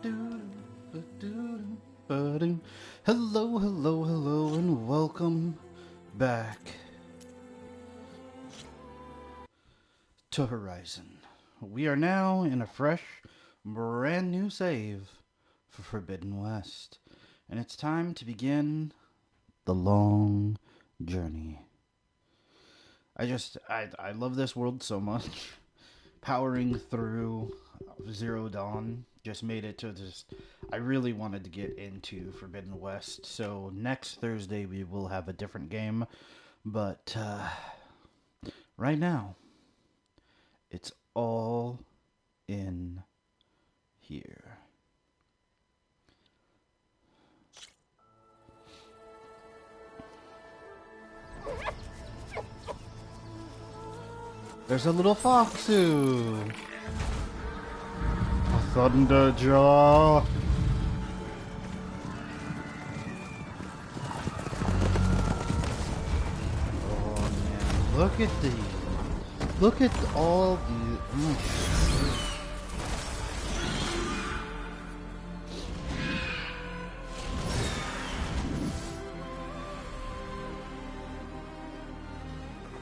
Hello, hello, hello, and welcome back to Horizon. We are now in a fresh, brand new save for Forbidden West, and it's time to begin the long journey. I love this world so much. Powering through Zero Dawn just made it to just. I really wanted to get into Forbidden West, so next Thursday we will have a different game, but right now it's all in here. There's a little Foxu! A Thunderjaw! Oh man, look at these. Look at all these.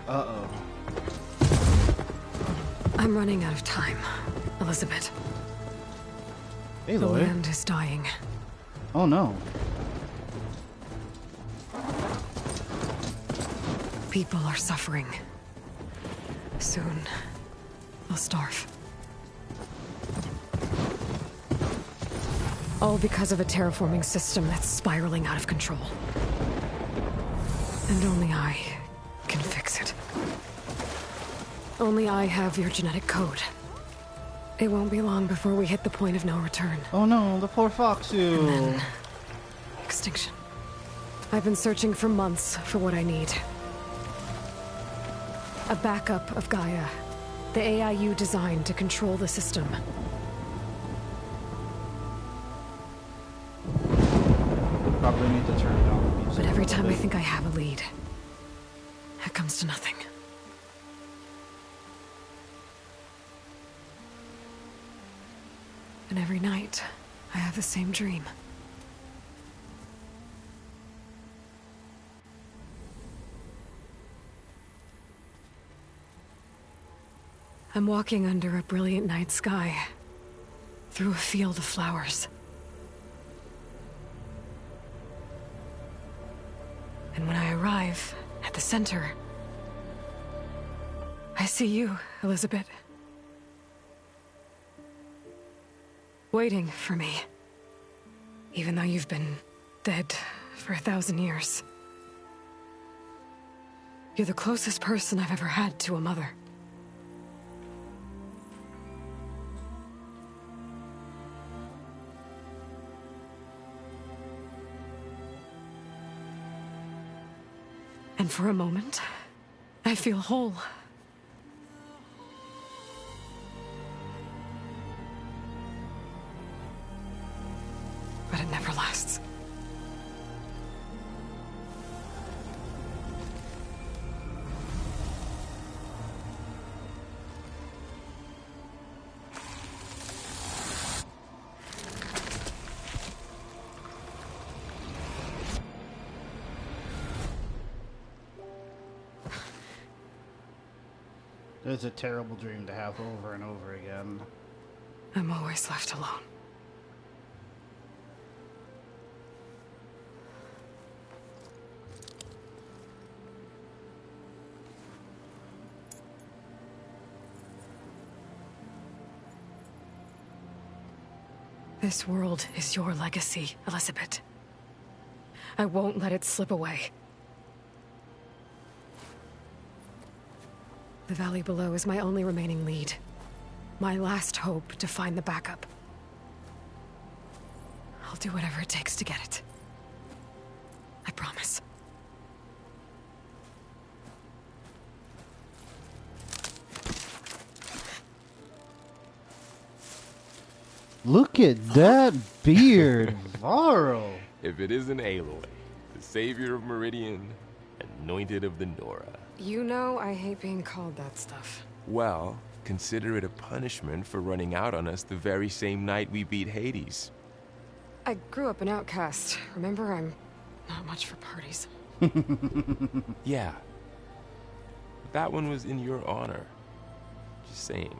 Uh-oh. I'm running out of time, Elizabeth. Hey, The Lloyd. land is dying. Oh no. People are suffering. Soon, they'll starve. All because of a terraforming system that's spiraling out of control. And only I can fix it. Only I have your genetic code. It won't be long before we hit the point of no return. Oh no, the poor Foxu. And then... extinction. I've been searching for months for what I need. A backup of Gaia. The AIU designed to control the system. Probably need to turn down the music. But every time I think I have a lead, it comes to nothing. And every night, I have the same dream. I'm walking under a brilliant night sky, through a field of flowers. And when I arrive at the center, I see you, Elizabeth. Waiting for me. Even though you've been dead for 1,000 years. You're the closest person I've ever had to a mother. And for a moment, I feel whole. But it never lasts. It's a terrible dream to have over and over again. I'm always left alone. This world is your legacy, Elizabeth. I won't let it slip away. The valley below is my only remaining lead. My last hope to find the backup. I'll do whatever it takes to get it. I promise. Look at that beard, Varro. If it isn't Aloy, the savior of Meridian, anointed of the Nora. You know I hate being called that stuff. Well, consider it a punishment for running out on us the very same night we beat Hades. I grew up an outcast. Remember, I'm not much for parties. Yeah. That one was in your honor. Just saying.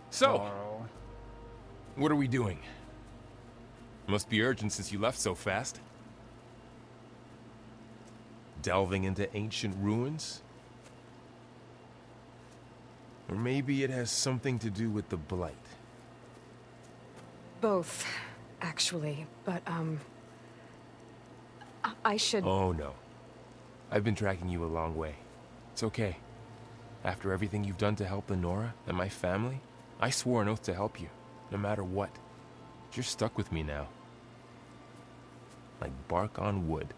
So, Varl. what are we doing? Must be urgent since you left so fast. Delving into ancient ruins? Or maybe it has something to do with the Blight. Both, actually. But, I should... Oh, no. I've been tracking you a long way. It's okay. After everything you've done to help Lenora and my family, I swore an oath to help you, no matter what. You're stuck with me now. Like bark on wood.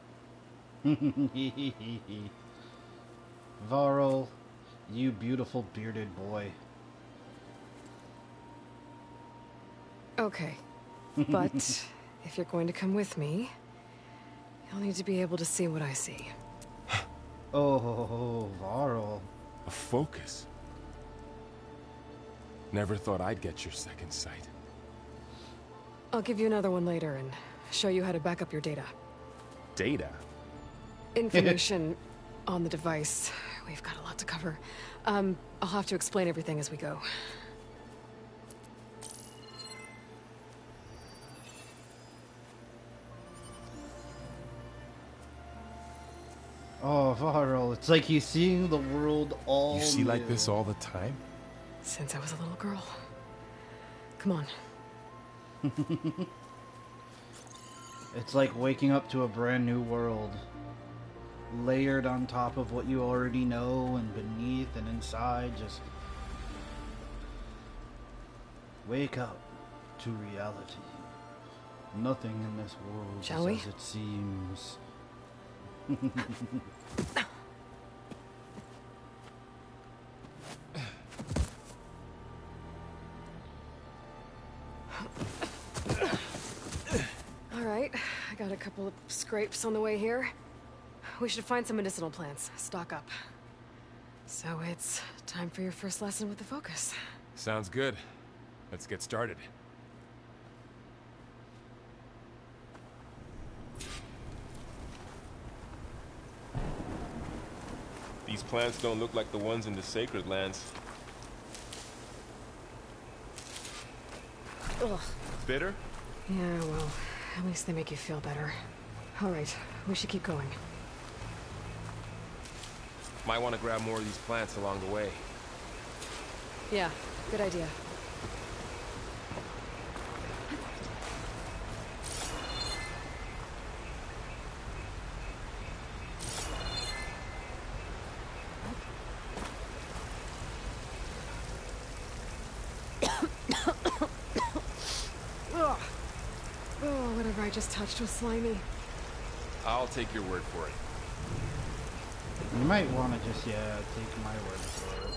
Varl, you beautiful bearded boy. Okay. But, if you're going to come with me, you'll need to be able to see what I see. Oh, Varl. A focus. Never thought I'd get your second sight. I'll give you another one later and show you how to back up your data. Data? Information on the device. We've got a lot to cover. I'll have to explain everything as we go. Oh, Varl, it's like he's seeing the world all You see like this all the time? Since I was a little girl. Come on. It's like waking up to a brand new world. Layered on top of what you already know, and beneath and inside, just... wake up to reality. Nothing in this world Shall we? is as it seems. Alright, I got a couple of scrapes on the way here. We should find some medicinal plants, stock up. So it's time for your first lesson with the Focus. Sounds good. Let's get started. These plants don't look like the ones in the Sacred Lands. Ugh. Bitter? Yeah, well, at least they make you feel better. Alright, we should keep going. Might want to grab more of these plants along the way. Yeah, good idea. Ugh. Oh, whatever I just touched was slimy. I'll take your word for it. You might want to just, yeah, take my word for it.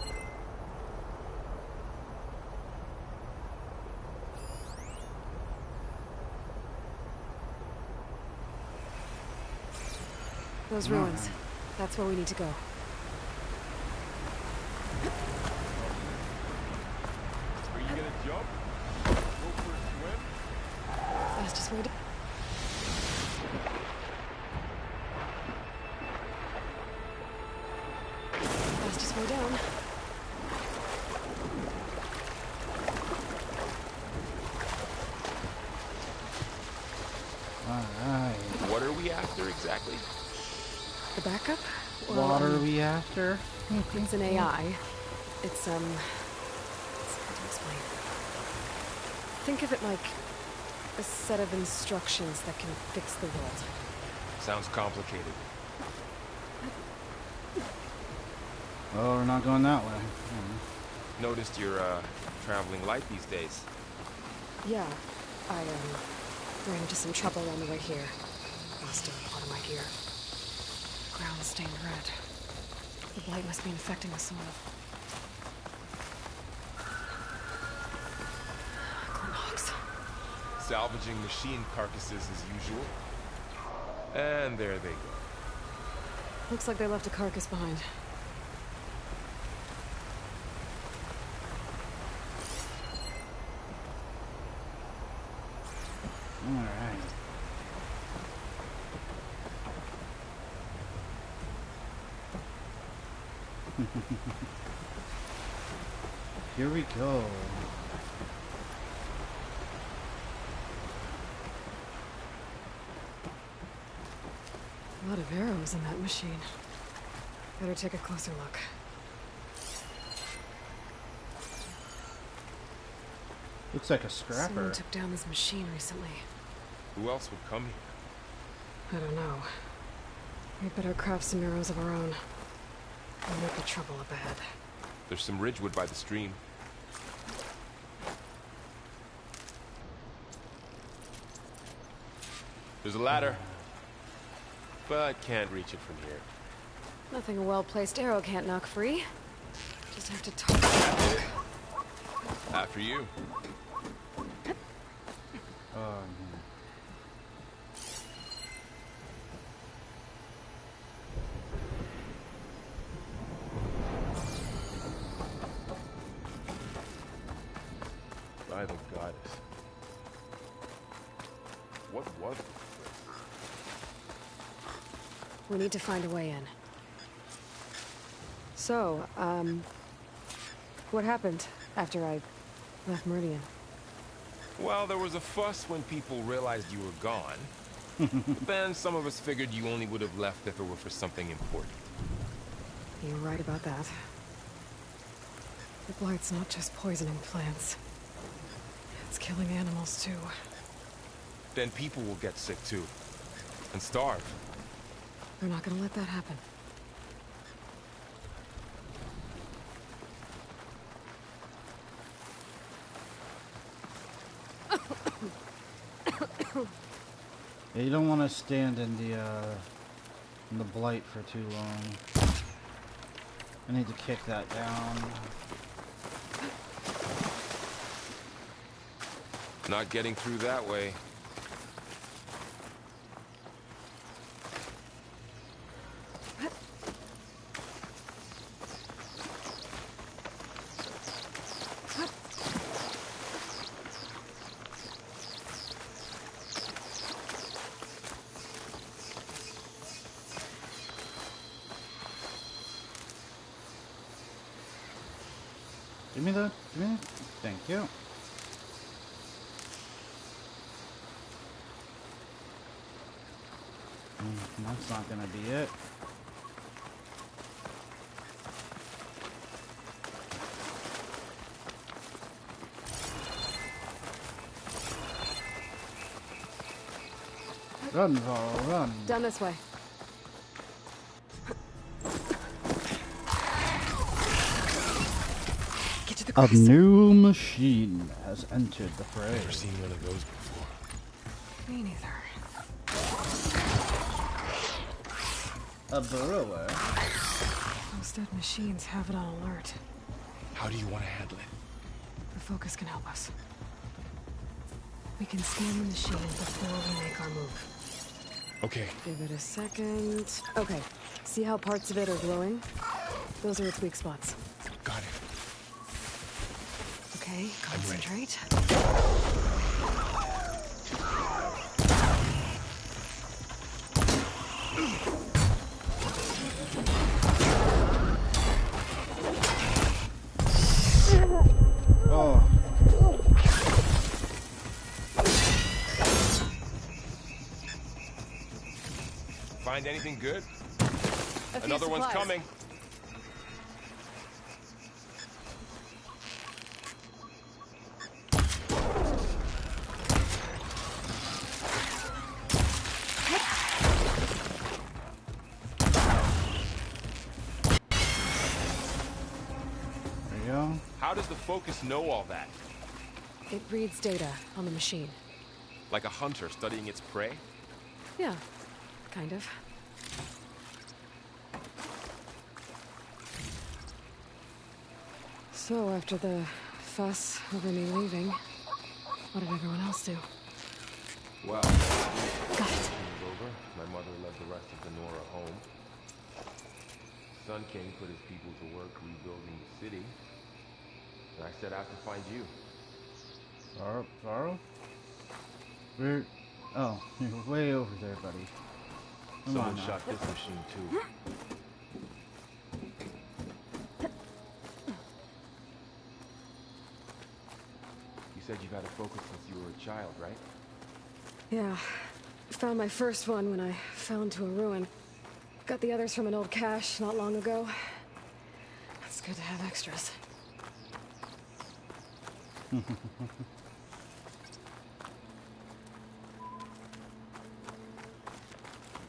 Those ruins. That's where we need to go. Are you gonna jump? Go for a swim? Fastest way to... Fastest way down. Alright. What are we after exactly? The backup? What are we after? It's an AI. It's hard to explain. Think of it like a set of instructions that can fix the world. Sounds complicated. Oh, we're not going that way. Noticed you're, traveling light these days. Yeah, I ran into some trouble on the way here. Lost a lot of my gear. Ground stained red. The blight must be infecting the soil. Glenhawks. Salvaging machine carcasses as usual. And there they go. Looks like they left a carcass behind. Alright. Here we go. A lot of arrows in that machine. Better take a closer look. Looks like a scrapper. Someone took down this machine recently. Who else would come here? I don't know. We better craft some arrows of our own. And make the trouble ahead. There's some ridgewood by the stream. There's a ladder, but can't reach it from here. Nothing a well-placed arrow can't knock free. Just have to talk. After you. Oh, man. By the goddess. What was it? We need to find a way in. So, what happened after I left Meridian? Well, there was a fuss when people realized you were gone. Then some of us figured you only would have left if it were for something important. You're right about that. The Blight's not just poisoning plants. It's killing animals, too. Then people will get sick too. And starve. They're not gonna let that happen. Yeah, you don't want to stand in the blight for too long. I need to kick that down. Not getting through that way. Give me that. Give me that. Thank you. That's not gonna be it. Run, Varl, run. Down this way. Get to the A crest. new machine has entered the fray. Never seen one of those before. Me neither. A burrower. Those dead machines have it on alert. How do you want to handle it? The focus can help us. We can scan the machine before we make our move. Okay. Give it a second. Okay. See how parts of it are glowing? Those are its weak spots. Got it. Okay, concentrate. Oh. Find anything good? A few Another one's supplies. coming. There you go. How does the focus know all that? It reads data on the machine. Like a hunter studying its prey? Yeah, kind of. So, after the fuss over me leaving, what did everyone else do? Well, Got it. was over. My mother led the rest of the Nora home. Sun King put his people to work rebuilding the city. And I set out to find you. Varl? Varl? Where? Oh, you're way over there, buddy. Come on Someone now. shot this machine too. You said you've had a focus since you were a child, right? Yeah. Found my first one when I fell into a ruin. Got the others from an old cache not long ago. It's good to have extras.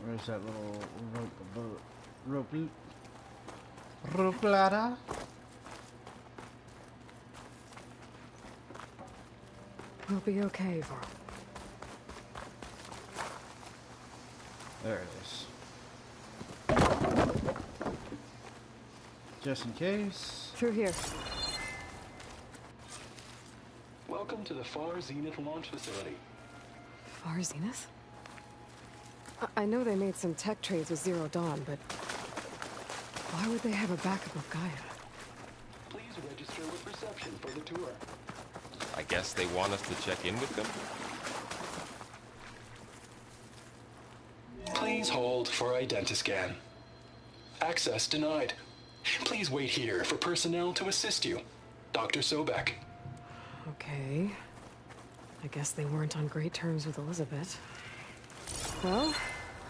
Where's that little rope ladder? We'll be okay, Varl. There it is. Just in case. Through here. Welcome to the Far Zenith launch facility. Far Zenith? I know they made some tech trades with Zero Dawn, but why would they have a backup of Gaia? Please register with reception for the tour. I guess they want us to check in with them? Please hold for identiscan. Access denied. Please wait here for personnel to assist you. Dr. Sobek. Okay. I guess they weren't on great terms with Elizabeth. Well,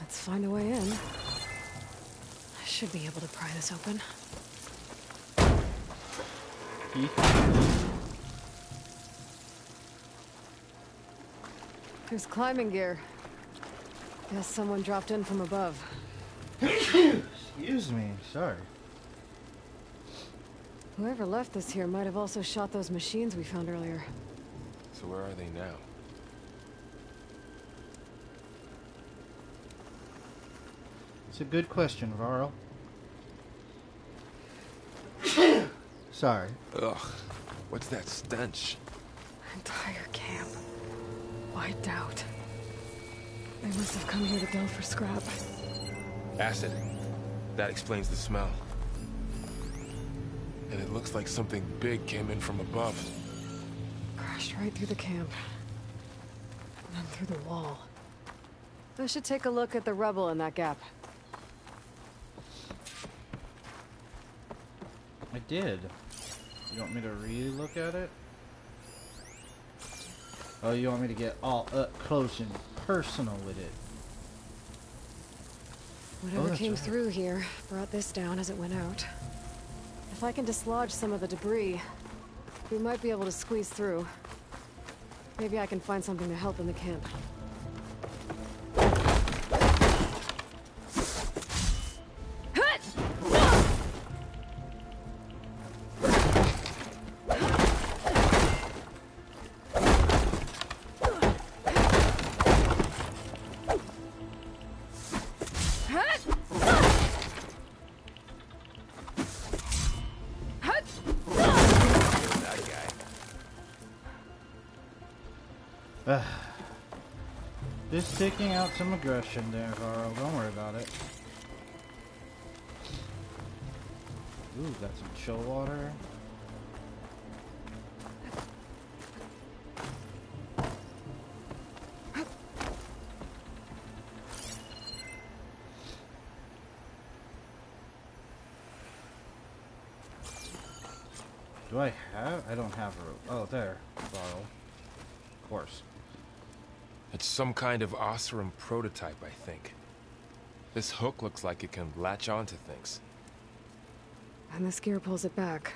let's find a way in. I should be able to pry this open. There's climbing gear. Guess someone dropped in from above. Excuse me, sorry. Whoever left this here might have also shot those machines we found earlier. So where are they now? It's a good question, Varl. Sorry. Ugh, what's that stench? Entire camp. Wiped out. They must have come here to delve for scrap. Acid. That explains the smell. And it looks like something big came in from above. Crashed right through the camp. And then through the wall. I should take a look at the rubble in that gap. I did. You want me to re-look at it? Oh, you want me to get all up close and personal with it? Whatever that's came right. through here brought this down as it went out. If I can dislodge some of the debris, we might be able to squeeze through. Maybe I can find something to help in the camp. That guy. Just taking out some aggression there, Varl. Don't worry about it. Ooh, got some chill water. Do I have? I don't have a rope. Oh, there, Varl. Of course. It's some kind of Oseram prototype, I think. This hook looks like it can latch onto things. And this gear pulls it back.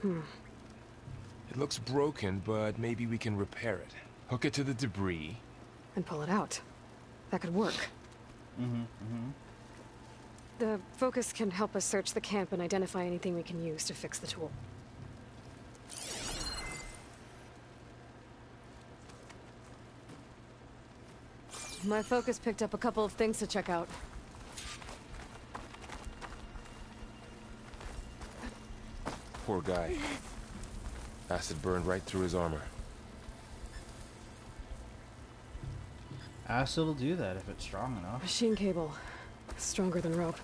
It looks broken, but maybe we can repair it. Hook it to the debris. And pull it out. That could work. Mm-hmm. The focus can help us search the camp and identify anything we can use to fix the tool. My focus picked up a couple of things to check out. Poor guy. Acid burned right through his armor. Acid will do that if it's strong enough. Machine cable. Stronger than rope.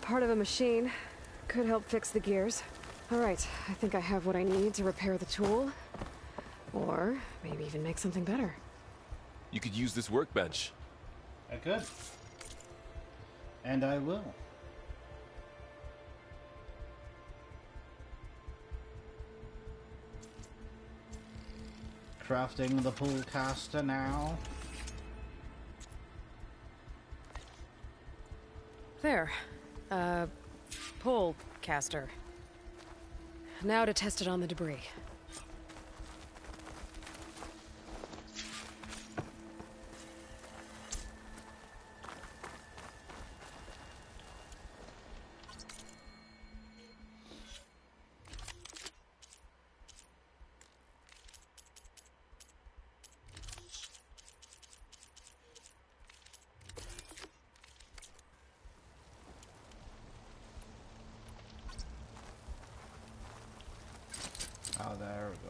part of a machine. Could help fix the gears. Alright, I think I have what I need to repair the tool. Or maybe even make something better. You could use this workbench. I could. And I will. Crafting the pull caster now. There. Pull caster. Now to test it on the debris. Oh, there we go.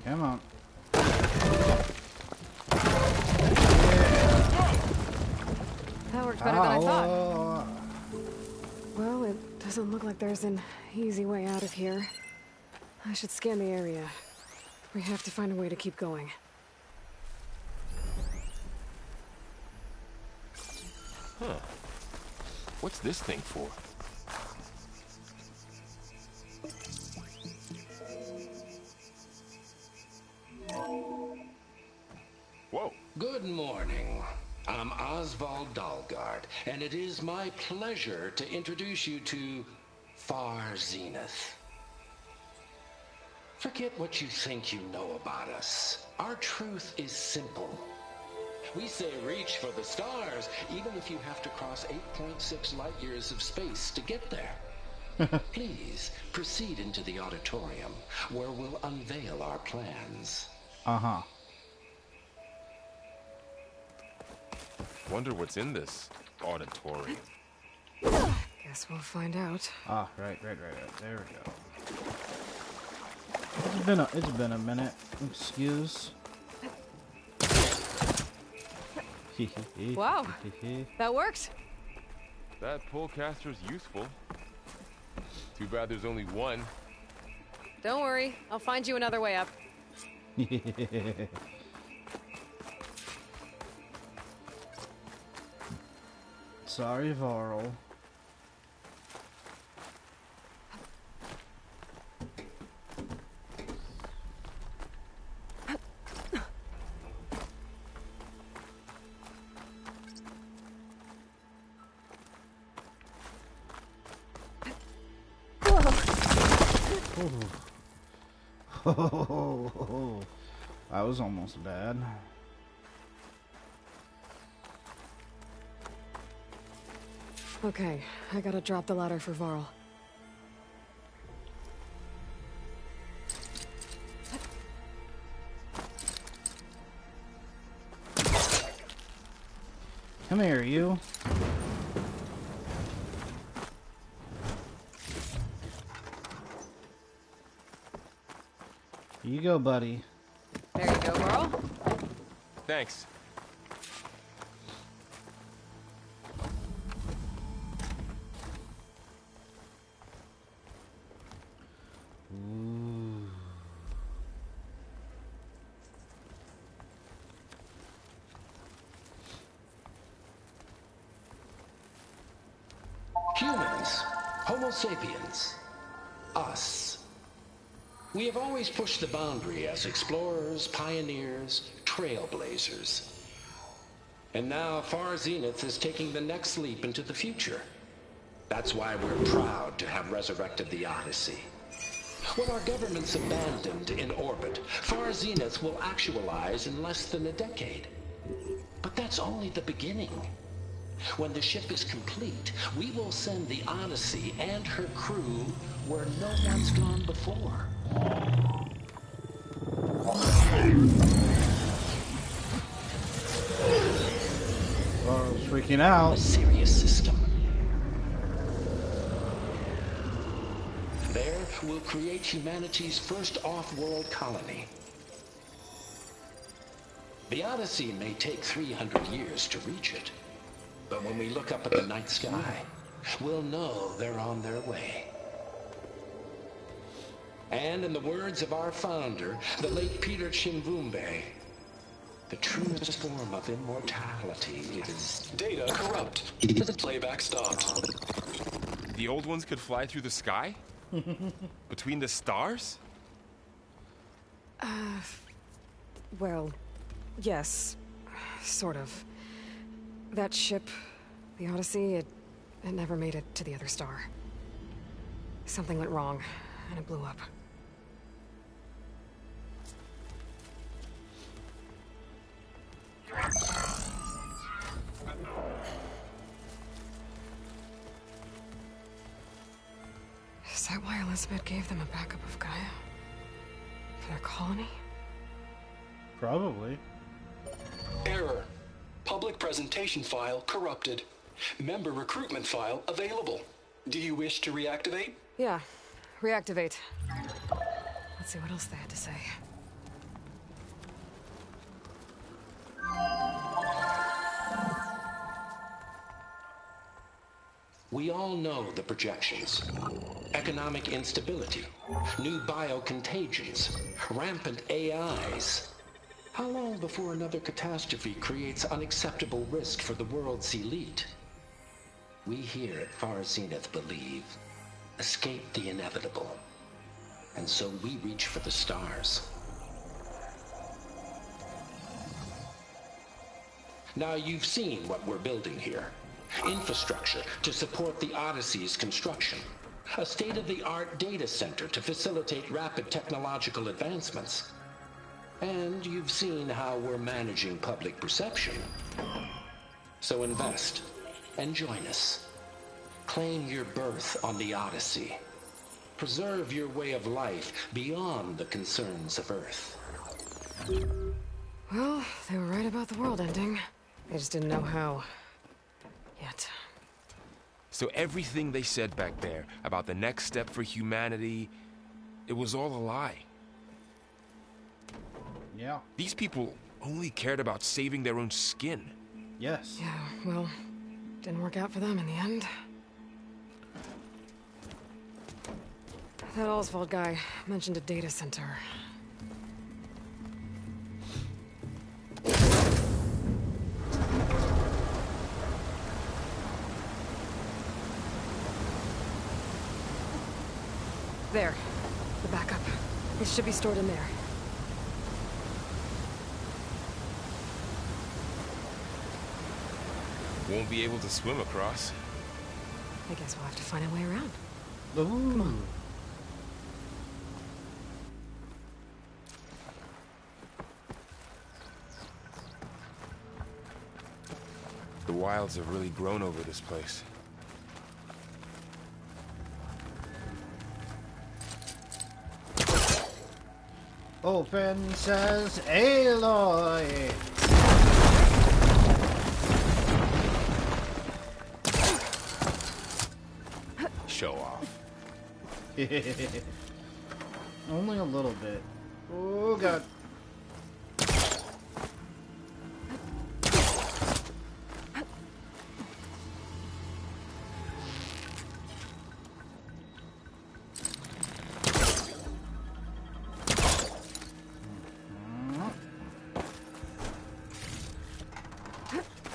Come on. That worked better than I thought. Well, it doesn't look like there's an easy way out of here. I should scan the area. We have to find a way to keep going. Huh. What's this thing for? Whoa. Good morning. I'm Oswald Dalgard, and it is my pleasure to introduce you to Far Zenith. Forget what you think you know about us. Our truth is simple. We say reach for the stars, even if you have to cross 8.6 light years of space to get there. Please, proceed into the auditorium, where we'll unveil our plans. Uh-huh. Wonder what's in this auditorium. Guess we'll find out. Ah, right. There we go. It's been a minute. Excuse. Wow. That worked. That pullcaster's useful. Too bad there's only one. Don't worry. I'll find you another way up. Sorry, Varl. Oh, that was almost bad. Okay, I gotta drop the ladder for Varl. Come here, you. Here you go, buddy. There you go, Varl. Thanks. Ooh. Humans, Homo sapiens, us. We have always pushed the boundary as explorers, pioneers, trailblazers. And now Far Zenith is taking the next leap into the future. That's why we're proud to have resurrected the Odyssey. When our government's abandoned in orbit, Far Zenith will actualize in less than a decade. But that's only the beginning. When the ship is complete, we will send the Odyssey and her crew where no one's gone before. Varl's freaking out. A serious system. There, we'll create humanity's first off-world colony. The Odyssey may take 300 years to reach it, but when we look up at the night sky, we'll know they're on their way. And in the words of our founder, the late Peter Chimvumbe, the truest form of immortality is... Data corrupt. Playback stopped. The old ones could fly through the sky? Between the stars? Well, yes. Sort of. That ship, the Odyssey, it never made it to the other star. Something went wrong, and it blew up. Is that why Elizabeth gave them a backup of Gaia? For their colony? Probably. Error. Public presentation file corrupted. Member recruitment file available. Do you wish to reactivate? Yeah. Reactivate. Let's see what else they had to say. We all know the projections. Economic instability, new biocontagions, rampant AIs. How long before another catastrophe creates unacceptable risk for the world's elite? We here at Far Zenith believe, escape the inevitable. And so we reach for the stars. Now you've seen what we're building here. Infrastructure to support the Odyssey's construction. A state-of-the-art data center to facilitate rapid technological advancements. And you've seen how we're managing public perception. So invest and join us. Claim your berth on the Odyssey. Preserve your way of life beyond the concerns of Earth. Well, they were right about the world ending. They just didn't know how. Yet. So everything they said back there about the next step for humanity, it was all a lie. Yeah. These people only cared about saving their own skin. Yes. Yeah, well, didn't work out for them in the end. That Oswald guy mentioned a data center. There. The backup. It should be stored in there. Won't be able to swim across. I guess we'll have to find a way around. Ooh. Come on. The wilds have really grown over this place. Open says Aloy. Show off. Only a little bit. Oh god.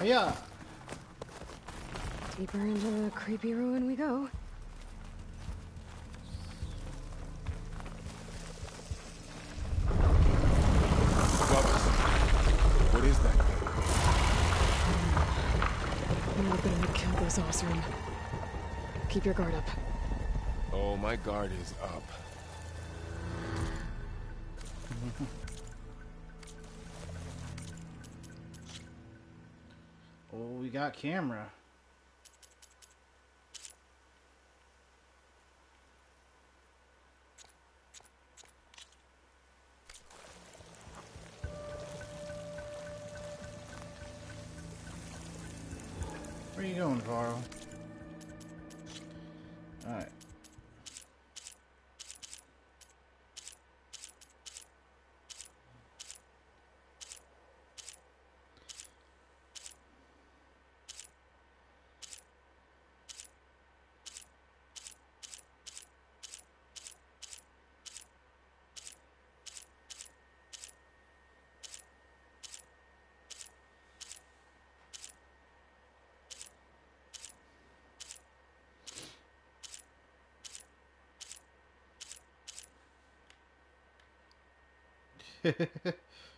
Yeah. Deeper into the creepy ruin we go. What is that? I'm hoping we killed those Osram. Keep your guard up. Oh, my guard is up. Oh, we got camera. Where you going, Varl? Alright.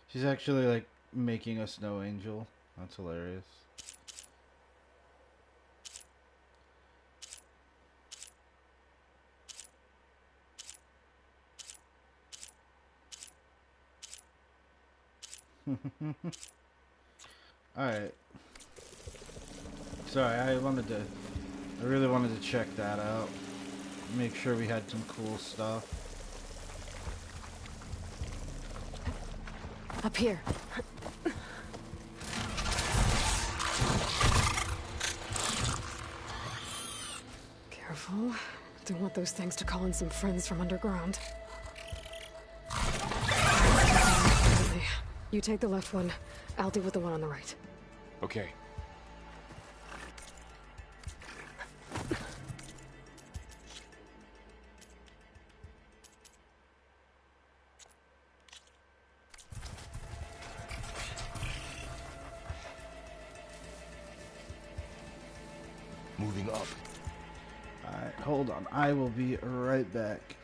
She's actually like making a snow angel. That's hilarious. Alright. Sorry, I really wanted to check that out. Make sure we had some cool stuff. Up here. Careful. Don't want those things to call in some friends from underground. You take the left one. I'll deal with the one on the right. Okay. Moving up. Alright, hold on. I will be right back.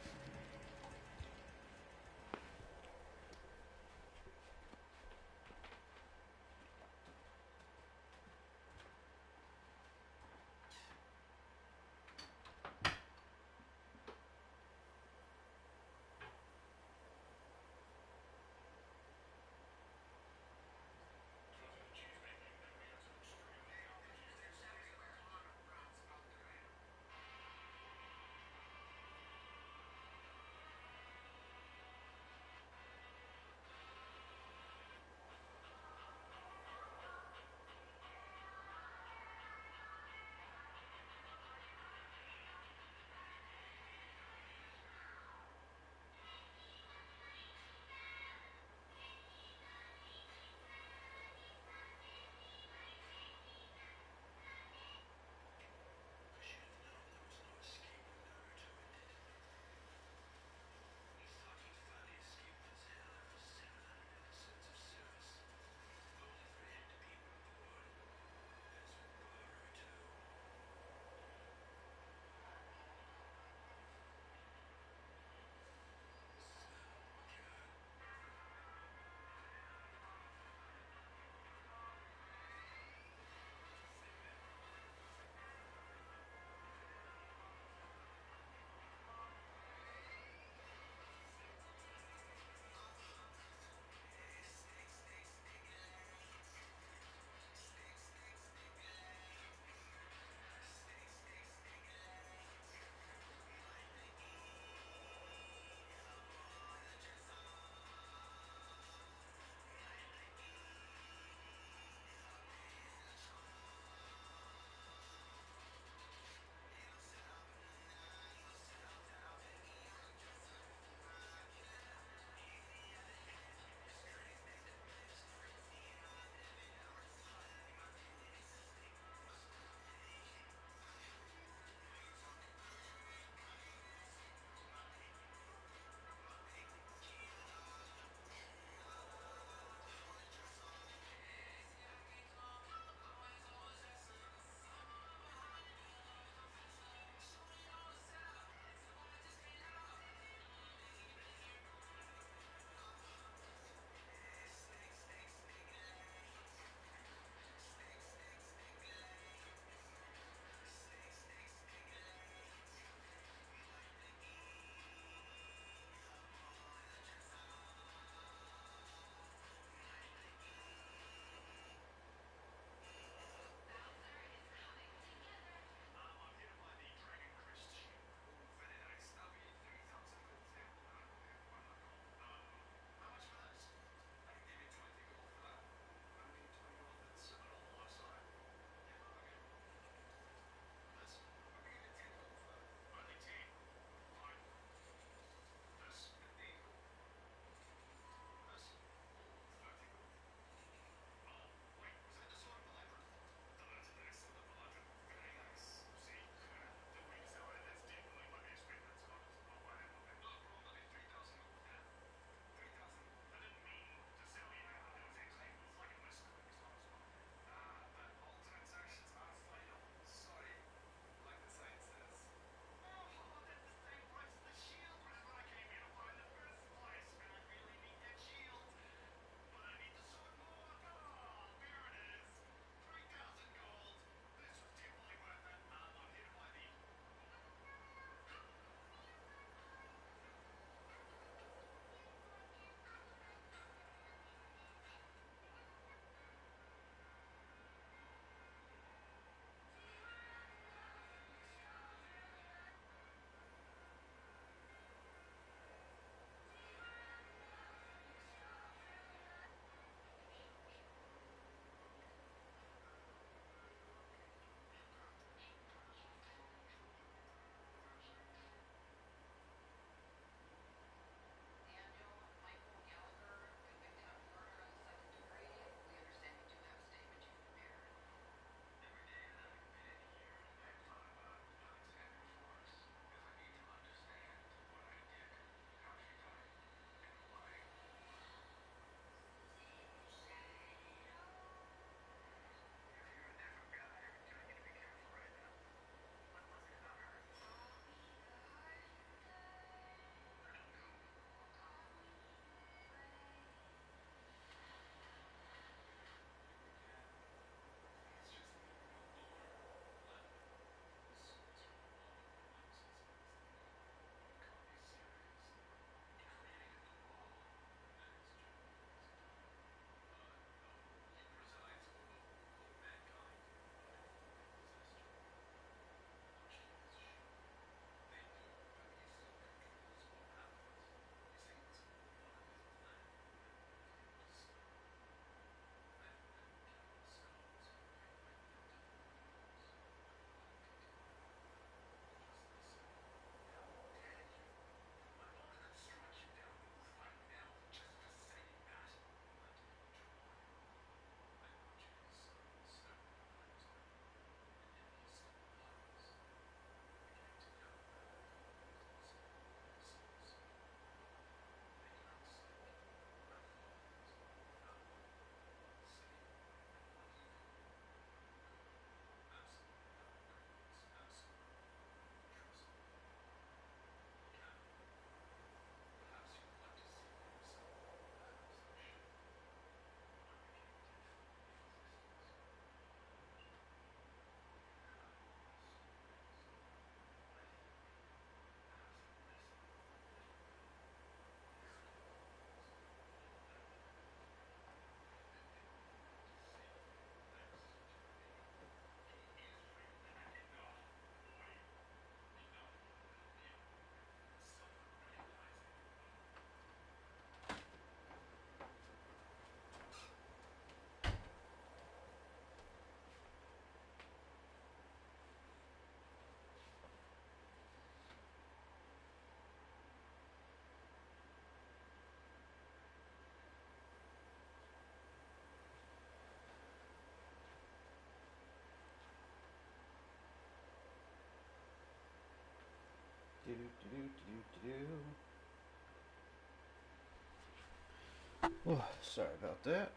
Oh, sorry about that.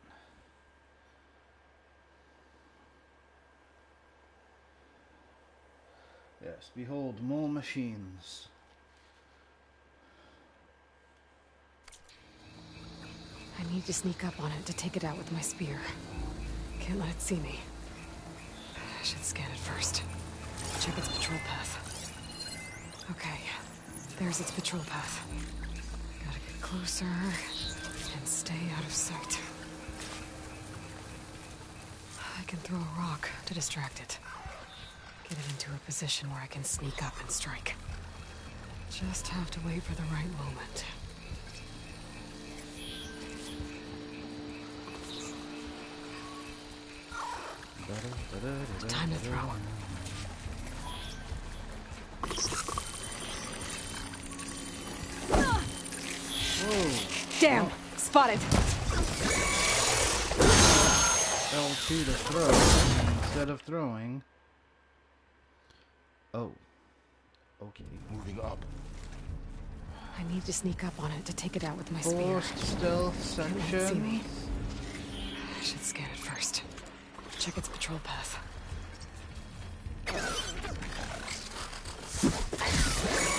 Yes, behold, more machines. I need to sneak up on it to take it out with my spear. Can't let it see me. I should scan it first. Check its patrol path. Okay, there's its patrol path. Gotta get closer and stay out of sight. I can throw a rock to distract it. Get it into a position where I can sneak up and strike. Just have to wait for the right moment. Time to throw. Whoa! Damn! Spotted! L2 to throw instead of throwing. Oh. Okay. Moving up. I need to sneak up on it to take it out with my spear. Forced stealth Can't let it see me. section. I should scan it first. Check its patrol path.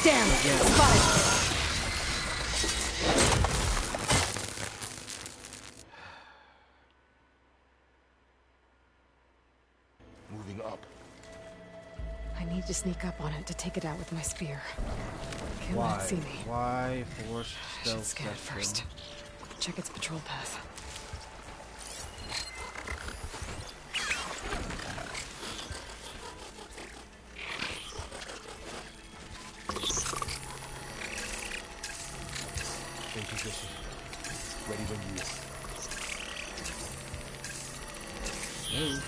Damn! Spotted! Moving up. I need to sneak up on it to take it out with my spear. Can't let Why? it see me. Why forced I should stealth scan it section? first. Check its patrol path. In position. Ready when you are. Oh.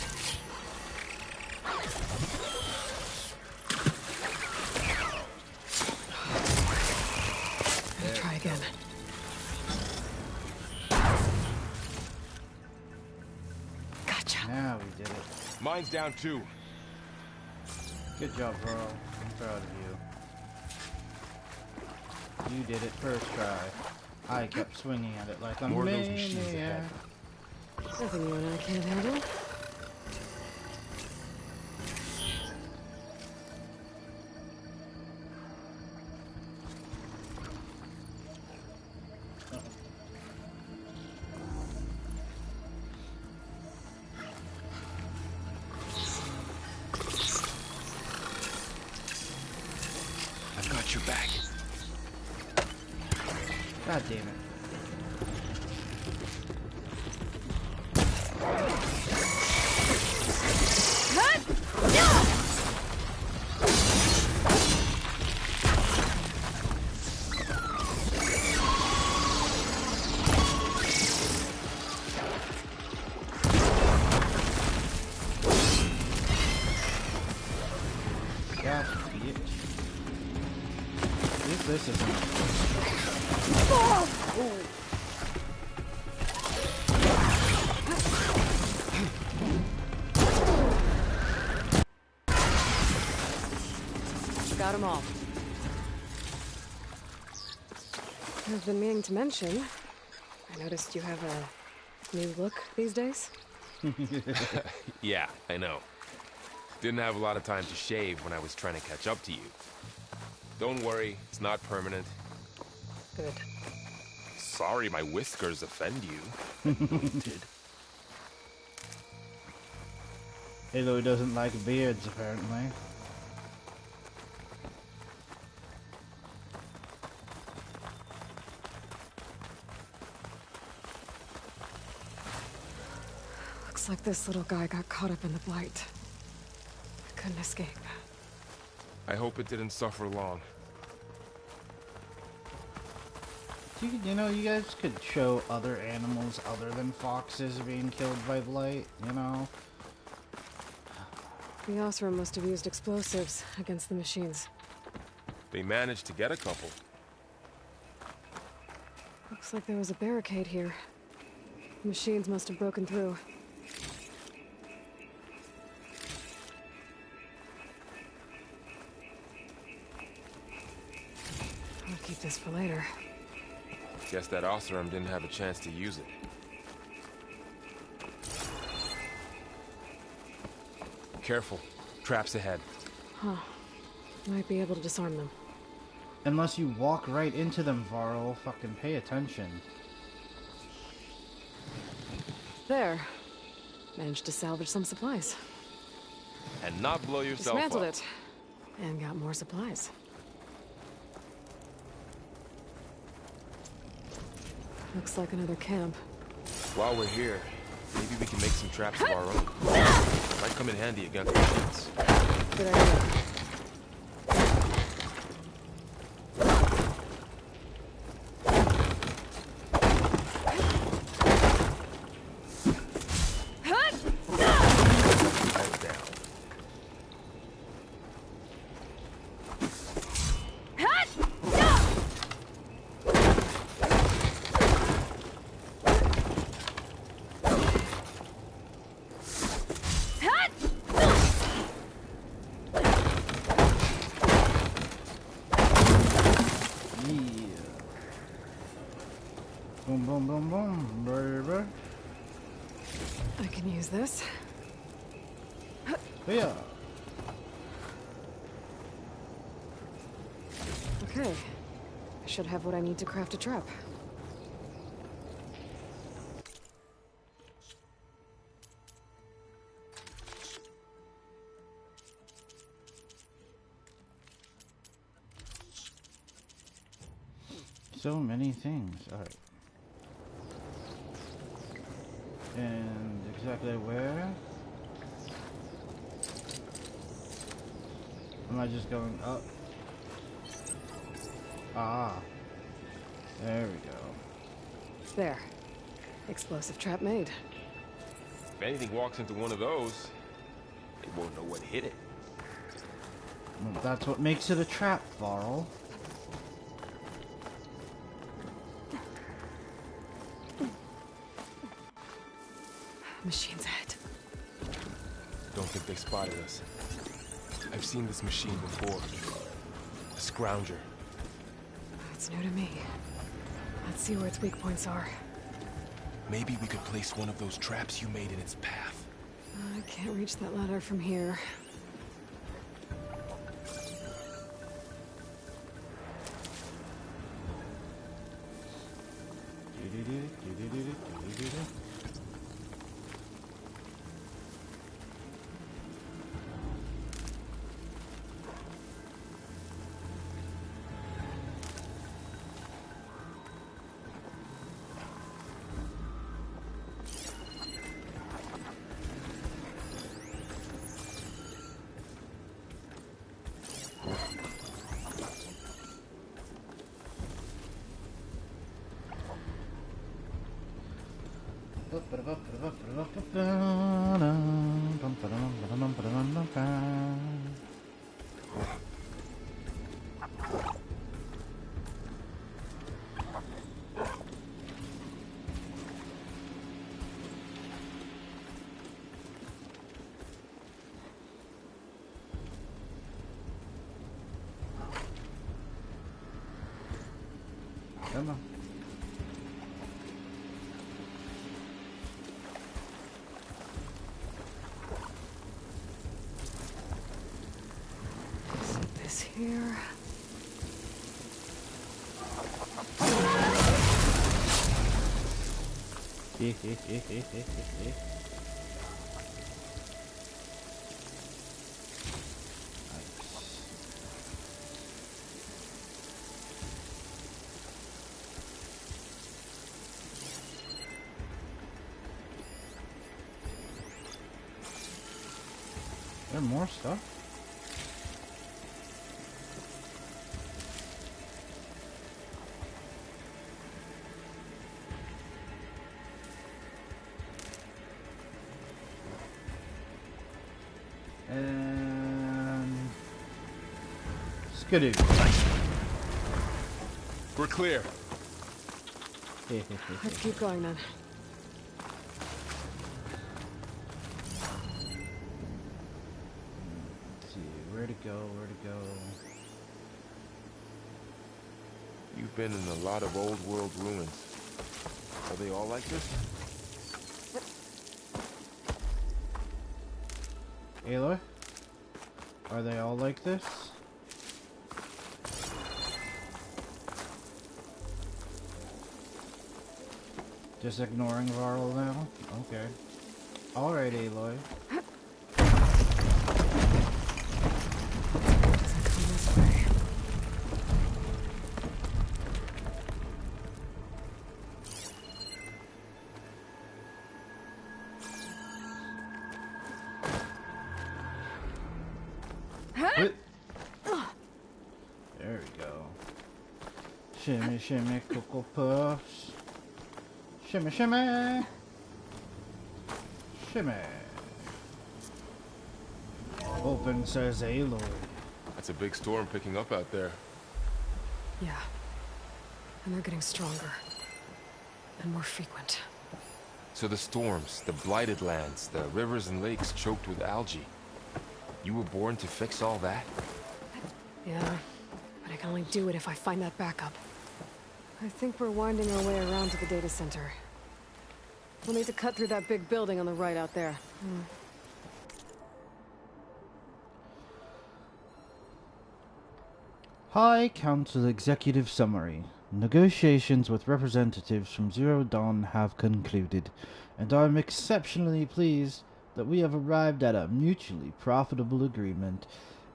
Gonna try again. Gotcha. Now we did it. Mine's down too. Good job, bro. I'm proud of you. You did it first try. I kept swinging at it like a More of those machines maniac. ahead. Nothing you and I can't handle. I've got your back. God damn it. God, bitch. At least this isn't. Got them all. I've been meaning to mention, I noticed you have a new look these days. Yeah, I know. Didn't have a lot of time to shave when I was trying to catch up to you. Don't worry, it's not permanent. Good. Sorry my whiskers offend you. Did. Halo doesn't like beards, apparently. Looks like this little guy got caught up in the blight. Couldn't escape. I hope it didn't suffer long. You know, you guys could show other animals other than foxes being killed by blight, you know? The Osram must have used explosives against the machines. They managed to get a couple. Looks like there was a barricade here. The machines must have broken through. I'll keep this for later. Guess that Oseram didn't have a chance to use it. Careful. Traps ahead. Huh. Might be able to disarm them. Unless you walk right into them, Varl. Fucking pay attention. There. Managed to salvage some supplies. And not blow yourself Dismantled up. it. And got more supplies. Looks like another camp. While we're here, maybe we can make some traps of our own. Might come in handy against machines. Good idea. Hold down. Yeah. Boom, boom, boom, boom, baby. I can use this. Yeah. Okay. I should have what I need to craft a trap. So many things. Alright. And exactly where? Am I just going up? Ah. There we go. There. Explosive trap made. If anything walks into one of those, they won't know what hit it. Well, that's what makes it a trap, Varl. Machine's head. Don't think they spotted us. I've seen this machine before. A scrounger. It's new to me. Let's see where its weak points are. Maybe we could place one of those traps you made in its path. I can't reach that ladder from here. Come on. Set this here. There more stuff? And skidoo. We're clear. Let's keep going then. Let's see, where to go, where to go. You've been in a lot of old world ruins. Are they all like this? Aloy? Are they all like this? Just ignoring Varl now? Okay. Alright, Aloy. Doesn't come this way. Wait. There we go. Shimmy, shimmy, Cocoa Puffs. Shimmy, shimmy. Shimmy. Open, says Aloy. That's a big storm picking up out there. Yeah. And they're getting stronger. And more frequent. So the storms, the blighted lands, the rivers and lakes choked with algae. You were born to fix all that? Yeah. But I can only do it if I find that backup. I think we're winding our way around to the data center. We'll need to cut through that big building on the right out there. High Council Executive Summary. Negotiations with representatives from Zero Dawn have concluded, and I am exceptionally pleased that we have arrived at a mutually profitable agreement.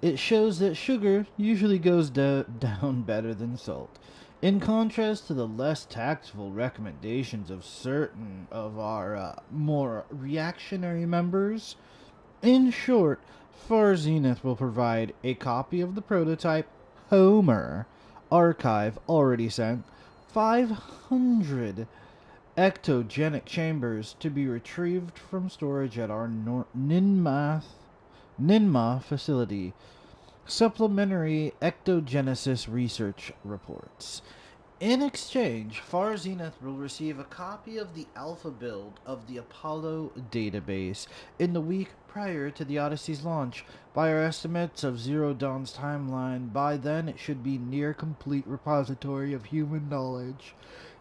It shows that sugar usually goes down better than salt. In contrast to the less tactful recommendations of certain of our more reactionary members, in short, Far Zenith will provide a copy of the prototype Homer archive already sent, 500 ectogenic chambers to be retrieved from storage at our Ninma facility. Supplementary ectogenesis research reports. In exchange, Far Zenith will receive a copy of the alpha build of the Apollo database in the week prior to the Odyssey's launch. By our estimates of Zero Dawn's timeline, by then it should be near complete repository of human knowledge.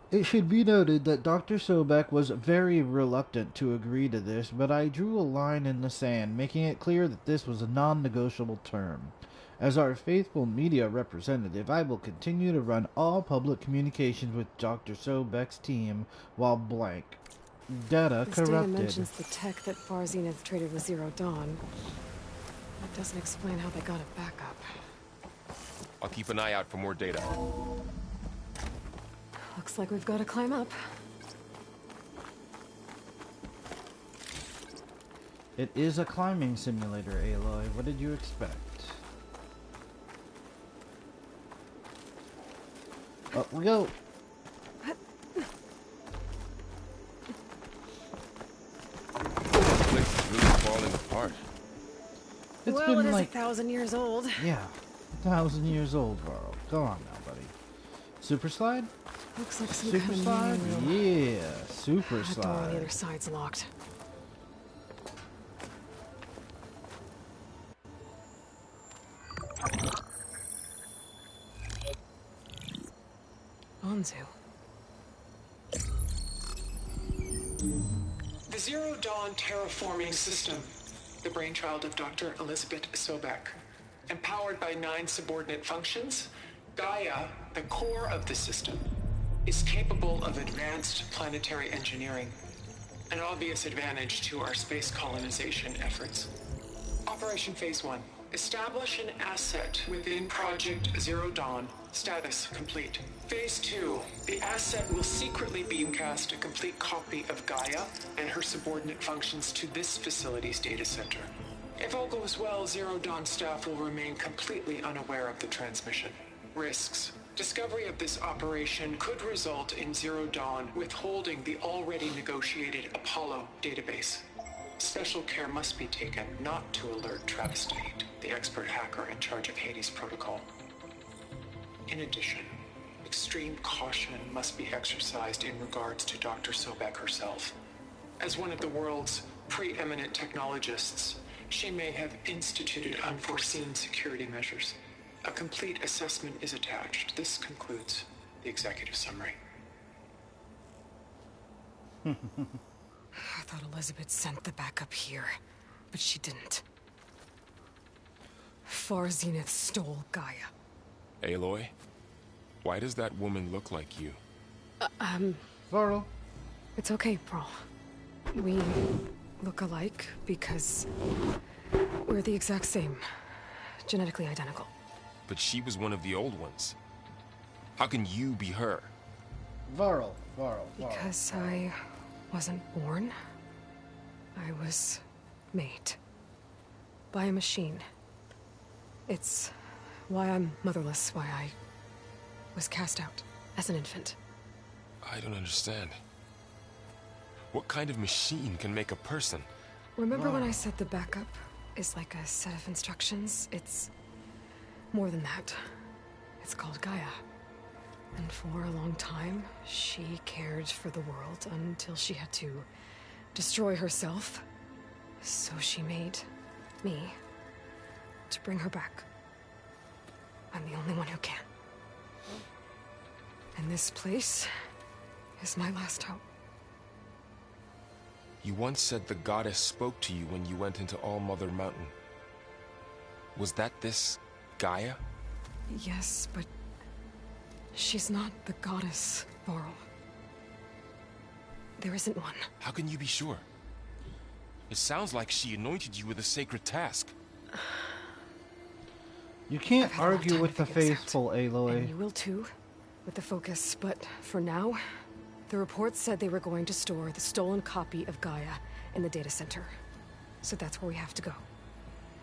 It should be noted that Dr. Sobek was very reluctant to agree to this, but I drew a line in the sand, making it clear that this was a non-negotiable term. As our faithful media representative, I will continue to run all public communications with Dr. Sobek's team while blank. Data This corrupted. data mentions the tech that Far Zenith traded with Zero Dawn. That doesn't explain how they got it back up. I'll keep an eye out for more data. Looks like we've got to climb up. It is a climbing simulator, Aloy. What did you expect? Up we go. This place is really falling apart. It's Well, been it is like 1,000 years old. yeah, 1,000 years old, Varl. Go on now, buddy. Super slide? Looks like some Super kind slide? of meeting room. Yeah, super That door on the slide. other side's locked. Onzu. The Zero Dawn terraforming system, the brainchild of Dr. Elizabeth Sobek. Empowered by 9 subordinate functions, Gaia, the core of the system, is capable of advanced planetary engineering, an obvious advantage to our space colonization efforts. Operation Phase 1. Establish an asset within Project Zero Dawn. Status complete. Phase 2. The asset will secretly beamcast a complete copy of Gaia and her subordinate functions to this facility's data center. If all goes well, Zero Dawn staff will remain completely unaware of the transmission. Risks. Discovery of this operation could result in Zero Dawn withholding the already negotiated Apollo database. Special care must be taken not to alert Travis Tate, the expert hacker in charge of Hades Protocol. In addition, extreme caution must be exercised in regards to Dr. Sobek herself. As one of the world's preeminent technologists, she may have instituted unforeseen security measures. A complete assessment is attached. This concludes the executive summary. I thought Elizabeth sent the backup here, but she didn't. Far Zenith stole Gaia. Aloy? Why does that woman look like you? Varl. It's okay, Pearl. We look alike because we're the exact same. Genetically identical. But she was one of the old ones. How can you be her? Varl. Because I wasn't born. I was made. By a machine. It's why I'm motherless, why I was cast out as an infant. I don't understand. What kind of machine can make a person? Remember when I said the backup is like a set of instructions? It's more than that. It's called Gaia. And for a long time, she cared for the world until she had to destroy herself. So she made me to bring her back. I'm the only one who can. And this place is my last hope. You once said the goddess spoke to you when you went into All-Mother Mountain. Was that this Gaia? Yes, but she's not the goddess, Varl. There isn't one. How can you be sure? It sounds like she anointed you with a sacred task. You can't I've had a long argue time with to the figure this out. faithful, Aloy. And you will too, with the focus. But for now, the reports said they were going to store the stolen copy of Gaia in the data center. So that's where we have to go.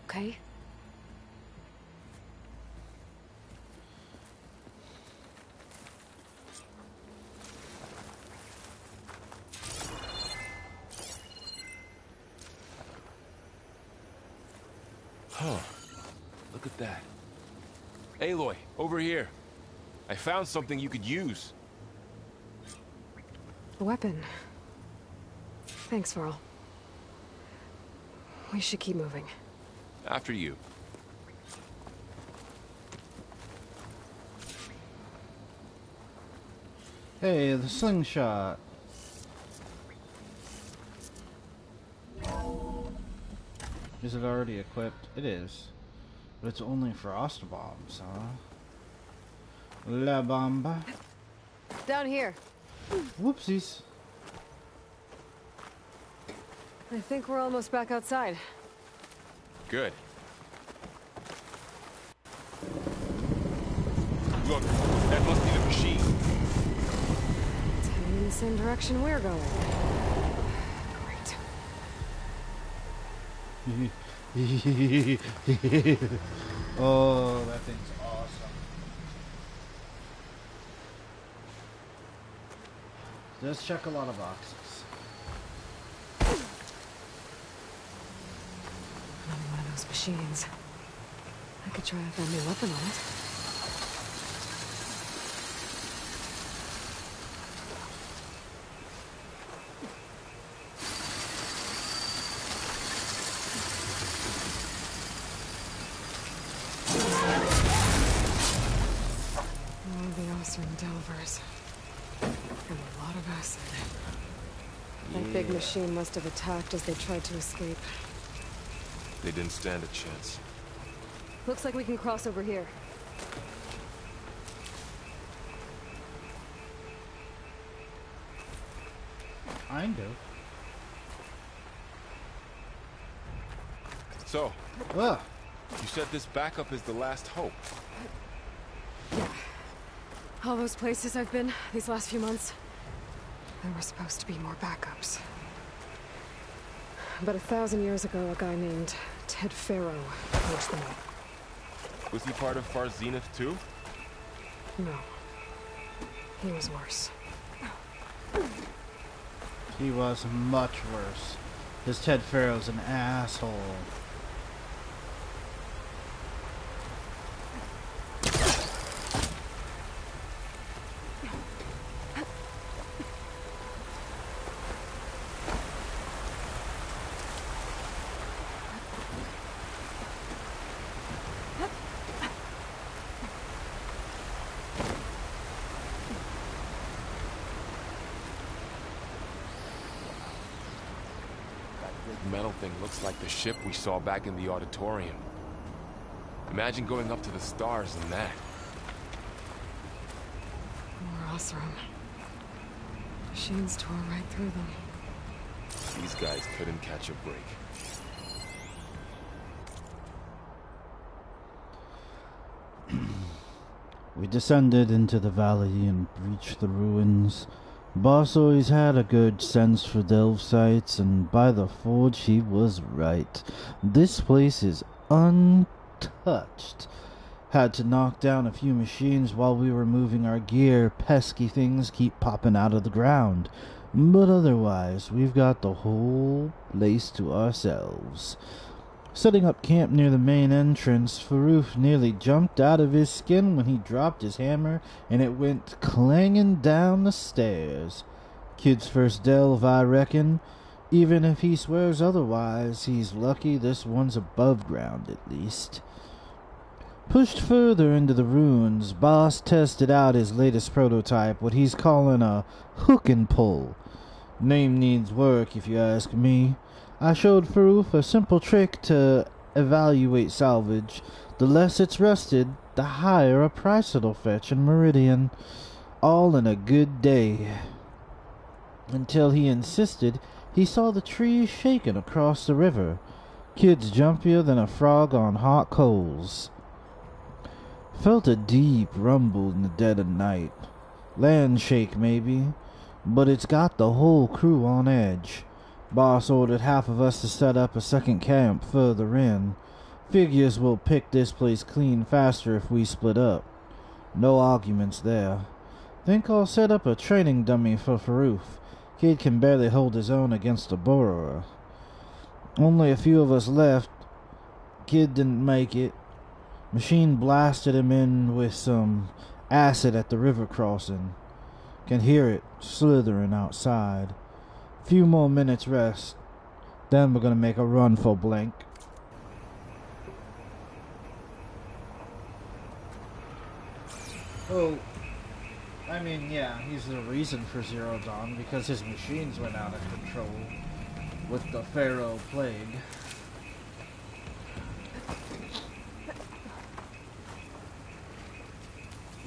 Okay? Huh. Look at that. Aloy, over here. I found something you could use. A weapon. Thanks, Varl. We should keep moving. After you. Hey, the slingshot. Is it already equipped? It is. But it's only frost bombs, huh? La bomba. Down here. Whoopsies. I think we're almost back outside. Good. Look, that must be the machine. It's heading in the same direction we're going. Great. Oh, that thing's awesome. Let's check a lot of boxes. Another one of those machines. I could try out that new weapon on it. Oh, the Oseram Delvers. And a lot of acid. That big machine must have attacked as they tried to escape. They didn't stand a chance. Looks like we can cross over here. Kind of. So, Ugh. you said this backup is the last hope. All those places I've been these last few months, there were supposed to be more backups. But 1,000 years ago, a guy named Ted Faro forged them up. Was he part of Far Zenith too? No. He was worse. He was much worse. This Ted Faro's an asshole. metal thing looks like the ship we saw back in the auditorium. Imagine going up to the stars in that. More Osram. Machines tore right through them. These guys couldn't catch a break. We descended into the valley and reached the ruins. Boss always had a good sense for delve sites, and by the forge he was right. This place is untouched. Had to knock down a few machines while we were moving our gear. Pesky things keep popping out of the ground. But otherwise, we've got the whole place to ourselves. Setting up camp near the main entrance, Faroof nearly jumped out of his skin when he dropped his hammer and it went clanging down the stairs. Kid's first delve, I reckon. Even if he swears otherwise, he's lucky this one's above ground at least. Pushed further into the ruins, Boss tested out his latest prototype, what he's calling a hook and pull. Name needs work, if you ask me. I showed Faroof a simple trick to evaluate salvage. The less it's rusted, the higher a price it'll fetch in Meridian. All in a good day. Until he insisted he saw the trees shaking across the river. Kid's jumpier than a frog on hot coals. Felt a deep rumble in the dead of night. Land shake, maybe. But it's got the whole crew on edge. Boss ordered half of us to set up a second camp further in. Figures we'll pick this place clean faster if we split up. No arguments there. Think I'll set up a training dummy for Faroof. Kid can barely hold his own against a burrower. Only a few of us left. Kid didn't make it. Machine blasted him in with some acid at the river crossing. Can hear it slithering outside. Few more minutes rest. Then we're gonna make a run for Blank. Oh, I mean, yeah, he's the reason for Zero Dawn, because his machines went out of control with the Pharaoh Plague.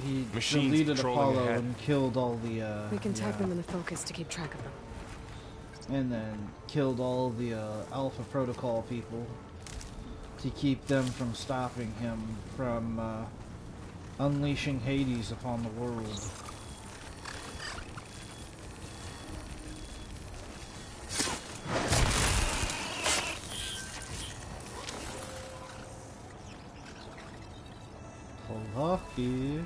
He Machines deleted patrolling Apollo ahead. and killed all the, We can tag them in the focus to keep track of them. and then killed all the Alpha Protocol people to keep them from stopping him from unleashing Hades upon the world. Lucky.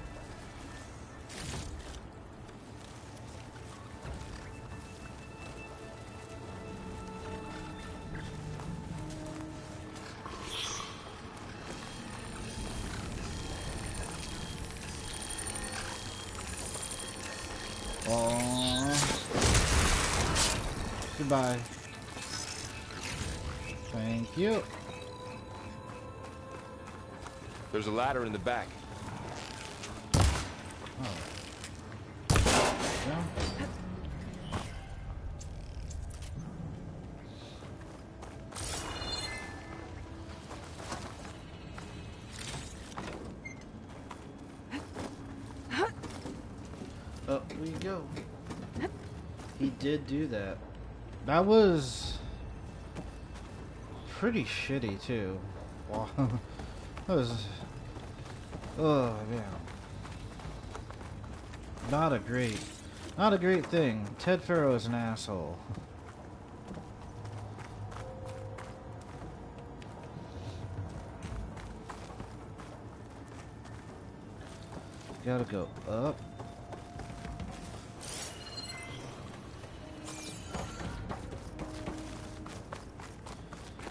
Goodbye. Thank you. There's a ladder in the back. Yeah. Up we go. He did do that. That was pretty shitty too. Wow. That was, oh man, not a great thing. Ted Farrow is an asshole. Gotta go up.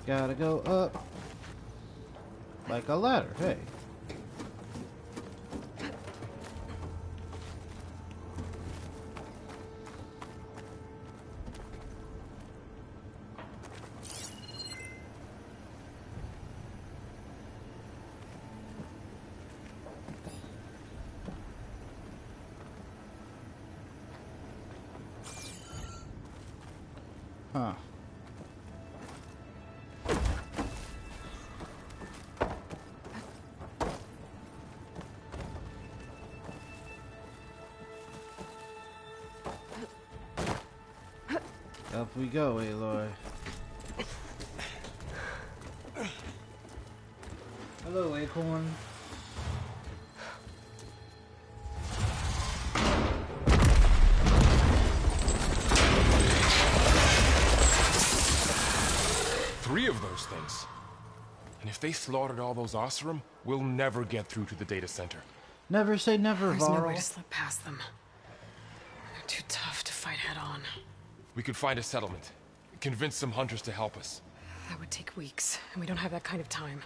Gotta go up. Like a ladder, hey. Huh. Up we go, Aloy. Hello, Acorn. Three of those things. And if they slaughtered all those Oseram, we'll never get through to the data center. Never say never, There's no Varl. way to slip past them. They're too tough to fight head on. We could find a settlement. Convince some hunters to help us. That would take weeks, and we don't have that kind of time.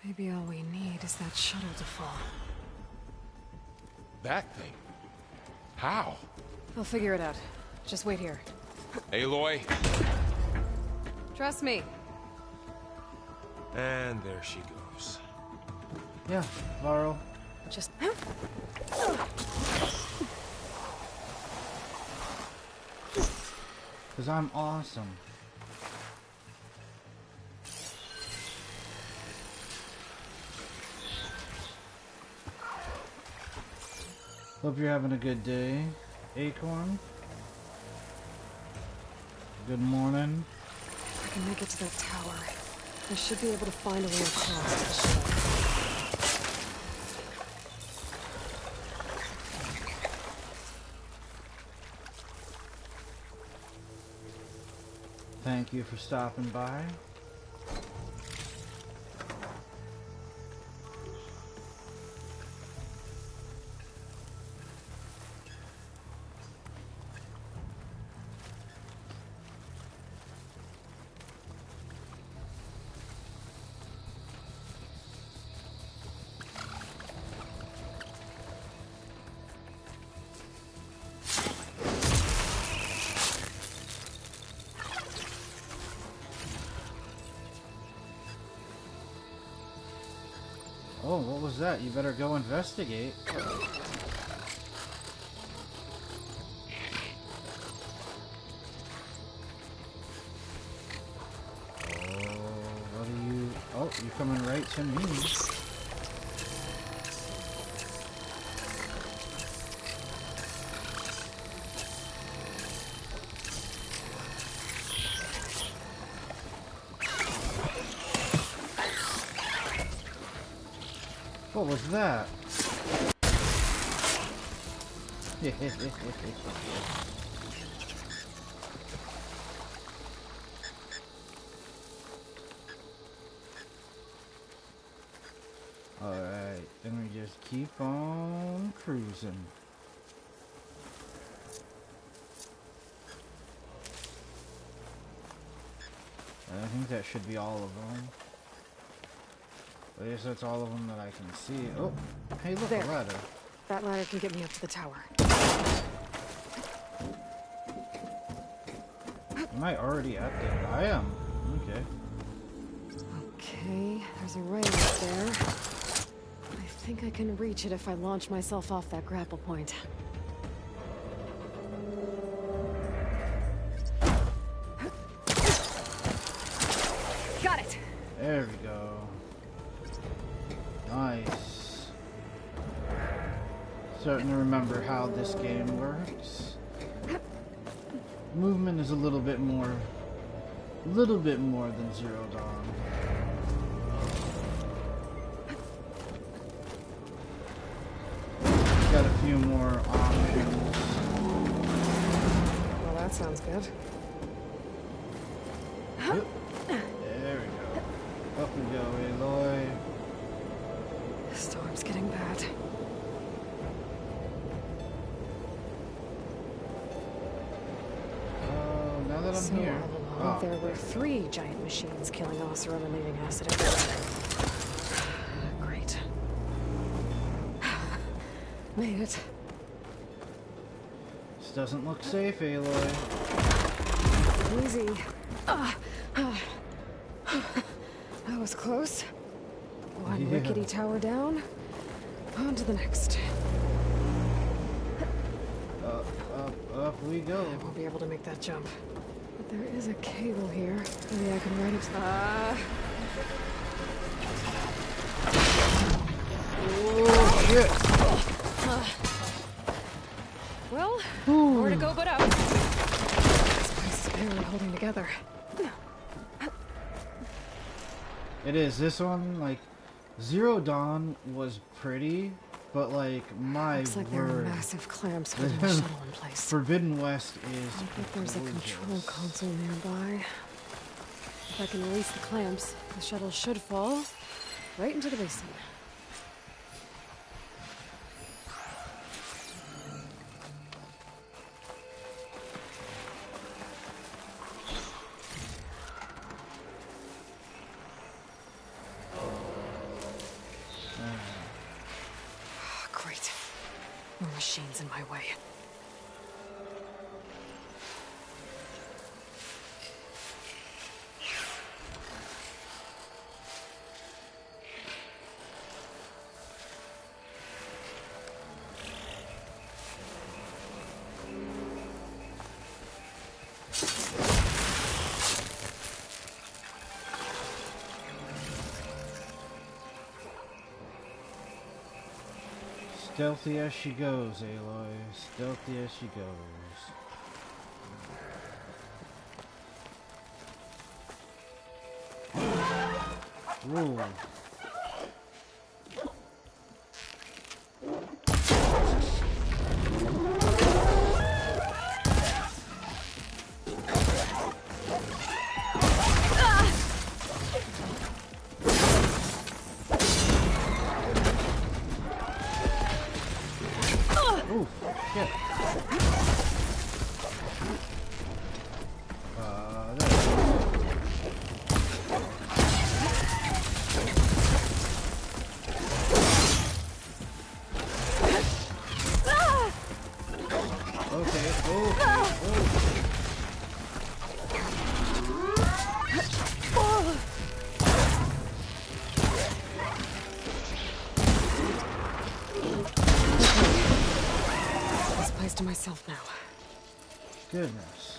Maybe all we need is that shuttle to fall. That thing? How? I'll figure it out. Just wait here. Aloy. Trust me. And there she goes. Yeah, Varl. Just... Because I'm awesome. Hope you're having a good day, Acorn. Good morning. I can make it to that tower. I should be able to find a way across to the ship. Thank you for stopping by. Oh, what was that? You better go investigate. Oh, you're coming right to me. What was that? Alright, then we just keep on cruising. I think that should be all of them. I guess that's all of them that I can see. Oh, hey, look, There. a ladder. That ladder can get me up to the tower. Am I already at the... I am. Okay. Okay, there's a rail up there. I think I can reach it if I launch myself off that grapple point. Got it! There we go. Nice. Starting to remember how this game works. Movement is a little bit more than Zero Dawn. Got a few more options. Well, that sounds good. Yep. There we go. Up we go, Aloy. The storm's getting bad. Now that I'm So here. all along, there were 3 giant machines killing Oseram and leaving acid everywhere. Great. Made it. This doesn't look safe, Aloy. Easy. That was close. One Yeah. rickety tower down. On to the next. Up we go. I won't be able to make that jump. But there is a cable here. Maybe I can ride it. Oh, shit. Well, more to go but up. barely holding together. It is. This one, like, Zero Dawn was pretty, but, like, my Looks like there are word. massive clamps holding the shuttle in place. Forbidden West is I bet there's a control gorgeous. console nearby. If I can release the clamps, the shuttle should fall right into the basin. Great. More machines in my way. Stealthy as she goes, Aloy. Stealthy as she goes. Ooh. Ooh, shit. There. Okay, This place to myself now. goodness.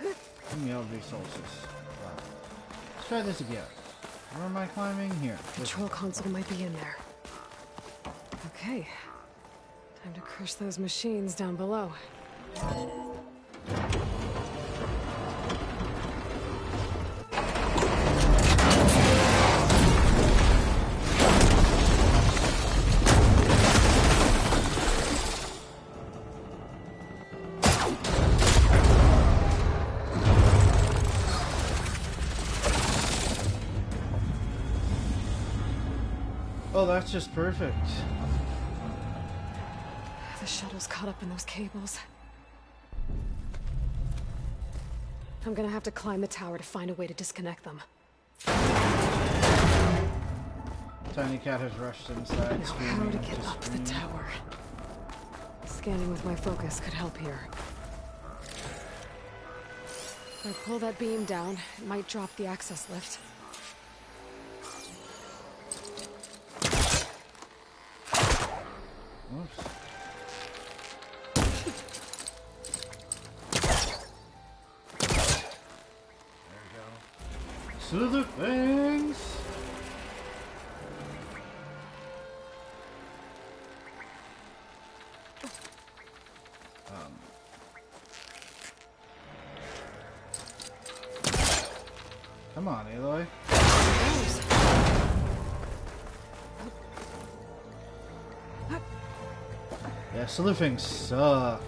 Give me all resources. Wow. Let's try this again. Where am I climbing? Here. Control console might be in there. Okay. Time to crush those machines down below. Oh, that's just perfect. The shuttle's caught up in those cables. I'm gonna have to climb the tower to find a way to disconnect them. Tiny Cat has rushed inside, Now, screaming how to to get up the scream. tower? Scanning with my focus could help here. If I pull that beam down, it might drop the access lift. Whoops. Slither fangs! Come on, Aloy. Yeah, sleuthing suck.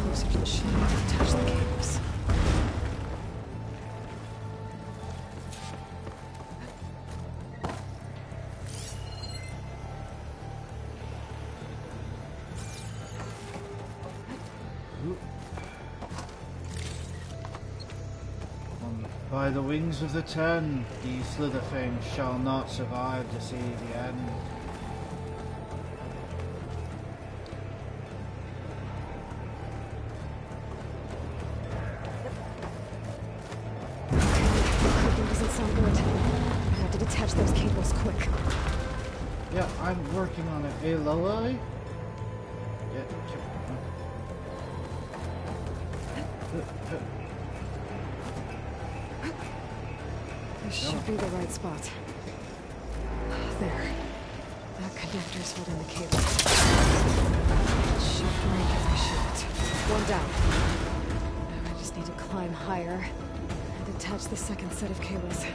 Closer to the ship to touch the cables. By the wings of the Ten, these Slitherfangs shall not survive to see the end. Clicking doesn't sound good. I have to detach those cables quick. Yeah, I'm working on it. Aloy? Yeah, This should be the right spot. There. That connector's holding the cable. It should break if I shoot it. One down. Now I just need to climb higher and attach the second set of cables.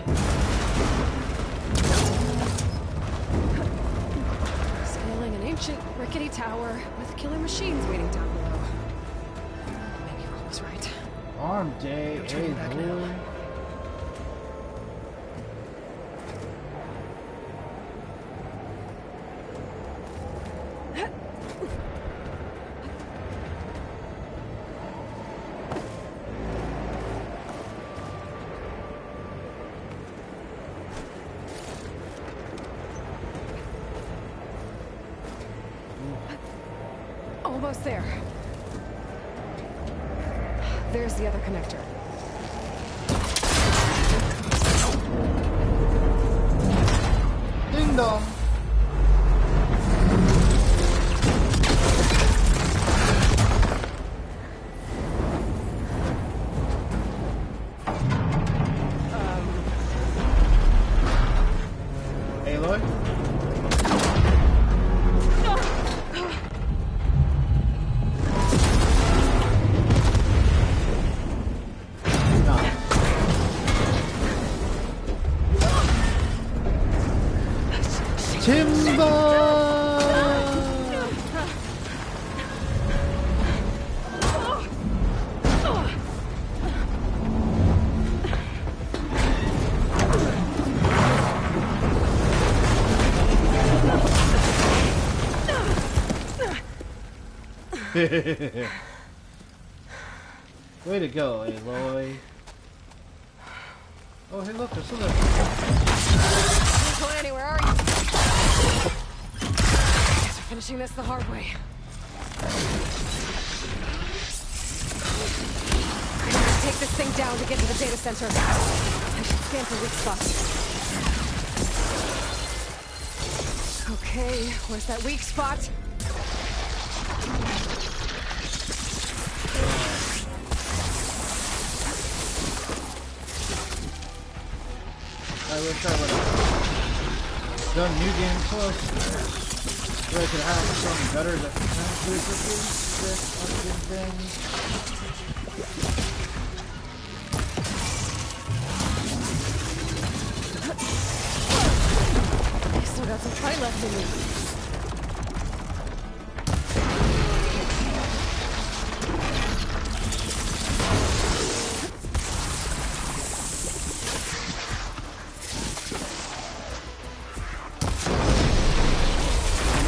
Scaling an ancient, rickety tower with killer machines waiting down below. Maybe Roll was right. Arm day, No turning back now. boy. Almost there. There's the other connector. Ding dong. Aloy? Timber! Way to go, Aloy. Oh, hey, look, there's something. Not going anywhere, are you? Guess we're finishing this the hard way. I need to take this thing down to get to the data center. I should scan for weak spots. Okay, where's that weak spot? I wish I would have done New Game Plus. Where I could have something better that potentially could be this fucking thing. I still got some fight left in me.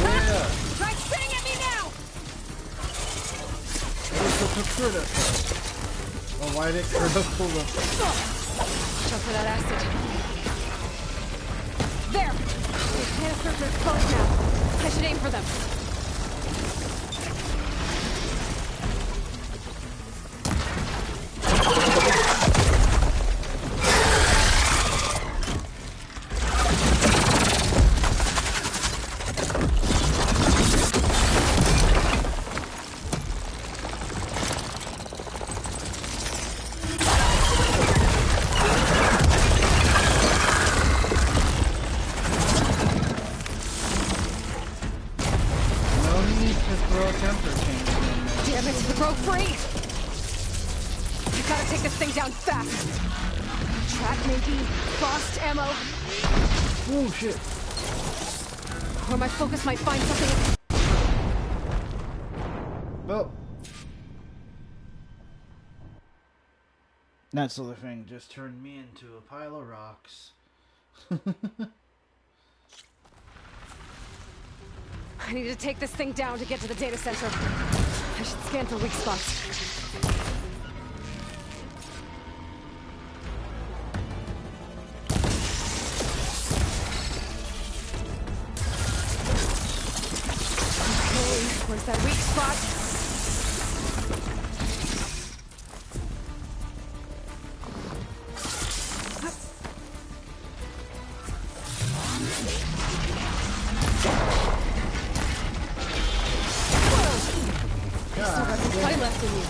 Yeah! Try spitting at me now! It's so critical. Oh, why did it critical the... Watch out for that acid. There! These canisters are exposed now. I should aim for them. No need to throw a temper change in there. Damn it, the broke free! You gotta take this thing down fast. Trap maybe, frost ammo, Oh, shit. or my focus might find something. Well, that's the other thing. Just turned me into a pile of rocks. I need to take this thing down to get to the data center. I should scan for weak spots. Okay, where's that weak spot? Still got some fight left in you.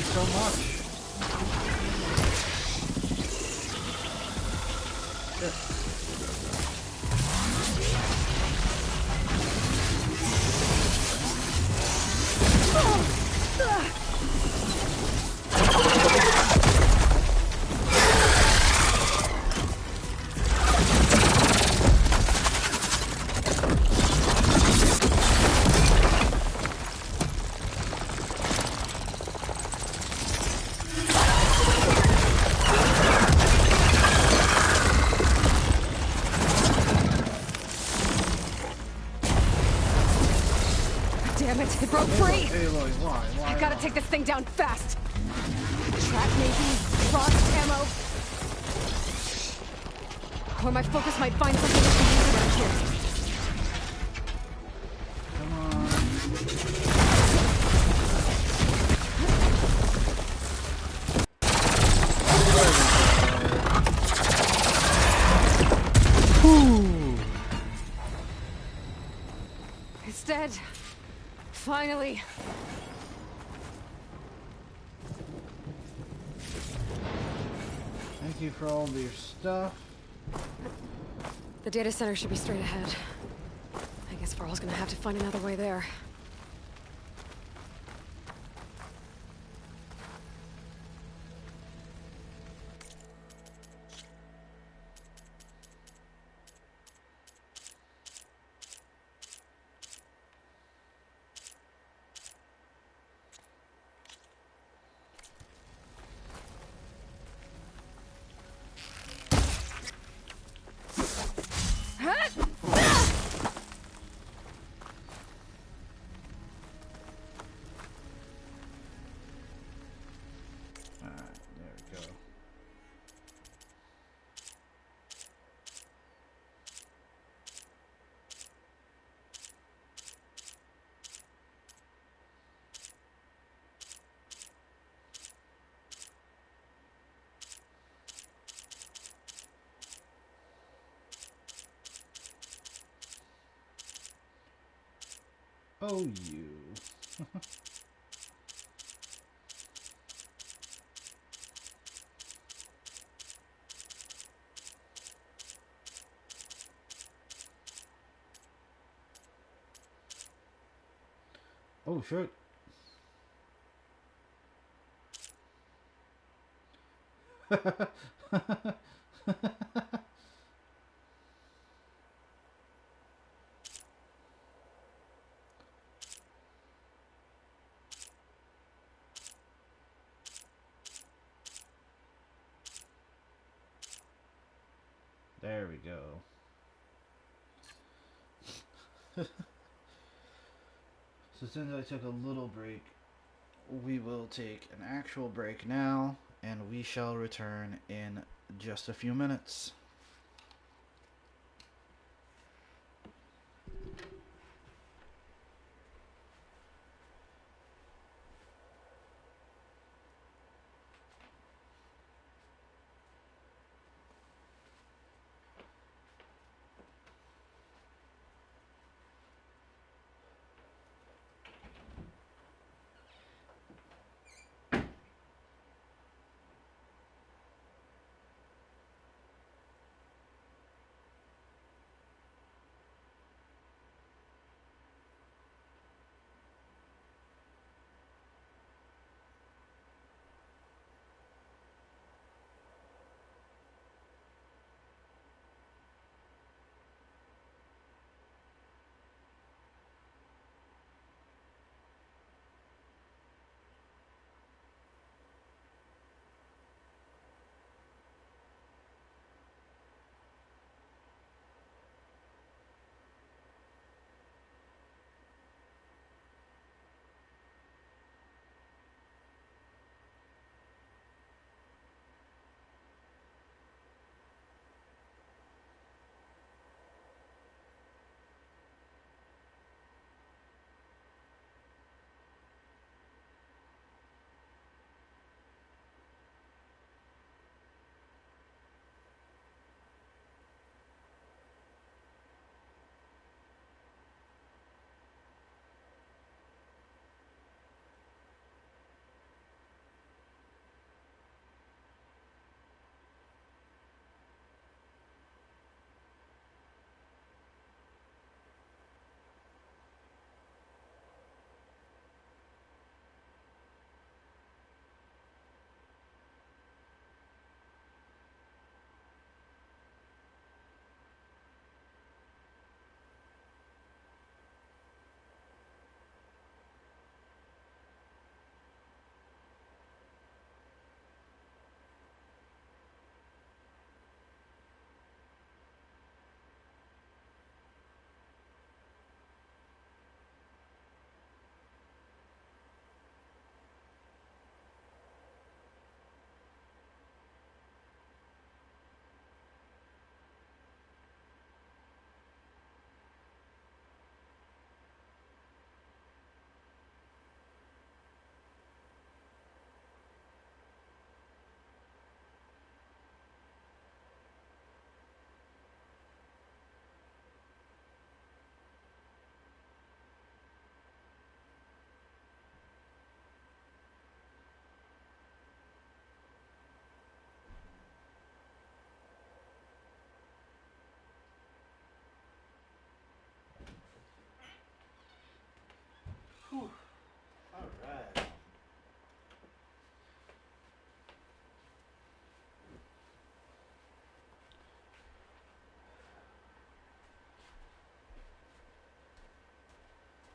so much. Damn it, it broke free! Aloy, why? I gotta take this thing down fast. Trap maybe, frost ammo. Or my focus might find something we can use around here. Come on. It's dead. Finally. Thank you for all of your stuff. The data center should be straight ahead. I guess Varl's gonna have to find another way there. Alright, there we go. Oh, you. Oh, shit. There we go. So since I took a little break, we will take an actual break now, and we shall return in just a few minutes.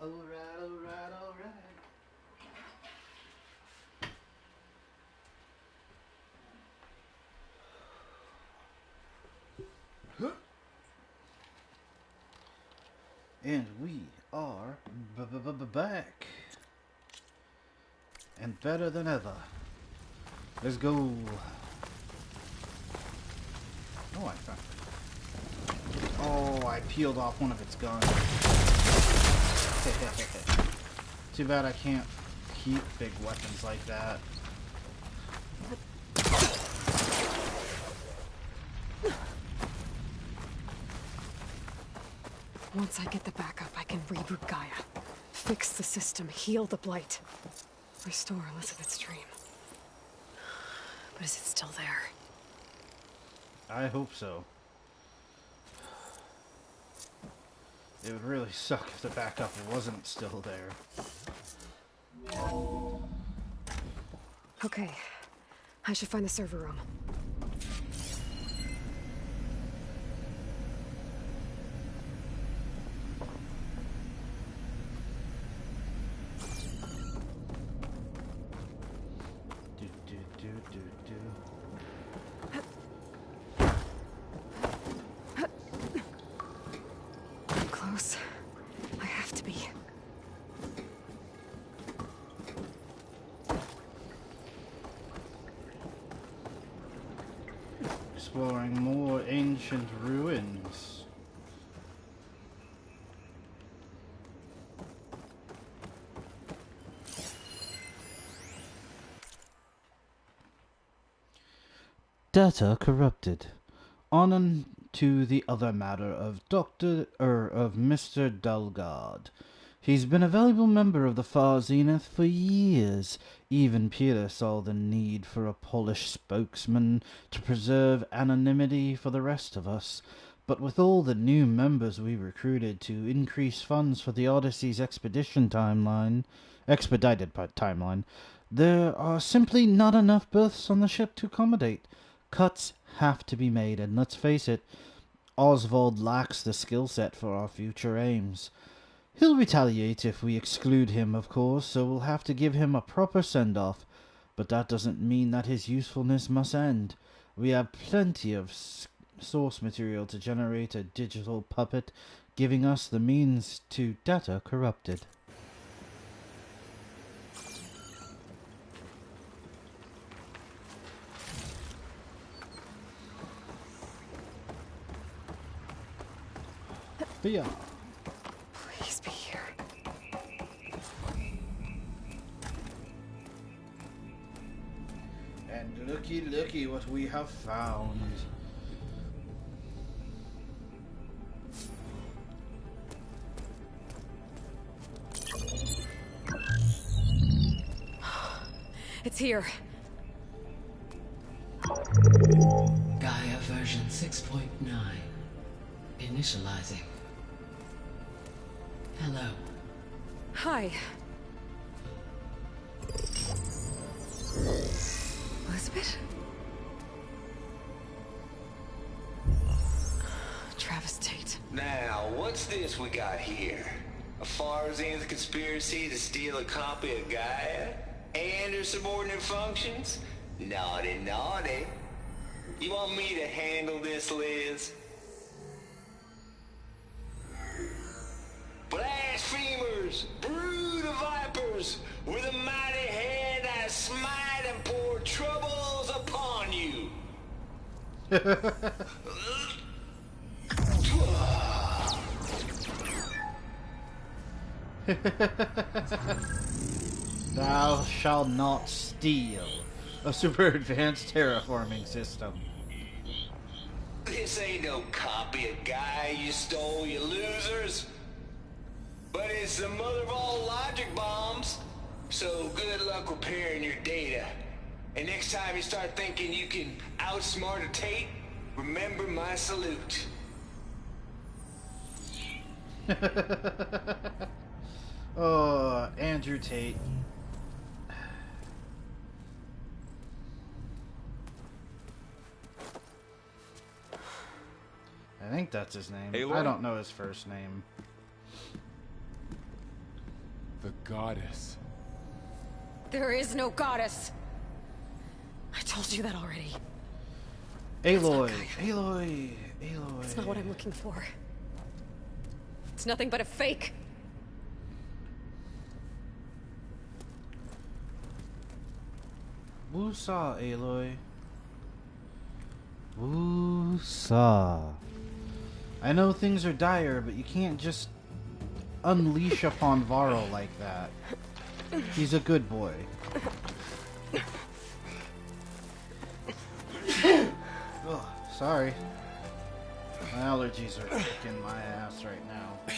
Alright, alright, alright. And we are back. And better than ever. Let's go. Oh, I found it. Oh, I peeled off one of its guns. Too bad I can't keep big weapons like that. Once I get the backup, I can reboot Gaia. Fix the system, heal the Blight. Restore Elizabeth's dream. But is it still there? I hope so. It would really suck if the backup wasn't still there. Okay. I should find the server room. I'm close. I have to be. Exploring more ancient ruins. Data corrupted. On to the other matter of Mr. Dulgard. He's been a valuable member of the Far Zenith for years. Even Peter saw the need for a Polish spokesman to preserve anonymity for the rest of us. But with all the new members we recruited to increase funds for the Odyssey's expedited timeline, there are simply not enough berths on the ship to accommodate. Cuts have to be made, and let's face it, Oswald lacks the skill set for our future aims. He'll retaliate if we exclude him, of course, so we'll have to give him a proper send-off. But that doesn't mean that his usefulness must end. We have plenty of source material to generate a digital puppet, giving us the means to data corrupted. Yeah. Please be here. And looky what we have found. It's here. Gaia version 6.9. Initializing. Hello. Hi. Elizabeth? Travis Tate. Now, what's this we got here? A Far Zenith conspiracy to steal a copy of Gaia? And her subordinate functions? Naughty, naughty. You want me to handle this, Liz? Blasphemers! Brood of vipers! With a mighty hand I smite and pour troubles upon you! Thou shalt not steal. A super advanced terraforming system. This ain't no copy of Gaia you stole, you losers. But it's the mother of all logic bombs. So good luck repairing your data. And next time you start thinking you can outsmart a Tate, remember my salute. Oh, Andrew Tate. I think that's his name. Aloy? I don't know his first name. The goddess. There is no goddess. I told you that already. Aloy, Aloy, Aloy. It's not what I'm looking for. It's nothing but a fake. Woosah, Aloy. Woosah. I know things are dire, but you can't just unleash upon Varl like that. He's a good boy. Oh, sorry. My allergies are kicking my ass right now.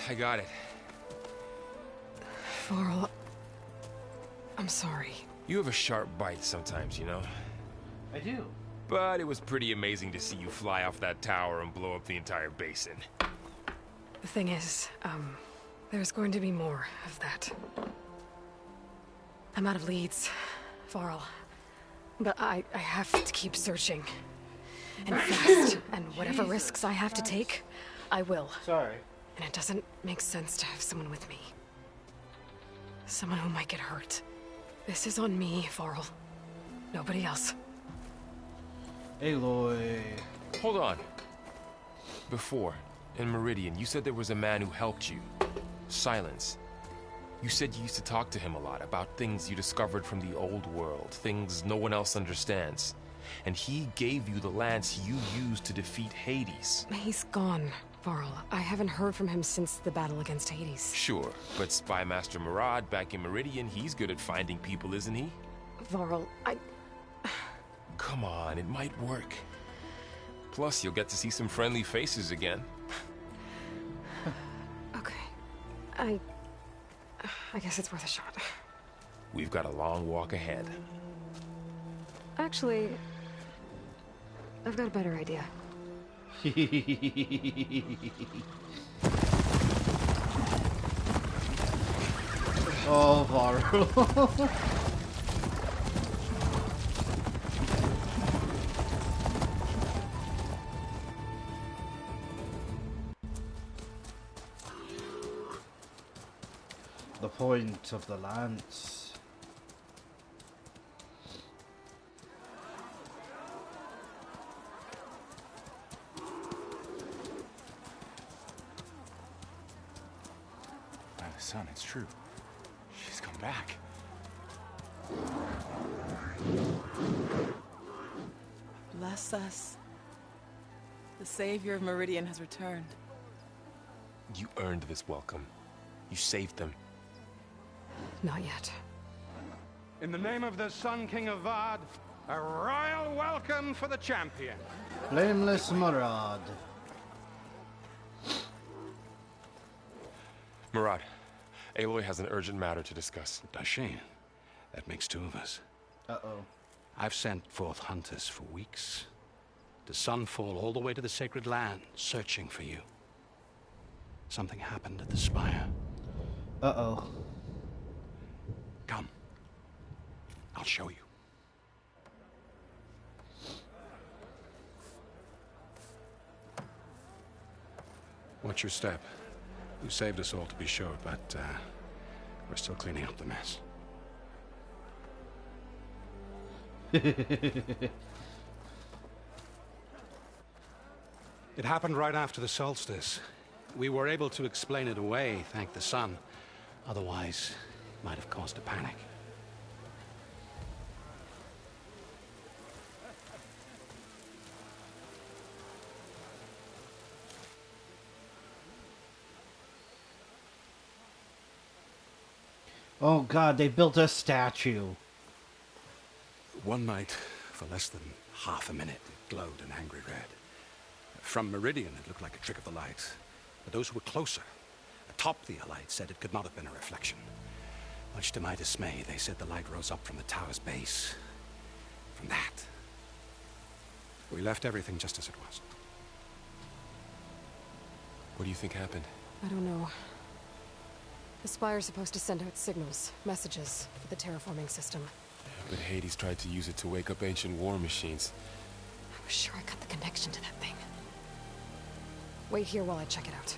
I got it. Varl, I'm sorry. You have a sharp bite sometimes, you know? I do. But it was pretty amazing to see you fly off that tower and blow up the entire basin. The thing is, there's going to be more of that. I'm out of leads, Varl. But I have to keep searching. And fast. And whatever risks I have to take, I will. Sorry. And it doesn't make sense to have someone with me. Someone who might get hurt. This is on me, Varl. Nobody else. Aloy. Hold on. Before, in Meridian, you said there was a man who helped you. Silence. You said you used to talk to him a lot about things you discovered from the old world, things no one else understands. And he gave you the lance you used to defeat Hades. He's gone, Varl. I haven't heard from him since the battle against Hades. Sure, but Spy Master Murad back in Meridian, he's good at finding people, isn't he? Varl, Come on, it might work. Plus, you'll get to see some friendly faces again. Okay. I guess it's worth a shot. We've got a long walk ahead. Actually, I've got a better idea. Oh, Varl. The point of the lance. By the sun, it's true. She's come back. Bless us. The savior of Meridian has returned. You earned this welcome. You saved them. Not yet. In the name of the Sun King of Vard, a royal welcome for the champion. Blameless Murad. Murad, Aloy has an urgent matter to discuss. Does she? That makes two of us. Uh-oh. I've sent forth hunters for weeks. To Sunfall, all the way to the Sacred Land, searching for you. Something happened at the Spire. Uh-oh. Come. I'll show you. Watch your step. You saved us all, to be sure, but we're still cleaning up the mess. It happened right after the solstice. We were able to explain it away, thank the sun. Otherwise, it might have caused a panic. Oh god, they built a statue. One night, for less than half a minute, it glowed an angry red. From Meridian, it looked like a trick of the light. But those who were closer, atop the Allied, said it could not have been a reflection. Much to my dismay, they said the light rose up from the tower's base. From that. We left everything just as it was. What do you think happened? I don't know. The Spire's supposed to send out signals, messages, for the terraforming system. But Hades tried to use it to wake up ancient war machines. I was sure I got the connection to that thing. Wait here while I check it out.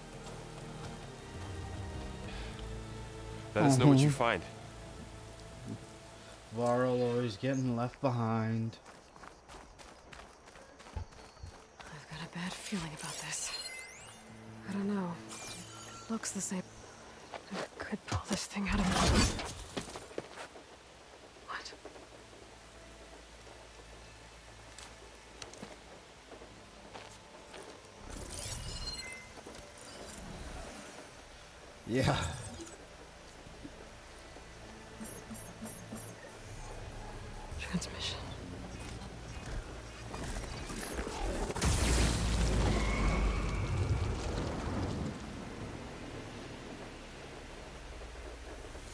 Let us know what you find. Varl always getting left behind. I've got a bad feeling about this. I don't know. It looks the same. I could pull this thing out of me. What? Yeah. Transmission.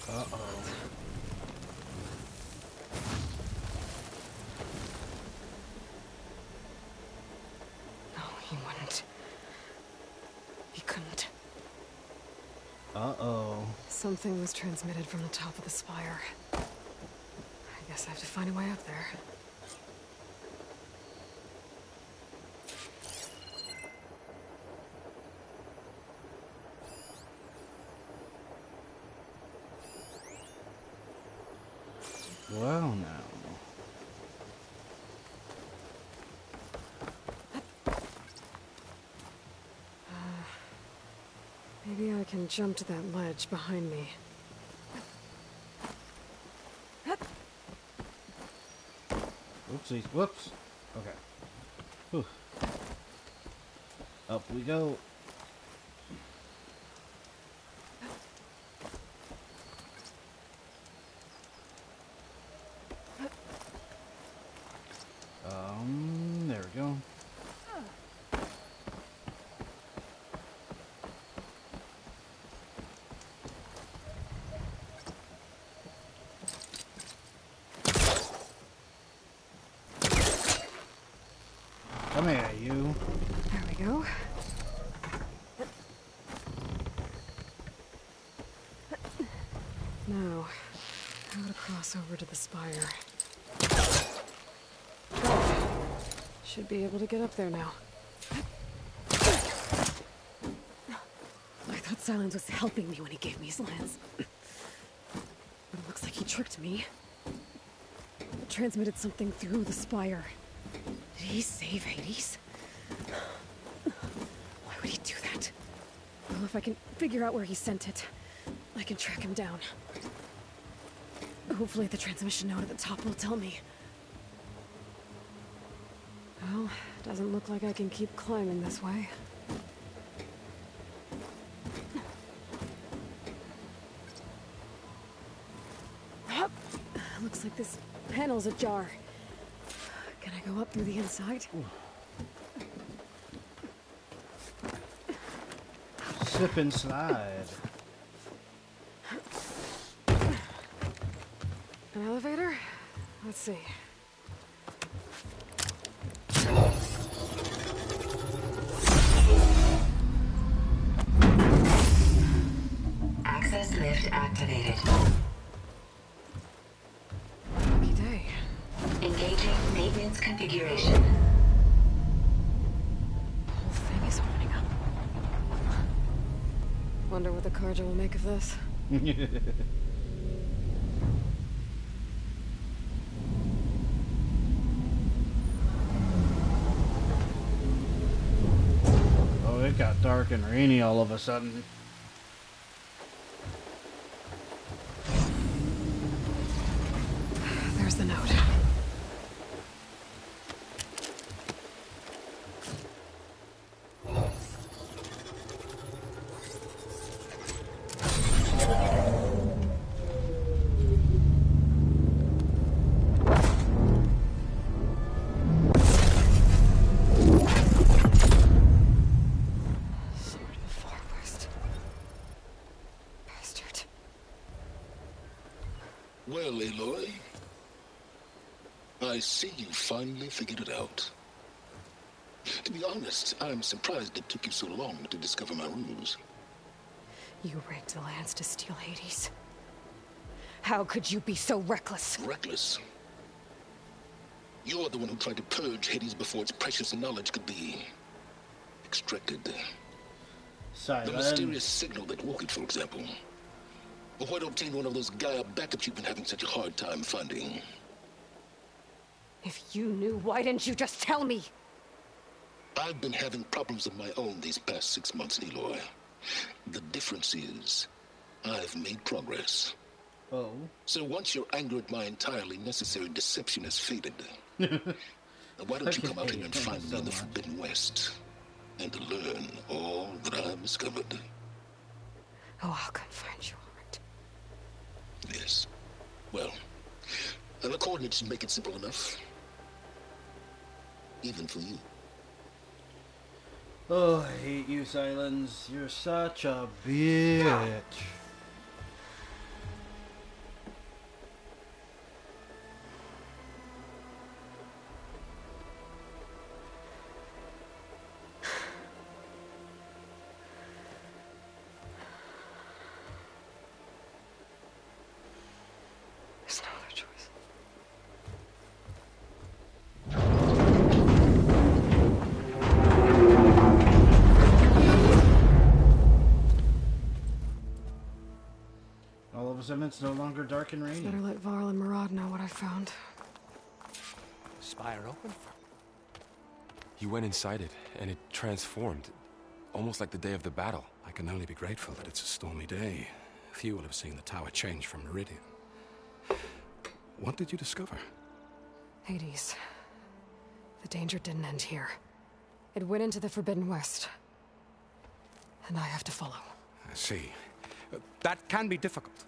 Uh-oh. No, he wouldn't. He couldn't. Uh-oh. Something was transmitted from the top of the spire. I guess I have to find a way up there. Well, now. Maybe I can jump to that ledge behind me. Oopsies. Whoops. Okay. Whew. Up we go. There we go. Come here, you. There we go. Now, how to cross over to the spire. Good. Should be able to get up there now. I thought Silence was helping me when he gave me his lance. But it looks like he tricked me. Transmitted something through the spire. Did he save Hades? Why would he do that? Well, if I can figure out where he sent it, I can track him down. Hopefully the transmission node at the top will tell me. Well, doesn't look like I can keep climbing this way. Looks like this panel's ajar. Can I go up through the inside? Slip and slide. An elevator? Let's see. Access lift activated. Lucky day. Engaging maintenance configuration. The whole thing is opening up. Wonder what the Carja will make of this. Oh, it got dark and rainy all of a sudden. There's the note. Sword of the Far West. Bastard. Well, Aloy, I see you finally figured it out. To be honest, I'm surprised it took you so long to discover my ruse. You rigged the lance to steal Hades. How could you be so reckless? Reckless? You're the one who tried to purge Hades before its precious knowledge could be extracted. Silence. The mysterious signal that woke it, for example. Or why don't obtain one of those Gaia backups you've been having such a hard time finding? If you knew, why didn't you just tell me? I've been having problems of my own these past 6 months, Aloy. The difference is, I've made progress. Oh. So once your anger at my entirely necessary deception has faded, why don't you come out here and find me in the Forbidden West and learn all that I've discovered? Oh, I'll come find you, all right. Yes. Well, and the coordinates should make it simple enough. Even for you. Oh, I hate you, Silence. You're such a bitch. There's no other choice. All of a sudden, it's no longer dark and rainy. Better let Varl and Murad know what I found. Spire open? You went inside it, and it transformed. Almost like the day of the battle. I can only be grateful that it's a stormy day. Few will have seen the tower change from Meridian. What did you discover? Hades. The danger didn't end here. It went into the Forbidden West. And I have to follow. I see. That can be difficult.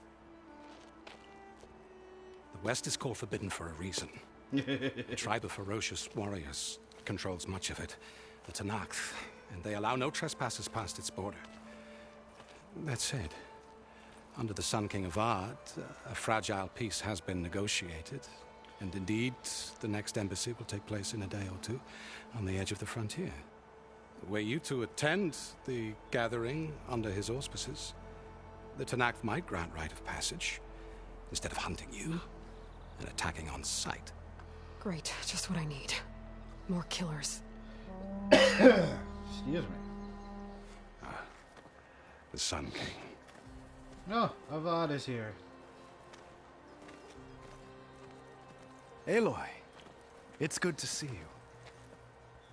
The West is called Forbidden for a reason. A tribe of ferocious warriors controls much of it. The Tenakth, and they allow no trespassers past its border. That said, under the Sun King of Ard, a fragile peace has been negotiated. And indeed, the next embassy will take place in a day or two on the edge of the frontier. Were you to attend the gathering under his auspices, the Tenakth might grant right of passage, instead of hunting you and attacking on sight. Great, just what I need. More killers. Excuse me. The Sun King. Oh, Avad is here. Aloy, it's good to see you.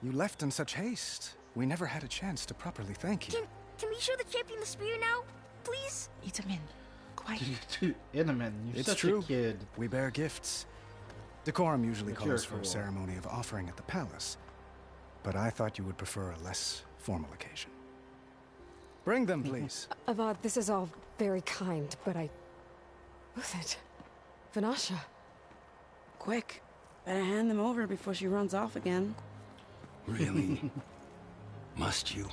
You left in such haste. We never had a chance to properly thank you. Can we show the champion the spear now, please? Itamin, quiet. Inaman, you're It's such true. a kid. We bear gifts. Decorum usually But you're calls for cool. a ceremony of offering at the palace, but I thought you would prefer a less formal occasion. Bring them, please. Avad, this is all very kind, but Who's it? Vanasha. Quick. Better hand them over before she runs off again. Really? Must you?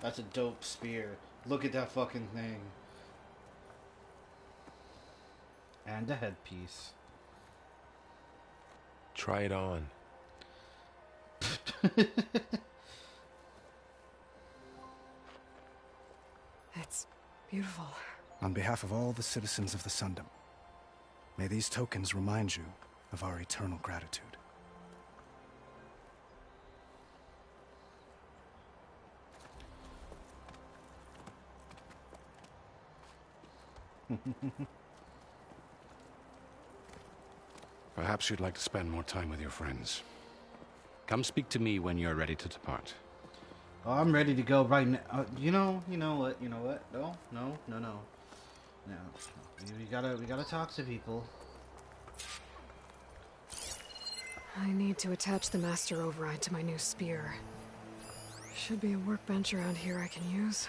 That's a dope spear. Look at that fucking thing. And a headpiece. Try it on. It's beautiful. On behalf of all the citizens of the Sundom, may these tokens remind you of our eternal gratitude. Perhaps you'd like to spend more time with your friends. Come speak to me when you're ready to depart. Oh, I'm ready to go right now. You know what? No. We gotta talk to people. I need to attach the Master Override to my new spear. Should be a workbench around here I can use.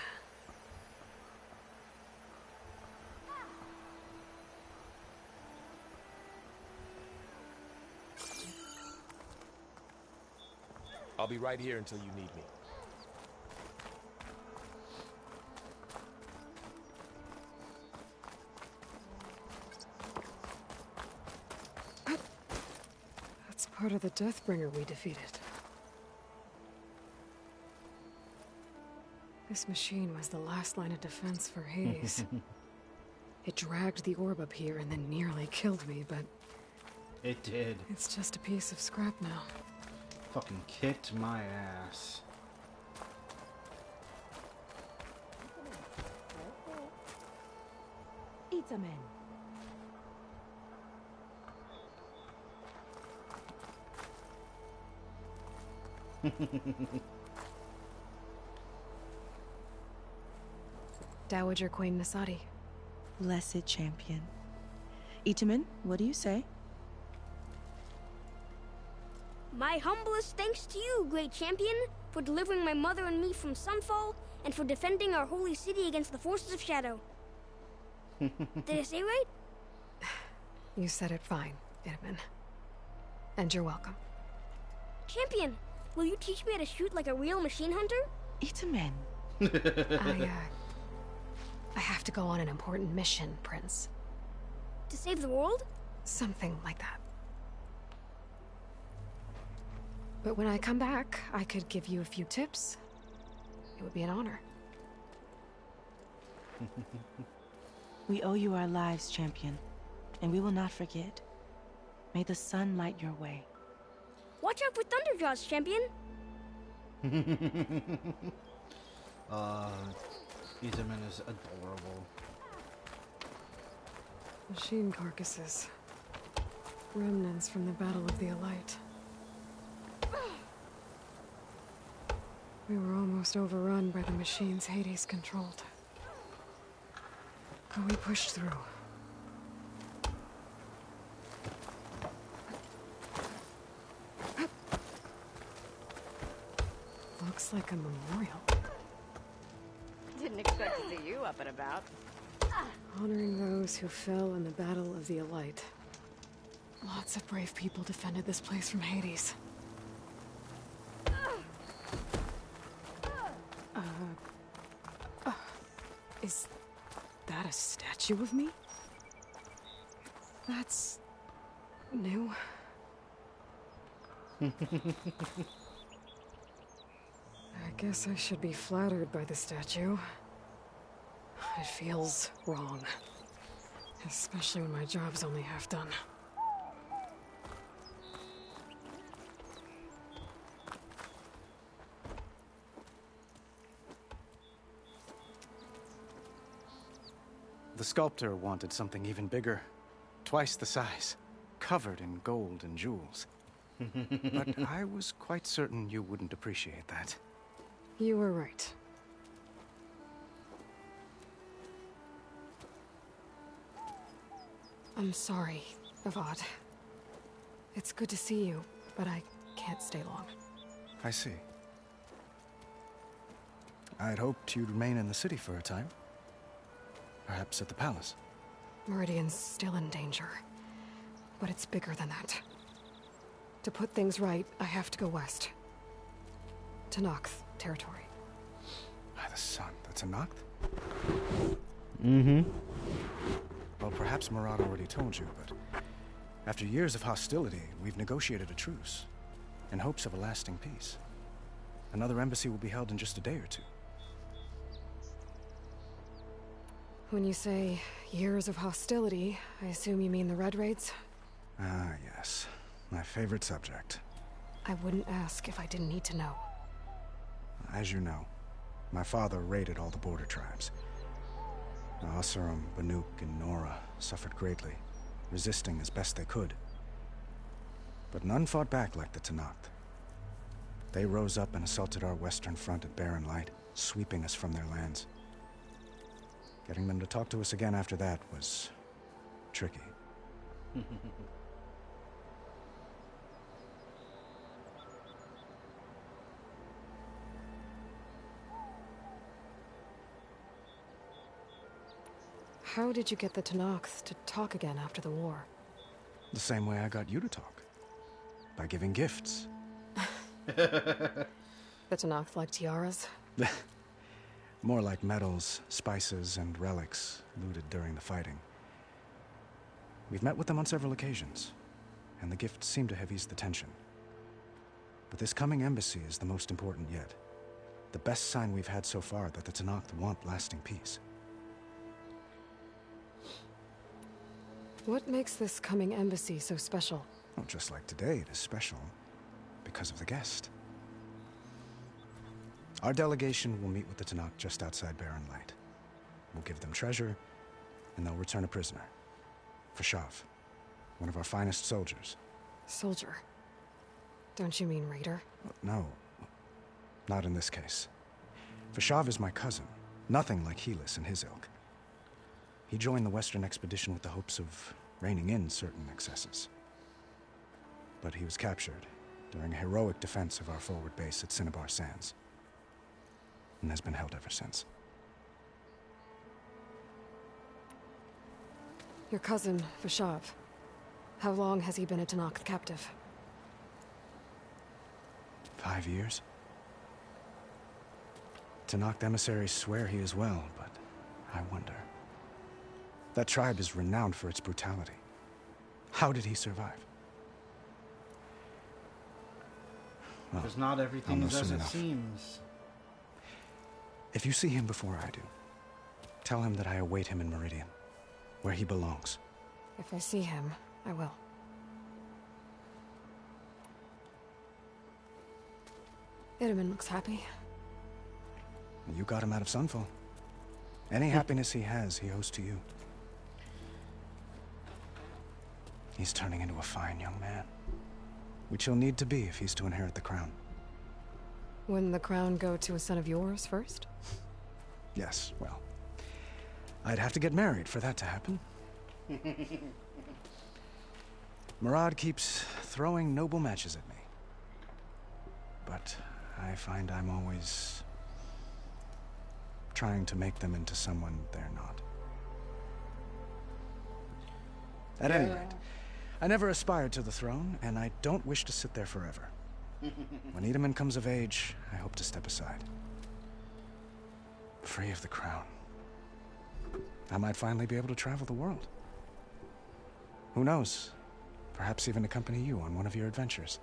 I'll be right here until you need me. That's part of the Deathbringer we defeated. This machine was the last line of defense for Hades. It dragged the orb up here and then nearly killed me, but... It did. It's just a piece of scrap now. Fucking kicked my ass. Itamen. Dowager Queen Nasadi. Blessed champion. Itamen, what do you say? My humblest thanks to you, great champion, for delivering my mother and me from Sunfall, and for defending our holy city against the forces of Shadow. Did I say right? You said it fine, Itamen. And you're welcome. Champion, will you teach me how to shoot like a real machine hunter? Itamen. I have to go on an important mission, Prince. To save the world? Something like that. But when I come back, I could give you a few tips. It would be an honor. We owe you our lives, champion, and we will not forget. May the sun light your way. Watch out for Thunderjaws, champion. Itamen is adorable. Machine carcasses. Remnants from the Battle of the Elite. We were almost overrun by the machines Hades controlled. But we pushed through. Looks like a memorial. Didn't expect to see you up and about. Honoring those who fell in the Battle of the Elite. Lots of brave people defended this place from Hades. Is that a statue of me? That's new. I guess I should be flattered by the statue. It feels wrong. Especially when my job's only half done. The sculptor wanted something even bigger. Twice the size. Covered in gold and jewels. But I was quite certain you wouldn't appreciate that. You were right. I'm sorry, Avad. It's good to see you, but I can't stay long. I see. I'd hoped you'd remain in the city for a time. Perhaps at the palace. Meridian's still in danger. But it's bigger than that. To put things right, I have to go west. To Noct territory. By the sun, that's a Noct? Mm-hmm. Well, perhaps Murad already told you, but after years of hostility, we've negotiated a truce in hopes of a lasting peace. Another embassy will be held in just a day or two. When you say years of hostility, I assume you mean the Red Raids? Ah, yes. My favorite subject. I wouldn't ask if I didn't need to know. As you know, my father raided all the border tribes. Oseram, Banuk, and Nora suffered greatly, resisting as best they could. But none fought back like the Tenakth. They rose up and assaulted our western front at Barren Light, sweeping us from their lands. Getting them to talk to us again after that was tricky. How did you get the Tenakth to talk again after the war? The same way I got you to talk. By giving gifts. The Tenakth like tiaras? More like medals, spices, and relics looted during the fighting. We've met with them on several occasions, and the gifts seem to have eased the tension. But this coming embassy is the most important yet. The best sign we've had so far that the Tenakth want lasting peace. What makes this coming embassy so special? Oh, just like today, it is special because of the guest. Our delegation will meet with the Tenakth just outside Barren Light. We'll give them treasure, and they'll return a prisoner. Fashav, one of our finest soldiers. Soldier? Don't you mean raider? No, not in this case. Fashav is my cousin, nothing like Helis and his ilk. He joined the Western expedition with the hopes of reining in certain excesses. But he was captured during a heroic defense of our forward base at Cinnabar Sands, and has been held ever since. Your cousin, Fashav. How long has he been a Tenakth captive? 5 years. Tenakth emissaries swear he is well, but I wonder. That tribe is renowned for its brutality. How did he survive? Well, Because not everything is as it seems. If you see him before I do, tell him that I await him in Meridian, where he belongs. If I see him, I will. Itamen looks happy. You got him out of Sunfall. Any happiness he has, he owes to you. He's turning into a fine young man, which he'll need to be if he's to inherit the crown. Wouldn't the crown go to a son of yours first? Yes, well, I'd have to get married for that to happen. Murad keeps throwing noble matches at me. But I find I'm always trying to make them into someone they're not. At any rate, I never aspired to the throne, and I don't wish to sit there forever. When Itamen comes of age, I hope to step aside. Free of the crown. I might finally be able to travel the world. Who knows? Perhaps even accompany you on one of your adventures.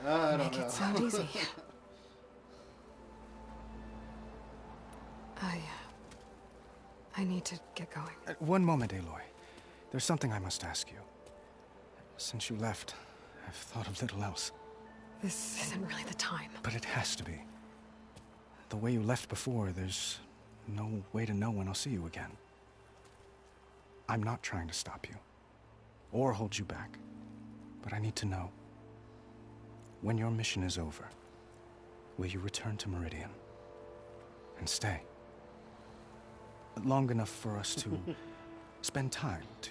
I don't Make know. it sound easy. I need to get going. One moment, Aloy. There's something I must ask you. Since you left, I've thought of little else. This isn't really the time. But it has to be. The way you left before, there's no way to know when I'll see you again. I'm not trying to stop you, or hold you back, but I need to know. When your mission is over, will you return to Meridian? And stay? Long enough for us to spend time, to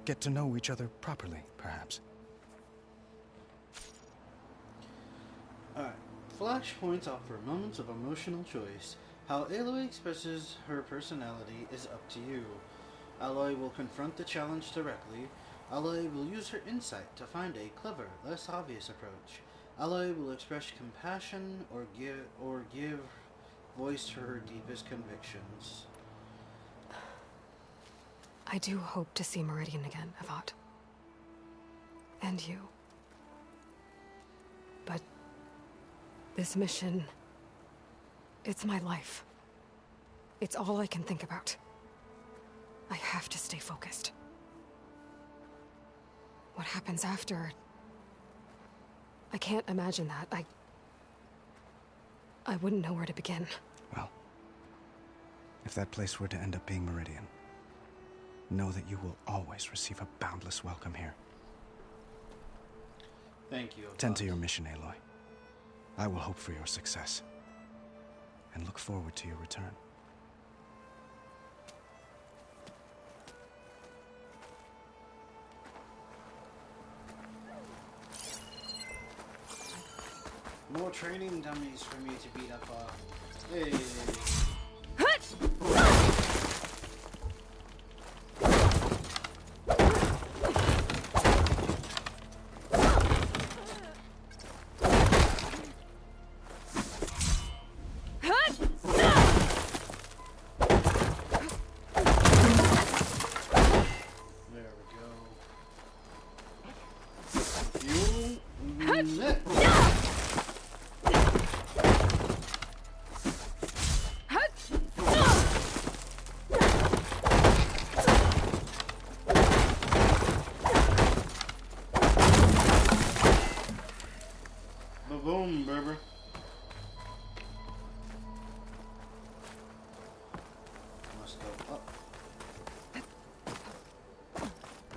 get to know each other properly, perhaps. Alright. Flashpoints offer moments of emotional choice. How Aloy expresses her personality is up to you. Aloy will confront the challenge directly. Aloy will use her insight to find a clever, less obvious approach. Aloy will express compassion or give voice to her deepest convictions. I do hope to see Meridian again, Avad. And you. But this mission, it's my life. It's all I can think about. I have to stay focused. What happens after? I can't imagine that. I wouldn't know where to begin. Well, if that place were to end up being Meridian, know that you will always receive a boundless welcome here. Thank you. Tend to your mission, Aloy. I will hope for your success, and look forward to your return. More training dummies for me to beat up on. Hey.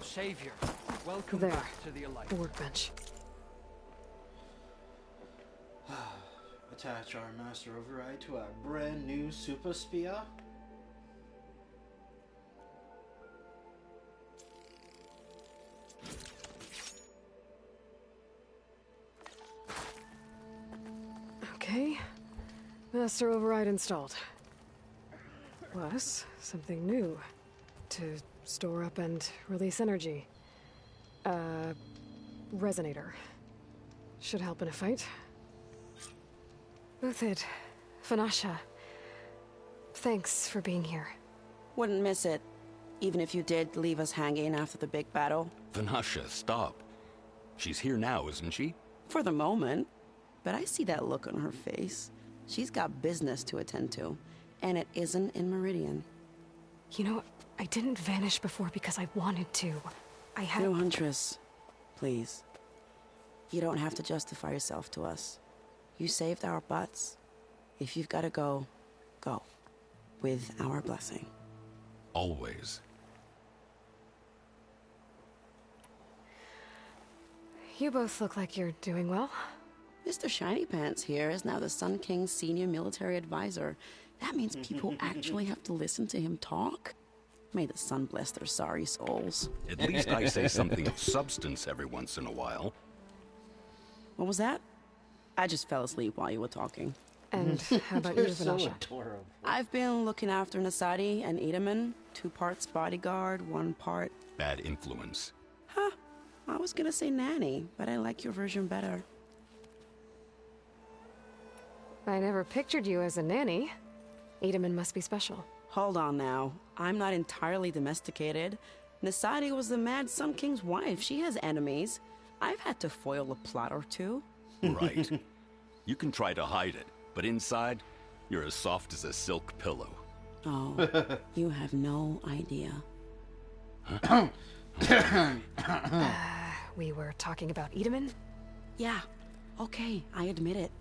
savior. Welcome There. back to the Elite. The workbench. Attach our master override to our brand new Super Spear. Okay. Master override installed. Plus, something new. To store up and release energy. Resonator. Should help in a fight. Uthid, Vanasha, thanks for being here. Wouldn't miss it, even if you did leave us hanging after the big battle. Vanasha, stop. She's here now, isn't she? For the moment. But I see that look on her face. She's got business to attend to, and it isn't in Meridian. You know, I didn't vanish before because I wanted to. I had... No, Huntress. Please. You don't have to justify yourself to us. You saved our butts. If you've got to go, go. With our blessing. Always. You both look like you're doing well. Mr. Shiny Pants here is now the Sun King's senior military advisor. That means people actually have to listen to him talk? May the sun bless their sorry souls. At least I say something of substance every once in a while. What was that? I just fell asleep while you were talking. And how about you, so Vanasha? adorable. I've been looking after Nasadi and Edaman. 2 parts bodyguard, 1 part... Bad influence. Huh. I was gonna say nanny, but I like your version better. I never pictured you as a nanny. Edaman must be special. Hold on now. I'm not entirely domesticated. Nasadi was the Mad Sun King's wife. She has enemies. I've had to foil a plot or 2. Right. You can try to hide it, but inside, you're as soft as a silk pillow. Oh, you have no idea. We were talking about Edaman? Yeah, okay, I admit it.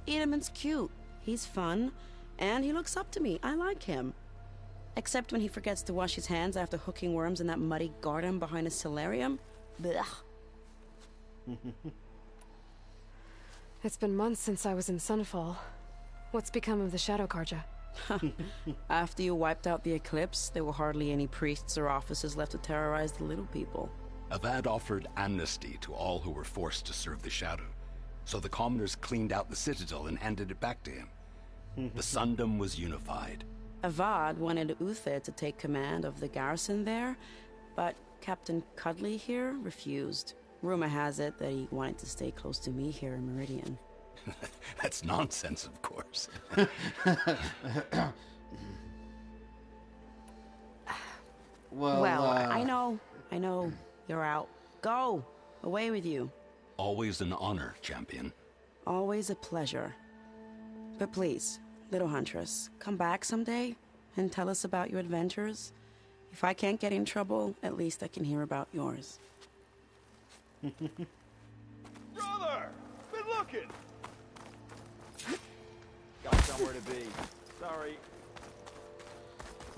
Edaman's cute. He's fun, and he looks up to me. I like him. Except when he forgets to wash his hands after hooking worms in that muddy garden behind a solarium. Blech. It's been months since I was in Sunfall. What's become of the Shadow Karja? After you wiped out the Eclipse, there were hardly any priests or officers left to terrorize the little people. Avad offered amnesty to all who were forced to serve the Shadow, so the commoners cleaned out the Citadel and handed it back to him. The Sundom was unified. Avad wanted Uthid to take command of the garrison there, but Captain Cudley here refused. Rumor has it that he wanted to stay close to me here in Meridian. That's nonsense, of course. Well, I know. You're out. Go! Away with you. Always an honor, champion. Always a pleasure. But please, little Huntress, come back someday and tell us about your adventures. If I can't get in trouble, at least I can hear about yours. Brother! Been looking! Got somewhere to be. Sorry.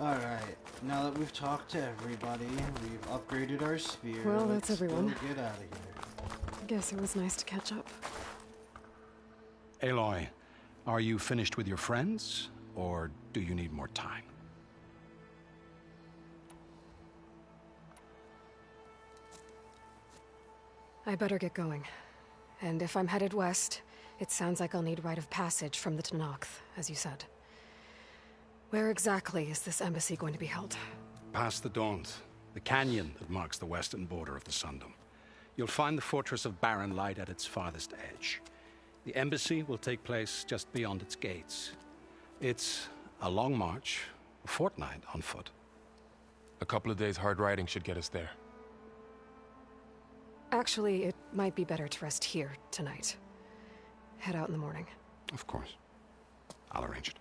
Alright, now that we've talked to everybody, we've upgraded our spear. Well, that's let's everyone. go get out of here. Guess it was nice to catch up. Aloy, are you finished with your friends, or do you need more time? I better get going. And if I'm headed west, it sounds like I'll need rite of passage from the Tenakth, as you said. Where exactly is this embassy going to be held? Past the Daunt, the canyon that marks the western border of the Sundom. You'll find the fortress of Barren Light at its farthest edge. The embassy will take place just beyond its gates. It's a long march, a fortnight on foot. A couple of days hard riding should get us there. Actually, it might be better to rest here tonight. Head out in the morning. Of course. I'll arrange it.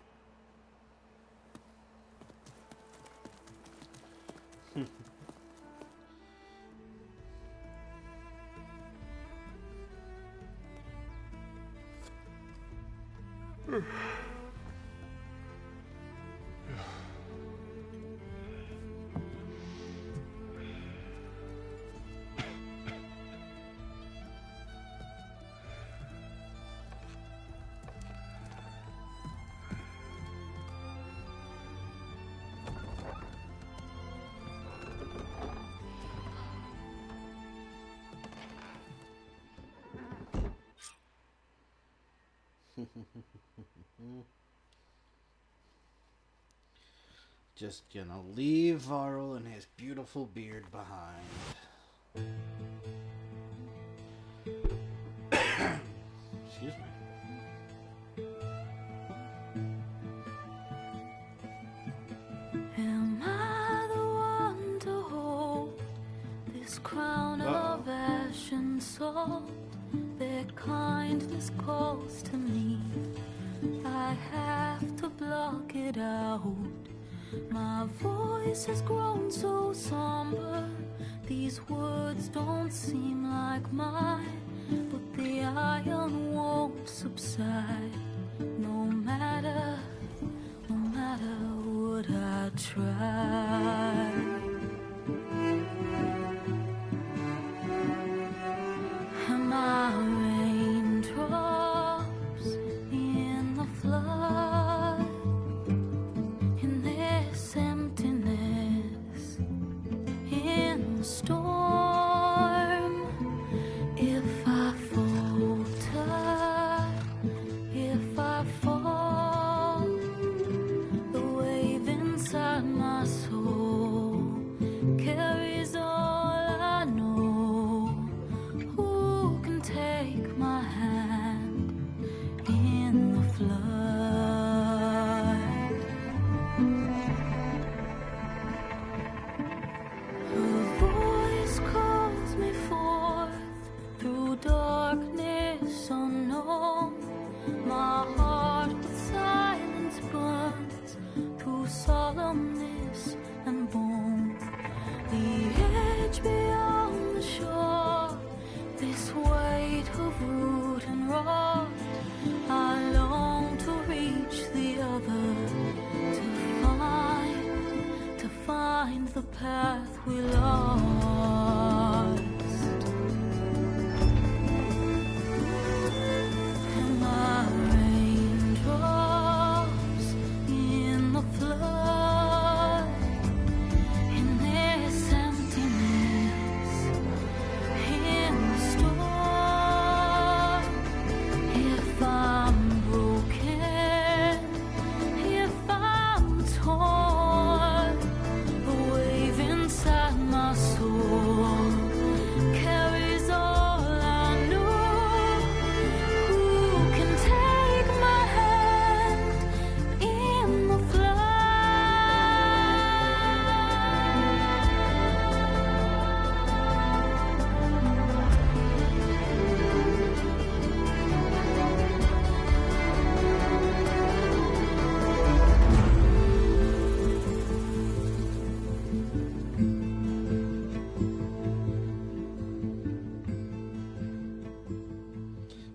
Just gonna leave Varl and his beautiful beard behind. Excuse me. Am I the one to hold this crown of ash and salt? Their kindness calls to me. I have to block it out. My voice has grown so somber. These words don't seem like mine, but the iron won't subside. No matter what I try. Am I raindrops in the flood? In this emptiness, in the storm. If I falter, if I fall, the wave inside my soul carries all I know. Who can take my hand in the flood? Her voice calls me forth through darkness unknown. My heart with silence burns through solemnness and bone. The edge beyond the shore, this weight of root and rod. I long to reach the other, to find the path we lost. Am I raindrops in the flood? In this emptiness, in the storm. If I'm broken, if I'm torn, the wave inside my soul carries all I know. Who can take my hand in the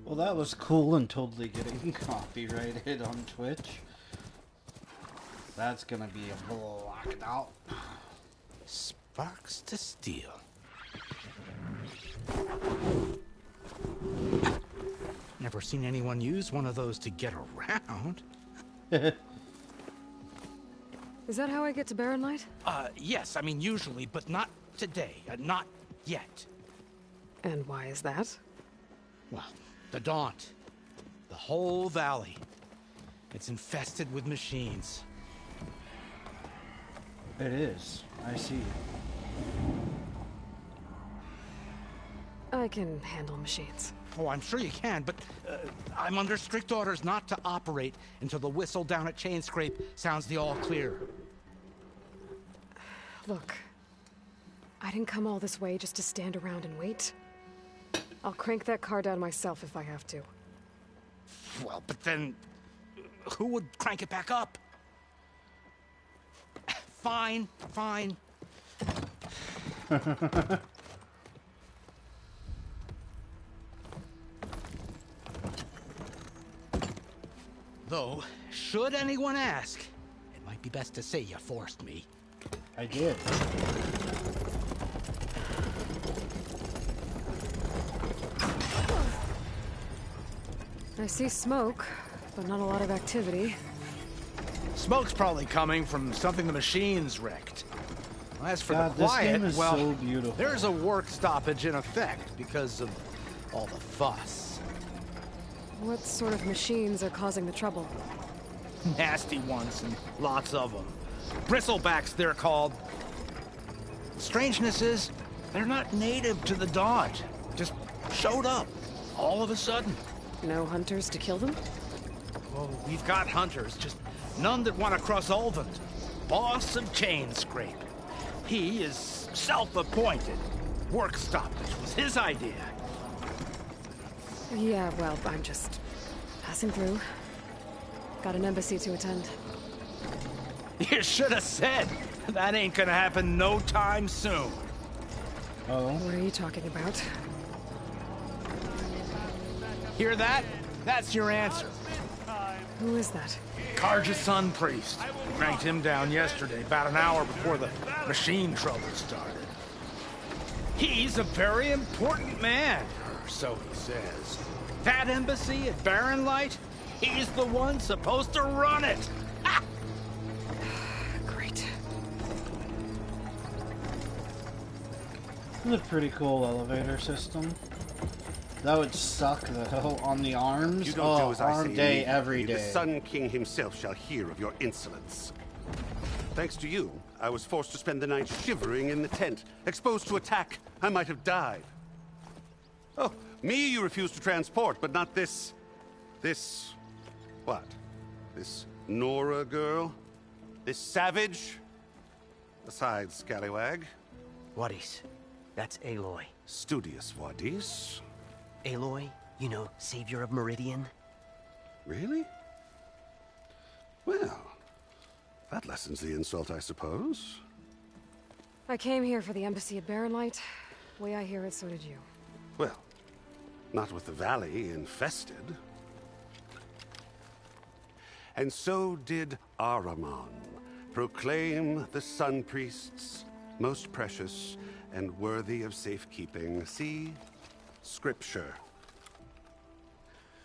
Well, that was cool and totally getting copyrighted on Twitch. That's gonna be a blocked out. Sparks to steel. Never seen anyone use one of those to get around. Is that how I get to Barren Light? Yes, I mean usually, but not today. Not yet. And why is that? Well, the Daunt. The whole valley. It's infested with machines. It is. I see. I can handle machines. Oh, I'm sure you can, but I'm under strict orders not to operate until the whistle down at Chainscrape sounds the all clear. Look, I didn't come all this way just to stand around and wait. I'll crank that car down myself if I have to. Well, but then who would crank it back up? Fine, fine. Though, should anyone ask, it might be best to say you forced me. I did. I see smoke, but not a lot of activity. Smoke's probably coming from something the machines wrecked. As for the this quiet, game is well, so beautiful. there's a work stoppage in effect because of all the fuss. What sort of machines are causing the trouble? Nasty ones and lots of them. Bristlebacks, they're called. Strangeness is, they're not native to the Daunt. Just showed up, all of a sudden. No hunters to kill them? Well, we've got hunters, just none that want to cross Ulvund. Boss of Chainscrape. He is self-appointed. Work stoppage was his idea. Yeah, well, I'm just passing through. Got an embassy to attend. You should have said. That ain't gonna happen no time soon. Oh. What are you talking about? Hear that? That's your answer. Who is that? Karja Sun Priest. Cranked him down yesterday, about an hour before the machine trouble started. He's a very important man, or so he says. That embassy at Barren Light, he's the one supposed to run it. Ha! Great. It's a pretty cool elevator system. That would suck though on the arms. You don't do as I arm say day immediately. every day. The Sun King himself shall hear of your insolence. Thanks to you, I was forced to spend the night shivering in the tent. Exposed to attack, I might have died. Oh, me you refuse to transport, but not this... what? This Nora girl? This savage? Besides, scallywag. Wadis. That's Aloy. Studious Wadis. Aloy, you know, savior of Meridian. Really? Well, that lessens the insult, I suppose. I came here for the embassy at Barren Light. Way I hear it, so did you. Well, not with the valley infested. And so did Ahriman, proclaim the Sun Priests most precious and worthy of safekeeping. See? Scripture.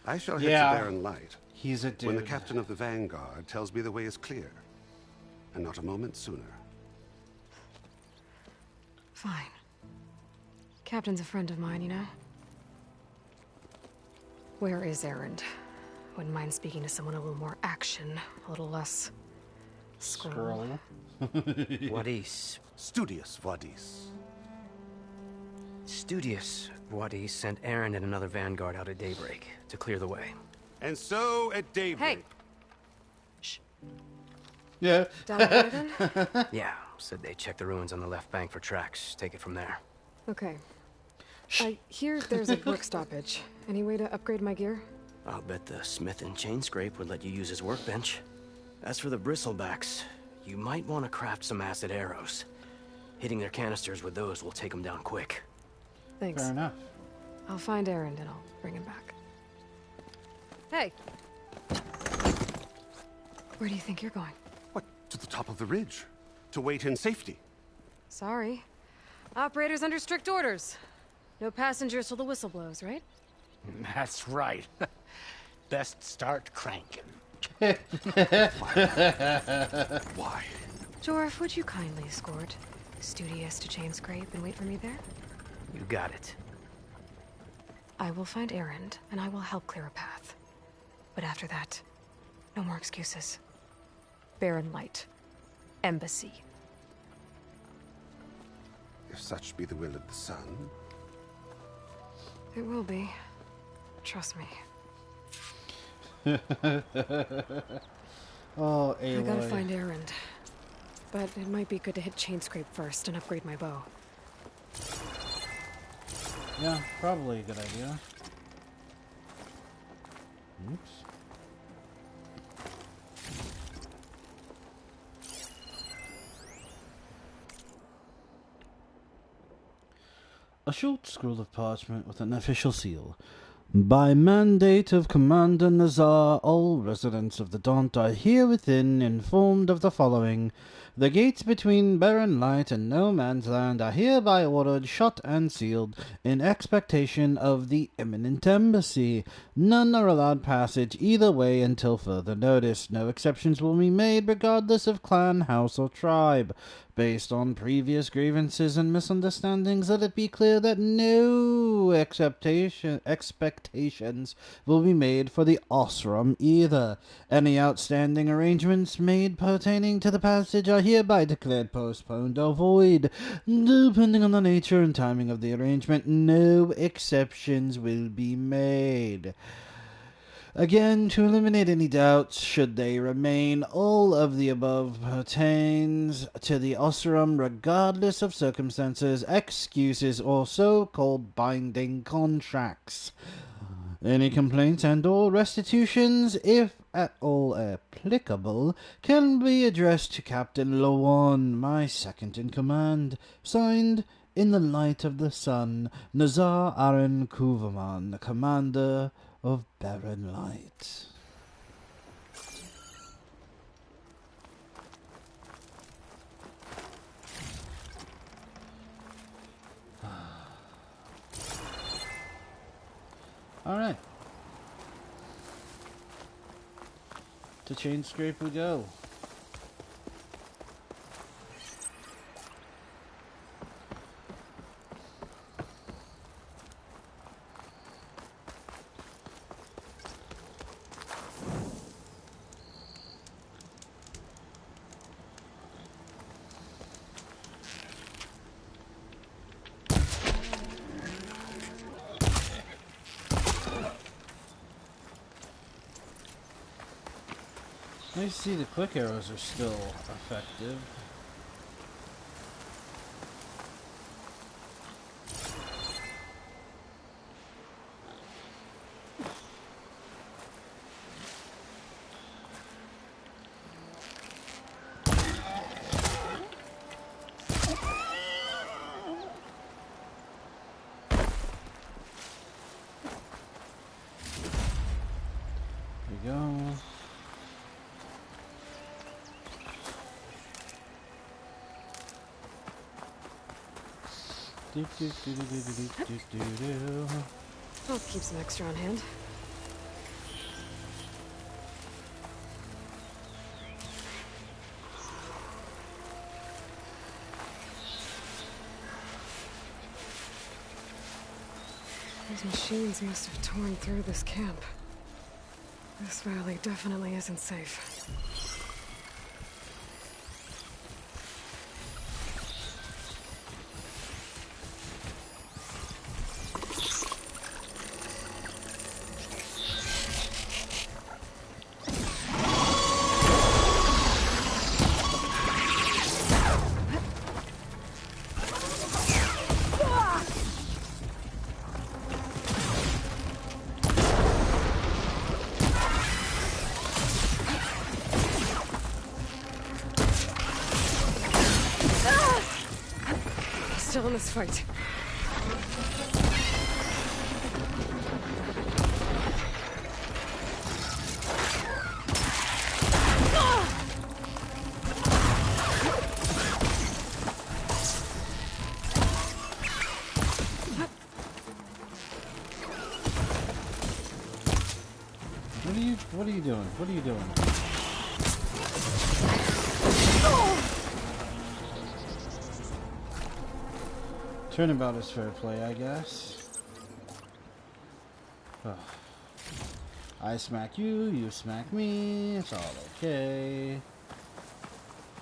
I shall head to Barren Light. He's a dude. When the captain of the Vanguard tells me the way is clear. And not a moment sooner. Fine. Captain's a friend of mine, you know? Where is Erend? Wouldn't mind speaking to someone a little more action, a little less... scroll. Wadis. Studious Wadis. Studious Wadis sent Aaron and another Vanguard out at daybreak to clear the way. And so at daybreak... Hey! Shh. Yeah. Yeah, said they check the ruins on the left bank for tracks. Take it from there. Okay. I hear there's a work stoppage. Any way to upgrade my gear? I'll bet the smith in Chainscrape would let you use his workbench. As for the Bristlebacks, you might want to craft some acid arrows. Hitting their canisters with those will take them down quick. Thanks. Fair enough. I'll find Erend and I'll bring him back. Hey! Where do you think you're going? What? To the top of the ridge. To wait in safety. Sorry. Operator's under strict orders. No passengers till the whistle blows, right? That's right. Best start cranking. Why? Jorf, would you kindly escort Studious to Chainscrape and wait for me there? You got it. I will find Erend, and I will help clear a path. But after that, no more excuses. Barren Light. Embassy. If such be the will of the sun. It will be. Trust me. Oh, Aloy. I gotta find Erend. But it might be good to hit Chainscrape first and upgrade my bow. Yeah, probably a good idea. Oops. A short scroll of parchment with an official seal. By mandate of Commander Nazar, all residents of the Daunt are herewithin informed of the following. The gates between Barren Light and No Man's Land are hereby ordered shut and sealed in expectation of the imminent embassy. None are allowed passage either way until further notice. No exceptions will be made regardless of clan, house, or tribe. Based on previous grievances and misunderstandings, let it be clear that no expectations will be made for the Osram either. Any outstanding arrangements made pertaining to the passage are hereby declared postponed or void. Depending on the nature and timing of the arrangement, no exceptions will be made. Again, to eliminate any doubts, should they remain, all of the above pertains to the Osram regardless of circumstances, excuses, or so-called binding contracts. Any complaints and or restitutions, if at all applicable, can be addressed to Captain Lawan, my second-in-command. Signed, in the light of the sun, Nazar Aaron Kuverman, Commander of Barren Light. Alright. To Chainscrape we go. I see the quick arrows are still effective. There we go. I'll keep some extra on hand. Those machines must have torn through this camp. This valley definitely isn't safe. Still in this fight. What are you doing? What are you doing? Turnabout is fair play, I guess. Oh. I smack you, you smack me, it's all okay.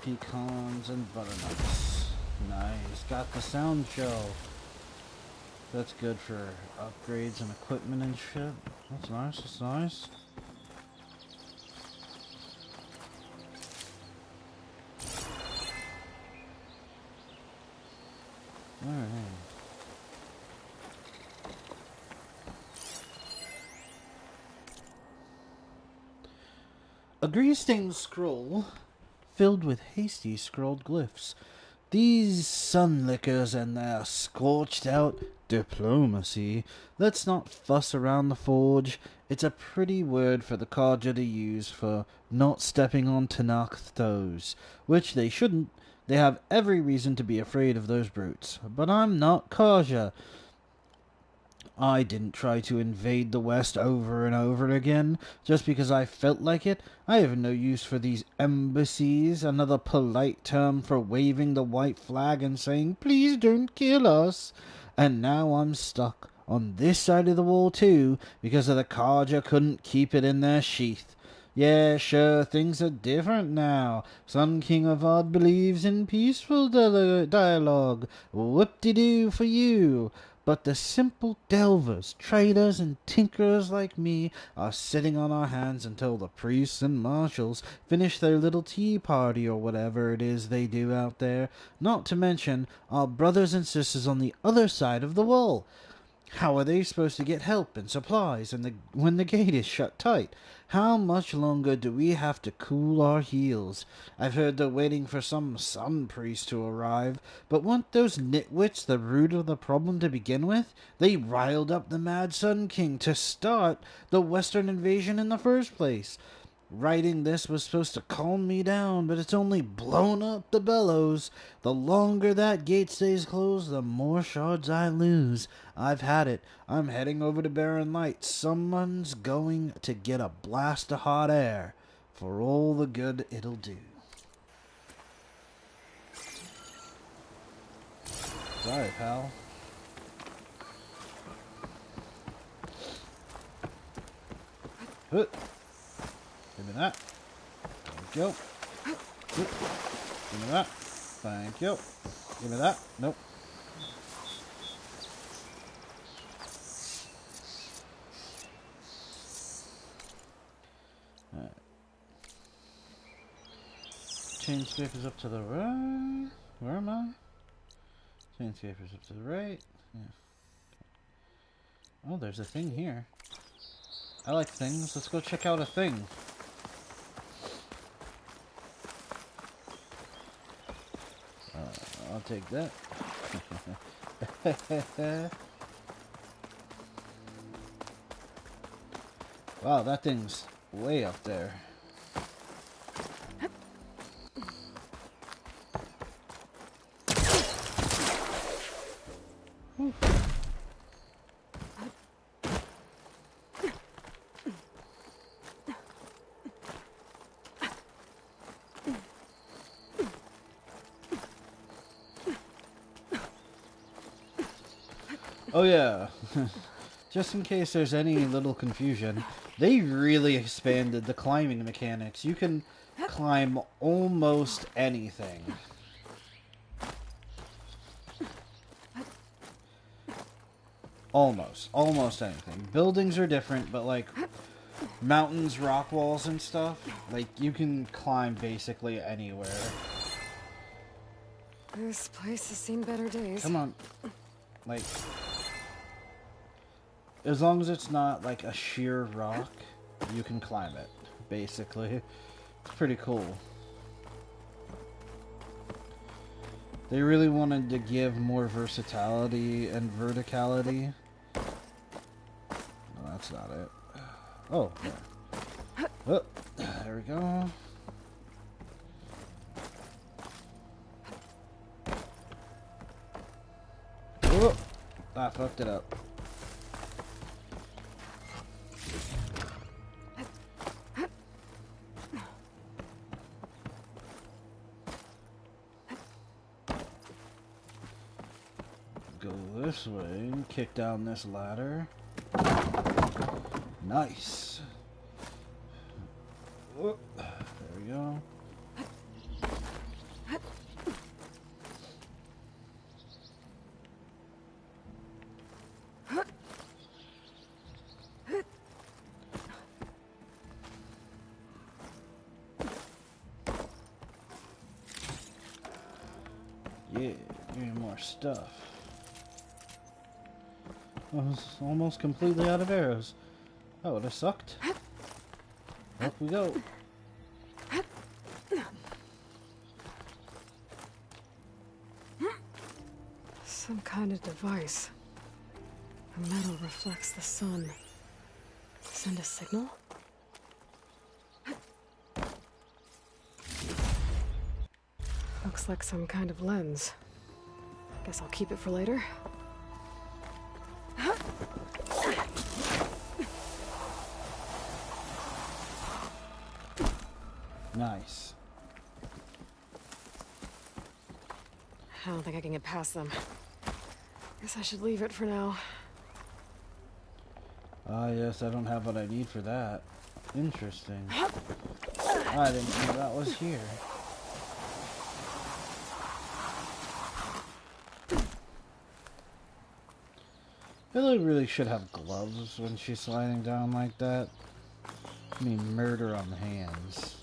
Pecans and butternuts. Nice, got the sound show. That's good for upgrades and equipment and shit. That's nice, that's nice. Alright. A grease-stained scroll filled with hasty scrawled glyphs. These sunlickers and their scorched-out diplomacy. Let's not fuss around the forge. It's a pretty word for the Carja to use for not stepping on Tenakth's toes, which they shouldn't. They have every reason to be afraid of those brutes. But I'm not Carja. I didn't try to invade the West over and over again, just because I felt like it. I have no use for these embassies, another polite term for waving the white flag and saying, "Please don't kill us." And now I'm stuck on this side of the wall too, because of the Carja couldn't keep it in their sheath. Yeah, sure, things are different now. Sun King Avad believes in peaceful dialogue. Whoop-de-doo for you. But the simple delvers, traders, and tinkerers like me are sitting on our hands until the priests and marshals finish their little tea party or whatever it is they do out there, not to mention our brothers and sisters on the other side of the wall. How are they supposed to get help and supplies when the gate is shut tight? How much longer do we have to cool our heels? I've heard they're waiting for some sun priest to arrive, but weren't those nitwits the root of the problem to begin with? They riled up the Mad Sun King to start the Western invasion in the first place. Writing this was supposed to calm me down, but it's only blown up the bellows. The longer that gate stays closed, the more shards I lose. I've had it. I'm heading over to Barren Light. Someone's going to get a blast of hot air for all the good it'll do. Sorry, pal. Give me that. Thank you. Give me that. Thank you. Give me that. Nope. Alright. Chainscraper's up to the right. Where am I? Chainscraper's up to the right. Yeah. Oh, there's a thing here. I like things. Let's go check out a thing. I'll take that. Wow, that thing's way up there. Whew. Oh yeah, just in case there's any little confusion, they really expanded the climbing mechanics. You can climb almost anything. Almost anything. Buildings are different, but like mountains, rock walls and stuff, like you can climb basically anywhere. This place has seen better days. Come on. Like, as long as it's not like a sheer rock, you can climb it, basically. It's pretty cool. They really wanted to give more versatility and verticality. No, that's not it. Oh, yeah. Oh, there we go. Oh, I fucked it up. Go this way and kick down this ladder. Nice. Oh, there we go. Yeah, give me more stuff. I was almost completely out of arrows. That would have sucked. Up we go. Some kind of device. The metal reflects the sun. Send a signal? Looks like some kind of lens. Guess I'll keep it for later. Nice. I don't think I can get past them. Guess I should leave it for now. Ah, yes, I don't have what I need for that. Interesting. I didn't know that was here. Billy really should have gloves when she's sliding down like that. I mean, murder on the hands.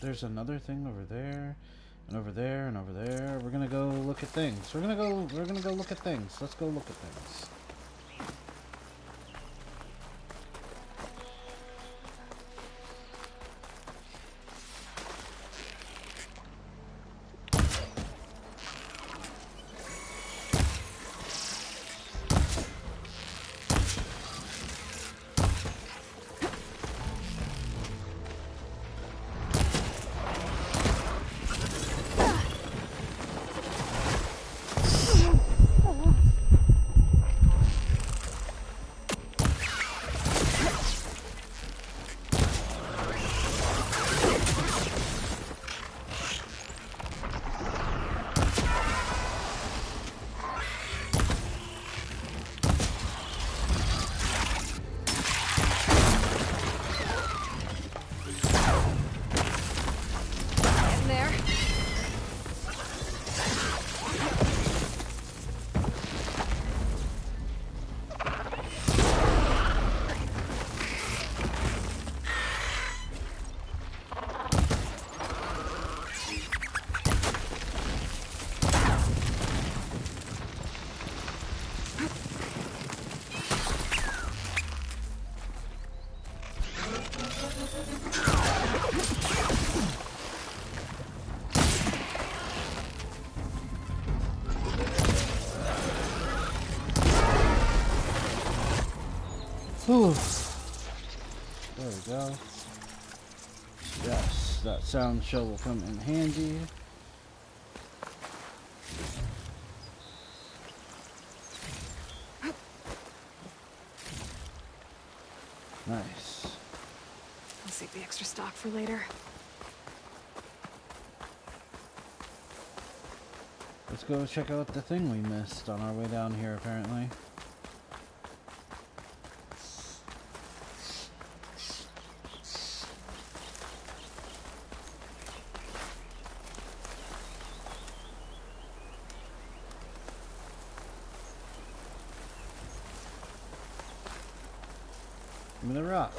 There's another thing over there, and over there, and over there. We're gonna go look at things. We're gonna go look at things. Let's go look at things. Whew. There we go. Yes, that sound shell will come in handy. Nice. I'll save the extra stock for later. Let's go check out the thing we missed on our way down here, apparently. Give me the rock.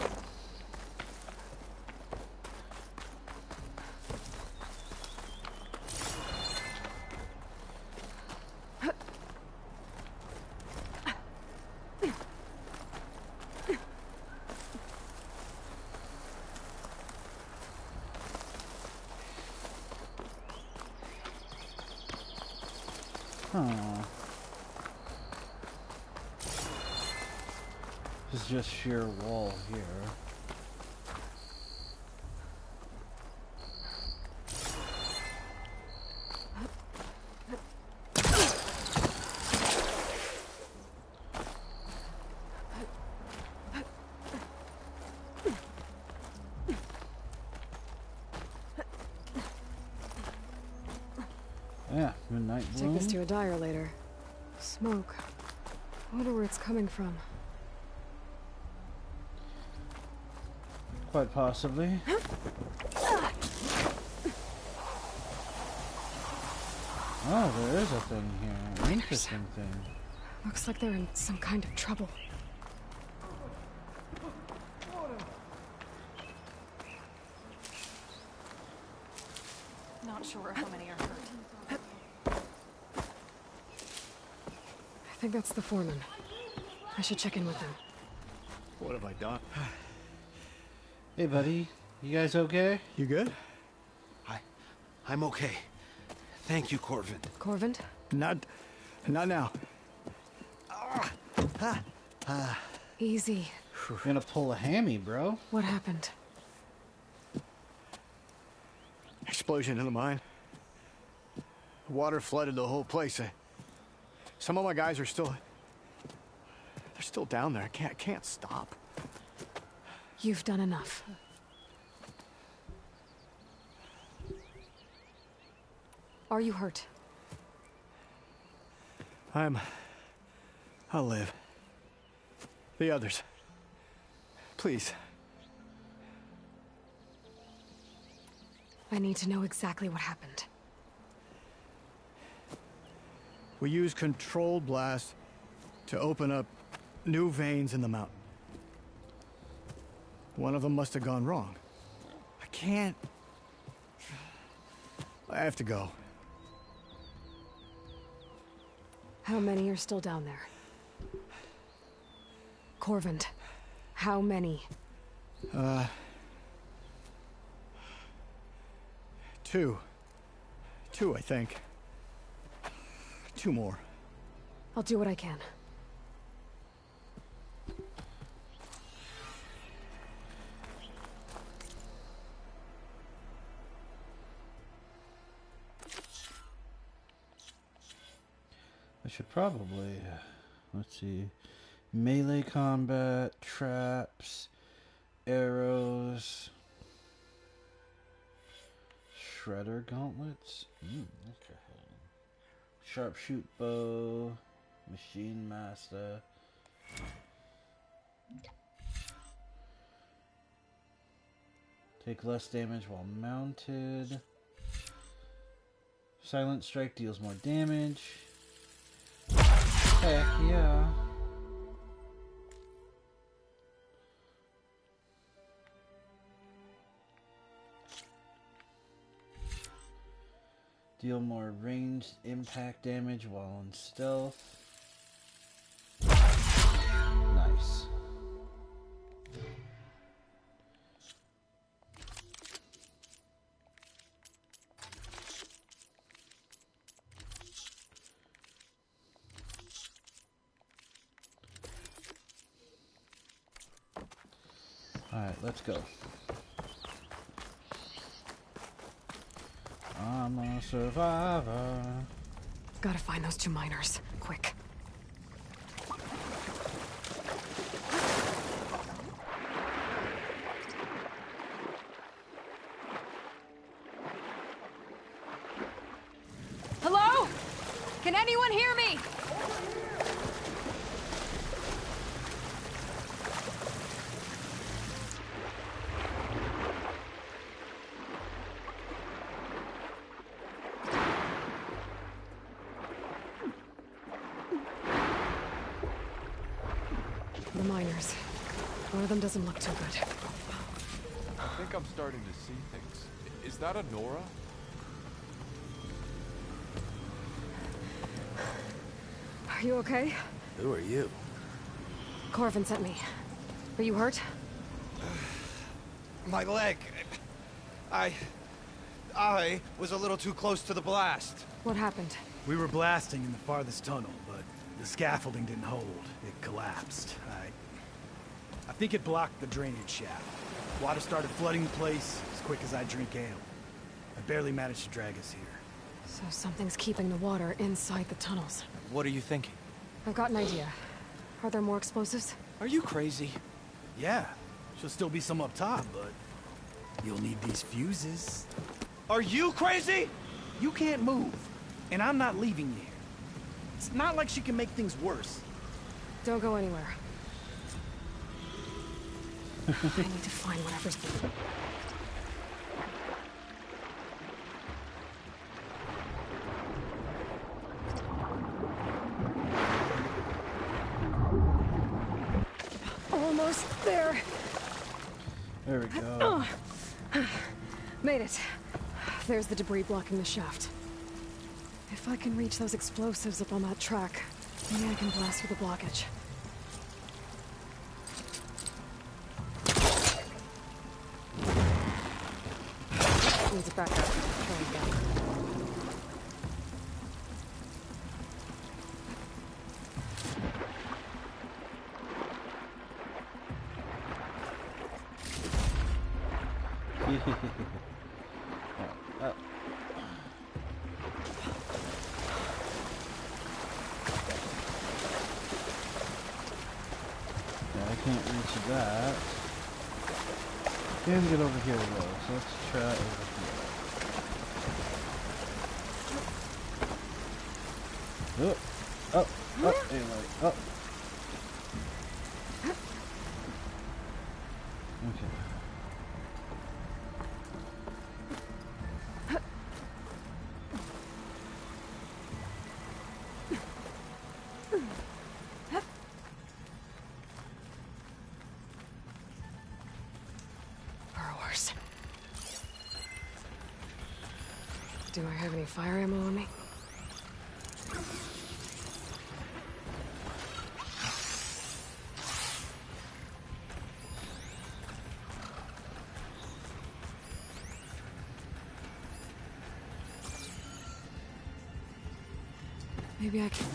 Huh. This is just sheer wall here. Yeah, midnight bloom. Take this to a dyer later. Smoke. I wonder where it's coming from. Quite possibly. Oh, there is a thing here. An interesting thing. Looks like they're in some kind of trouble. Not sure how many are hurt. I think that's the foreman. I should check in with him. What have I done? Hey, buddy. You guys okay? You good? I'm okay. Thank you, Corvin. Corvin? Not now. Easy. You're gonna pull a hammy, bro. What happened? Explosion in the mine. Water flooded the whole place. Some of my guys are still... They're still down there. I can't stop. You've done enough. Are you hurt? I'll live. The others. Please. I need to know exactly what happened. We used controlled blast to open up new veins in the mountain. One of them must have gone wrong. I have to go. How many are still down there? Corvin, how many? Two, I think. 2 more. I'll do what I can. I should probably, let's see, melee combat, traps, arrows, shredder gauntlets, okay. Sharpshoot bow, machine master. Take less damage while mounted. Silent strike deals more damage. Heck yeah. Deal more ranged impact damage while in stealth. Nice. Alright, let's go. I'm a survivor. Gotta find those 2 miners, quick. Hello? Can anyone hear me? The miners. One of them doesn't look too good. I think I'm starting to see things. Is that a Nora? Are you okay? Who are you? Corvin sent me. Are you hurt? My leg. I was a little too close to the blast. What happened? We were blasting in the farthest tunnel, but the scaffolding didn't hold. It collapsed. I think it blocked the drainage shaft. Water started flooding the place as quick as I drink ale. I barely managed to drag us here. So something's keeping the water inside the tunnels. What are you thinking? I've got an idea. Are there more explosives? Are you crazy? Yeah, should still be some up top, but you'll need these fuses. Are you crazy? You can't move, and I'm not leaving you here. It's not like she can make things worse. Don't go anywhere. I need to find whatever's there. Almost there. There we go. Made it. There's the debris blocking the shaft. If I can reach those explosives up on that track, maybe I can blast through the blockage. back up. Try again. I can't reach that. Can get over here though, so let's try over here. Oh, anyway, up. Okay. Burrowers. Do I have any fire ammo on me? Maybe I can...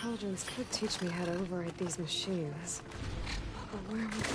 Cauldrons could teach me how to override these machines. But where would...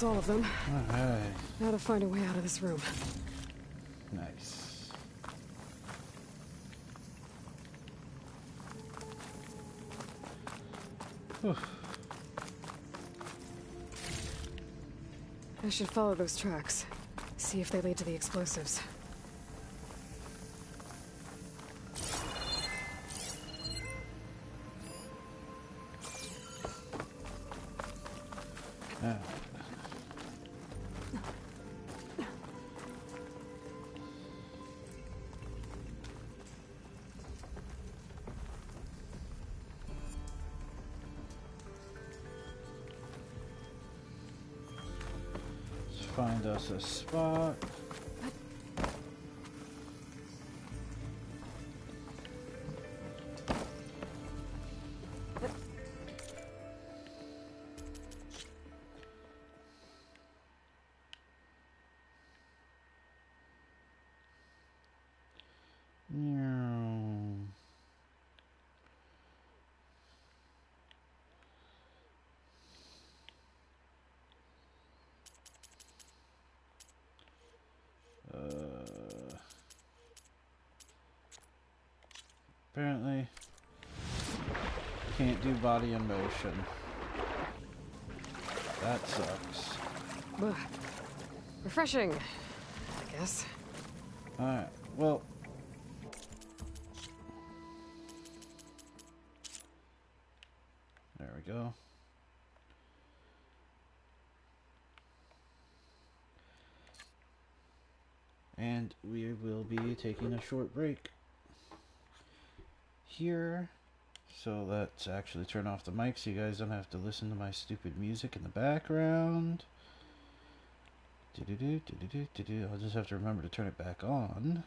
all of them. Alright. Now to find a way out of this room. Nice. Whew. I should follow those tracks. See if they lead to the explosives. Find us a spot. Apparently, can't do body in motion. That sucks. Ugh. Refreshing, I guess. Alright, well. There we go. And we will be taking a short break here. So let's actually turn off the mic so you guys don't have to listen to my stupid music in the background. I'll just have to remember to turn it back on.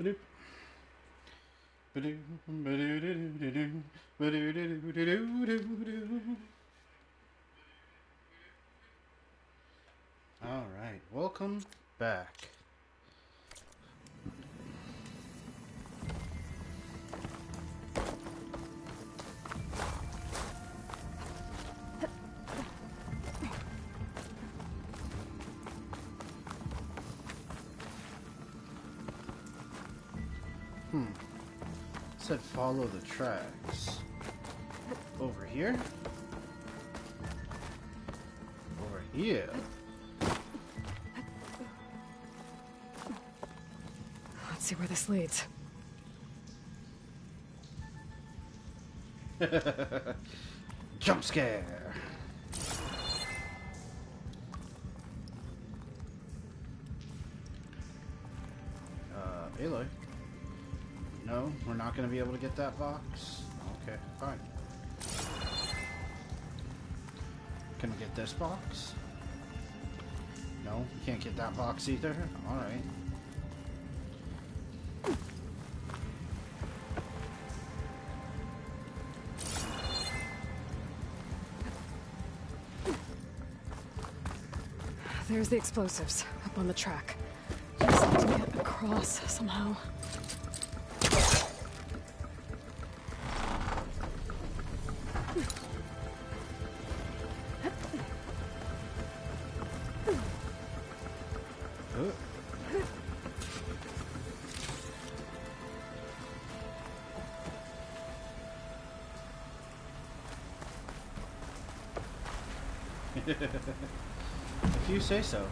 All right, welcome back. Said follow the tracks. Over here? Over here. Let's see where this leads. Jump scare. Aloy. No, we're not going to be able to get that box. Okay, fine. Can we get this box? No, can't get that box either. All right. There's the explosives up on the track. Just need to get across somehow. If you say so.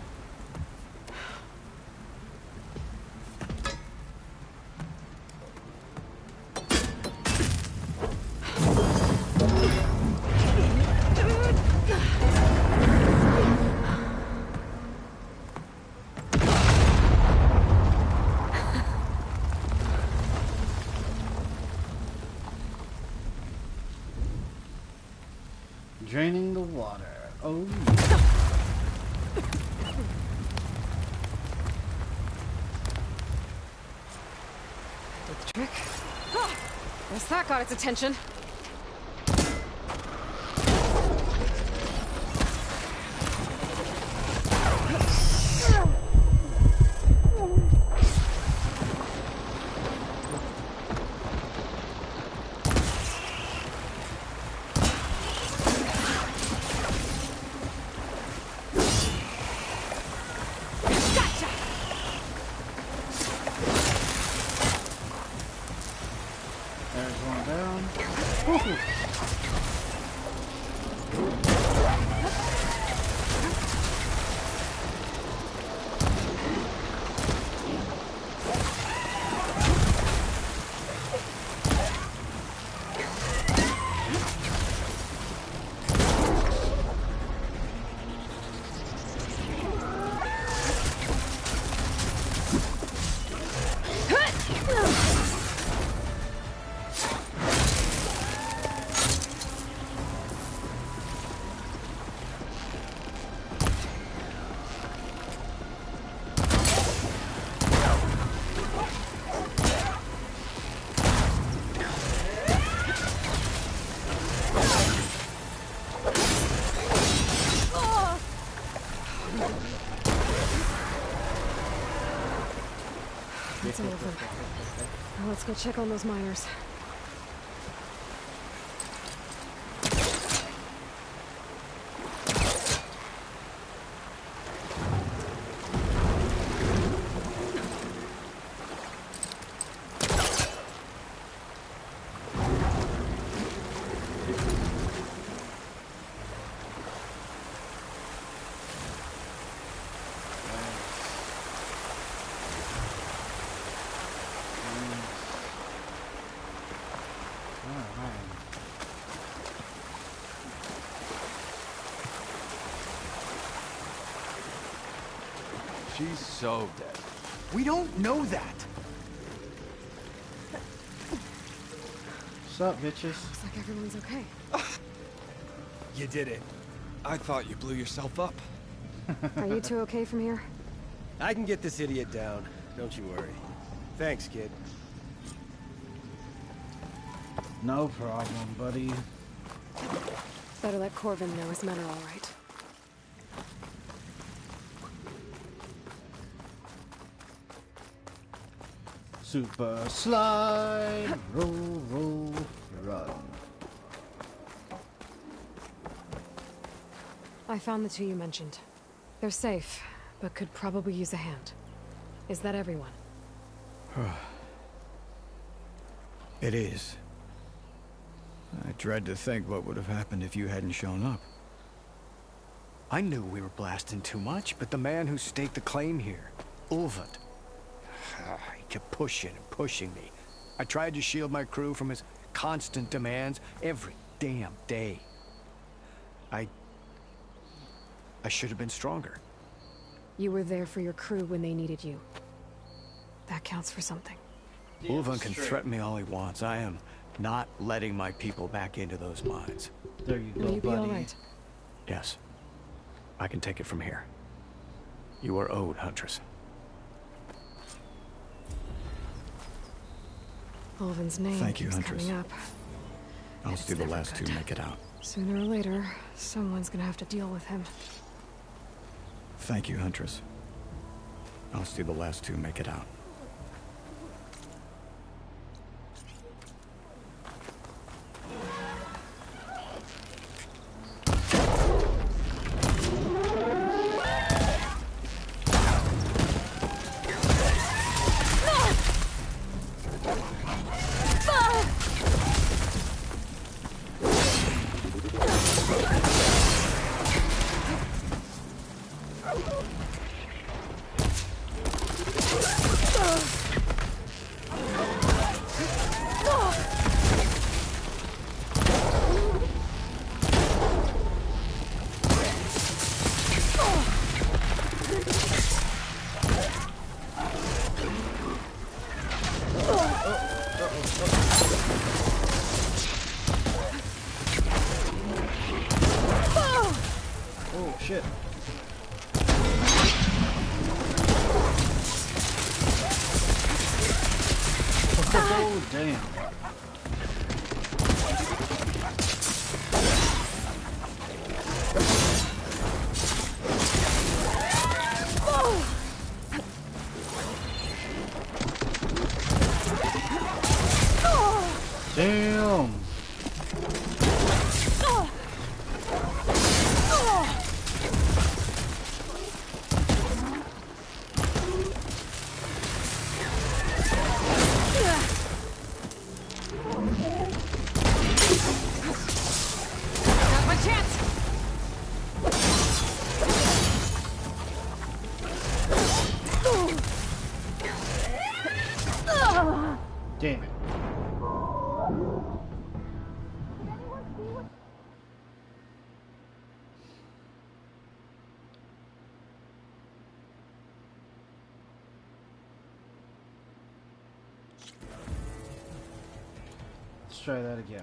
Draining the water. Oh yeah. Did the trick. Guess that got its attention. There's one down. It's over. Now let's go check on those miners. She's so dead. We don't know that. What's up, bitches? Looks like everyone's okay. You did it. I thought you blew yourself up. Are you two okay from here? I can get this idiot down. Don't you worry. Thanks, kid. No problem, buddy. Better let Corvin know his men are all right. Super slide, roll, roll, run. I found the two you mentioned. They're safe, but could probably use a hand. Is that everyone? It is. I dread to think what would have happened if you hadn't shown up. I knew we were blasting too much, but the man who staked the claim here, Ulvund, he kept pushing and pushing me. I tried to shield my crew from his constant demands every damn day. I should have been stronger. You were there for your crew when they needed you. That counts for something. Ulvund can threaten me all he wants. I am not letting my people back into those mines. There you go, Will you be buddy. all right? Yes. I can take it from here. You are owed, Huntress. Ulvund's name Thank you, keeps Huntress. coming up. I'll It's see the never last two good. make it out. Sooner or later, someone's gonna have to deal with him. Thank you, Huntress. I'll see the last two make it out. Oh, shit. Oh, damn. Damn. Got my chance! Damn it. Let's try that again.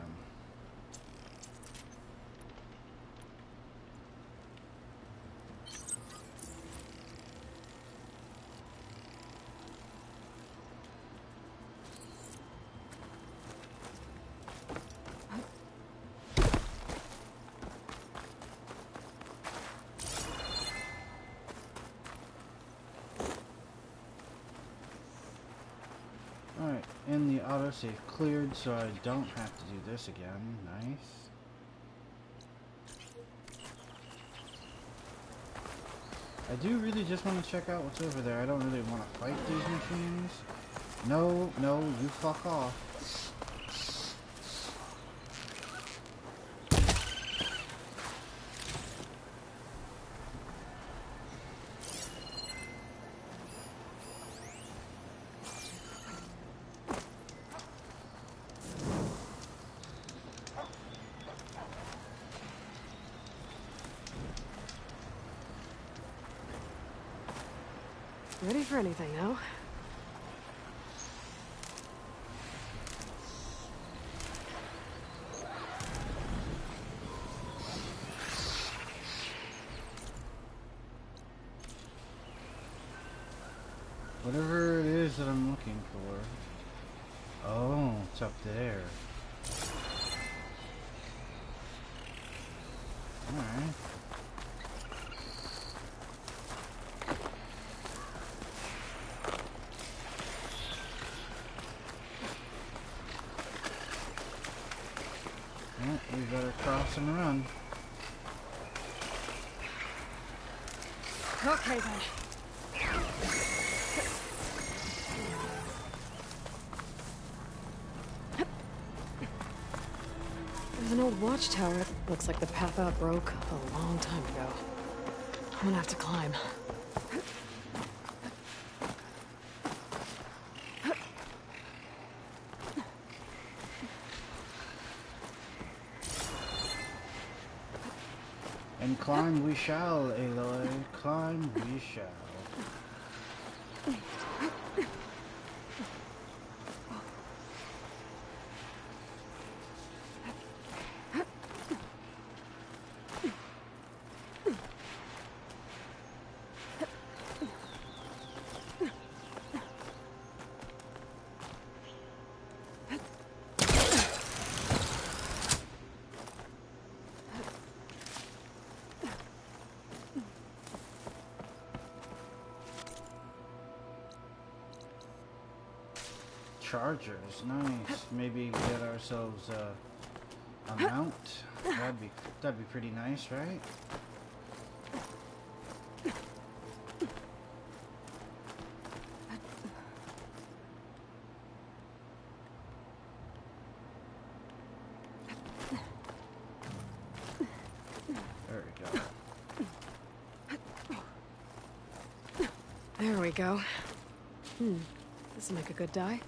Alright, and the autosave cleared, so I don't have to do this again. Nice. I do really just want to check out what's over there. I don't really want to fight these machines. No, no, you fuck off. Ready for anything now? Whatever it is that I'm looking for. Oh, it's up there. Alright. Well, we better cross and run. Okay then. There's an old watchtower. Looks like the path out broke a long time ago. I'm gonna have to climb. And climb we shall, Aloy. Climb we shall. Chargers, nice. Maybe get ourselves a mount. That'd be pretty nice, right? There we go. There we go. This will make a good die.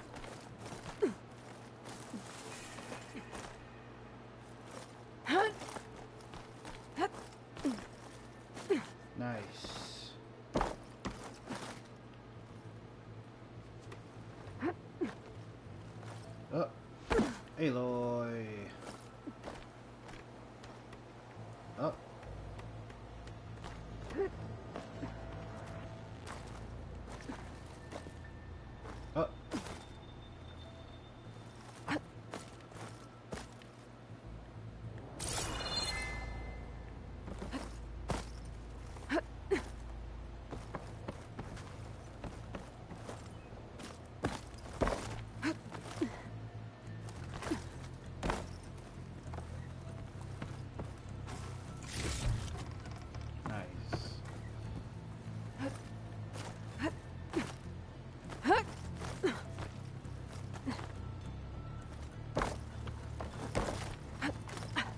Nice. Oh, Aloy. Oh. Oh.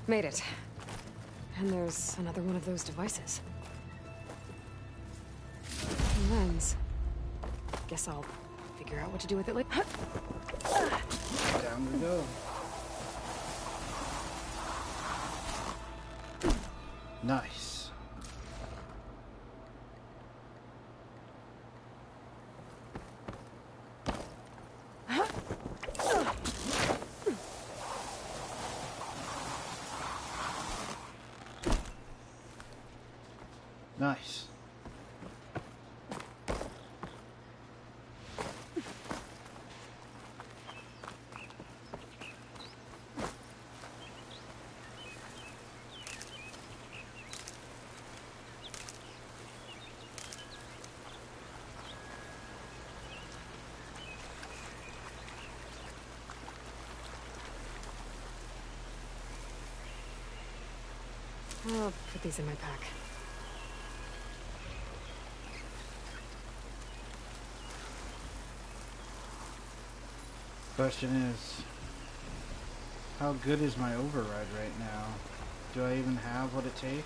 Made it. And there's another one of those devices. A lens. Guess I'll figure out what to do with it later. Down we go. Nice. Nice. I'll put these in my pack. Question is, how good is my override right now? Do I even have what it takes?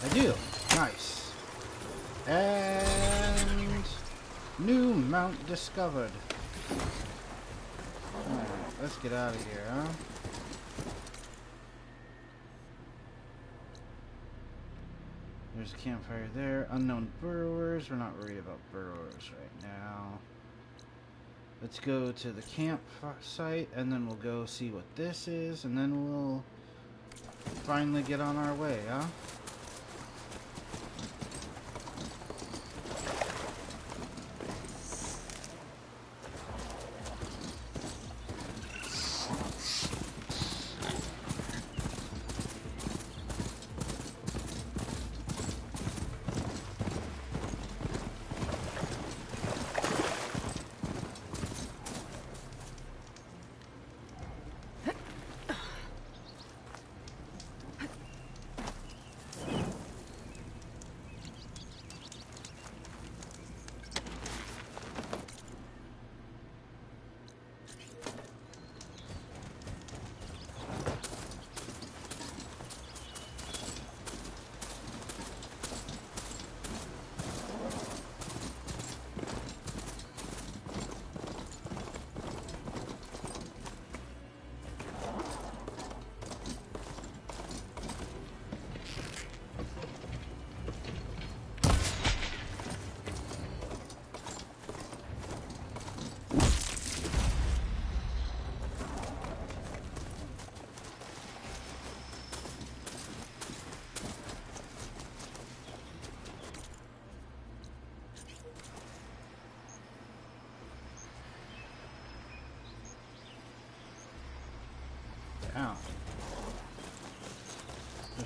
I do. Nice. And new mount discovered. Alright, let's get out of here, huh? There's a campfire there. Unknown burrowers. We're not worried about burrowers right now. Let's go to the campsite, and then we'll go see what this is, and then we'll finally get on our way, huh?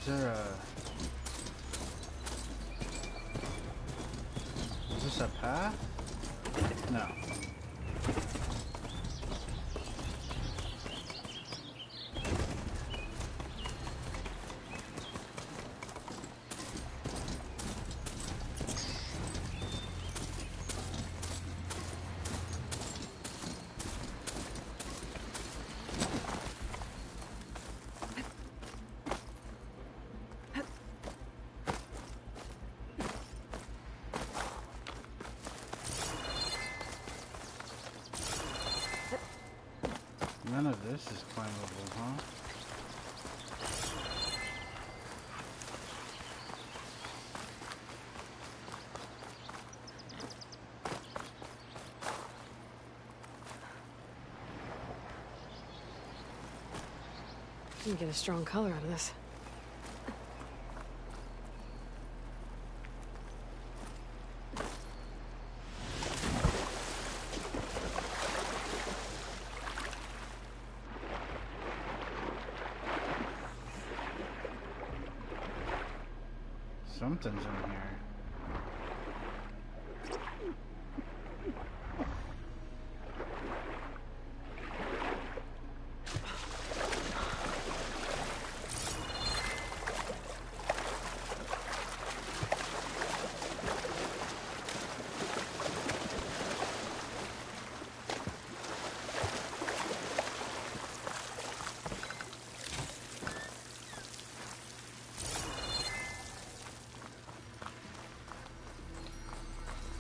Is there a... Is this a path? No. None of this is climbable, huh? You can get a strong color out of this. Something's in here.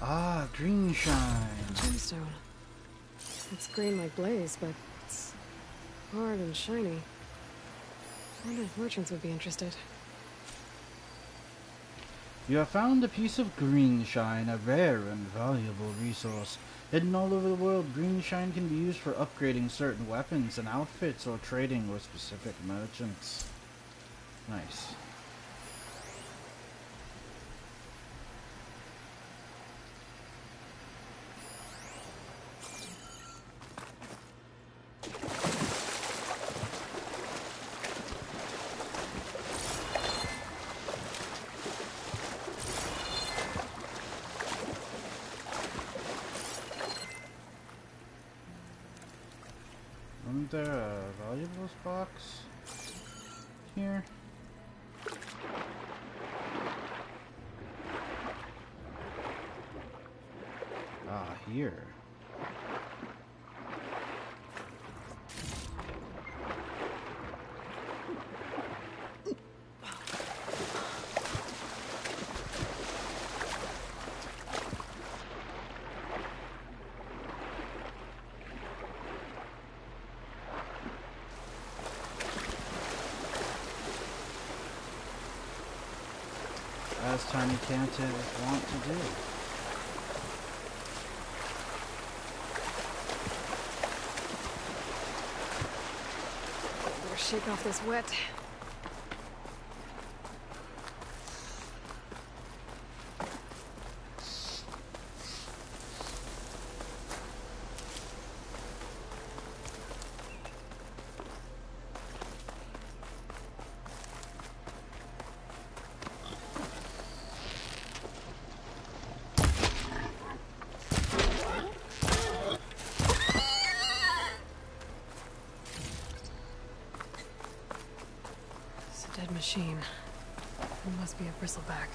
Ah, green shine. Gemstone. It's green like blaze, but it's hard and shiny. I wonder if merchants would be interested. You have found a piece of green shine, a rare and valuable resource. Hidden all over the world, green shine can be used for upgrading certain weapons and outfits or trading with specific merchants. Nice. Isn't there a valuables box here? Ah, here. As Tiny Canted want to do. Better shake off this wet. Dead machine. It must be a bristleback.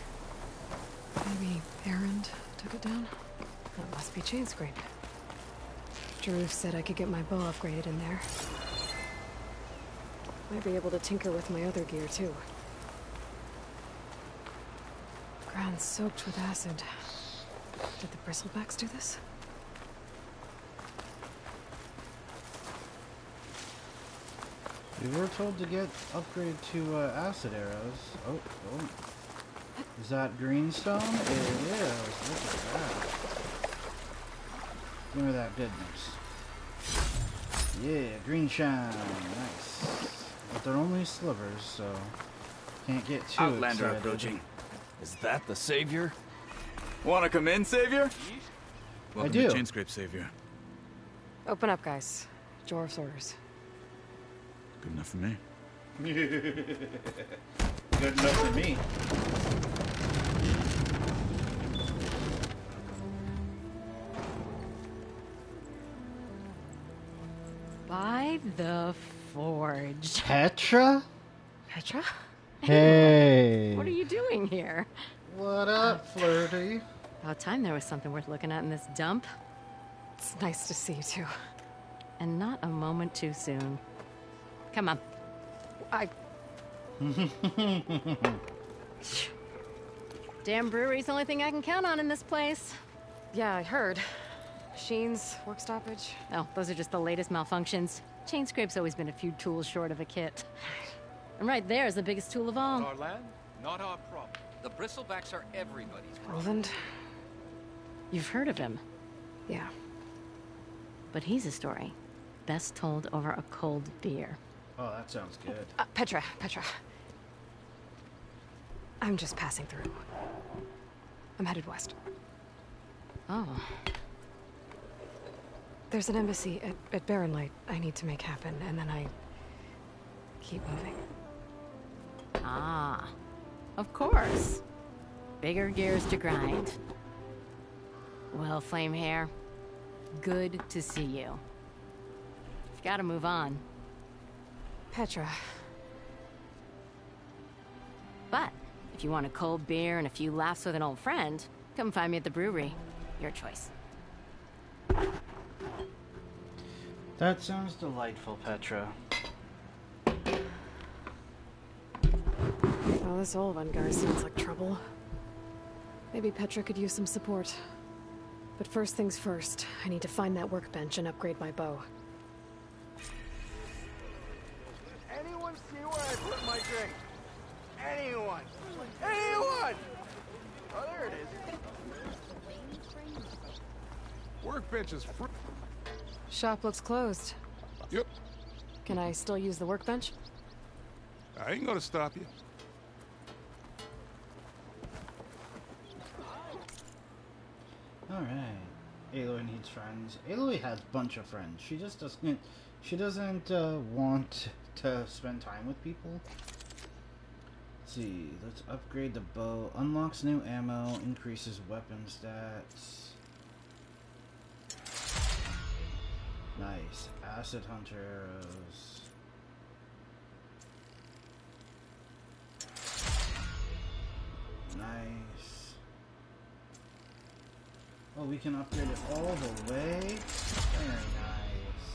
Maybe Erend took it down? That must be Chainscrape. Jaruf said I could get my bow upgraded in there. Might be able to tinker with my other gear too. Ground soaked with acid. Did the bristlebacks do this? We were told to get upgrade to acid arrows. Oh. Is that greenstone? It is. Look at that. Give me that goodness. Yeah, green shine. Nice. But they're only slivers, so can't get too Outlander excited. approaching. Is that the Savior? Wanna come in, Savior? Welcome do. to Chainscrape, Savior. Open up, guys. Jorv's orders. Good enough for me. good enough for me. By the forge. Petra? Petra? Hey. What are you doing here? What up, Flirty? About time there was something worth looking at in this dump. It's nice to see you too. And not a moment too soon. Come on. Damn brewery's the only thing I can count on in this place. Yeah, I heard. Machines, work stoppage. Oh, those are just the latest malfunctions. Chain Scrape's always been a few tools short of a kit. And right there is the biggest tool of all. Our land, not our problem. The bristlebacks are everybody's problem. Roland? You've heard of him. Yeah. But he's a story best told over a cold beer. Oh, that sounds good. Petra. I'm just passing through. I'm headed west. Oh. There's an embassy at Barren Light I need to make happen, and then I keep moving. Ah. Of course. Bigger gears to grind. Well, Flamehair, good to see you. You've got to move on. Petra. But if you want a cold beer and a few laughs with an old friend, come find me at the brewery. Your choice. That sounds delightful, Petra. Well, this Olvan guy sounds like trouble. Maybe Petra could use some support. But first things first, I need to find that workbench and upgrade my bow. Anyone see where I put my drink? Anyone? Anyone? Oh, there it is. Workbench is free. Shop looks closed. Yep. Can I still use the workbench? I ain't gonna stop you. Alright. Aloy needs friends. Aloy has a bunch of friends. She just doesn't... She doesn't want to spend time with people. Let's see. Let's upgrade the bow. Unlocks new ammo. Increases weapon stats. Nice. Acid Hunter arrows. Nice. Oh, we can upgrade it all the way? Very nice.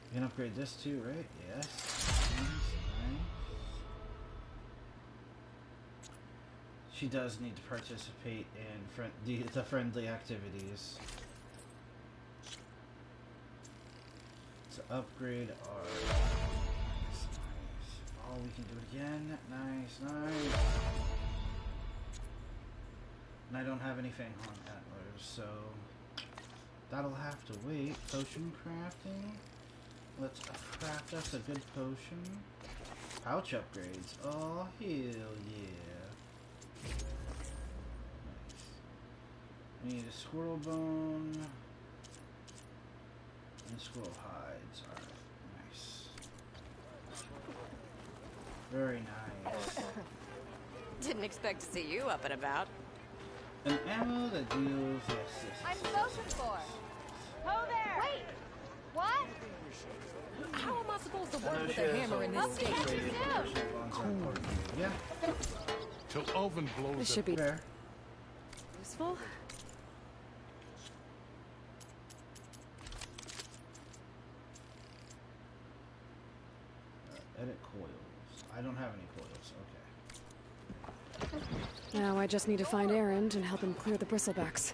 We can upgrade this too, right? Yes. Nice. She does need to participate in the friendly activities. To upgrade our... Nice. Oh, we can do it again. Nice. And I don't have any Fanghorn antlers, so that'll have to wait. Potion crafting. Let's craft us a good potion. Pouch upgrades. Oh, hell yeah. Nice. We need a squirrel bone. And squirrel hides. Alright, nice. Very nice. Didn't expect to see you up and about. An ammo that deals assist. I'm spoken for. Ho there! Wait! What? How am I supposed to work with a hammer in this state? Yeah. Till Oven blows This should be there. Useful? Edit coils. I don't have any coils. Okay. Now I just need to find Erend and help him clear the bristlebacks.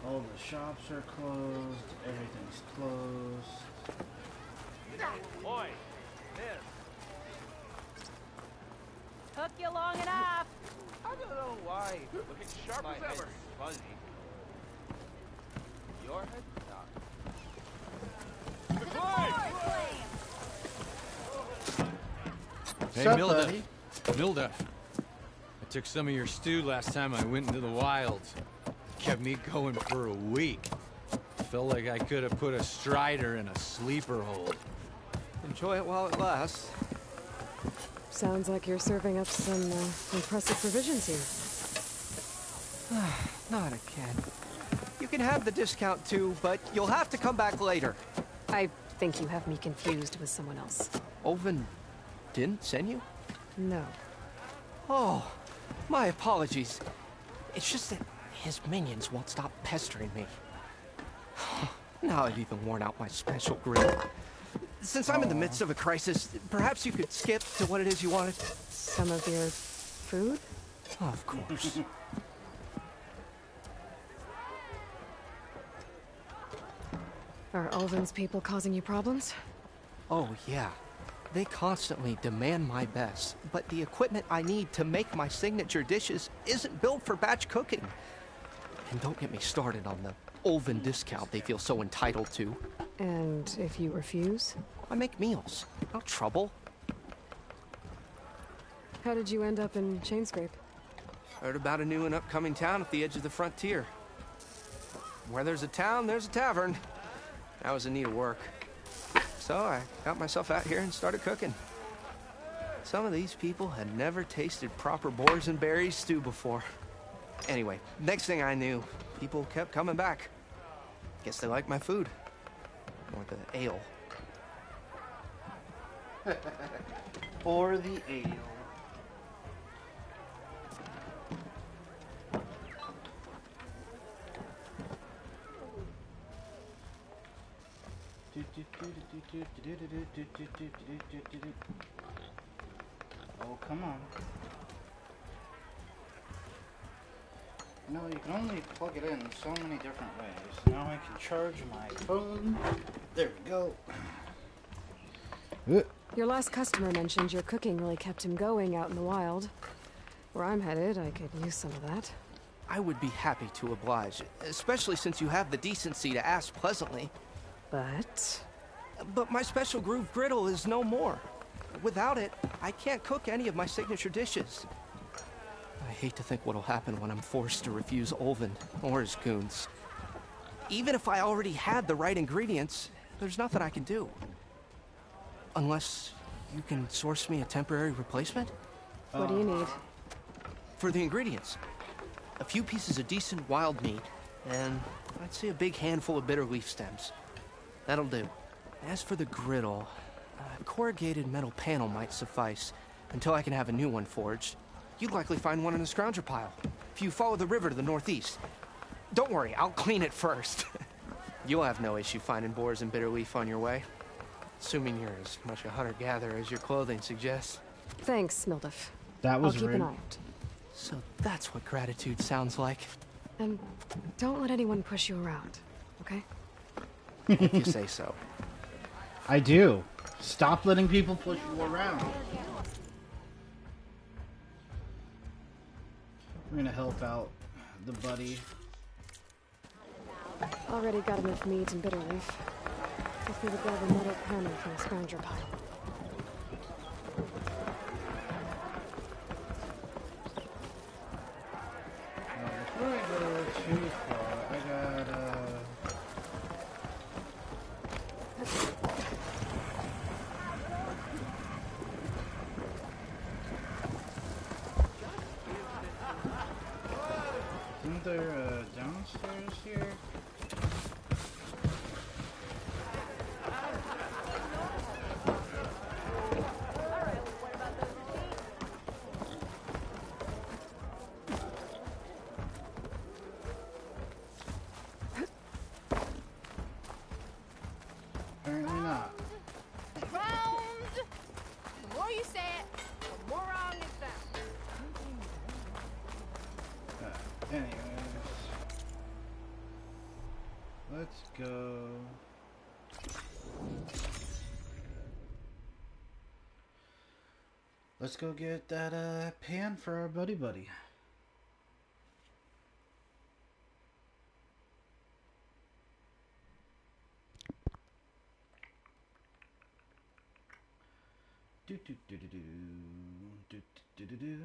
All the shops are closed. Everything's closed. Boy, this. Took you long enough. I don't know why. Looking sharp as ever. Fuzzy. Your head? No. Hey, Milda. Milda. I took some of your stew last time I went into the wilds. Kept me going for a week. Felt like I could have put a Strider in a sleeper hold. Enjoy it while it lasts. Sounds like you're serving up some impressive provisions here. Not again. You can have the discount too, but you'll have to come back later. I think you have me confused with someone else. Olvin didn't send you? No. Oh, my apologies. It's just that his minions won't stop pestering me. Now I've even worn out my special grill. Since I'm in the midst of a crisis, perhaps you could skip to what it is you wanted? Some of your food? Of course. Are Ulvin's people causing you problems? Oh, yeah. They constantly demand my best, but the equipment I need to make my signature dishes isn't built for batch cooking. And don't get me started on the Ulvin discount they feel so entitled to. And if you refuse? I make meals. No trouble. How did you end up in Chainscrape? Heard about a new and upcoming town at the edge of the frontier. Where there's a town, there's a tavern. I was in need of work. So I got myself out here and started cooking. Some of these people had never tasted proper boars and berries stew before. Anyway, next thing I knew, people kept coming back. Guess they liked my food. Or the ale. Or the ale. Oh, come on. No, you can only plug it in so many different ways. Now I can charge my phone. There we go. Your last customer mentioned your cooking really kept him going out in the wild. Where I'm headed, I could use some of that. I would be happy to oblige, especially since you have the decency to ask pleasantly. But my special groove griddle is no more. Without it, I can't cook any of my signature dishes. I hate to think what'll happen when I'm forced to refuse Ulvin or his goons. Even if I already had the right ingredients, there's nothing I can do. Unless you can source me a temporary replacement? What do you need? For the ingredients. A few pieces of decent wild meat, and I'd say a big handful of bitter leaf stems. That'll do. As for the griddle, a corrugated metal panel might suffice until I can have a new one forged. You'd likely find one in the scrounger pile, if you follow the river to the northeast. Don't worry, I'll clean it first. You'll have no issue finding boars and bitter leaf on your way. Assuming you're as much a hunter-gatherer as your clothing suggests. Thanks, Mildef. That was I'll keep rude. an eye out. So that's what gratitude sounds like. And don't let anyone push you around, okay? If you say so. I do. Stop letting people push you around. We're gonna help out the buddy. Already got enough meat and bitter leaf. Just need to grab a metal panel from the scrounger pile. Before I go too far, I gotta... Isn't there downstairs here? Apparently not. Round! The more you say it, the more wrong it sounds. Anyways. Let's go. Let's go get that pan for our buddy. Do do do do do do do do do.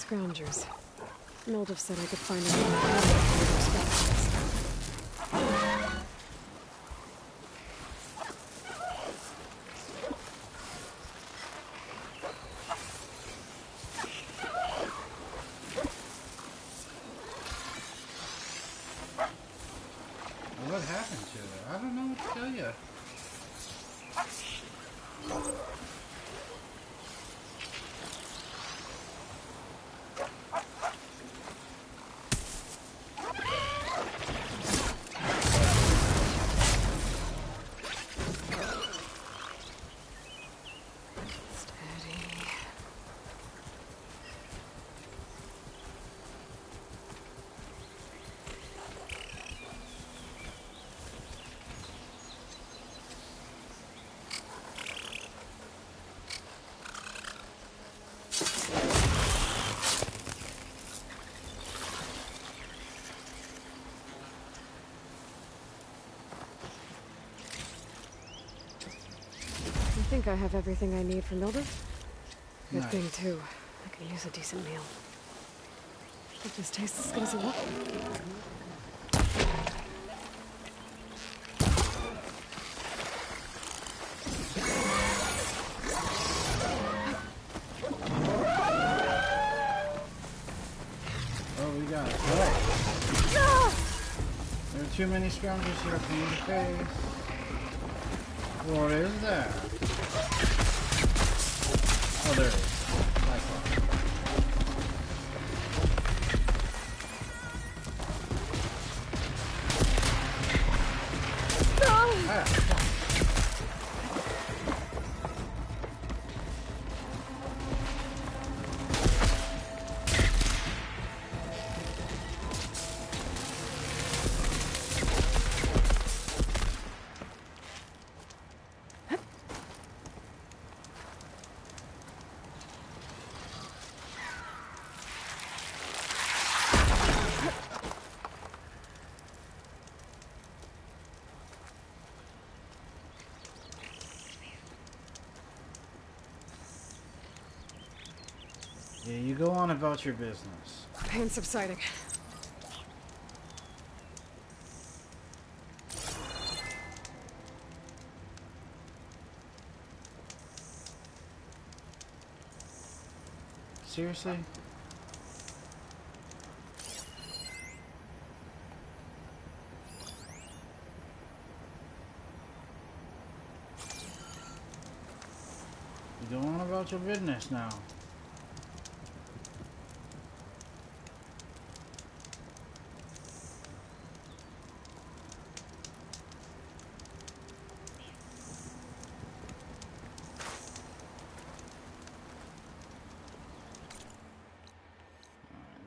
scroungers. Noldiv said I could find a What happened to it? I don't know what to tell you. I think I have everything I need for Nilda. Good Nice. thing, too. I could use a decent meal. Hope this tastes as good as it looks. Oh, we got it. Right. There are too many scroungers here for me to face. What is that? Oh, there it is. I saw it. Ah. Yeah, you go on about your business. Pain subsiding. Seriously? You go on about your business now.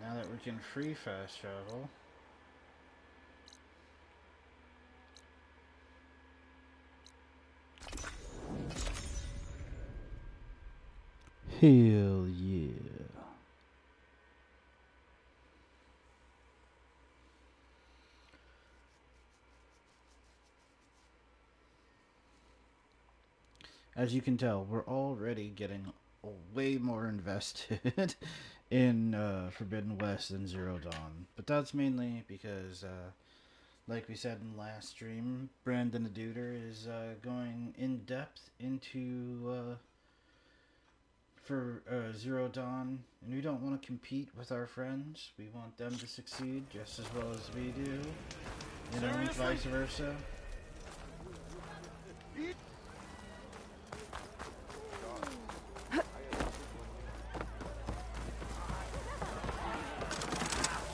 Now that we can free fast travel. Hell yeah. As you can tell, we're already getting way more invested in Forbidden West than Zero Dawn. But that's mainly because, like we said in the last stream, Brandon the Duder is going in depth into for Zero Dawn, and we don't want to compete with our friends. We want them to succeed just as well as we do, you know, and vice versa.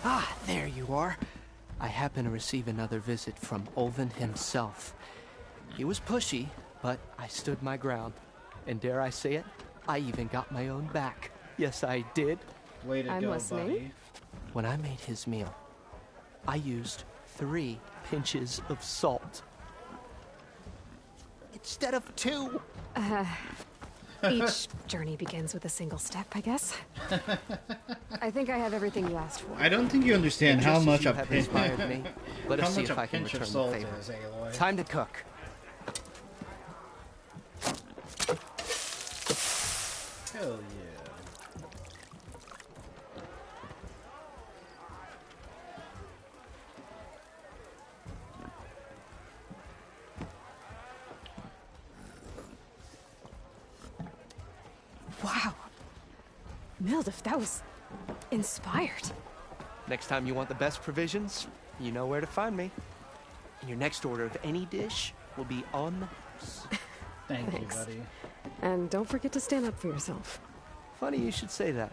Ah, there you are. I happen to receive another visit from Ulvin himself. He was pushy, but I stood my ground. And dare I say it, I even got my own back. Yes, I did. Way to go, buddy. When I made his meal, I used 3 pinches of salt. Instead of 2. Each journey begins with a single step, I guess. I think I have everything you asked for. I don't think you understand how much a pinch inspired me. Let us see if I can return the favor. Is, Aloy. Time to cook. Hell yeah. Wow. Mildef, that was inspired. Next time you want the best provisions, you know where to find me. And your next order of any dish will be on the house. Thanks. You, buddy. And don't forget to stand up for yourself. Funny you should say that.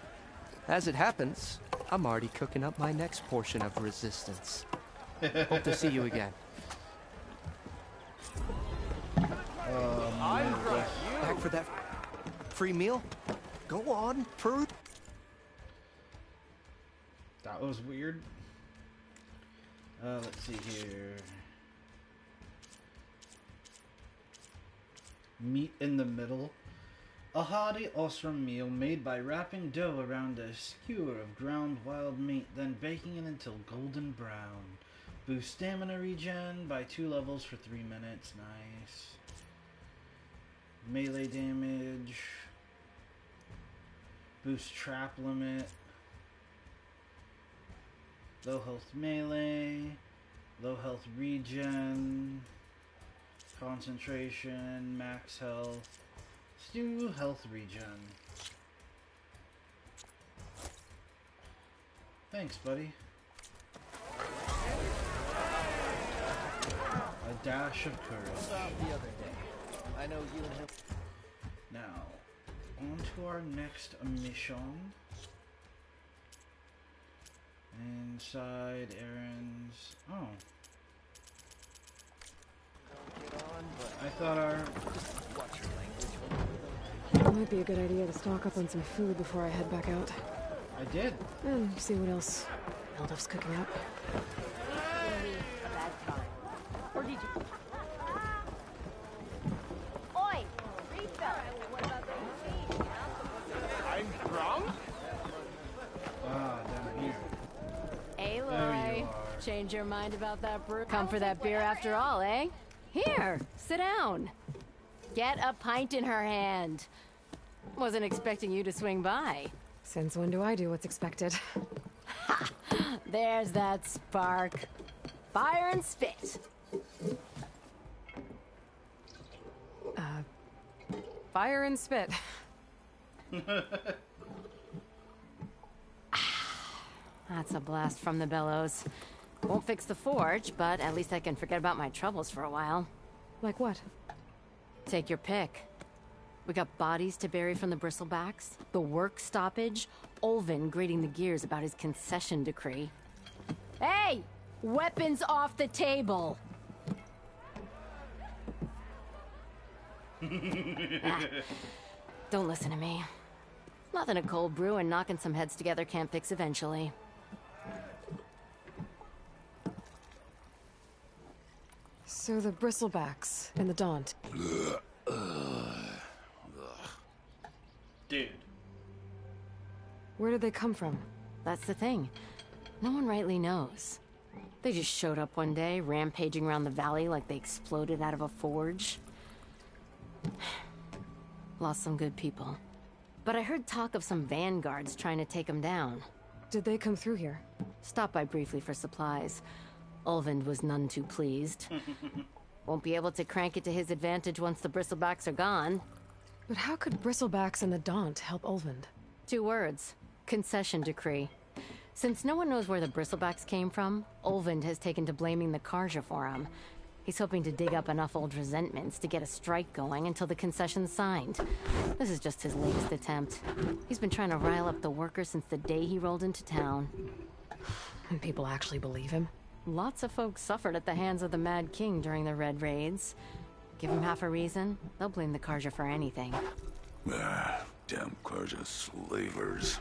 As it happens, I'm already cooking up my next portion of resistance. Hope to see you again. Back for that free meal? Go on, prude. That was weird. Let's see here. Meat in the middle. A hearty, awesome meal made by wrapping dough around a skewer of ground wild meat, then baking it until golden brown. Boost stamina regen by 2 levels for 3 minutes. Nice. Melee damage. Boost trap limit. Low health melee. Low health regen. Concentration. Max health. Stew health regen. Thanks, buddy. A dash of courage. The other day. I know you and him. Now, on to our next mission. Inside errands. Oh. I thought our... It might be a good idea to stock up on some food before I head back out. I did. And see what else Mildef's cooking up. Or did you? Oi! Refill! I'm drunk? Ah, down here. Aloy, change your mind about that brew? Come for that beer after all, eh? Here, sit down. Get a pint in her hand. Wasn't expecting you to swing by. Since when do I do what's expected? Ha! There's that spark. Fire and spit. Fire and spit. That's a blast from the bellows. Won't fix the forge, but at least I can forget about my troubles for a while. Like what? Take your pick. We got bodies to bury from the bristlebacks, the work stoppage, Olvin grating the gears about his concession decree. Hey! Weapons off the table! Don't listen to me. Nothing a cold brew and knocking some heads together can't fix eventually. So the bristlebacks and the Daunt. Dude. Where did they come from? That's the thing. No one rightly knows. They just showed up one day, rampaging around the valley like they exploded out of a forge. Lost some good people. But I heard talk of some vanguards trying to take them down. Did they come through here? Stopped by briefly for supplies. Olvind was none too pleased. Won't be able to crank it to his advantage once the bristlebacks are gone. But how could bristlebacks and the Daunt help Olvind? 2 words. Concession decree. Since no one knows where the bristlebacks came from, Olvind has taken to blaming the Karja for him. He's hoping to dig up enough old resentments to get a strike going until the concession's signed. This is just his latest attempt. He's been trying to rile up the workers since the day he rolled into town. And people actually believe him? Lots of folks suffered at the hands of the Mad King during the Red Raids. Give them half a reason, they'll blame the Karja for anything. Damn Karja slavers.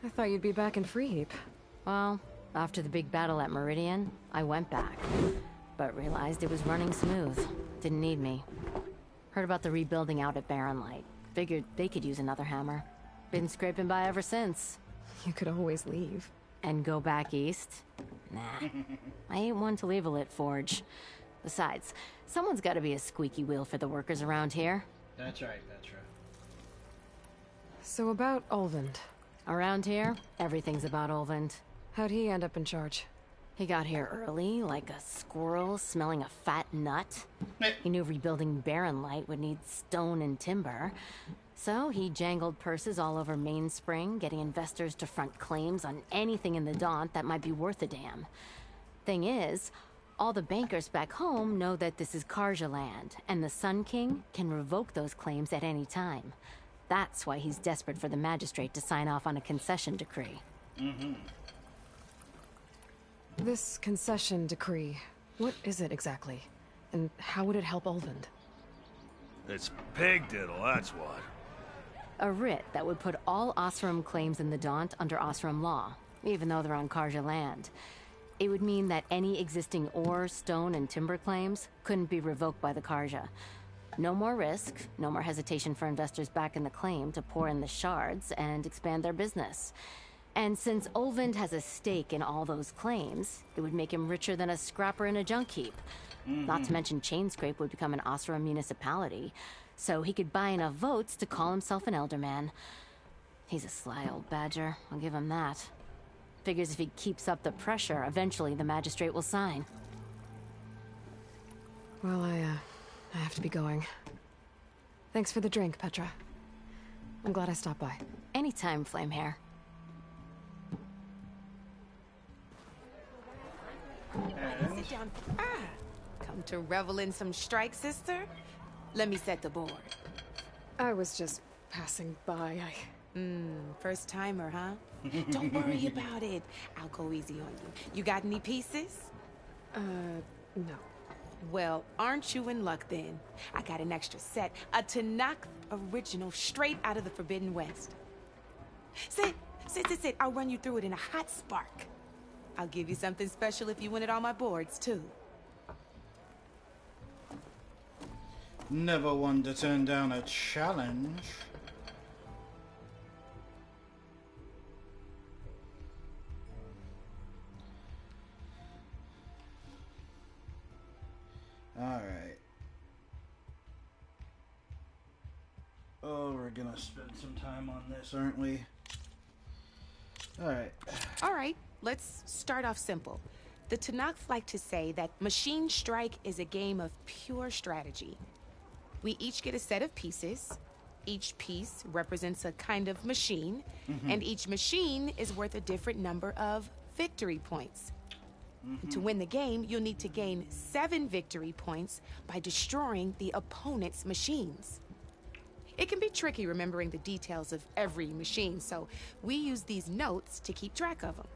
I thought you'd be back in Freeheap. Well, after the big battle at Meridian, I went back. But realized it was running smooth. Didn't need me. Heard about the rebuilding out at Barren Light. Figured they could use another hammer. Been scraping by ever since. You could always leave. And go back east? Nah. I ain't one to leave a lit forge. Besides, someone's gotta be a squeaky wheel for the workers around here. That's right, that's right. So about Olvind. Around here, everything's about Olvind. How'd he end up in charge? He got here early, like a squirrel smelling a fat nut. He knew rebuilding Barren Light would need stone and timber. So he jangled purses all over Mainspring, getting investors to front claims on anything in the Daunt that might be worth a damn. Thing is, all the bankers back home know that this is Carja land, and the Sun King can revoke those claims at any time. That's why he's desperate for the magistrate to sign off on a concession decree. This concession decree, what is it exactly? And how would it help Ulvund? It's pig diddle, that's what. A writ that would put all Osram claims in the Daunt under Osram law, even though they're on Carja land. It would mean that any existing ore, stone, and timber claims couldn't be revoked by the Carja. No more risk, no more hesitation for investors back in the claim to pour in the shards and expand their business. And since Ulvund has a stake in all those claims, it would make him richer than a scrapper in a junk heap. Not to mention Chainscrape would become an Osram municipality, so he could buy enough votes to call himself an Elderman. He's a sly old badger, I'll give him that. Figures if he keeps up the pressure, eventually the magistrate will sign. Well, I have to be going. Thanks for the drink, Petra. I'm glad I stopped by. Anytime, Flamehair. Sit down. Come to revel in some strike, sister? Let me set the board. I was just passing by. First timer, huh? Don't worry about it. I'll go easy on you. You got any pieces? No. Well, aren't you in luck then? I got an extra set, a Tanakh original, straight out of the Forbidden West. Sit. I'll run you through it in a hot spark. I'll give you something special if you win it on my boards, too. Never one to turn down a challenge. Alright. Oh, we're gonna spend some time on this, aren't we? Alright, let's start off simple. The Tanakh like to say that Machine Strike is a game of pure strategy. We each get a set of pieces. Each piece represents a kind of machine, and each machine is worth a different number of victory points. To win the game, you'll need to gain 7 victory points by destroying the opponent's machines. It can be tricky remembering the details of every machine, so we use these notes to keep track of them.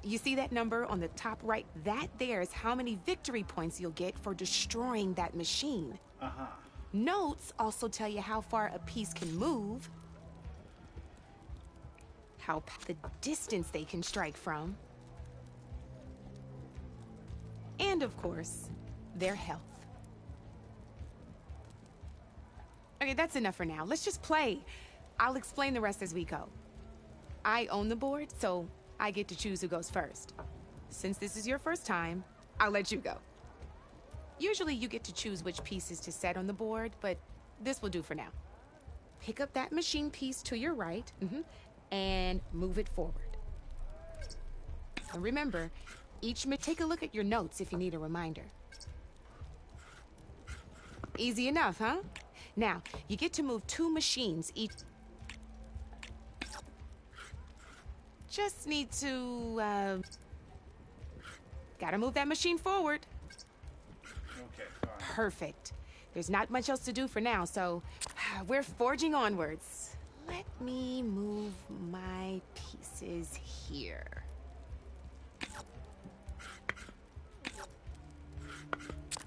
You see that number on the top right? That there is how many victory points you'll get for destroying that machine. Notes also tell you how far a piece can move, the distance they can strike from, and of course, their health. Okay, that's enough for now. Let's just play. I'll explain the rest as we go. I own the board, so I get to choose who goes first. Since this is your first time, I'll let you go. Usually you get to choose which pieces to set on the board, but this will do for now. Pick up that machine piece to your right, and move it forward. And remember, take a look at your notes if you need a reminder. Easy enough, huh? Now, you get to move 2 machines each. Just need to, gotta move that machine forward. Okay, fine. Perfect. There's not much else to do for now, so we're forging onwards. Let me move my pieces here.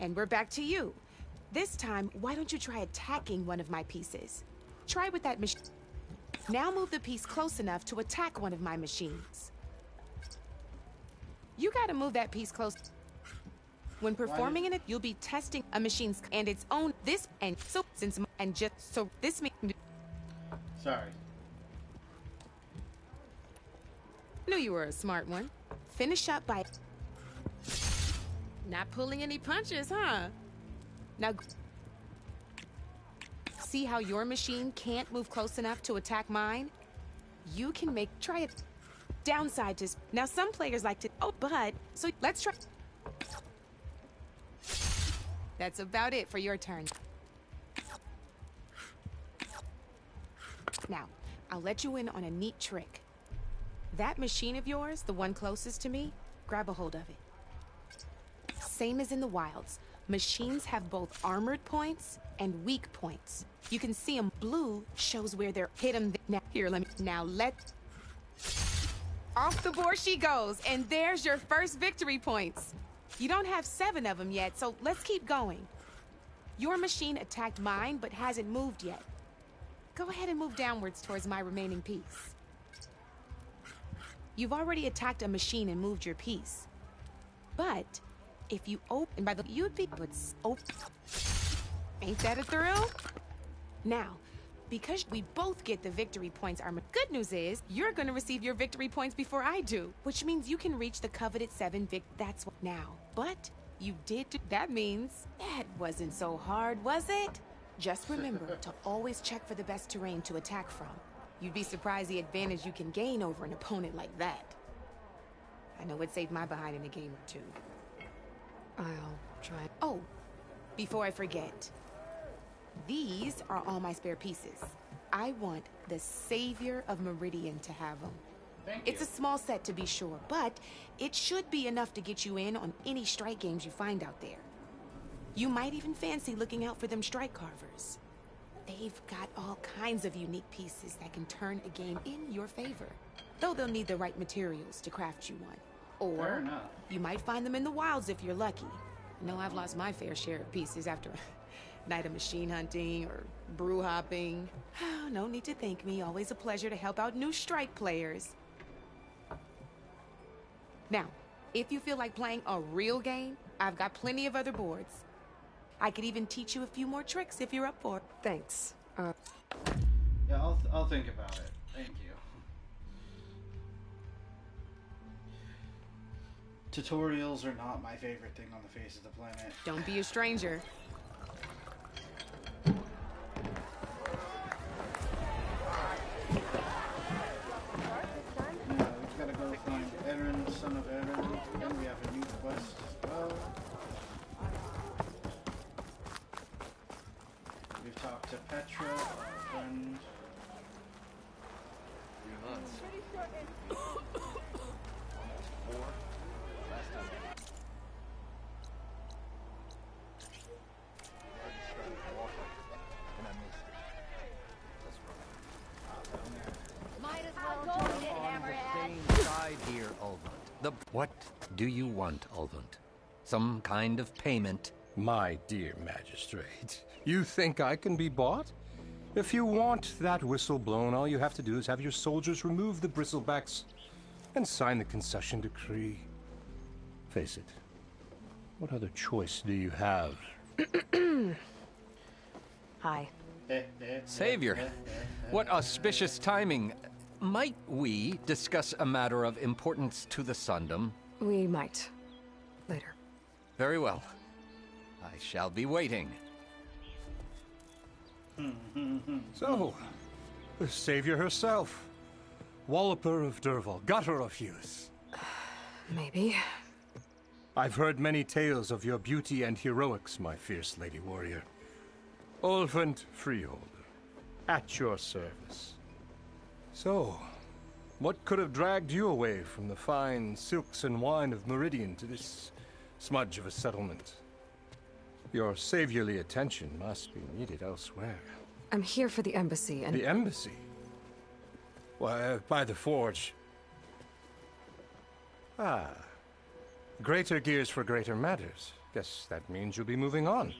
And we're back to you. This time, why don't you try attacking one of my pieces? Try with that machine. Now move the piece close enough to attack one of my machines. You gotta move that piece close. When performing in it, you'll be testing a machine's and its own this and so since and just so this means. Sorry. Knew you were a smart one. Finish up by not pulling any punches, huh? Now, see how your machine can't move close enough to attack mine? You can try it. downside to... Now, some players like to... Oh, but... So, let's try... That's about it for your turn. Now, I'll let you in on a neat trick. That machine of yours, the one closest to me, grab a hold of it. Same as in the wilds. Machines have both armored points and weak points. You can see them. Blue shows where they're hit them. Now, here, let... Off the board she goes, and there's your first victory points. You don't have 7 of them yet, so let's keep going. Your machine attacked mine, but hasn't moved yet. Go ahead and move downwards towards my remaining piece. You've already attacked a machine and moved your piece. But if you open by the... You'd be... Ain't that a thrill? Now, because we both get the victory points, our good news is you're going to receive your victory points before I do, which means you can reach the coveted 7 That's what now. But you did... That means that wasn't so hard, was it? Just remember to always check for the best terrain to attack from. You'd be surprised the advantage you can gain over an opponent like that. I know it saved my behind in a game or 2. I'll try. Oh, before I forget. These are all my spare pieces. I want the Savior of Meridian to have them. It's a small set to be sure, but it should be enough to get you in on any strike games you find out there. You might even fancy looking out for them strike carvers. They've got all kinds of unique pieces that can turn a game in your favor. Though they'll need the right materials to craft you one. Or you might find them in the wilds if you're lucky. I know I've lost my fair share of pieces after a night of machine hunting or brew hopping. No need to thank me. Always a pleasure to help out new strike players. Now, if you feel like playing a real game, I've got plenty of other boards. I could even teach you a few more tricks if you're up for it. Thanks. Yeah, I'll think about it. Thank you. Tutorials are not my favorite thing on the face of the planet. Don't be a stranger. We've got to go find Eren, son of Eren. Then we have a new quest as well. We've talked to Petra, our friend. 3 months. 4. Last time. And I missed it. Might as well go get Hammerhead. Same side here, Ulvund. What do you want, Ulvund? Some kind of payment? My dear magistrate, you think I can be bought? If you want that whistle blown, all you have to do is have your soldiers remove the bristlebacks and sign the concession decree. Face it, what other choice do you have? Hi. Savior, what auspicious timing. Might we discuss a matter of importance to the Sundom? We might. Later. Very well. I shall be waiting. So, the Savior herself. Walloper of Derval, gutter of youth. Maybe. I've heard many tales of your beauty and heroics, my fierce lady warrior. Ulvund Freeholder, at your service. So, what could have dragged you away from the fine silks and wine of Meridian to this smudge of a settlement? Your saviorly attention must be needed elsewhere. I'm here for the embassy and... The embassy? Why, by the forge. Ah. Greater gears for greater matters. Guess that means you'll be moving on.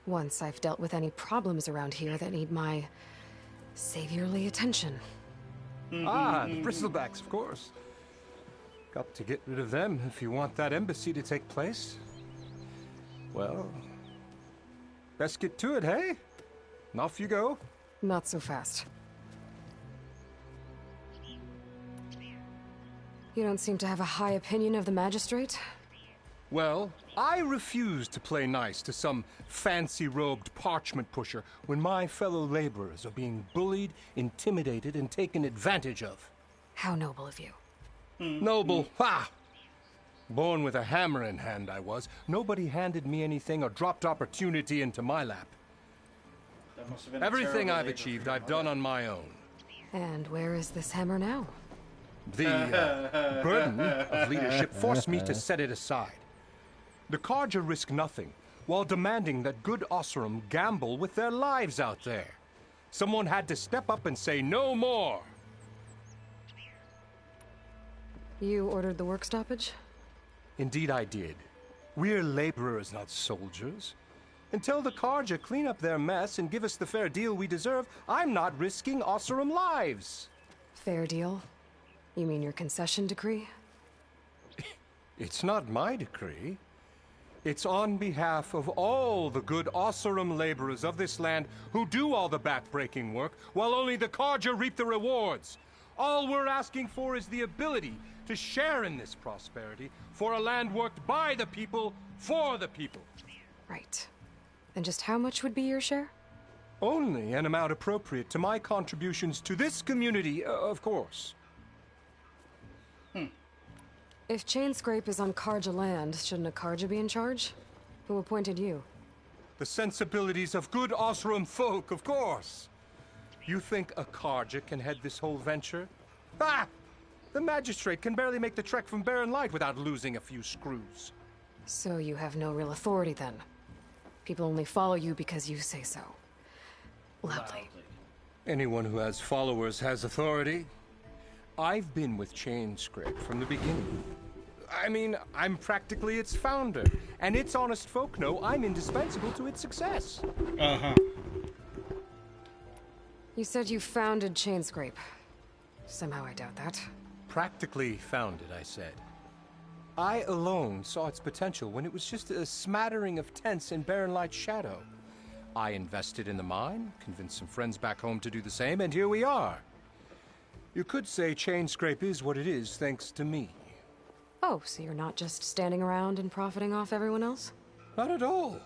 Once I've dealt with any problems around here that need my saviorly attention. Ah, the bristlebacks, of course. Got to get rid of them if you want that embassy to take place. Well, best get to it, hey? And off you go. Not so fast. You don't seem to have a high opinion of the magistrate? Well, I refuse to play nice to some fancy-robed parchment pusher when my fellow laborers are being bullied, intimidated, and taken advantage of. How noble of you. Noble, ha! Born with a hammer in hand, I was. Nobody handed me anything or dropped opportunity into my lap. That must have been a Everything terrible I've labor achieved, for your I've done on my own. And where is this hammer now? The burden of leadership forced me to set it aside. The Carja risk nothing, while demanding that good Oseram gamble with their lives out there. Someone had to step up and say no more. You ordered the work stoppage? Indeed I did. We're laborers, not soldiers. Until the Carja clean up their mess and give us the fair deal we deserve, I'm not risking Oseram lives. Fair deal? You mean your concession decree? It's not my decree. It's on behalf of all the good Oseram laborers of this land who do all the backbreaking work, while only the Carja reap the rewards. All we're asking for is the ability to share in this prosperity for a land worked by the people, for the people. Right. And just how much would be your share? Only an amount appropriate to my contributions to this community, of course. If Chainscrape is on Carja land, shouldn't a Carja be in charge? Who appointed you? The sensibilities of good Oseram folk, of course. You think a Carja can head this whole venture? Ah! The magistrate can barely make the trek from Barren Light without losing a few screws. So you have no real authority then? People only follow you because you say so. Loudly. Anyone who has followers has authority. I've been with Chainscrape from the beginning. I mean, I'm practically its founder, and its honest folk know I'm indispensable to its success. Uh-huh. You said you founded Chainscrape. Somehow I doubt that. Practically founded, I said. I alone saw its potential when it was just a smattering of tents in Barren Light's shadow. I invested in the mine, convinced some friends back home to do the same, and here we are. You could say Chainscrape is what it is thanks to me. Oh, so you're not just standing around and profiting off everyone else? Not at all.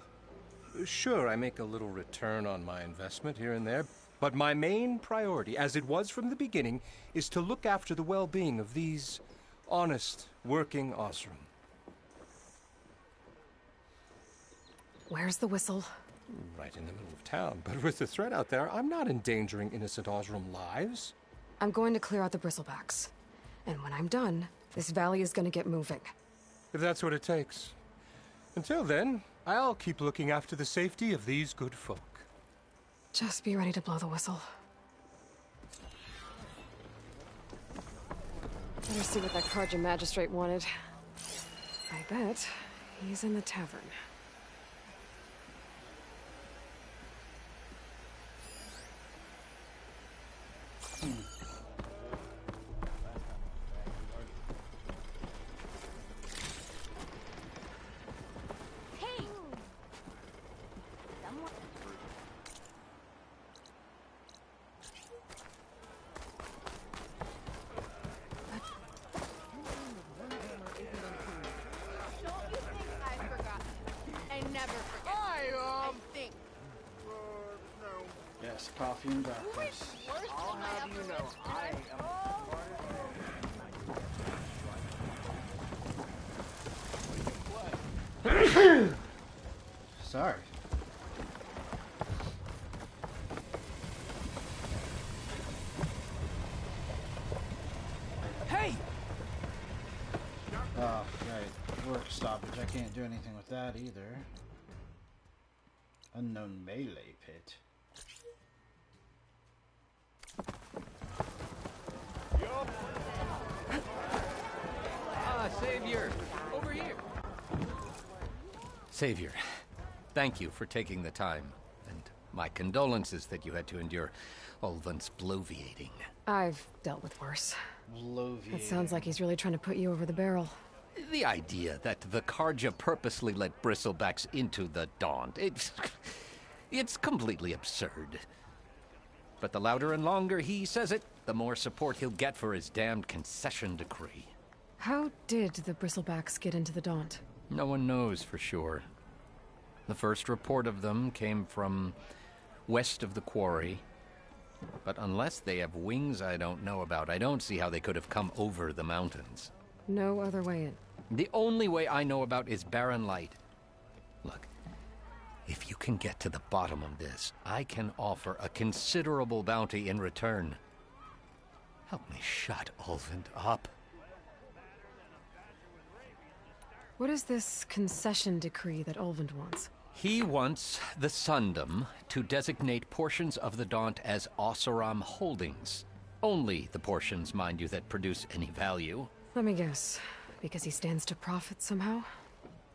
Sure, I make a little return on my investment here and there, but my main priority, as it was from the beginning, is to look after the well-being of these honest, working Oseram. Where's the whistle? Right in the middle of town, but with the threat out there, I'm not endangering innocent Oseram lives. I'm going to clear out the bristlebacks. And when I'm done, this valley is going to get moving. If that's what it takes. Until then, I'll keep looking after the safety of these good folk. Just be ready to blow the whistle. Better see what that Carja magistrate wanted. I bet he's in the tavern. Yes, coffee and breakfast. I'll have you know, I am Sorry. Hey! Oh, right. Work stoppage. I can't do anything with that either. Unknown melee pit. Savior! Over here! Savior, thank you for taking the time. And my condolences that you had to endure Ulvin's bloviating. I've dealt with worse. Bloviating. It sounds like he's really trying to put you over the barrel. The idea that the Carja purposely let bristlebacks into the Daunt, it's completely absurd. But the louder and longer he says it, the more support he'll get for his damned concession decree. How did the bristlebacks get into the Daunt? No one knows for sure. The first report of them came from west of the quarry, But unless they have wings I don't know about, I don't see how they could have come over the mountains. No other way in. The only way I know about is Barren Light. Look, if you can get to the bottom of this, I can offer a considerable bounty in return. Help me shut Ulvund up. What is this concession decree that Ulvund wants? He wants the Sundom to designate portions of the Daunt as Oseram holdings. Only the portions, mind you, that produce any value. Let me guess. Because he stands to profit somehow?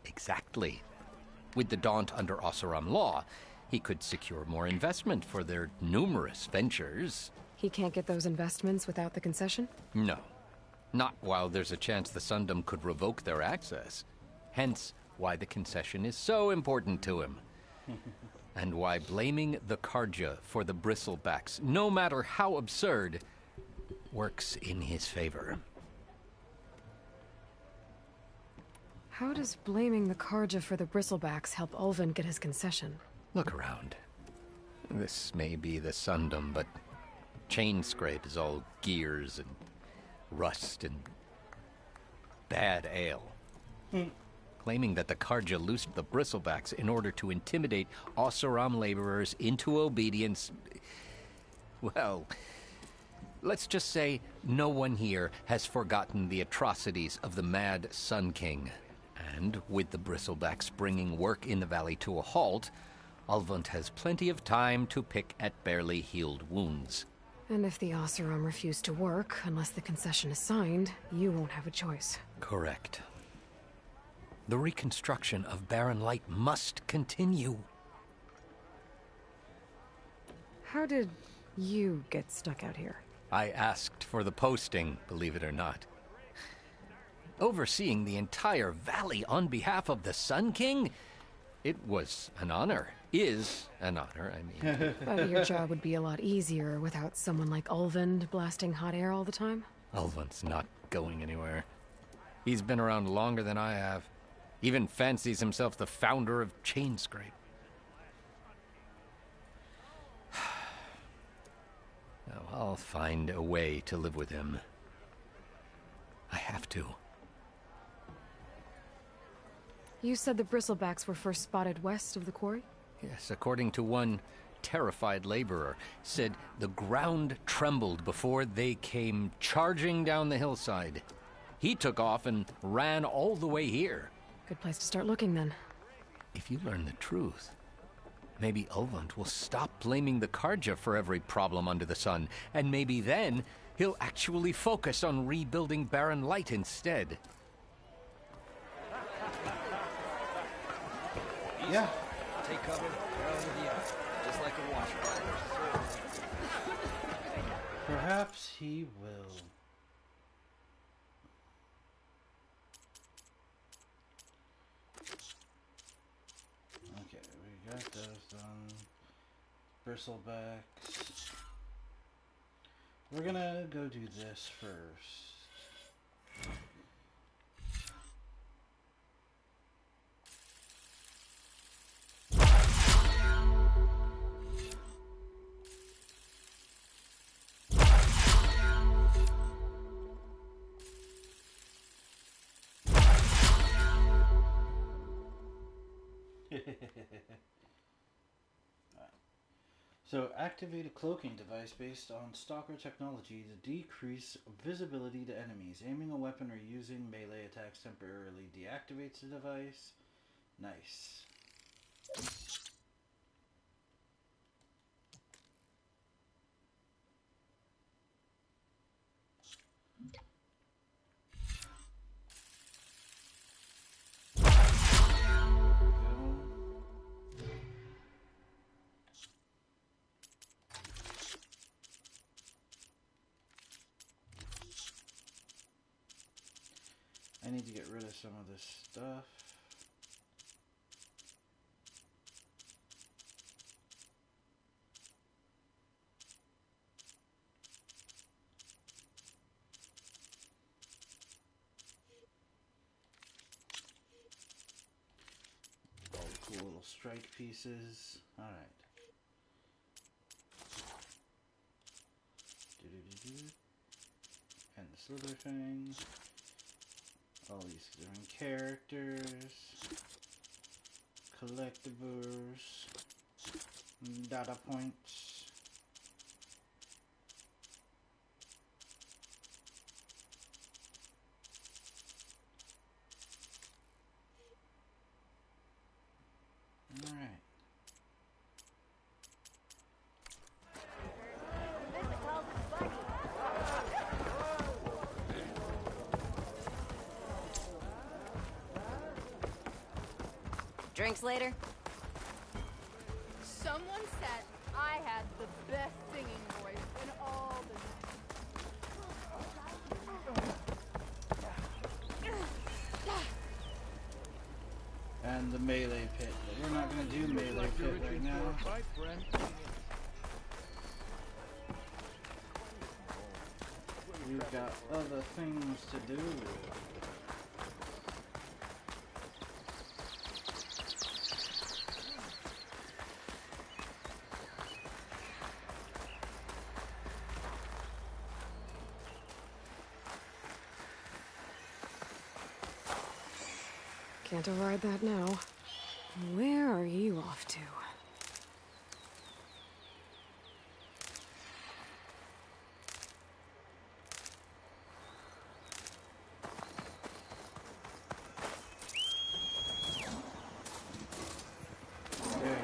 Exactly. With the Daunt under Oseram law, he could secure more investment for their numerous ventures. He can't get those investments without the concession? No. Not while there's a chance the Sundom could revoke their access. Hence, why the concession is so important to him. And why blaming the Carja for the Bristlebacks, no matter how absurd, works in his favor. How does blaming the Carja for the Bristlebacks help Ulvund get his concession? Look around. This may be the Sundom, but Chainscrape is all gears and rust and bad ale. Claiming that the Carja loosed the Bristlebacks in order to intimidate Oseram laborers into obedience. Well, let's just say no one here has forgotten the atrocities of the Mad Sun King. And with the Bristlebacks bringing work in the valley to a halt, Ulvund has plenty of time to pick at barely healed wounds. And if the Oseram refuse to work, unless the concession is signed, you won't have a choice. Correct. The reconstruction of Barren Light must continue. How did you get stuck out here? I asked for the posting, believe it or not. Overseeing the entire valley on behalf of the Sun King? It was an honor. Is an honor, I mean. But your job would be a lot easier without someone like Ulvund blasting hot air all the time? Ulvund's not going anywhere. He's been around longer than I have. Even fancies himself the founder of Chainscrape. Now, I'll find a way to live with him. I have to. You said the Bristlebacks were first spotted west of the quarry? Yes, according to one terrified laborer, said the ground trembled before they came charging down the hillside. He took off and ran all the way here. Good place to start looking, then. If you learn the truth, maybe Ulvund will stop blaming the Carja for every problem under the sun, and maybe then he'll actually focus on rebuilding Barren Light instead. Yeah. Take cover, barrel to the eye, just like a washer. Perhaps he will. Okay, we got those done. Bristlebacks. We're gonna go do this first. So, activate a cloaking device based on Stalker technology to decrease visibility to enemies. Aiming a weapon or using melee attacks temporarily deactivates the device. Nice. I need to get rid of some of this stuff. All the cool little strike pieces. Alright. And this other thing. All these different characters. Collectibles. Data points. Alright. Drinks later? Someone said I had the best singing voice in all the... And the melee pit. But we're not gonna do melee pit right now. We've got other things to do. Can't override that now. Where are you off to? There you are.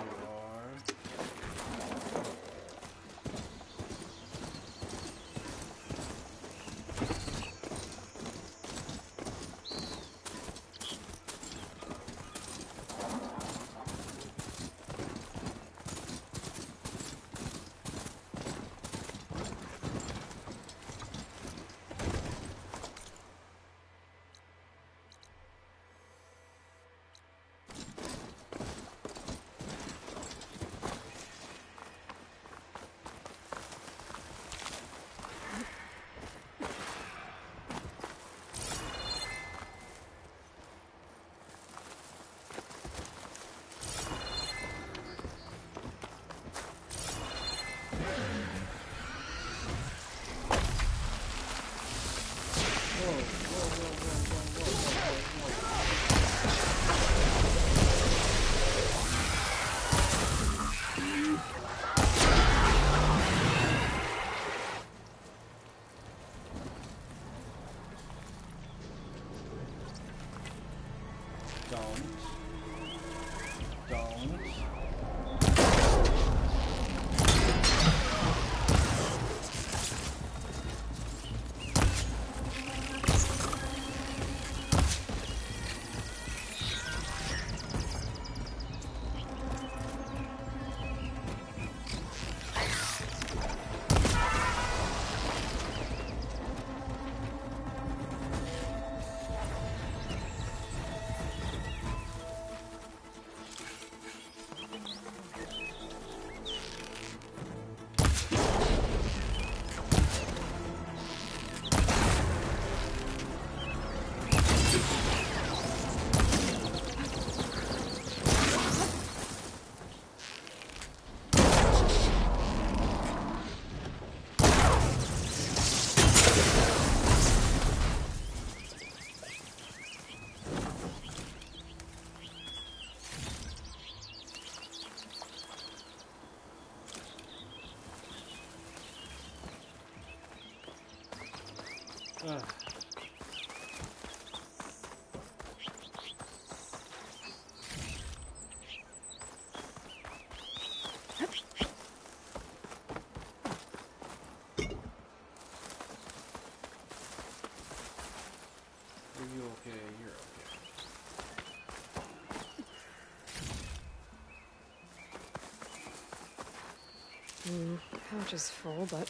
Pouch is full, but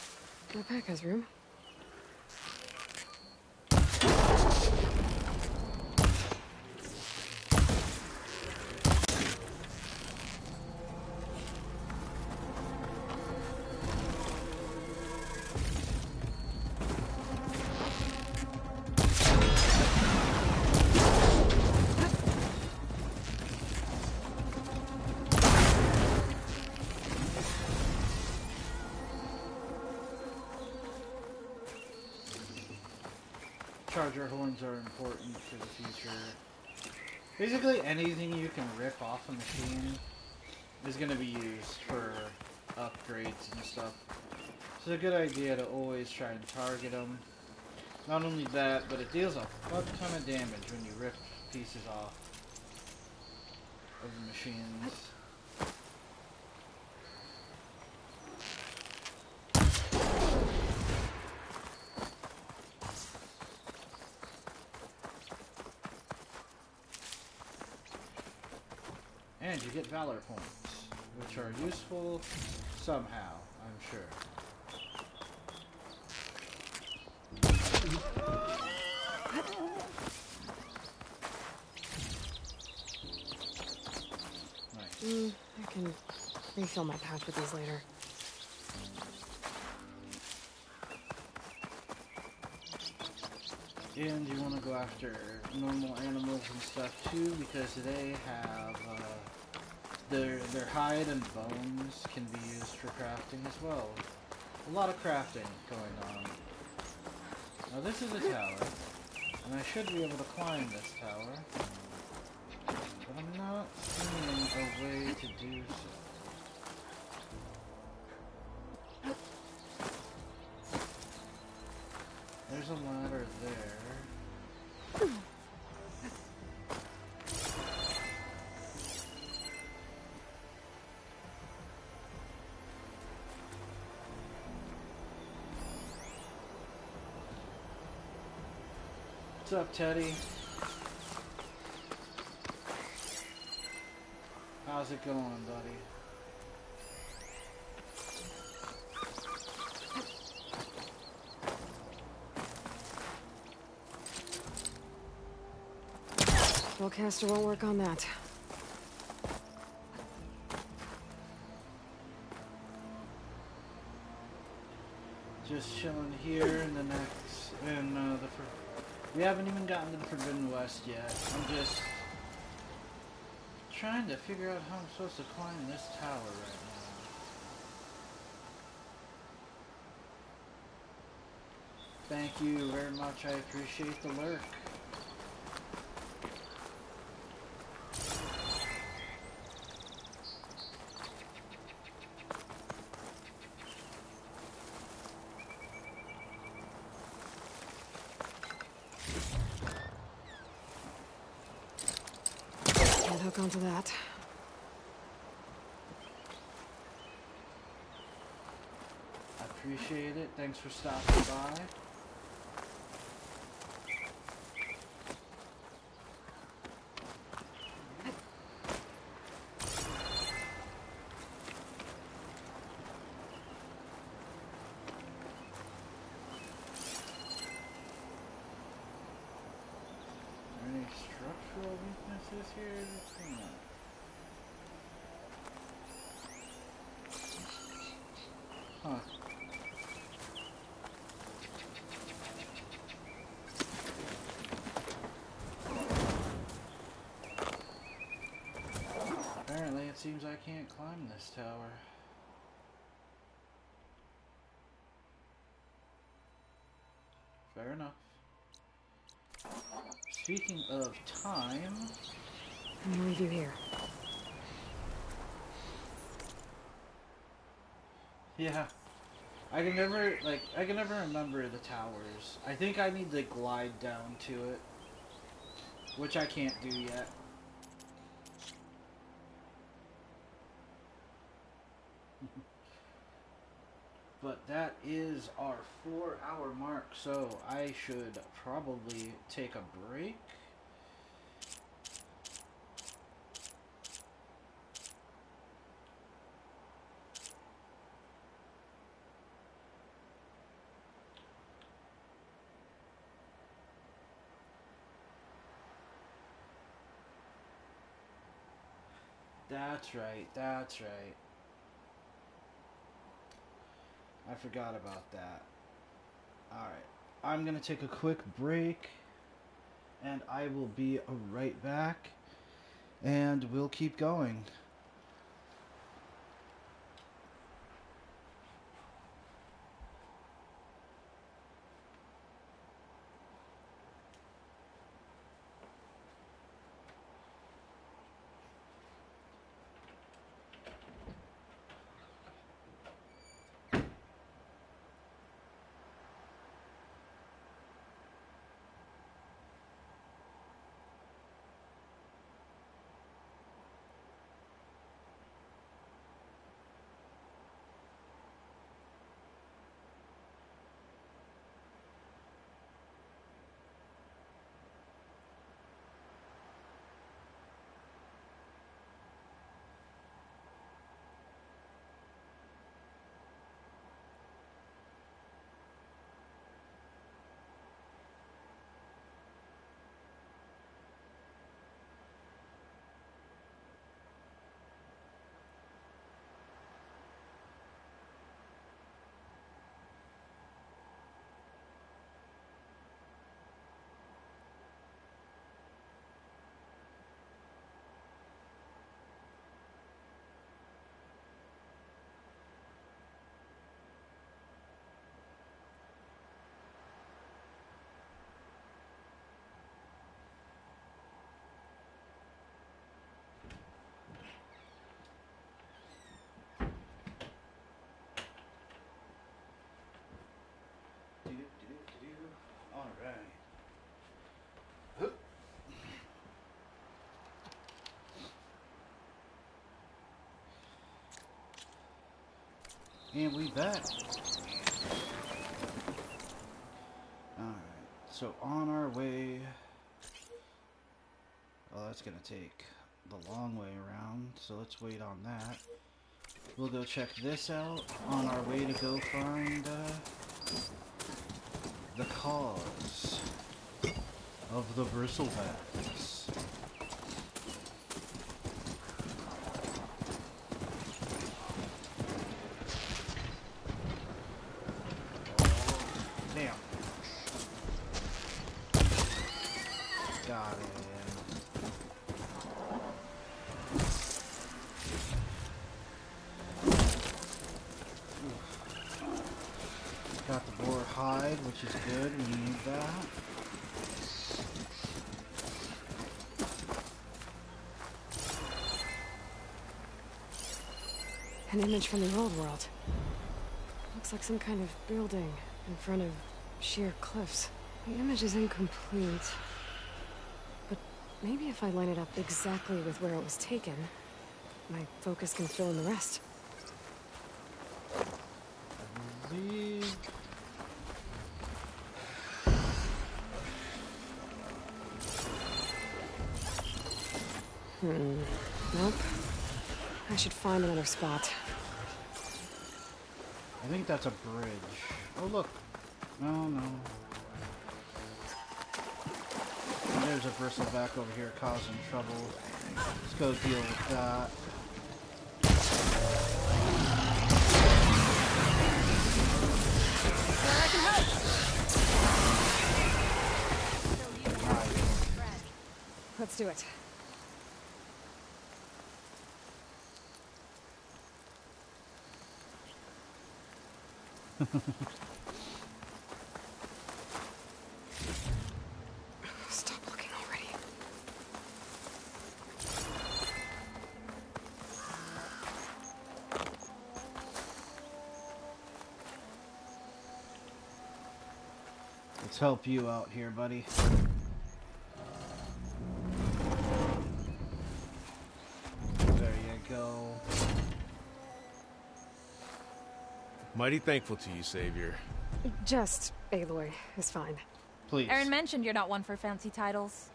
my pack has room. charger horns are important for the future. Basically, anything you can rip off a machine is going to be used for upgrades and stuff. It's a good idea to always try and target them. Not only that, but it deals a fuck ton of damage when you rip pieces off of the machines. And you get Valor points, which are useful somehow, I'm sure. Nice. I can refill my pack with these later. And you want to go after normal animals and stuff too, because they have their hide and bones can be used for crafting as well. A lot of crafting going on. Now this is a tower, and I should be able to climb this tower, but I'm not seeing a way to do so. There's a ladder there. What's up, Teddy? How's it going, buddy? Spellcaster won't work on that. Just chilling here in the next, we haven't even gotten to the Forbidden West yet. I'm just trying to figure out how I'm supposed to climb this tower right now. Thank you very much, I appreciate the lurk. Hook onto that. I appreciate it. Thanks for stopping by. Any structural weaknesses here? Huh. Apparently, it seems I can't climb this tower. Fair enough. Speaking of time... I'm gonna leave you here. Yeah. I can never remember the towers. I think I need to glide down to it. Which I can't do yet. But that is our 4-hour mark, so I should probably take a break. That's right, that's right. I forgot about that. Alright, I'm gonna take a quick break, and I will be right back, and we'll keep going. And we back. Alright, so on our way... Oh, that's gonna take the long way around, so let's wait on that. We'll go check this out on our way to go find the cause of the bristlebacks. Damn. Got it. Got the boar hide, which is good. We need that. An image from the old world. Looks like some kind of building in front of sheer cliffs. The image is incomplete. But maybe if I line it up exactly with where it was taken, my focus can fill in the rest. I believe... Nope. I should find another spot. I think that's a bridge. Oh, look. No, no. There's a bristleback over here causing trouble. Let's go deal with that. Where I can help. Let's do it. Stop looking already. Let's help you out here, buddy. There you go. Mighty thankful to you, Savior. Just Aloy is fine. Please. Aaron mentioned you're not one for fancy titles.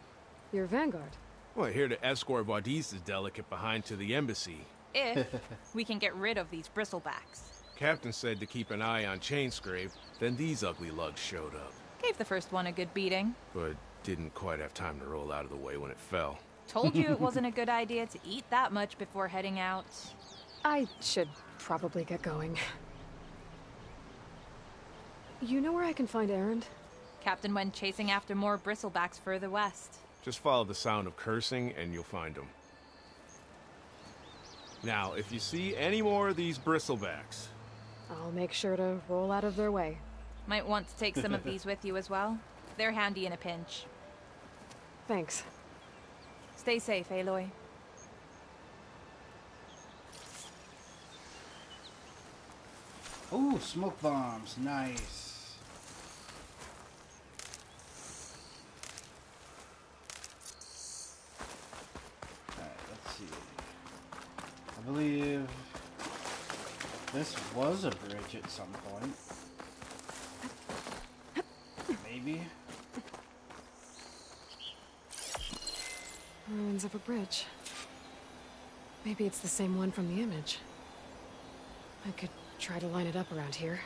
You're Vanguard. Well, here to escort Vaudi's delegate behind to the embassy. If we can get rid of these bristlebacks. Captain said to keep an eye on Chainscrape, then these ugly lugs showed up. Gave the first one a good beating. But didn't quite have time to roll out of the way when it fell. Told you it wasn't a good idea to eat that much before heading out. I should probably get going. You know where I can find Erend? Captain went chasing after more bristlebacks further west. Just follow the sound of cursing and you'll find them. Now, if you see any more of these bristlebacks... I'll make sure to roll out of their way. Might want to take some of these with you as well. They're handy in a pinch. Thanks. Stay safe, Aloy. Ooh, smoke bombs. Nice. Alright, let's see. I believe this was a bridge at some point. Maybe. Ruins of a bridge. Maybe it's the same one from the image. I could try to line it up around here.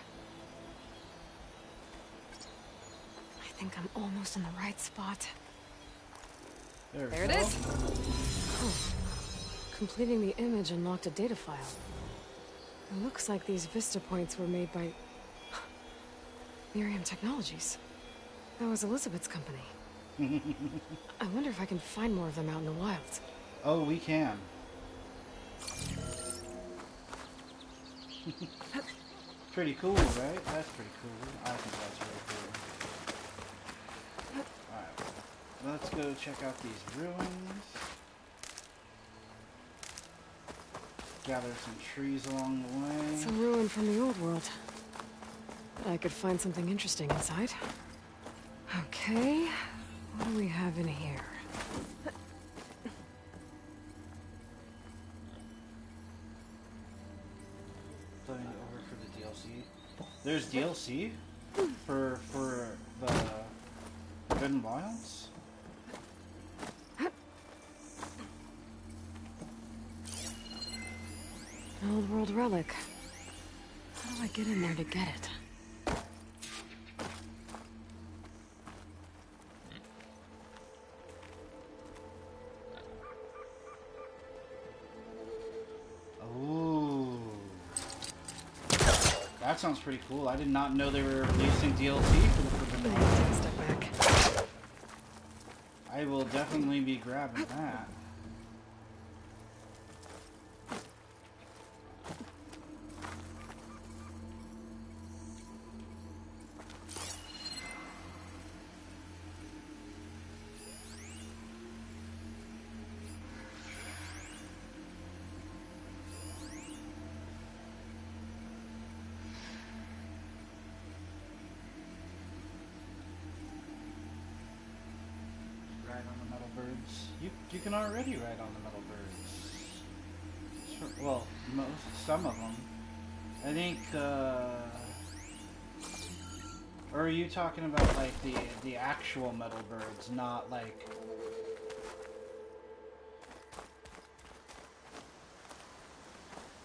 I think I'm almost in the right spot. There it is. Oh. Completing the image unlocked a data file. It looks like these Vista points were made by Miriam Technologies. That was Elizabeth's company. I wonder if I can find more of them out in the wilds. Oh, we can. Pretty cool, right? That's pretty cool. I think that's really cool. Alright, let's go check out these ruins. Gather some trees along the way. It's a ruin from the old world. I could find something interesting inside. Okay, what do we have in here? Going over for the There's DLC for the Forbidden Wilds? An old world relic. How do I get in there to get it? Ooh. That sounds pretty cool. I did not know they were releasing DLC for the Forbidden Wilds. Take a step back. I will definitely be grabbing that. Ride on the metal birds. You can already ride on the metal birds. Sure, well, some of them. I think. Or are you talking about like the actual metal birds, not like?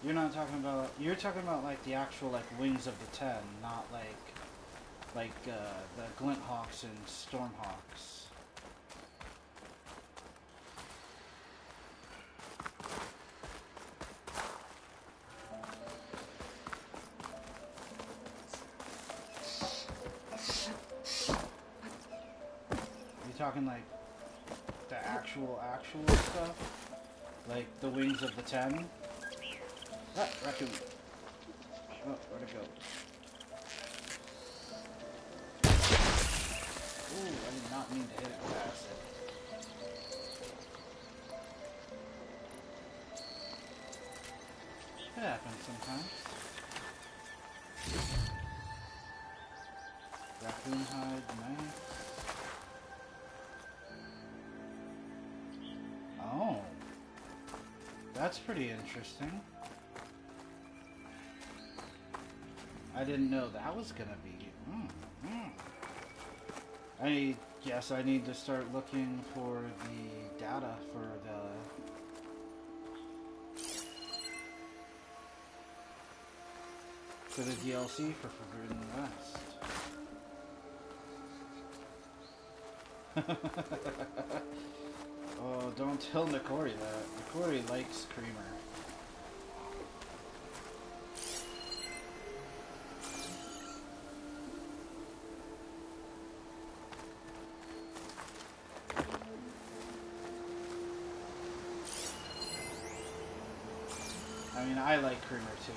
You're not talking about. You're talking about like the actual like Wings of the Ten, not like the Glint Hawks and Stormhawks. Talking like the actual stuff, like the Wings of the Ten. Ah, raccoon. Oh, where'd it go? Ooh, I did not mean to hit it past it. It happens sometimes. Raccoon hide, nice. Oh, that's pretty interesting. I didn't know that was gonna be. I guess I need to start looking for the data for the DLC for Forbidden West. Oh, don't tell Nikori that. Nikori likes Creamer. I mean, I like Creamer too.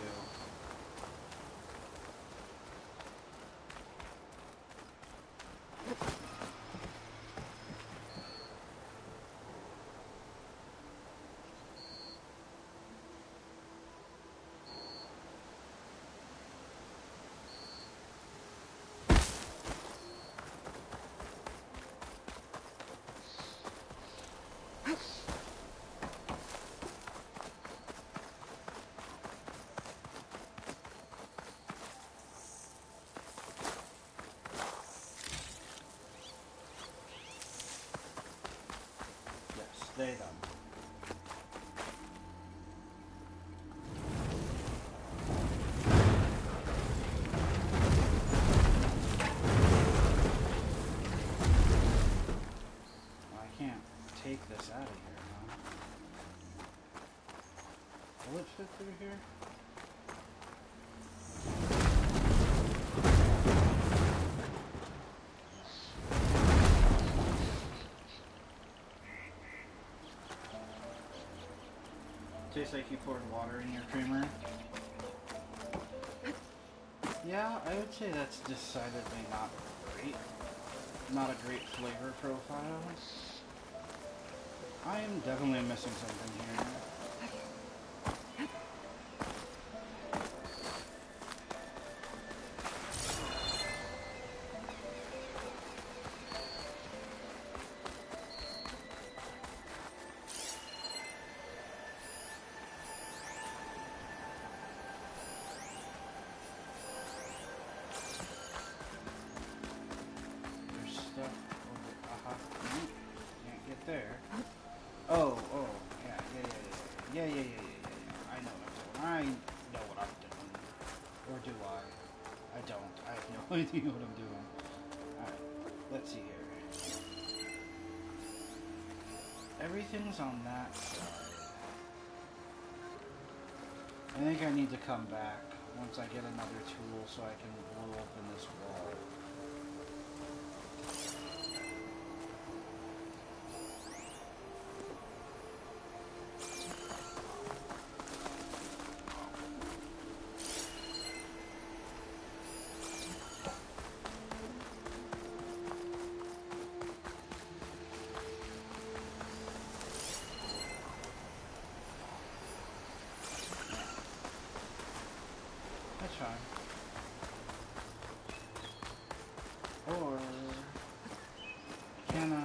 Stay done. I can't take this out of here, huh? Will it fit through here? Tastes like you poured water in your creamer. Yeah, I would say that's decidedly not great. Not a great flavor profile. I am definitely missing something here. Yeah. I know what I'm doing. I know what I'm doing. Or do I? I don't. I have no idea what I'm doing. Alright, let's see here. Everything's on that side. I think I need to come back once I get another tool so I can blow open this wall. That's fine. Or can I?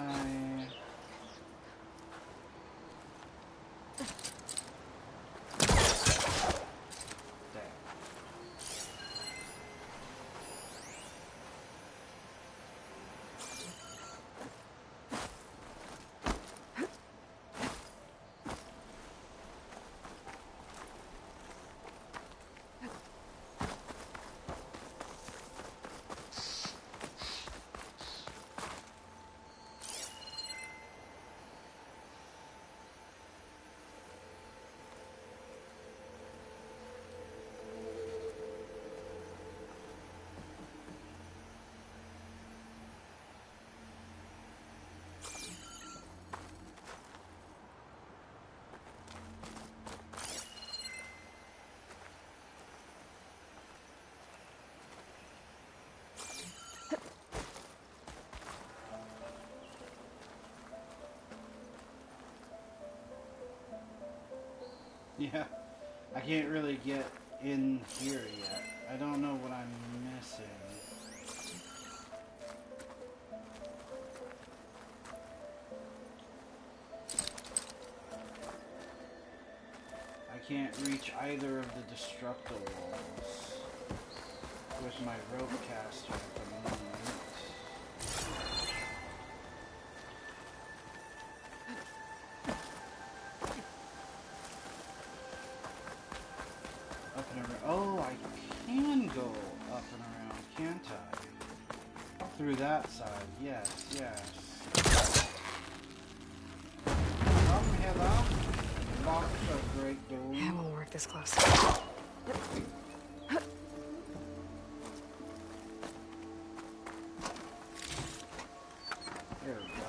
Yeah, I can't really get in here yet. I don't know what I'm missing. I can't reach either of the destructo walls with my rope caster at the moment. Oh, I can go up and around, can't I? Through that side, yes. Come hither, box of great doom. Yeah, we'll work this close. There we go.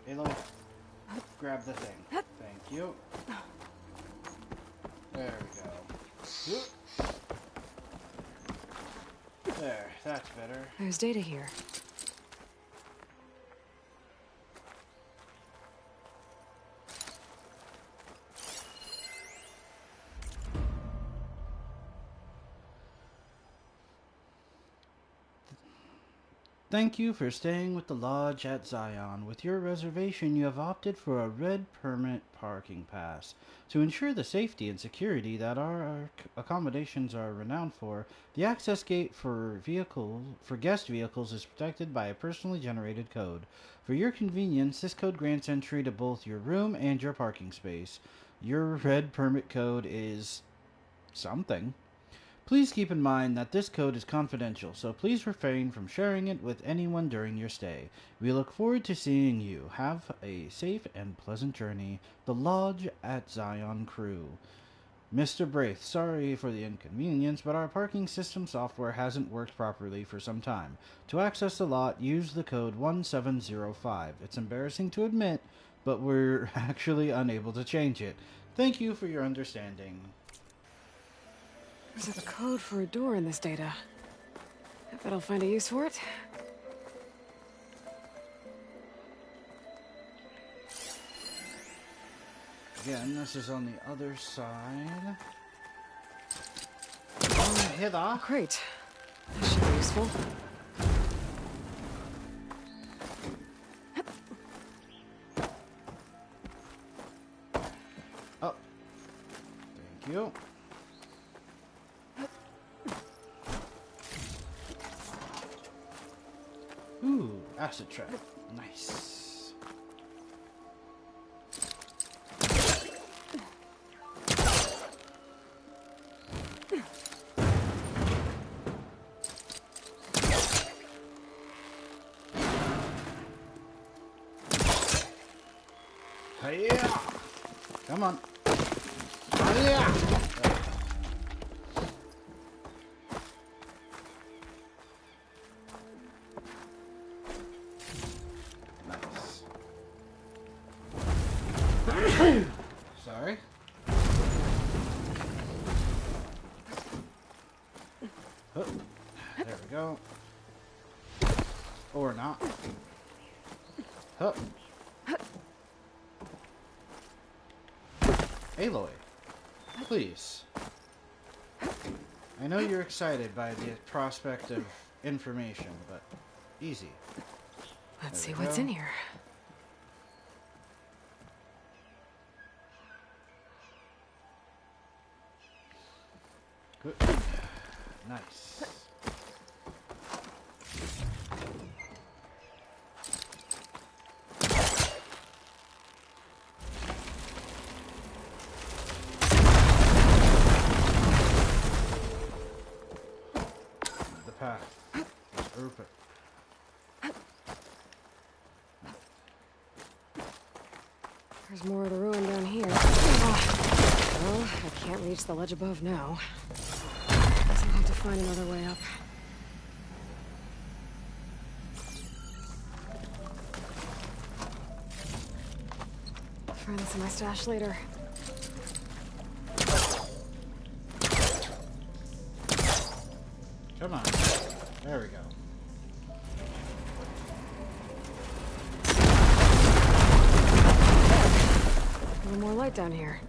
Aloy, grab the thing. Thank you. There we go. There, that's better. There's data here. Thank you for staying with the Lodge at Zion. With your reservation, you have opted for a red permit parking pass. To ensure the safety and security that our accommodations are renowned for, the access gate for guest vehicles is protected by a personally generated code. For your convenience, this code grants entry to both your room and your parking space. Your red permit code is something. Please keep in mind that this code is confidential, so please refrain from sharing it with anyone during your stay. We look forward to seeing you. Have a safe and pleasant journey. The Lodge at Zion crew. Mr. Braith, sorry for the inconvenience, but our parking system software hasn't worked properly for some time. To access the lot, use the code 1705. It's embarrassing to admit, but we're actually unable to change it. Thank you for your understanding. There's a code for a door in this data. I bet I'll find a use for it. Again, this is on the other side. Hither. Great. That should be useful. Oh. Thank you. Ooh, acid trap. Nice. Yeah. Come on. Yeah. Nice. Sorry. Oh, there we go. Or not. Oh. Aloy, please. I know you're excited by the prospect of information, but easy. Let's see what's in here. Good. Nice. Open. There's more of the ruin down here. Well, I can't reach the ledge above now. Guess I'll have to find another way up. Find this in my stash later. Come on. There we go. A little more light down here.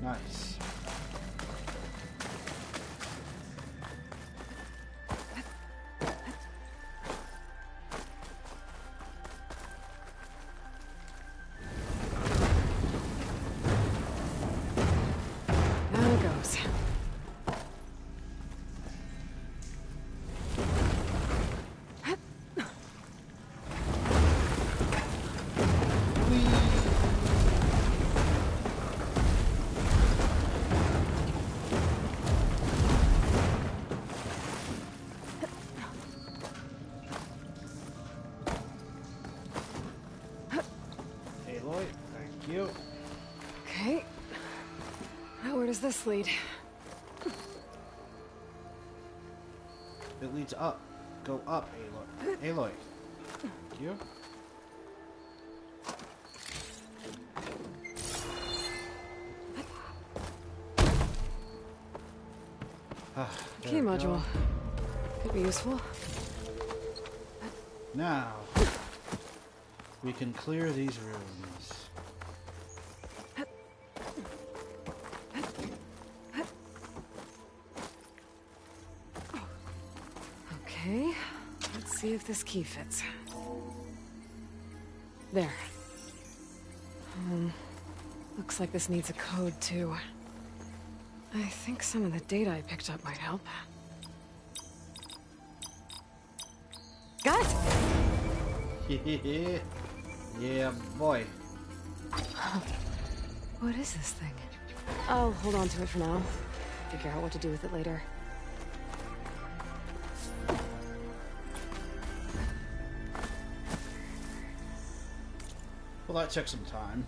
Nice. Down it goes. Aloy, thank you. Okay. Now where does this lead? It leads up. Go up, Aloy. Aloy. Thank you. Key module. Could be useful. Now, we can clear these rooms. Okay, let's see if this key fits. There. Looks like this needs a code too. I think some of the data I picked up might help. Got it! Yeah, boy. What is this thing? I'll hold on to it for now. Figure out what to do with it later. Well, that took some time.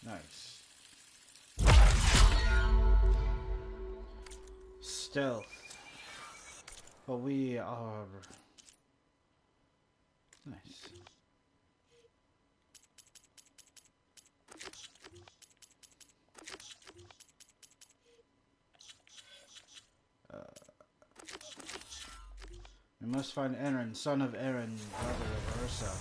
Nice. Stealth. But we are... Nice. We must find Eren, son of Eren, brother of Ursa.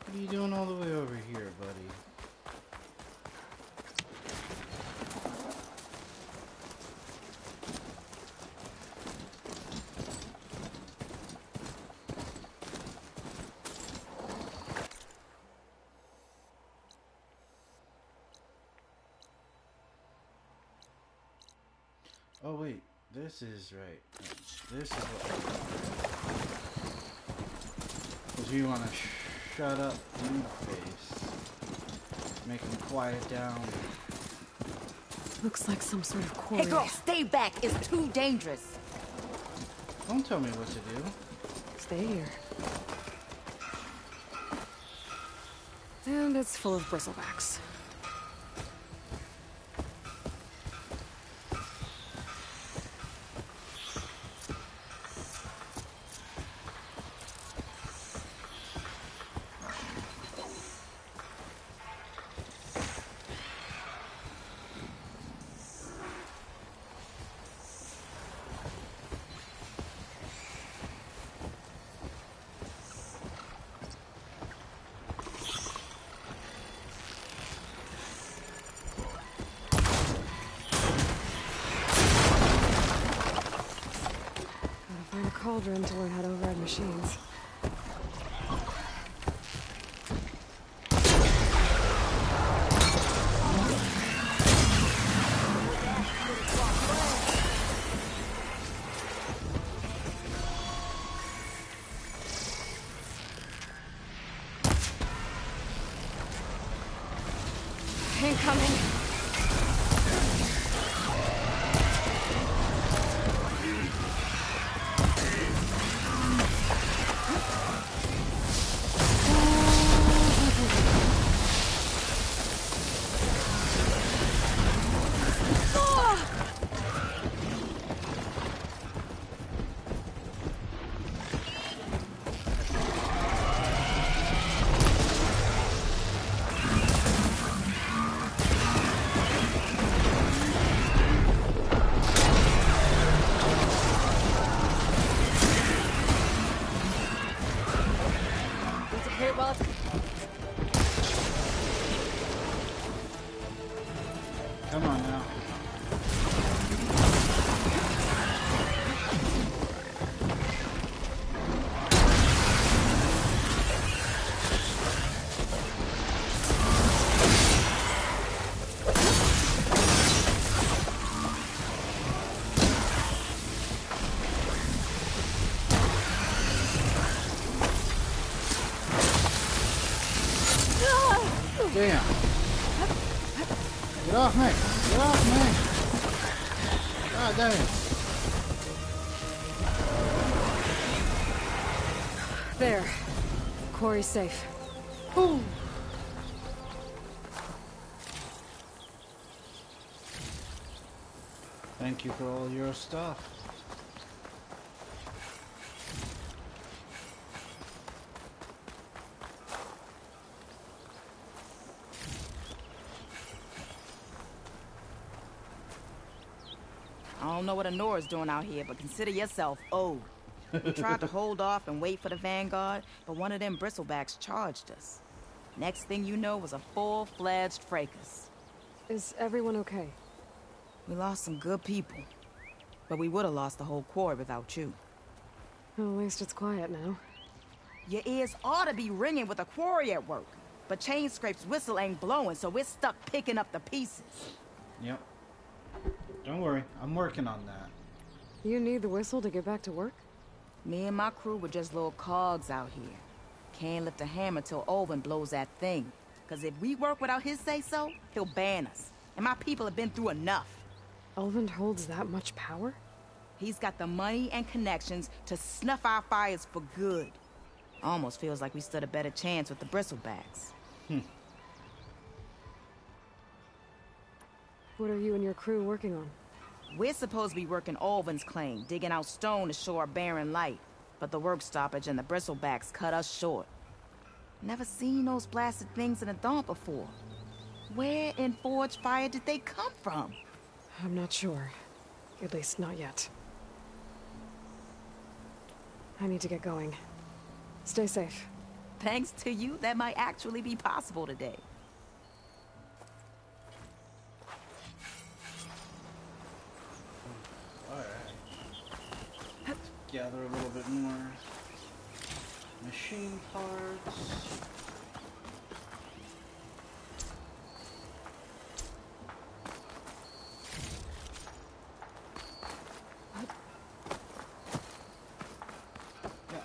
What are you doing all the way over here, buddy? Oh wait, this is right. This is what... Because you want to shut up, face. Make him quiet down. Looks like some sort of quarry. Hey girl, stay back. It's too dangerous. Don't tell me what to do. Stay here. And it's full of bristlebacks. Cauldron to learn how to override machines. Incoming. Come on now. Damn. Get off me. Get off me. God damn. There. Quarry's safe. Ooh. Thank you for all your stuff. I don't know what Anora's doing out here, but consider yourself owed. We tried to hold off and wait for the Vanguard, but one of them bristlebacks charged us. Next thing you know was a full-fledged fracas. Is everyone okay? We lost some good people, but we would have lost the whole quarry without you. Well, at least it's quiet now. Your ears ought to be ringing with a quarry at work. But Chainscrape's whistle ain't blowing, so we're stuck picking up the pieces. Yep. Don't worry, I'm working on that. You need the whistle to get back to work? Me and my crew were just little cogs out here. Can't lift a hammer till Olvin blows that thing. Cause if we work without his say-so, he'll ban us. And my people have been through enough. Olvin holds that much power? He's got the money and connections to snuff our fires for good. Almost feels like we stood a better chance with the Bristlebacks. What are you and your crew working on? We're supposed to be working Olvin's claim, digging out stone to show our barren light. But the work stoppage and the Bristlebacks cut us short. Never seen those blasted things in the Daunt before. Where in Forge Fire did they come from? I'm not sure. At least not yet. I need to get going. Stay safe. Thanks to you, that might actually be possible today. Alright. Gather a little bit more machine parts.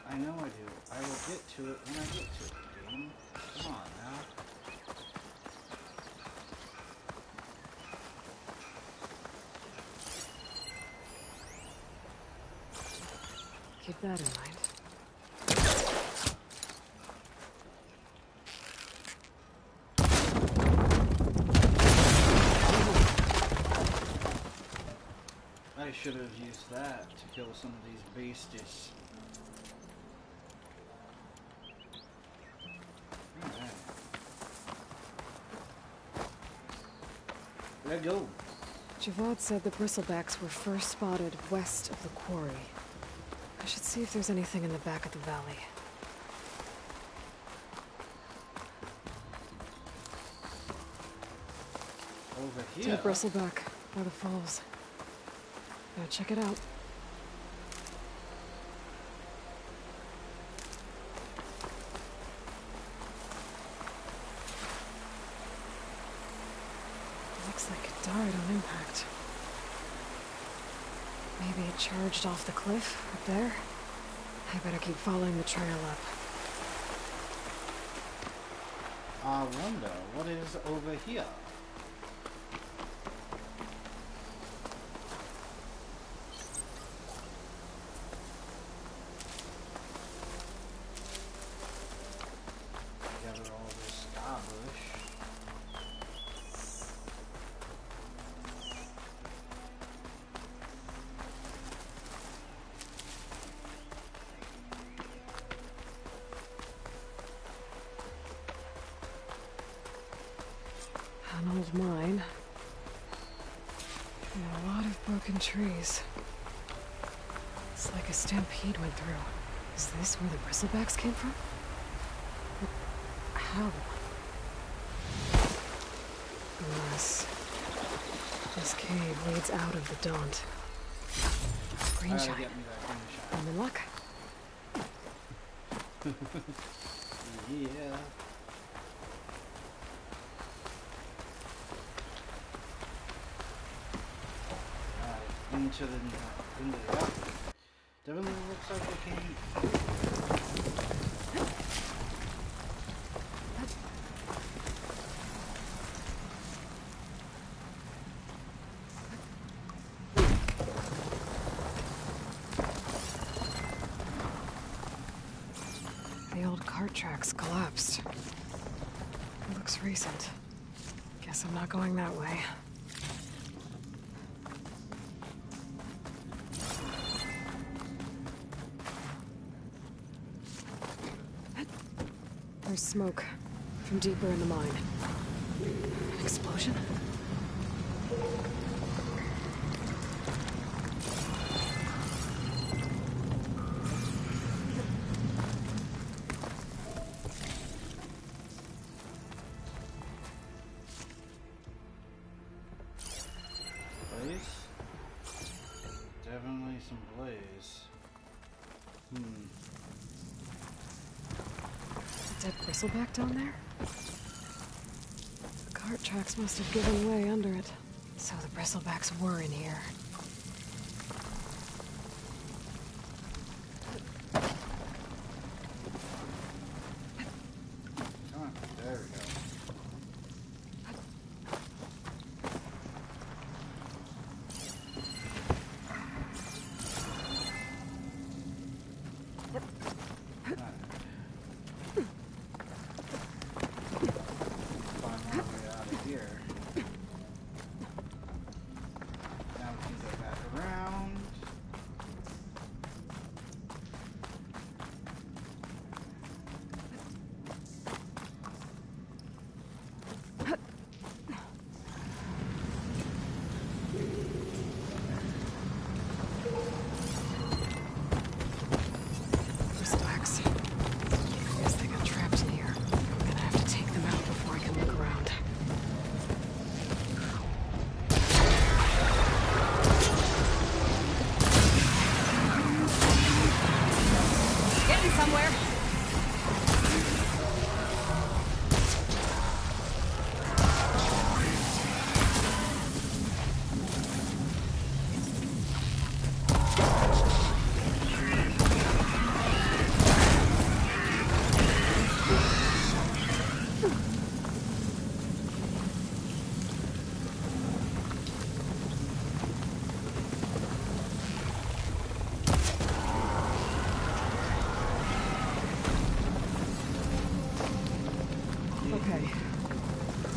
I know I do. I will get to it when I get to it, game. Come on now. Keep that in mind. I should have used that to kill some of these beasties. Let go. Javad said the Bristlebacks were first spotted west of the quarry. I should see if there's anything in the back of the valley. Over here. Dead Bristleback by the falls. Gotta check it out. Looks like it died on impact. Maybe it charged off the cliff up there. I better keep following the trail up. I wonder what is over here. Gather all this starbush. An old mine. And a lot of broken trees. It's like a stampede went through. Is this where the Bristlebacks came from? But how? Unless this cave leads out of the Daunt. Green shine. Get me that green shine. I'm in luck. Yeah. Into the outfit. Definitely looks like it can. The old cart tracks collapsed. It looks recent. Guess I'm not going that way. There's smoke from deeper in the mine. An explosion? Blaze? Definitely some blaze. Dead Bristleback down there? The cart tracks must have given way under it. So the bristlebacks were in here. There we go.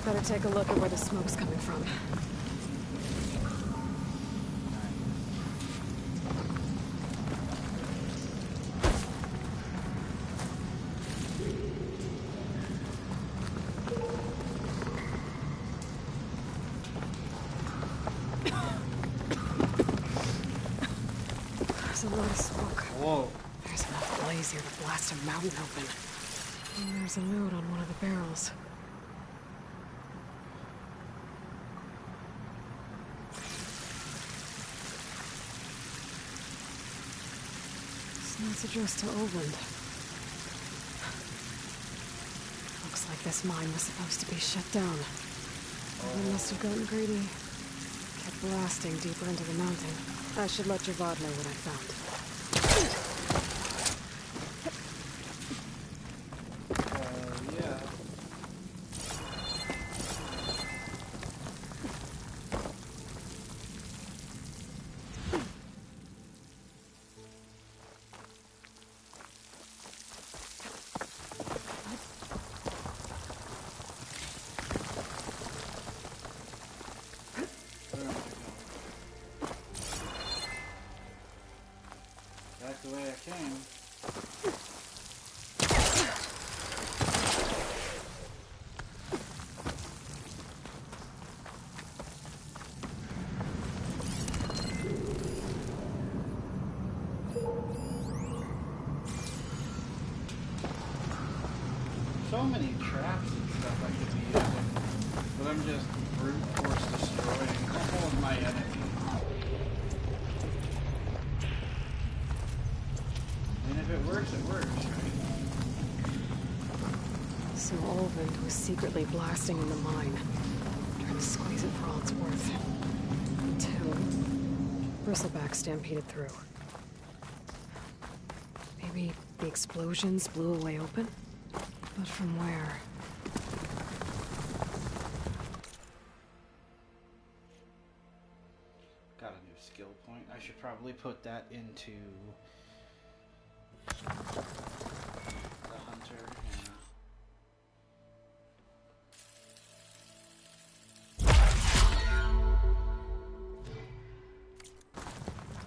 Better take a look at where the smoke's coming from. There's a lot of smoke. Whoa. There's enough blaze here to blast a mountain open. And there's a note on one of the barrels. It's addressed to Oldland. Looks like this mine was supposed to be shut down. Someone must have gotten greedy. Kept blasting deeper into the mountain. I should let Javad know what I found. Yeah. Back the way I came. So many traps and stuff I could be using, but I'm just brute force destroying all of my enemies. And if it works, it works, right? So Olvind was secretly blasting in the mine, trying to squeeze it for all it's worth. Until Bristleback stampeded through. Maybe the explosions blew a way open? But from where? Got a new skill point. I should probably put that into the hunter.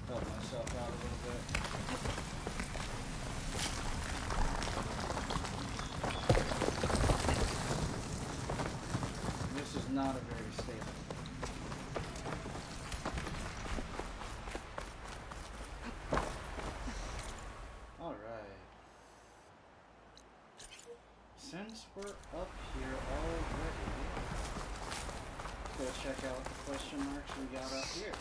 Help myself out a little bit. This is not a very stable. Alright. Since we're up here already, let's go check out the question marks we got up here.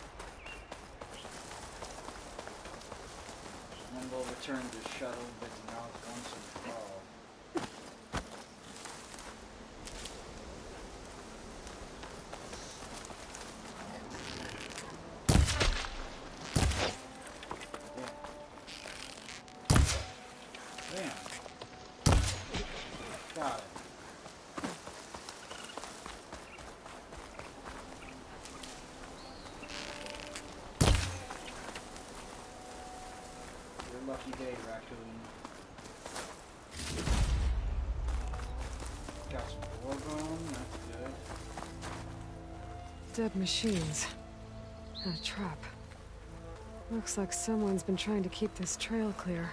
And then we'll return to shuttle Bidnoth once and for all. lucky day, raccoon. Got some war bone, that's good. Dead machines. And a trap. Looks like someone's been trying to keep this trail clear.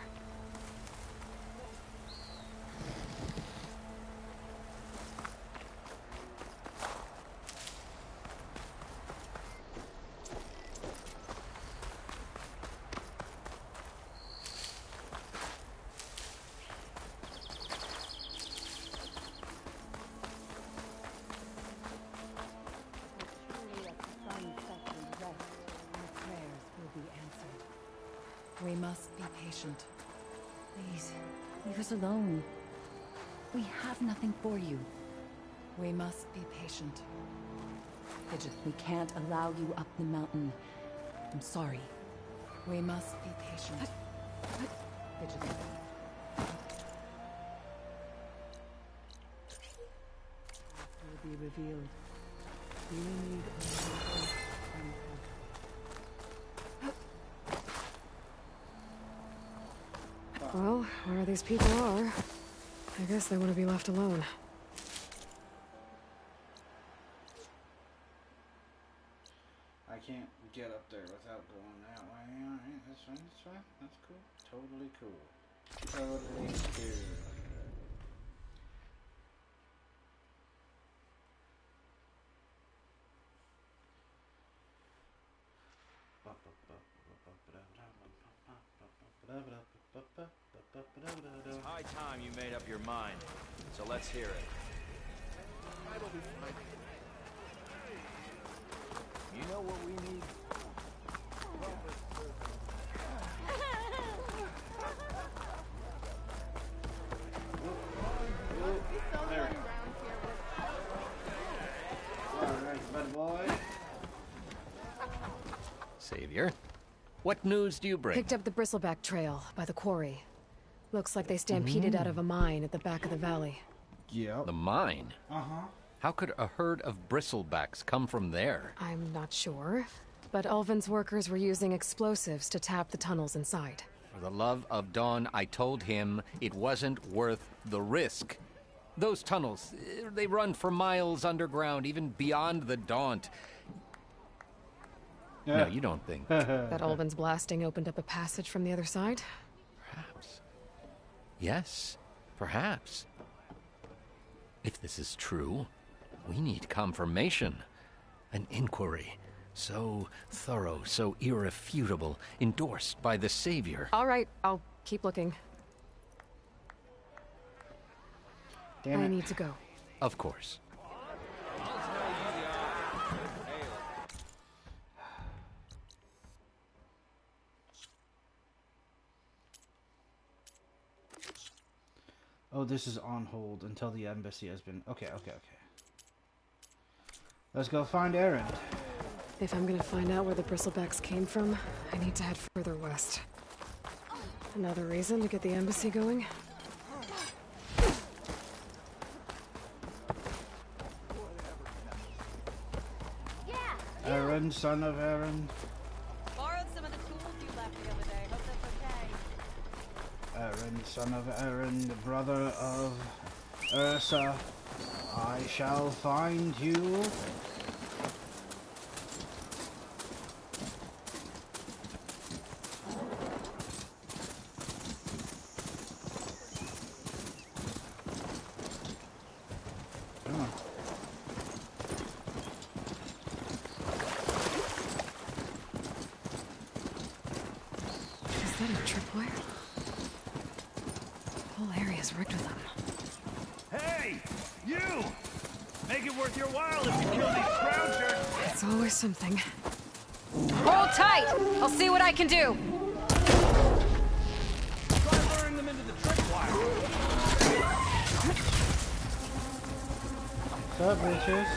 We must be patient. Please, leave us alone. We have nothing for you. We must be patient. Fidget, we can't allow you up the mountain. I'm sorry. We must be patient. Fidget. Will be revealed. You need only faith and hope. Well, where these people are, I guess they want to be left alone. I can't get up there without going that way. Alright, that's fine, that's fine. That's cool. Totally cool. Totally cool. It's high time you made up your mind, so let's hear it. You know what we need? Alright, buddy boy. Savior, what news do you bring? Picked up the Bristleback trail by the quarry. Looks like they stampeded out of a mine at the back of the valley. Yeah. The mine? Uh-huh. How could a herd of bristlebacks come from there? I'm not sure, but Ulvin's workers were using explosives to tap the tunnels inside. For the love of Dawn, I told him it wasn't worth the risk. Those tunnels, they run for miles underground, even beyond the Daunt. No, you don't think. That Ulvin's blasting opened up a passage from the other side? Perhaps. Yes, perhaps. If this is true, we need confirmation. An inquiry. So thorough, so irrefutable, endorsed by the Savior. All right, I'll keep looking. I need to go. Of course. Oh, this is on hold until the embassy has been... Okay. Let's go find Erend. If I'm gonna find out where the Bristlebacks came from, I need to head further west. Another reason to get the embassy going? Erend, son of Erend. Borrowed some of the tools you left the other day. Hope that's okay. Erend, son of Erend, brother of Ursa. I shall find you. Come on. Is that a tripwire? The whole area's rigged with them. Hey! You! Make it worth your while if you kill these scroungers! It's always something. Hold tight! I'll see what I can do! Try luring them into the tripwire! What's up, bitches?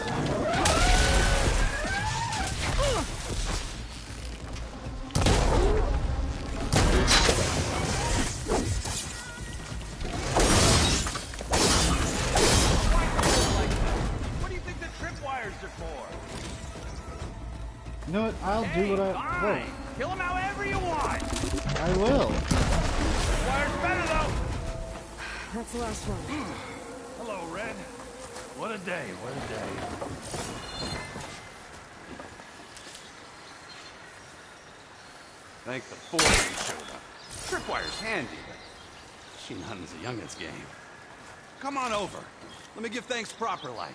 What do you think the tripwires are for? You know what? I'll do what I... Fine! Kill them however you want! I will. Squire's better, though! That's the last one. Hello, Red. What a day, what a day. Thank the Ford you showed up. Tripwire's handy, but machine hunting's a youngin's game. Come on over. Let me give thanks proper like.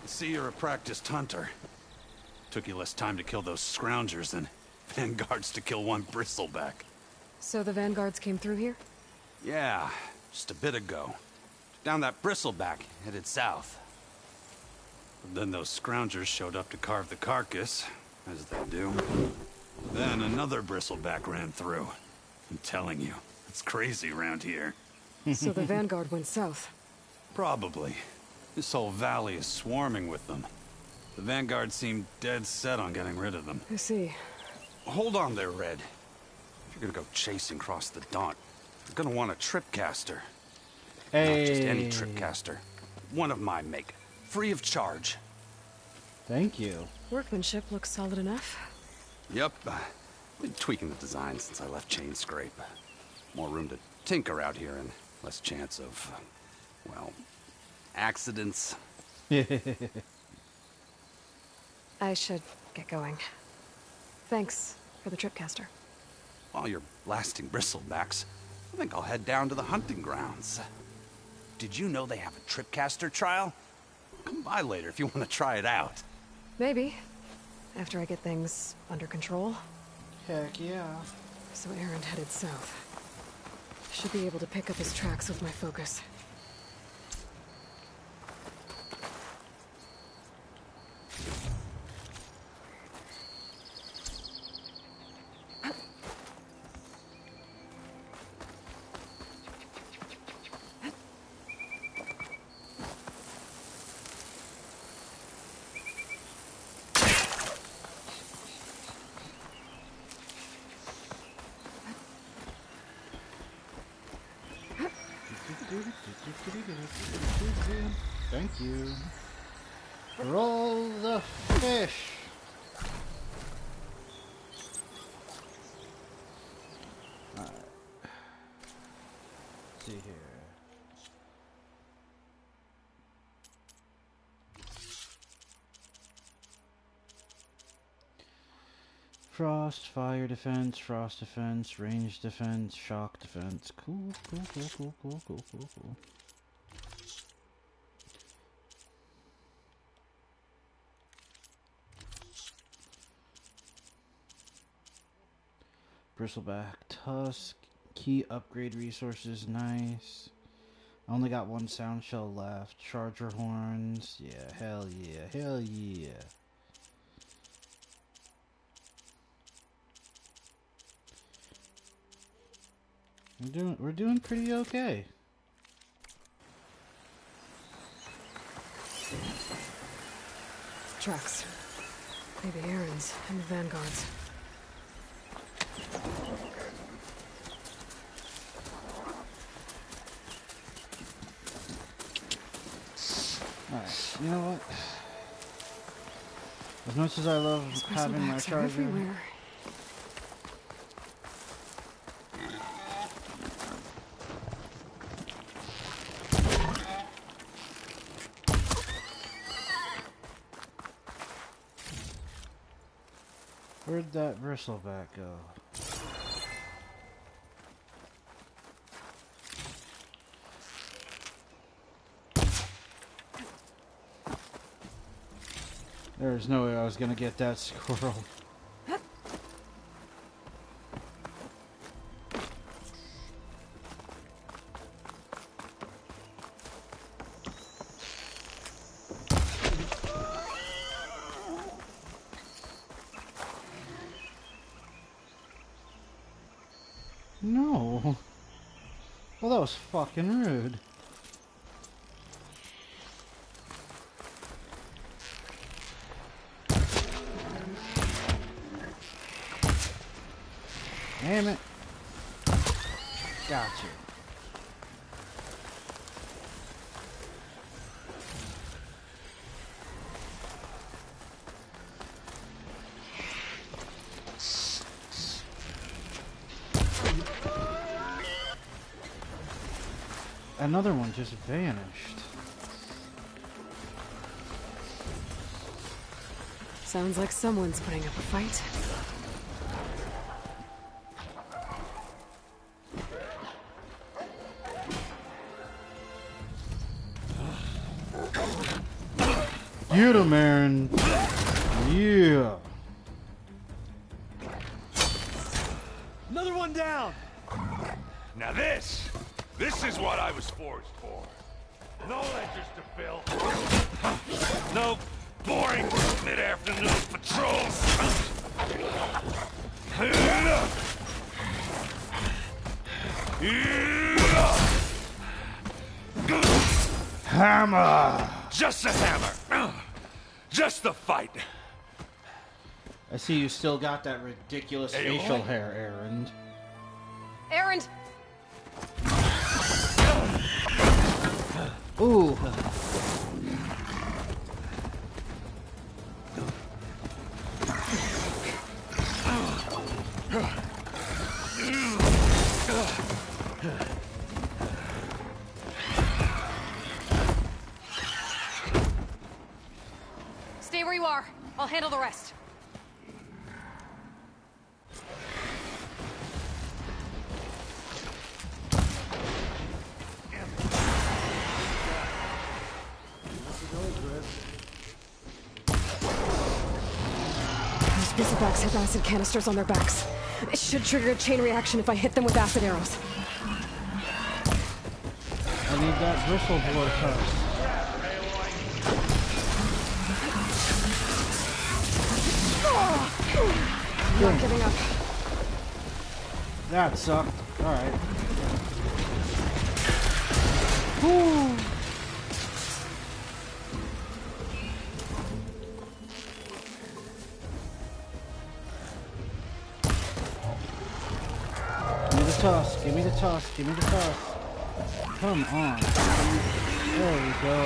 I see you're a practiced hunter. Took you less time to kill those scroungers than vanguards to kill one bristleback. So the vanguards came through here? Yeah, just a bit ago. Down that bristleback, headed south. But then those scroungers showed up to carve the carcass, as they do. Then another bristleback ran through. I'm telling you, it's crazy around here. So the vanguard went south? Probably. This whole valley is swarming with them. The vanguard seemed dead set on getting rid of them. I see. Hold on there, Red. If you're gonna go chasing across the Daunt, you're gonna want a tripcaster. Hey. Not just any tripcaster. One of my make. Free of charge. Thank you. Workmanship looks solid enough. Yep. Been tweaking the design since I left Chainscrape. More room to tinker out here and less chance of, well, accidents. I should get going. Thanks for the tripcaster. While you're blasting bristlebacks, I think I'll head down to the hunting grounds. Did you know they have a tripcaster trial? Come by later if you want to try it out. Maybe. After I get things under control. Heck yeah. So Aaron headed south. Should be able to pick up his tracks with my focus. Thank you. Roll the fish. Alright. See here. Frost, fire defense, frost defense, range defense, shock defense. Cool. Bristleback tusk, key upgrade resources, nice. I only got one sound shell left. Charger horns, yeah, hell yeah, hell yeah. We're doing pretty okay. Tracks. Maybe Aaron's and the vanguards. Alright, you know what? As much as I love having my charger, everywhere. where'd that bristleback go? There's no way I was gonna get that squirrel. No. Well, that was fucking rude. Damn it. Gotcha. another one just vanished. Sounds like someone's putting up a fight. Get him, Aaron. Yeah. Another one down. Now this is what I was forged for. No ledgers to fill. No boring mid-afternoon patrols. Hammer. Just a hammer. Just the fight. I see you still got that ridiculous facial hair, Aaron. Aaron! Ooh. Stay where you are. I'll handle the rest. Those Bristlebacks have acid canisters on their backs. It should trigger a chain reaction if I hit them with acid arrows. I need that bristle board first. I'm not giving up. That sucked. Alright. Woo! Give me the toss. Give me the toss. Give me the toss. Come on. There we go.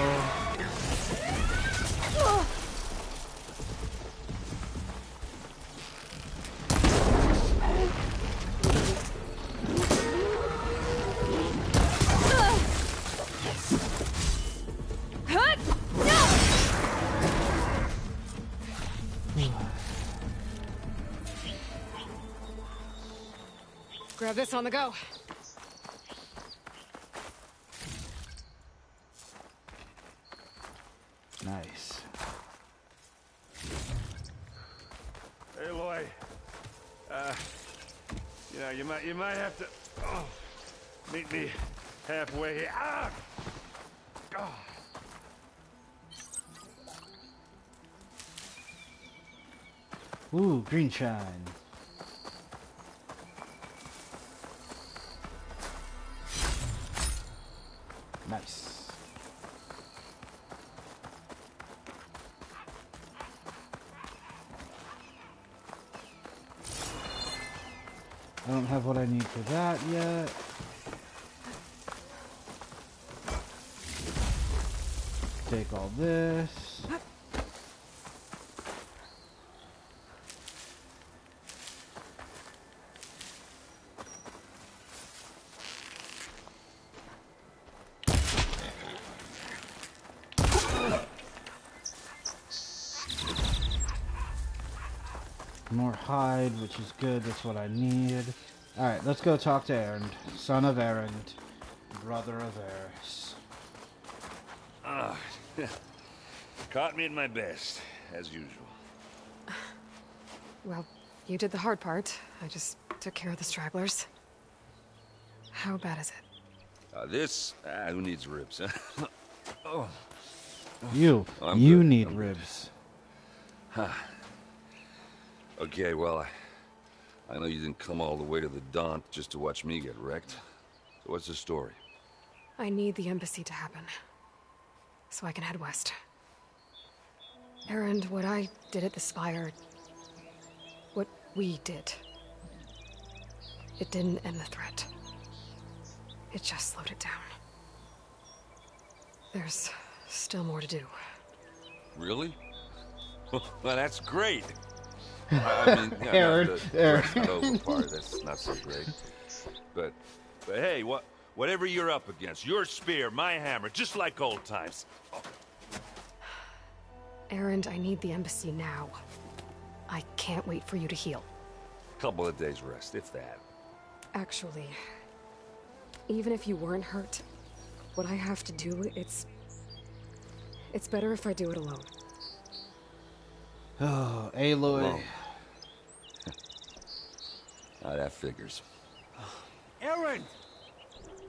Grab this on the go. Nice. Aloy, you might have to meet me halfway here. Ah! Ooh, green shine. Nice. I don't have what I need for that yet. Take all this. More hide, which is good. That's what I need. Alright, let's go talk to Aaron. Son of Aaron. Brother of Eris. Caught me at my best, as usual. Well, you did the hard part. I just took care of the stragglers. How bad is it? Who needs ribs, huh? Oh. You I'm you good. need I'm ribs. Huh. Okay, well, I know you didn't come all the way to the Daunt just to watch me get wrecked. So what's the story? I need the embassy to happen, so I can head west. Aaron, what I did at the Spire, what we did, it didn't end the threat. It just slowed it down. There's still more to do. Really? Well, that's great. I mean, Aaron, the threat's not over part. That's not so great. But hey, Whatever you're up against, your spear, my hammer, just like old times. Erend, I need the embassy now. I can't wait for you to heal. Couple of days rest, if that. Actually, even if you weren't hurt, what I have to do, it's better if I do it alone. Oh, Aloy. Alone. That figures. Erend!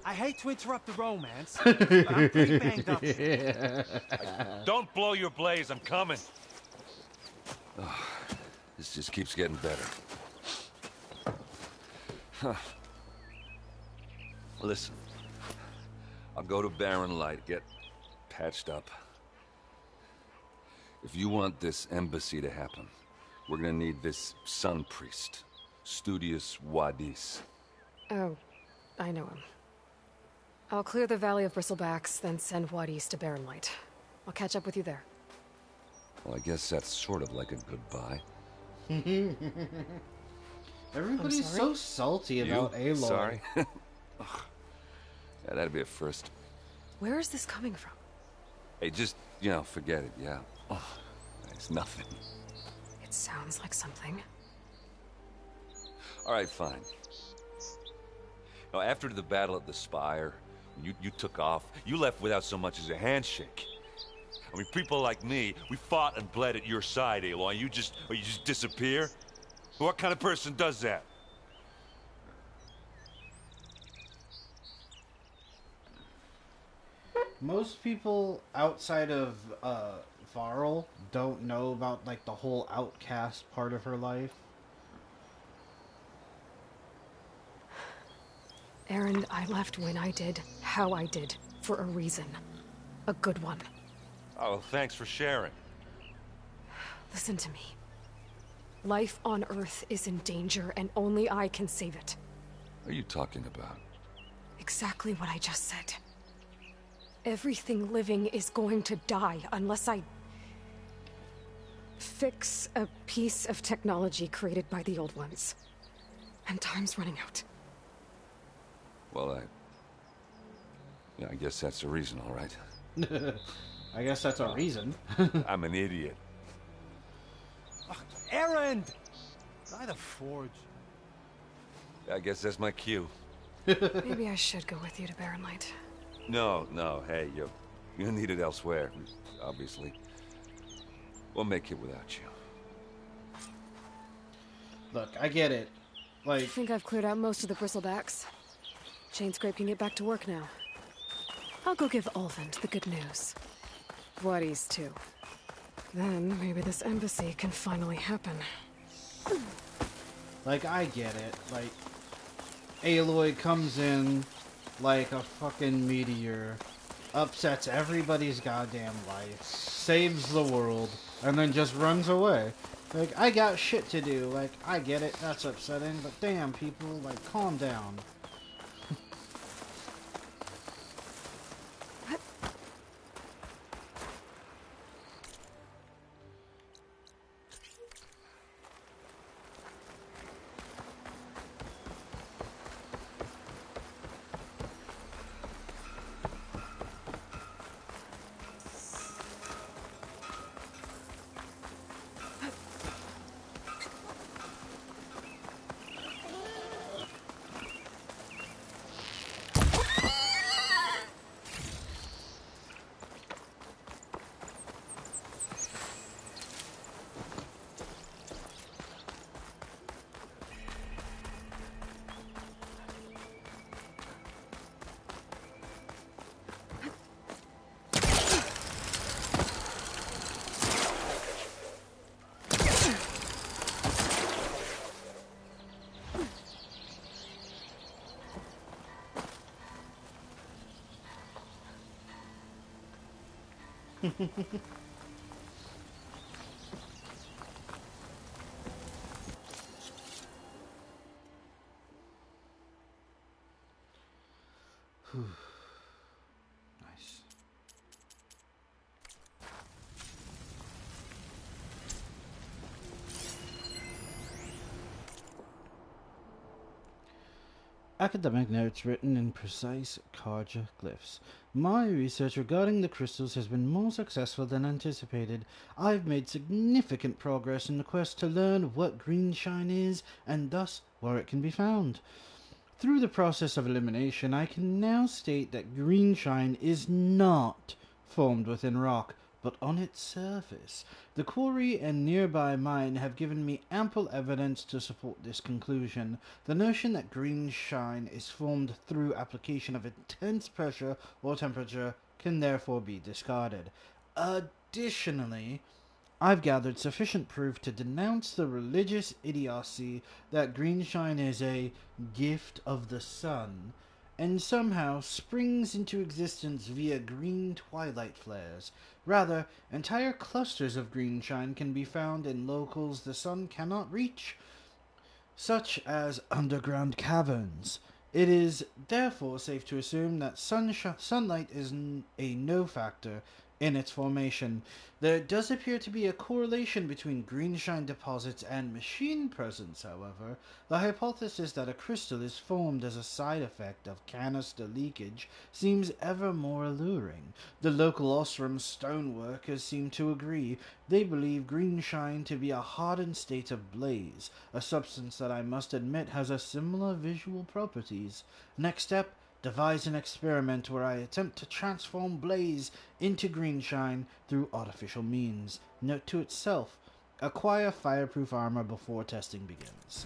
I hate to interrupt the romance, but I'm pretty banged up. Don't blow your blaze, I'm coming. This just keeps getting better. Huh. Listen, I'll go to Barren Light, get patched up. If you want this embassy to happen, we're gonna need this sun priest, Studius Wadis. Oh, I know him. I'll clear the Valley of Bristlebacks, then send Wadis to Barren Light. I'll catch up with you there. Well, I guess that's sort of like a goodbye. Everybody's so salty about Aloy. Sorry? Yeah, that'd be a first. Where is this coming from? Hey, just, forget it, yeah. Oh, it's nothing. It sounds like something. All right, fine. Now, after the battle at the Spire, you took off, you left without so much as a handshake. I mean, people like me, we fought and bled at your side, Aloy. You just disappear? What kind of person does that? Most people outside of Varl don't know about like the whole outcast part of her life. Erend, I left when I did, how I did, for a reason. A good one. Oh, well, thanks for sharing. Listen to me. Life on Earth is in danger, and only I can save it. What are you talking about? Exactly what I just said. Everything living is going to die unless I fix a piece of technology created by the Old Ones. And time's running out. Well, I guess that's a reason, all right. I guess that's a reason. I'm an idiot. Erend! By the forge. I guess that's my cue. Maybe I should go with you to Barren Light. No, hey, you're needed elsewhere, obviously. We'll make it without you. Look, I get it. I think I've cleared out most of the Bristlebacks. Chainscrape can get back to work now. I'll go give Ulvund the good news. Wadis, too. Then maybe this embassy can finally happen. I get it. Aloy comes in like a fucking meteor, upsets everybody's goddamn life, saves the world, and then just runs away. I got shit to do. I get it. That's upsetting, but damn, people, calm down. Nice. Academic notes written in precise Carja glyphs. My research regarding the crystals has been more successful than anticipated. I've made significant progress in the quest to learn what greenshine is and thus where it can be found. Through the process of elimination, I can now state that greenshine is not formed within rock, but on its surface. The quarry and nearby mine have given me ample evidence to support this conclusion. The notion that greenshine is formed through application of intense pressure or temperature can therefore be discarded. Additionally, I've gathered sufficient proof to denounce the religious idiocy that greenshine is a gift of the sun, and somehow springs into existence via green twilight flares. Rather, entire clusters of greenshine can be found in locales the sun cannot reach, such as underground caverns. It is therefore safe to assume that sunlight is a no factor in its formation. There does appear to be a correlation between greenshine deposits and machine presence, however. The hypothesis that a crystal is formed as a side effect of canister leakage seems ever more alluring. The local Osram stoneworkers seem to agree. They believe greenshine to be a hardened state of blaze, a substance that I must admit has a similar visual properties. Next step, devise an experiment where I attempt to transform blaze into greenshine through artificial means. Note to itself, acquire fireproof armor before testing begins.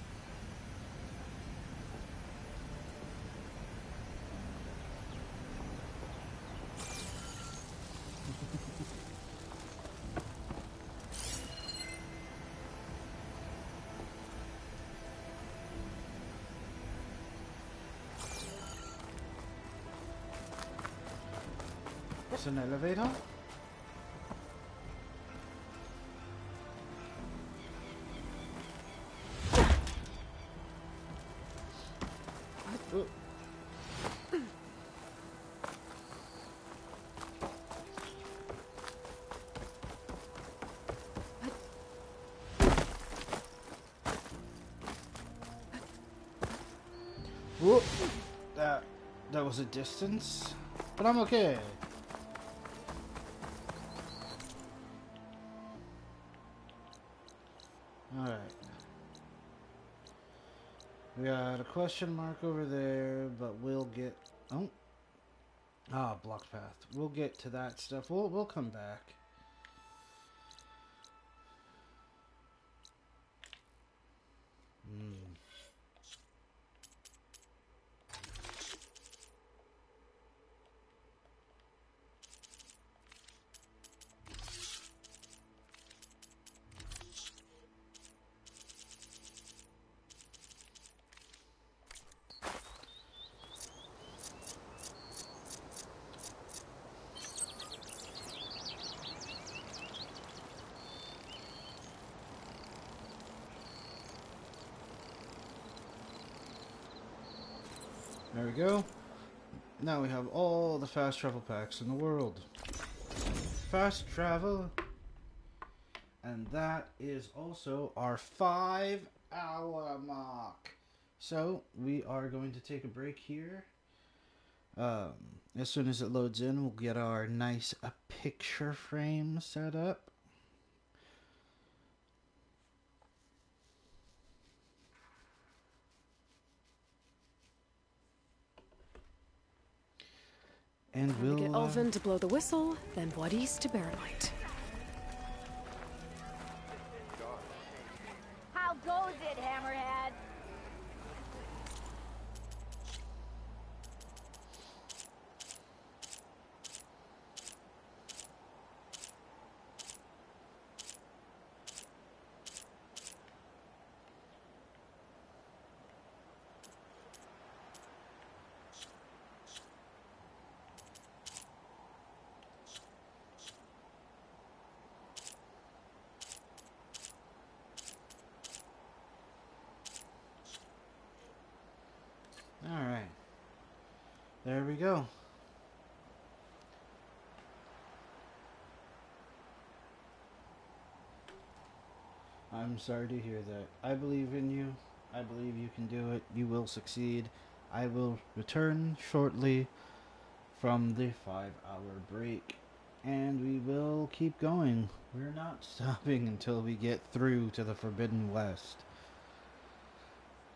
It's an elevator. Whoop. That was a distance, but I'm okay. Alright. We got a question mark over there, but we'll get... Oh. Ah, blocked path. We'll get to that stuff. We'll come back. There we go. Now we have all the fast travel packs in the world. Fast travel. And that is also our 5-hour mark. So we are going to take a break here. As soon as it loads in, we'll get our nice picture frame set up. And we'll get Ulvin to blow the whistle, then Wadis to bear light. How goes it, Hammerhead? Alright. There we go. I'm sorry to hear that. I believe in you. I believe you can do it. You will succeed. I will return shortly from the 5-hour break, and we will keep going. We're not stopping until we get through to the Forbidden West.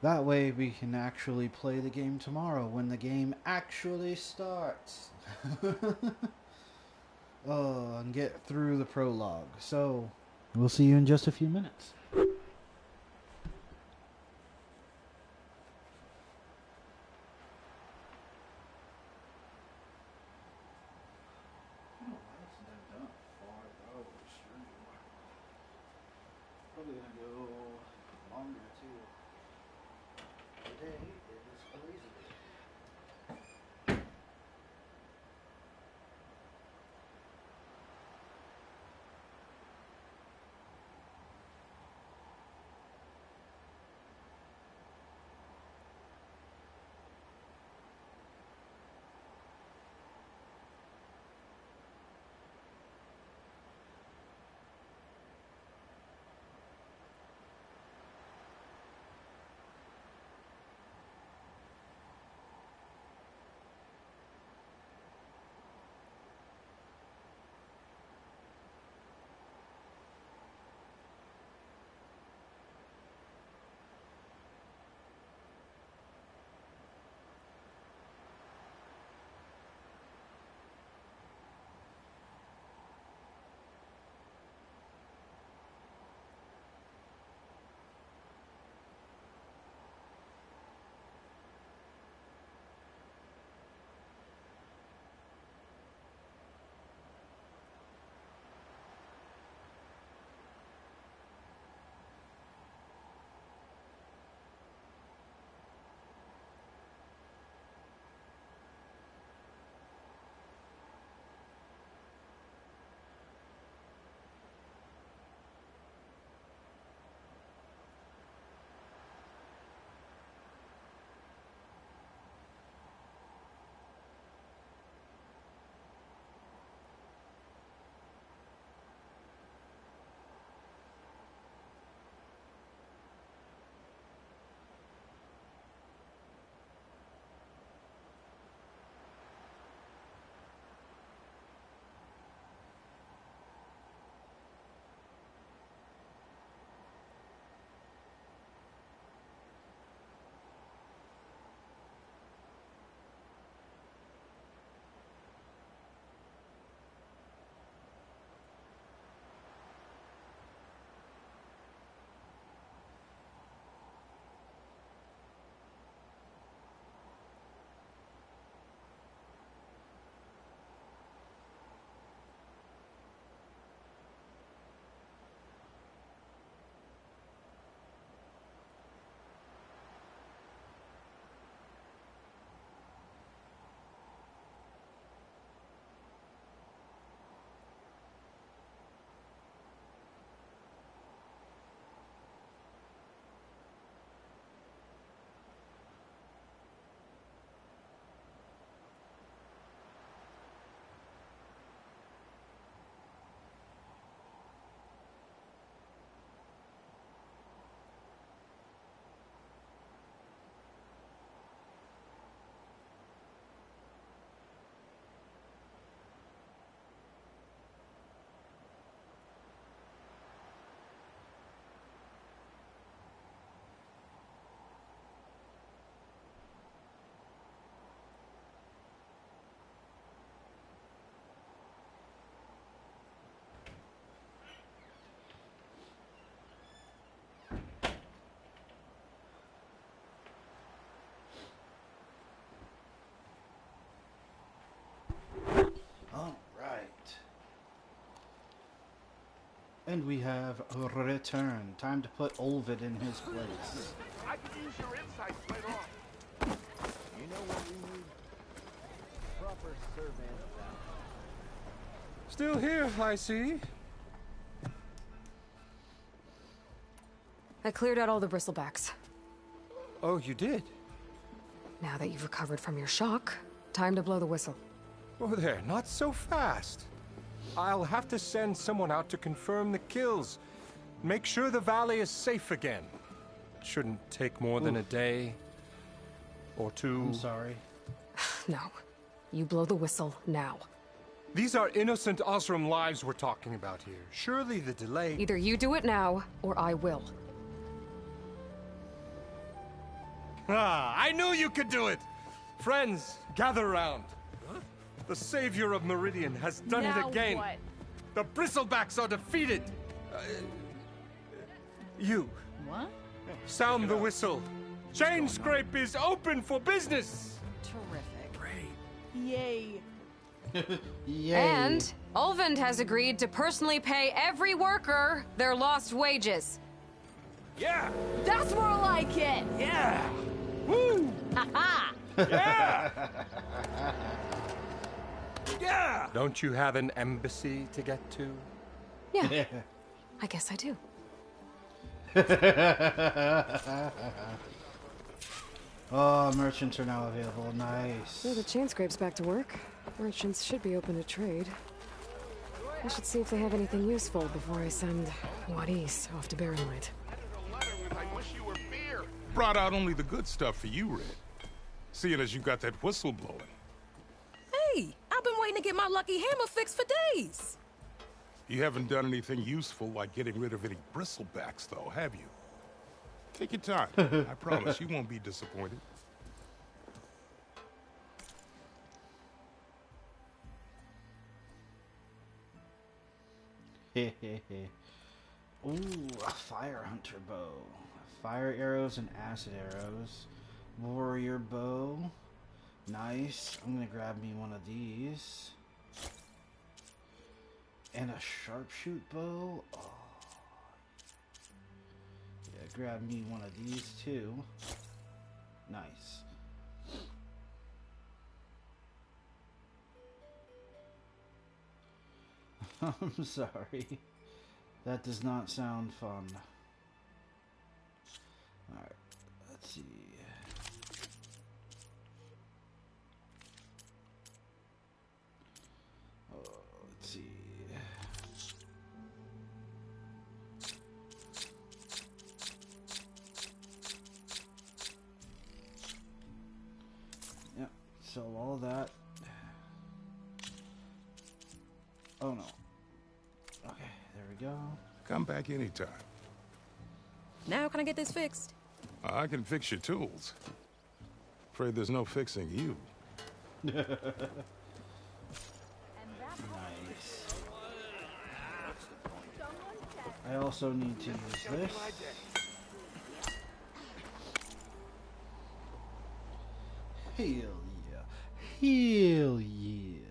That way we can actually play the game tomorrow when the game actually starts. Oh, and get through the prologue. So, we'll see you in just a few minutes. Probably gonna go longer too. Today is a lazy day. And we have returned. Time to put Olvid in his place. I could use your insights right off. You know what we need? Proper servant. Still here, I see. I cleared out all the bristlebacks. Oh, you did? Now that you've recovered from your shock, time to blow the whistle. Oh there, not so fast. I'll have to send someone out to confirm the kills. Make sure the valley is safe again. Shouldn't take more than a day. Or two. I'm sorry. No. You blow the whistle now. These are innocent Osram lives we're talking about here. Surely the delay... Either you do it now, or I will. Ah, I knew you could do it! Friends, gather around. Huh? The savior of Meridian has done it again. What? The Bristlebacks are defeated. You. What? Sound the whistle. Chainscrape is open for business. Terrific. Great. Yay. Yay. And Ulvund has agreed to personally pay every worker their lost wages. Yeah! That's more like it! Yeah! Woo! Ha-ha! Yeah! Yeah! Don't you have an embassy to get to? Yeah. I guess I do. Oh, merchants are now available. Nice. So the Chainscrape's back to work. Merchants should be open to trade. I should see if they have anything useful before I send Wadis off to Barrenlight. Brought out only the good stuff for you, Red. Seeing as you got that whistle blowing. Hey, I've been waiting to get my lucky hammer fixed for days. You haven't done anything useful like getting rid of any bristlebacks, though, have you? Take your time. I promise you won't be disappointed. Ooh, a fire hunter bow. Fire arrows and acid arrows. Warrior bow. Nice. I'm gonna grab me one of these. And a sharpshoot bow. Oh. Yeah, grab me one of these too. Nice. I'm sorry. That does not sound fun. Alright, let's see. Oh, let's see. Yep, so all that. Oh no. Okay, there we go. Come back anytime. Now can I get this fixed? I can fix your tools. Afraid there's no fixing you. Nice. I also need to use this. Hell yeah. Hell yeah.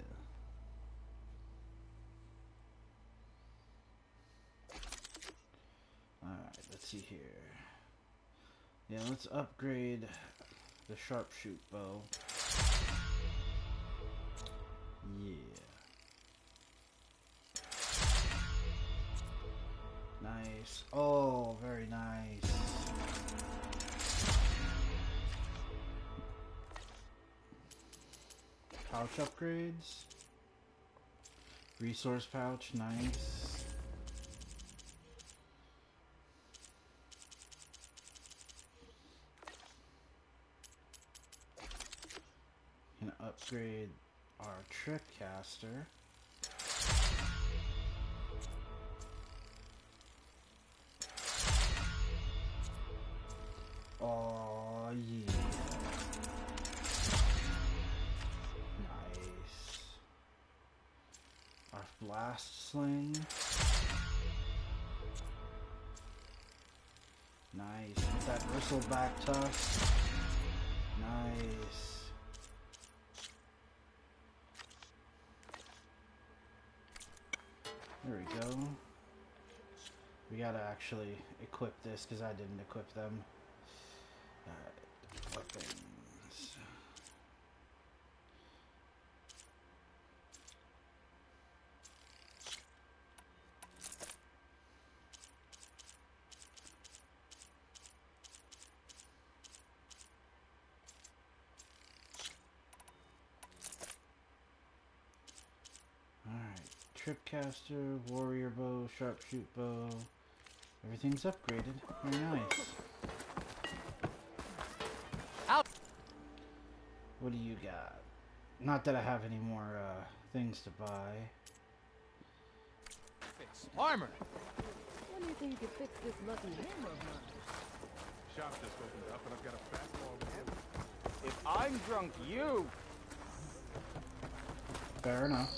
Alright, let's see here. Yeah, let's upgrade the sharpshoot bow. Yeah. Nice. Oh, very nice. Pouch upgrades. Resource pouch, nice. Can upgrade our Tripcaster. Oh yeah. Nice. Our blast sling. Nice. With that bristleback tusk. Nice. There we go. We gotta actually equip this because I didn't equip them. Alright, weapons. Tripcaster, warrior bow, sharpshoot bow. Everything's upgraded. Very nice. Out. What do you got? Not that I have any more things to buy. Armor! When do you think you can fix this lucky hammer of mine? Shop just opened up and I've got a fastball with him. If I'm drunk, you! Fair enough.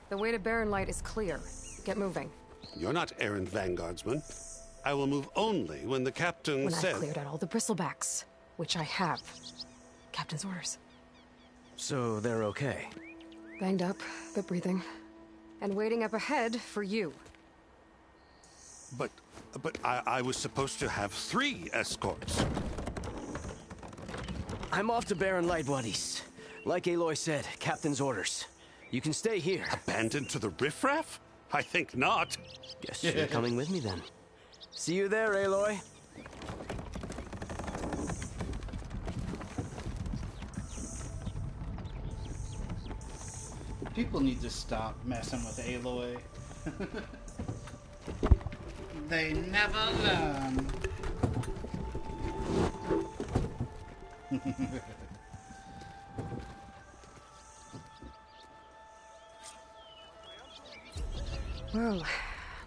The way to Barren Light is clear. Get moving. You're not errand vanguardsman. I will move only when the captain When says... I've cleared out all the bristlebacks, which I have. Captain's orders. So they're okay? Banged up, but breathing. And waiting up ahead for you. But I was supposed to have 3 escorts. I'm off to Barren Light, buddies. Like Aloy said, Captain's orders. You can stay here. Abandoned to the riffraff? I think not. Guess you're coming with me then. See you there, Aloy. People need to stop messing with Aloy. They never learn. Well,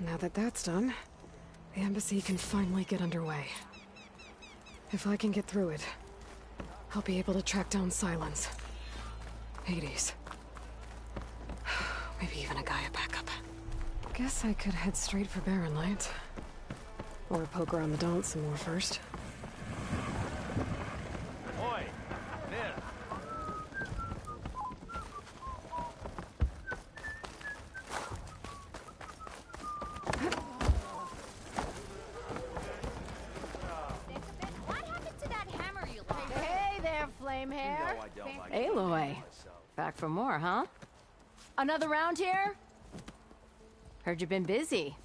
now that that's done, the embassy can finally get underway. If I can get through it, I'll be able to track down Silence. Hades. Maybe even a Gaia backup. Guess I could head straight for Barren Light. Or poke around the Daunt some more first. Oi! Miss! What happened to that hammer you like? Hey there, flame hair. Aloy. Back for more, huh? Another round here? Heard you've been busy.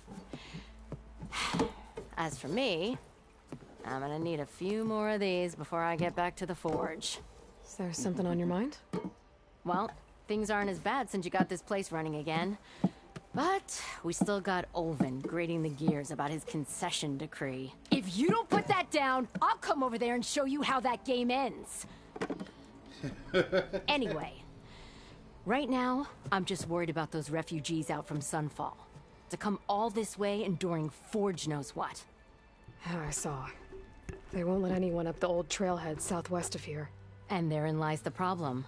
As for me, I'm gonna need a few more of these before I get back to the forge. Is there something on your mind? Well, things aren't as bad since you got this place running again. But we still got Olvin grating the gears about his concession decree. If you don't put that down, I'll come over there and show you how that game ends. Anyway, right now, I'm just worried about those refugees out from Sunfall. To come all this way enduring Forge knows what. I saw. They won't let anyone up the old trailhead southwest of here. And therein lies the problem.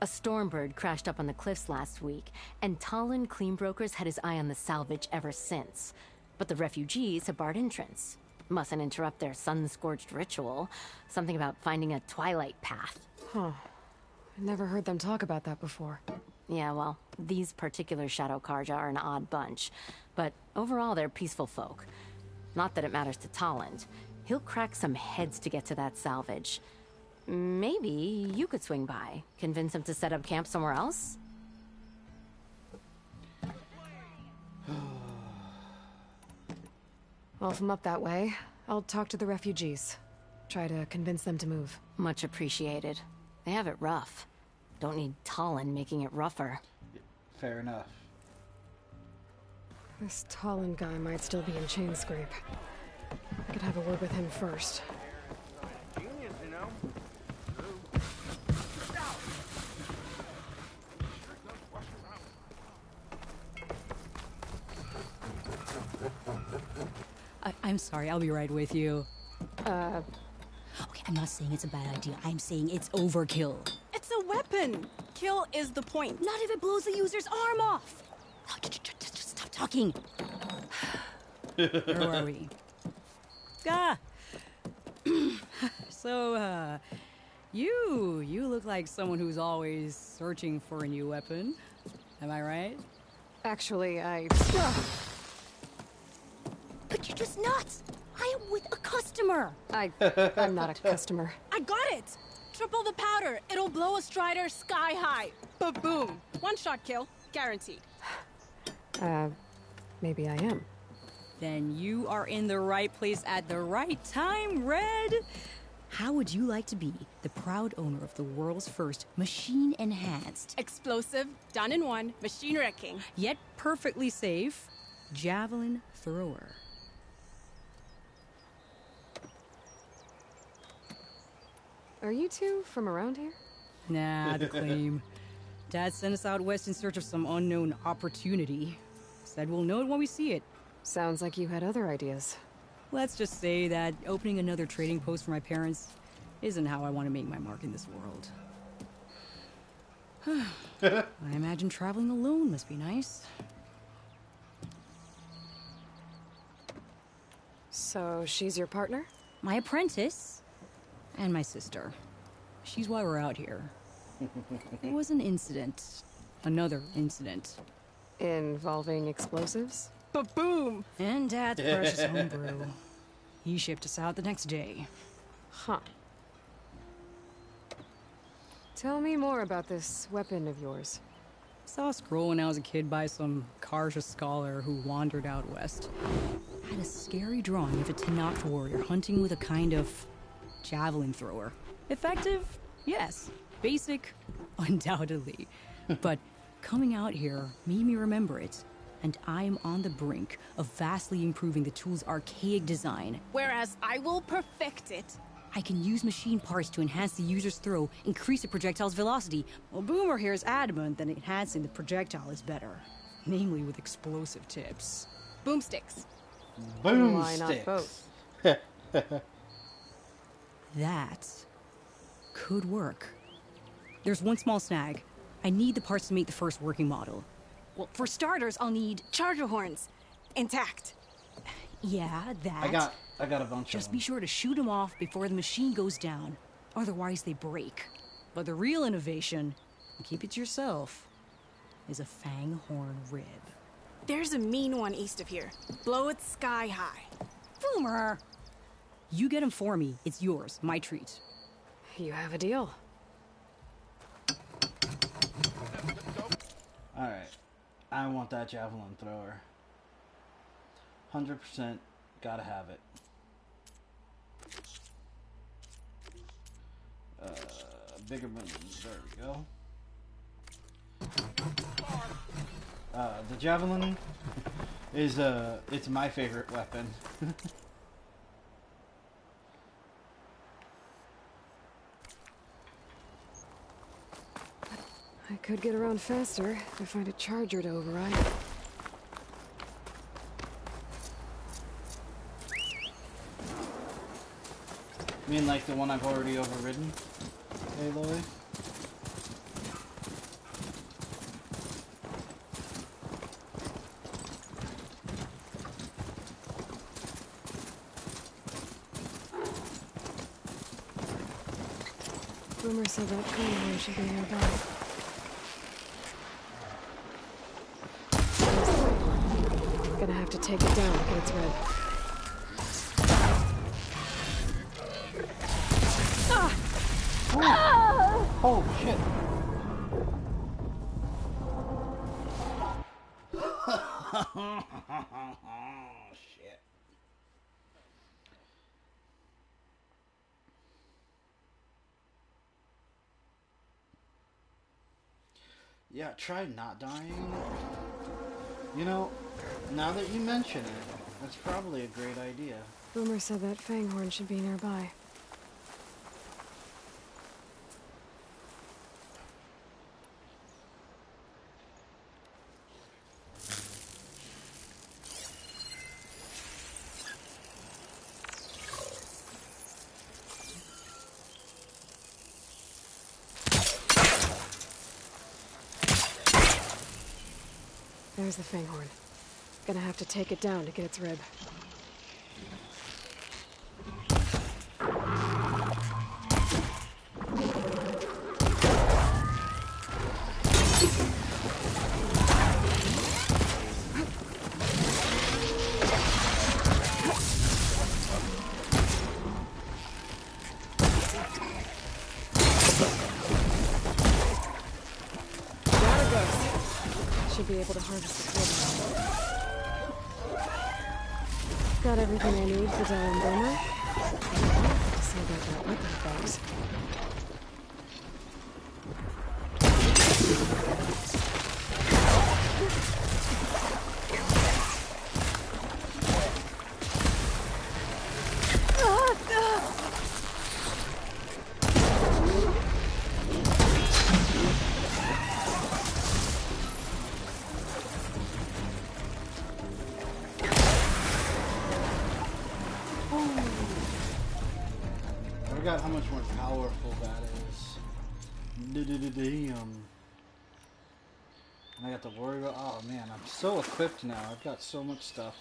A Stormbird crashed up on the cliffs last week, and Talon Cleanbrokers had his eye on the salvage ever since. But the refugees have barred entrance. Mustn't interrupt their sun-scorched ritual. Something about finding a twilight path. Huh. I never heard them talk about that before. Yeah, well, these particular Shadow Karja are an odd bunch. But overall, they're peaceful folk. Not that it matters to Talon. He'll crack some heads to get to that salvage. Maybe you could swing by, convince him to set up camp somewhere else? Well, if I'm up that way, I'll talk to the refugees. Try to convince them to move. Much appreciated. They have it rough. Don't need Talon making it rougher. Fair enough. This Talon guy might still be in Chainscrape. I could have a word with him first. Genius, you know? I'm sorry, I'll be right with you. Okay, I'm not saying it's a bad idea. I'm saying it's overkill. It's a weapon! Kill is the point. Not if it blows the user's arm off! Oh, just stop talking. Where are we? So, you look like someone who's always searching for a new weapon. Am I right? Actually, But you're just nuts! I am with a customer! I'm not a customer. I got it! Triple the powder. It'll blow a Strider sky high. Ba-boom. One shot kill. Guaranteed. Maybe I am. Then you are in the right place at the right time, Red. How would you like to be the proud owner of the world's first machine-enhanced, Explosive, done in one, machine wrecking, yet perfectly safe, javelin thrower? Are you two from around here? Nah, the claim. Dad sent us out west in search of some unknown opportunity. Said we'll know it when we see it. Sounds like you had other ideas. Let's just say that opening another trading post for my parents isn't how I want to make my mark in this world. I imagine traveling alone must be nice. So she's your partner? My apprentice. And my sister. She's why we're out here. There was an incident. Another incident. Involving explosives? Ba-boom! And Dad's precious homebrew. He shipped us out the next day. Huh. Tell me more about this weapon of yours. Saw a scroll when I was a kid by some Karja scholar who wandered out west. Had a scary drawing of a Tenakth warrior hunting with a kind of javelin thrower. Effective? Yes. Basic? Undoubtedly. But coming out here made me remember it, and I am on the brink of vastly improving the tool's archaic design. Whereas I will perfect it. I can use machine parts to enhance the user's throw, increase the projectile's velocity. Well, Boomer here is adamant that enhancing the projectile is better. Namely with explosive tips. Boomsticks. Why not both? That could work. There's one small snag. I need the parts to make the first working model. Well, for starters, I'll need charger horns. Intact. Yeah, that. I got a bunch Just of be sure to shoot them off before the machine goes down. Otherwise, they break. But the real innovation, and keep it to yourself, is a fang horn rib. There's a mean one east of here. Blow it sky high. Boomer! You get him for me. It's yours. My treat. You have a deal. Alright. I want that javelin thrower. 100% gotta have it. Bigger buttons. There we go. The javelin is it's my favorite weapon. I could get around faster if I find a charger to override. You mean like the one I've already overridden, Aloy? Boomer said that cooler should be nearby. Gonna have to take it down to get its red. Oh shit! Shit. Yeah, try not dying. You know, now that you mention it, that's probably a great idea. Boomer said that fanghorn should be nearby. There's the fanghorn. Gonna have to take it down to get its rib. Should be able to harvest the wood. Got everything I need for Dell and Boomer. See about that weapon of theirs. forgot how much more powerful that is. Damn. I got to worry about. Oh man, I'm so equipped now. I've got so much stuff.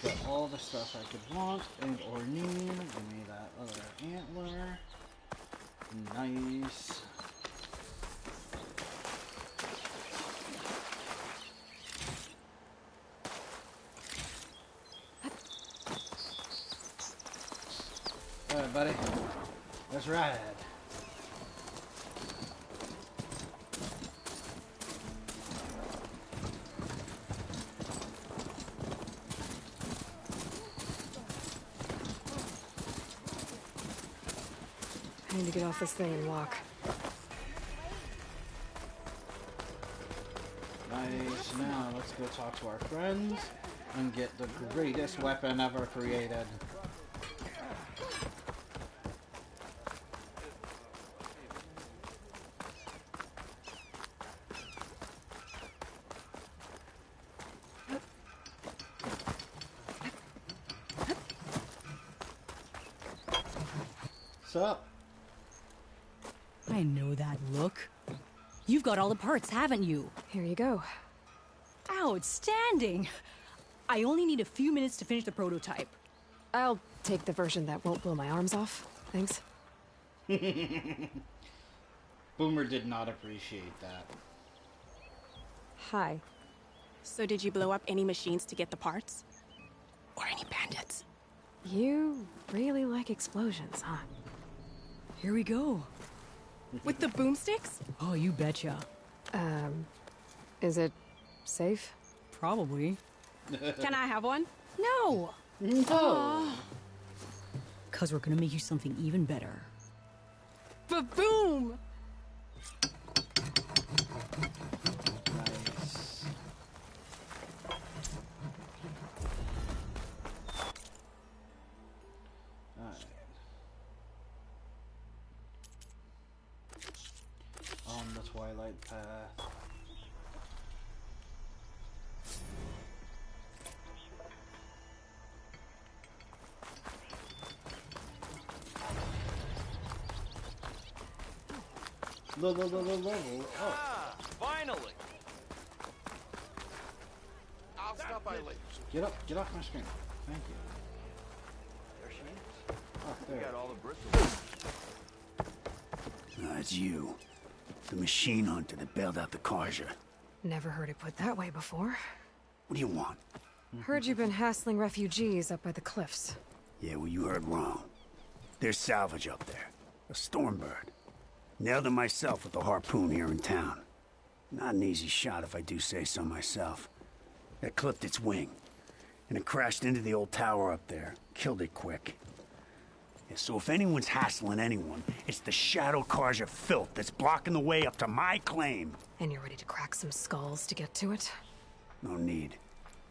Got all the stuff I could want and or need. Give me that other antler. Nice. Alright, buddy. Let's ride. I need to get off this thing and walk. Nice. Now let's go talk to our friends and get the greatest weapon ever created. What's up? I know that look. You've got all the parts, haven't you? Here you go. Outstanding! I only need a few minutes to finish the prototype. I'll take the version that won't blow my arms off. Thanks. Boomer did not appreciate that. Hi. So did you blow up any machines to get the parts? Or any bandits? You really like explosions, huh? Here we go. With the boomsticks? Oh, you betcha. Is it safe? Probably. Can I have one? No! No! Cause we're gonna make you something even better. Ba-boom! Nice. Alright. On the Twilight Path. Level up. Finally! I'll stop by later. Get off my screen. Thank you. There she is. Oh, We there. got all the bristles. It's you. The machine hunter that bailed out the Carja. Never heard it put that way before. What do you want? Heard you've been hassling refugees up by the cliffs. Yeah, well, you heard wrong. There's salvage up there. A Stormbird. Nailed it myself with a harpoon here in town. Not an easy shot if I do say so myself. That clipped its wing. And it crashed into the old tower up there. Killed it quick. Yeah, so if anyone's hassling anyone, it's the Shadow Carja filth that's blocking the way up to my claim. And you're ready to crack some skulls to get to it? No need.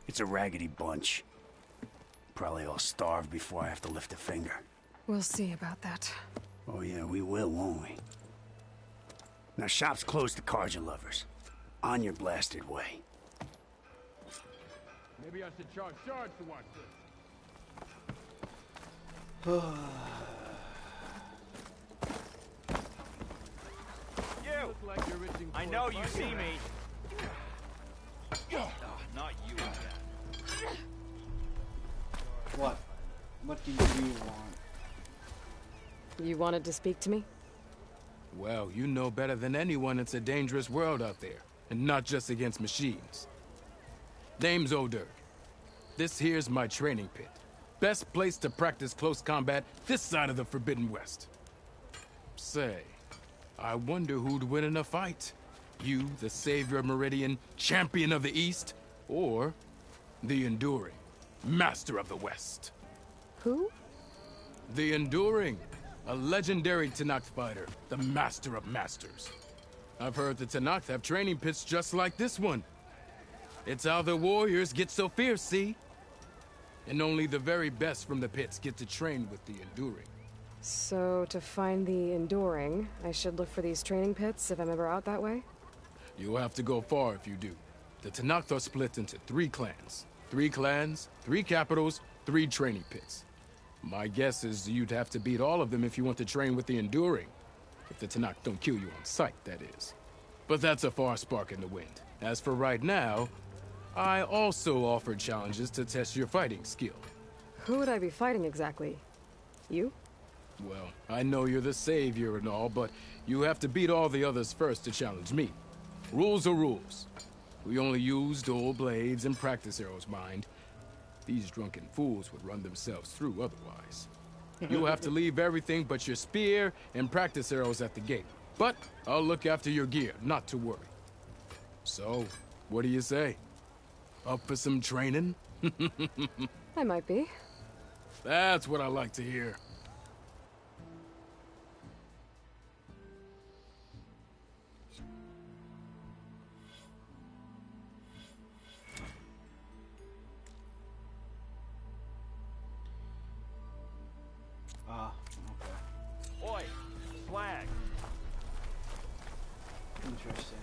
It's a raggedy bunch. Probably all starved before I have to lift a finger. We'll see about that. Oh yeah, we will, won't we? Now shop's closed to Carja lovers. On your blasted way. Maybe I should charge Shards to watch this. You! I know you see me. Not you again. What? What do you want? You wanted to speak to me? Well, you know better than anyone it's a dangerous world out there, and not just against machines. Name's O'Dirk. This here's my training pit. Best place to practice close combat this side of the Forbidden West. Say, I wonder who'd win in a fight. You, the savior of Meridian, champion of the East, or the Enduring, master of the West. Who? The Enduring, a legendary Tenakth fighter, the master of masters. I've heard the Tenakth have training pits just like this one. It's how the warriors get so fierce, see? And only the very best from the pits get to train with the Enduring. So, to find the Enduring, I should look for these training pits if I'm ever out that way? You'll have to go far if you do. The Tenakth are split into 3 clans. 3 clans, 3 capitals, 3 training pits. My guess is you'd have to beat all of them if you want to train with the Enduring. If the Tenakth don't kill you on sight, that is. But that's a far spark in the wind. As for right now, I also offered challenges to test your fighting skill. Who would I be fighting exactly? You? Well, I know you're the savior and all, but you have to beat all the others first to challenge me. Rules are rules. We only use dual blades and practice arrows, mind. These drunken fools would run themselves through otherwise. You'll have to leave everything but your spear and practice arrows at the gate. But I'll look after your gear, not to worry. So, what do you say? Up for some training? I might be. That's what I like to hear. Okay. Oi, swag. Interesting.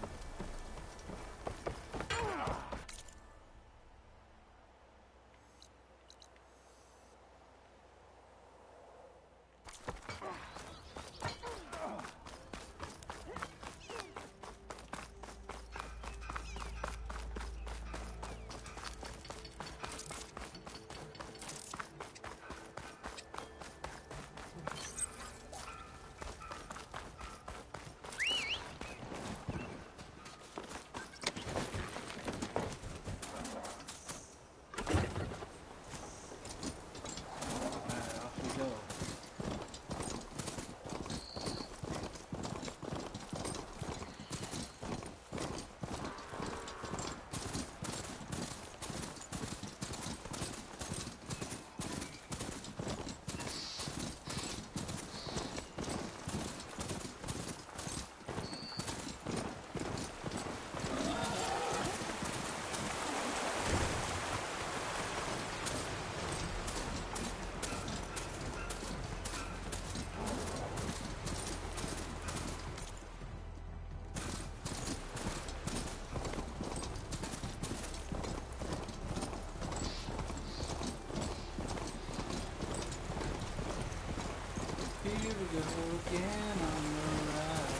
Again on the ride.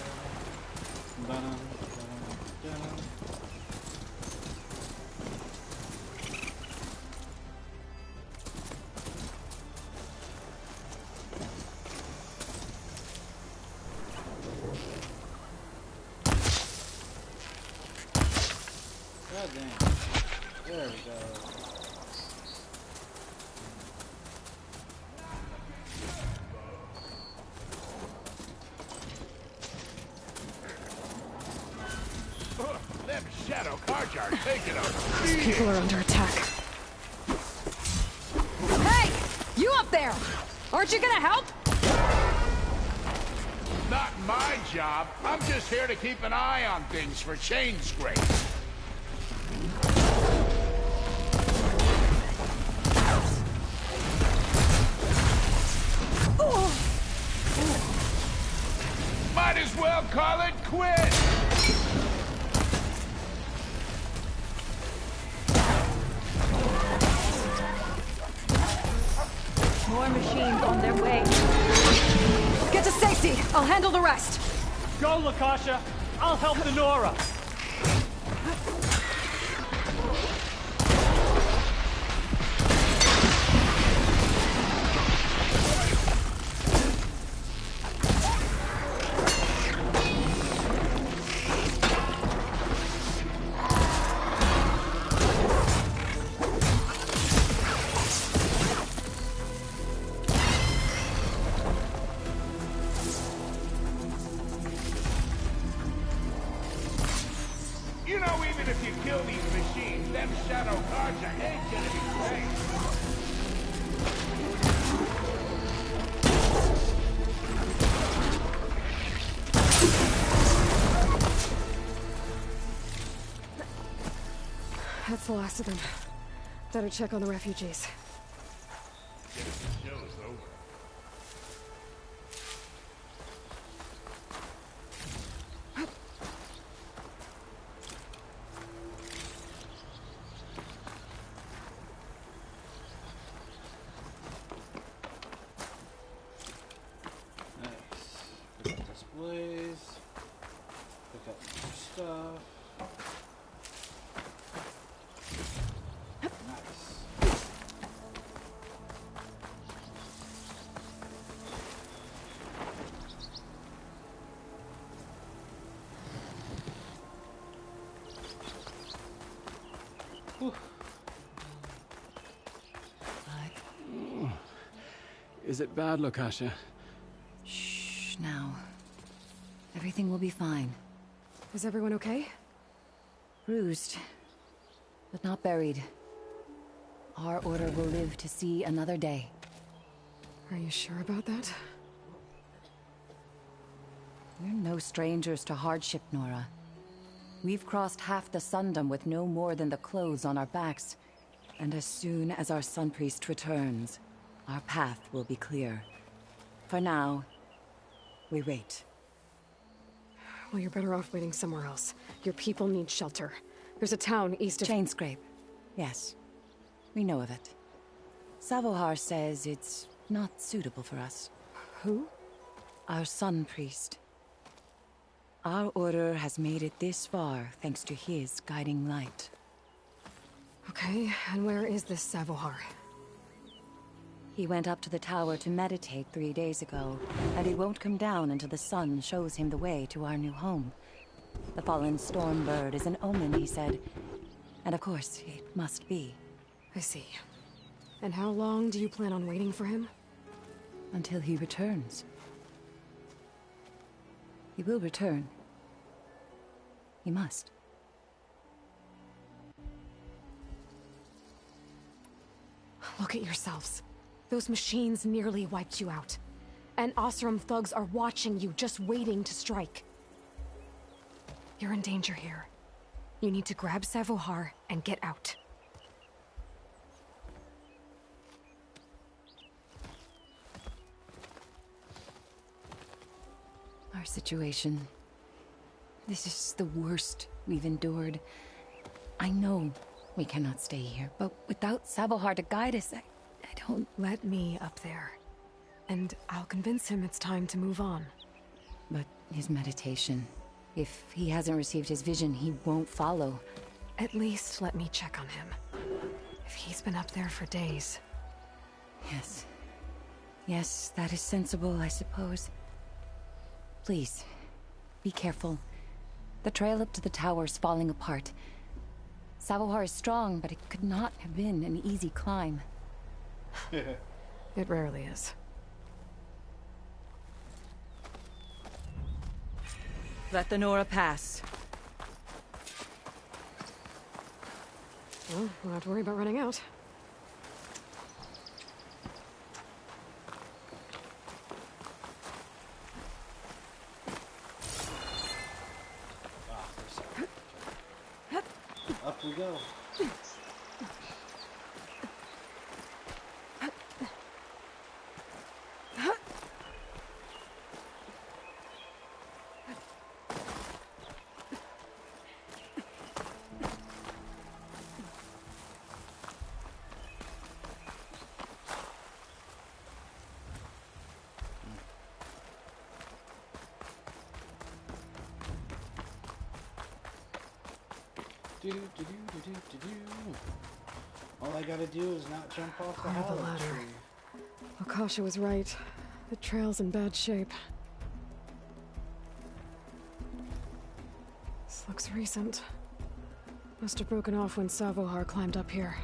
Dun, dun, dun. God damn. There we go. Shadow Carjar taking a These people are under attack. Hey! You up there! Aren't you gonna help? Not my job. I'm just here to keep an eye on things for chain scrapes. Might as well call it quits. More machines on their way. Get to safety. I'll handle the rest. Go, Lakasha. I'll help the Nora. You know, even if you kill these machines, them Shadow Carja ain't gonna be safe. That's the last of them. Better check on the refugees. Show's over. Blaze. Pick up more stuff. Nice. Is it bad, Lokasha? Shh, now. Everything will be fine. Is everyone okay? Bruised, but not buried. Our order will live to see another day. Are you sure about that? We're no strangers to hardship, Nora. We've crossed half the Sundom with no more than the clothes on our backs. And as soon as our Sun Priest returns, our path will be clear. For now, we wait. Well, you're better off waiting somewhere else. Your people need shelter. There's a town east of... Chainscrape. Yes. We know of it. Savohar says it's not suitable for us. Who? Our Sun Priest. Our order has made it this far thanks to his guiding light. Okay, and where is this Savohar? He went up to the tower to meditate 3 days ago, and he won't come down until the sun shows him the way to our new home. The fallen Stormbird is an omen, he said. And of course, it must be. I see. And how long do you plan on waiting for him? Until he returns. He will return. He must. Look at yourselves. Those machines nearly wiped you out. And Oseram thugs are watching you, just waiting to strike. You're in danger here. You need to grab Savohar and get out. Our situation. This is the worst we've endured. I know we cannot stay here, but without Savohar to guide us, I don't... Let me up there. And I'll convince him it's time to move on. But his meditation... If he hasn't received his vision, he won't follow. At least let me check on him. If he's been up there for days. Yes. Yes, that is sensible, I suppose. Please, be careful. The trail up to the tower's falling apart. Savohar is strong, but it could not have been an easy climb. It rarely is. Let the Nora pass. Well, we don't have to worry about running out. Up we go. All I gotta do is not jump off the Climb the ladder. tree. Akasha was right. The trail's in bad shape. This looks recent. Must have broken off when Savohar climbed up here.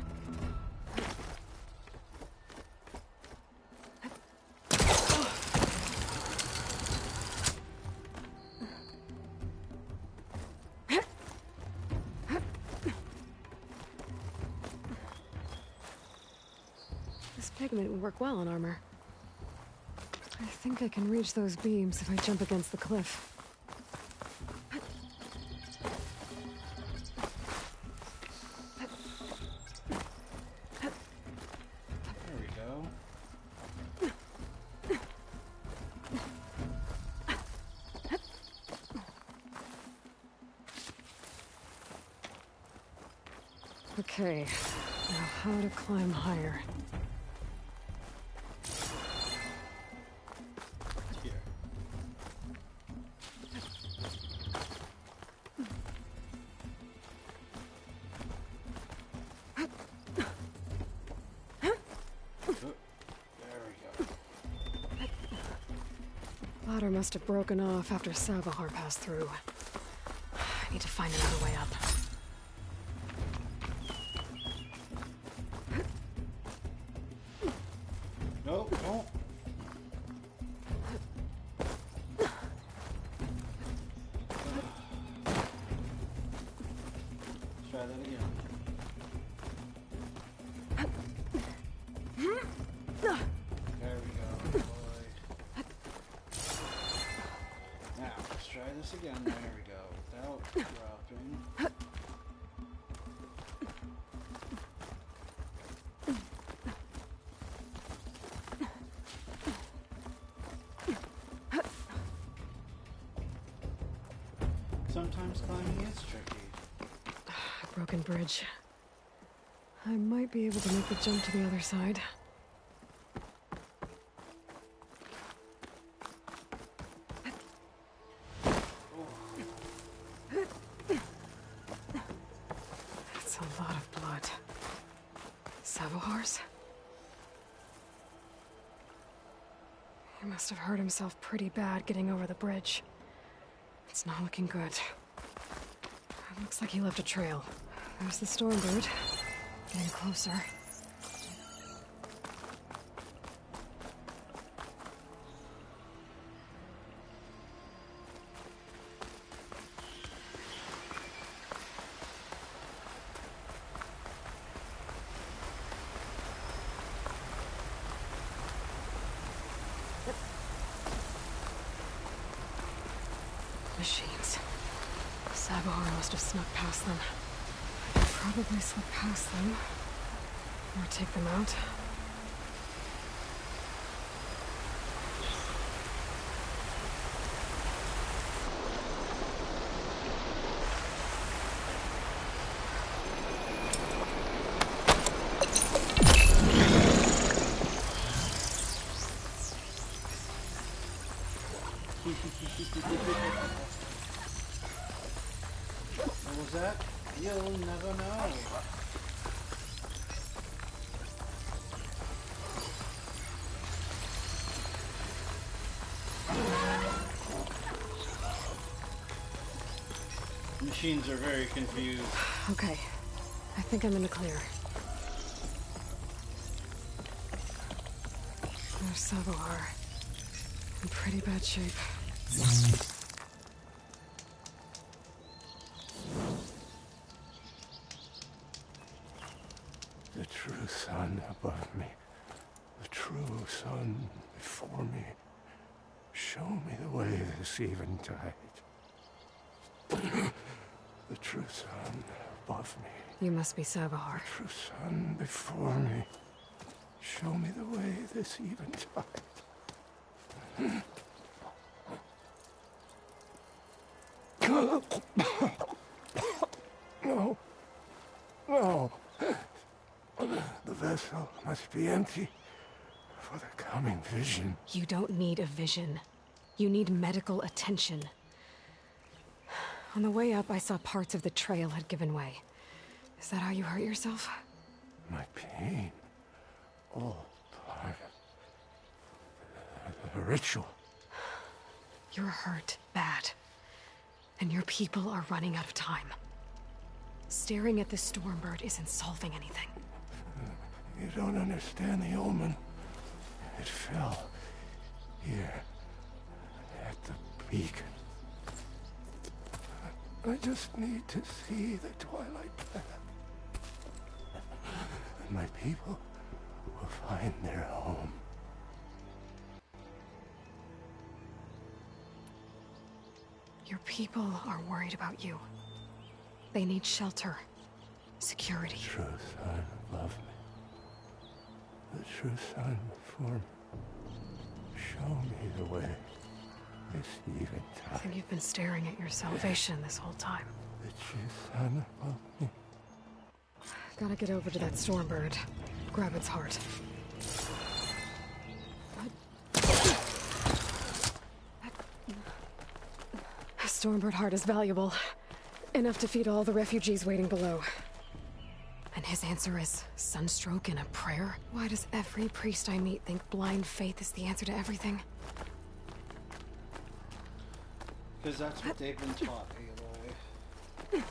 Pigment would work well on armor. I think I can reach those beams if I jump against the cliff. There we go. Okay, now how to climb higher. must have broken off after Savahar passed through. I need to find another way up. No, don't. Try that again. There we go, boy. Now, let's try this again. There we go. Without dropping. Sometimes climbing is tricky. Broken bridge. I might be able to make the jump to the other side. That's a lot of blood. Savohar's? He must have hurt himself pretty bad getting over the bridge. It's not looking good. It looks like he left a trail. There's the Stormbird. Getting closer. Machines. Savahar must have snuck past them. Probably slip past them. Or take them out. What was that? You'll never know. Machines are very confused. Okay. I think I'm in the clear. There's Savahar. In pretty bad shape. The true sun above me, the true sun before me. Show me the way this eventide. The true sun above me. You must be Savahar. The true sun before me. Show me the way this eventide. No. No. The vessel must be empty for the coming vision. You don't need a vision. You need medical attention. On the way up, I saw parts of the trail had given way. Is that how you hurt yourself? My pain. All part of the ritual. You're hurt bad. And your people are running out of time. Staring at the Stormbird isn't solving anything. You don't understand the omen. It fell here at the beacon. I just need to see the twilight path. And my people will find their home. Your people are worried about you. They need shelter, security. The true sun above me. The true sun before me. Show me the way. This eventide. I think you've been staring at your salvation this whole time. The true sun above me. Gotta get over to that Stormbird. Grab its heart. A Stormbird heart is valuable. Enough to feed all the refugees waiting below. And his answer is sunstroke and a prayer? Why does every priest I meet think blind faith is the answer to everything? Because that's what they've been taught, Aloy.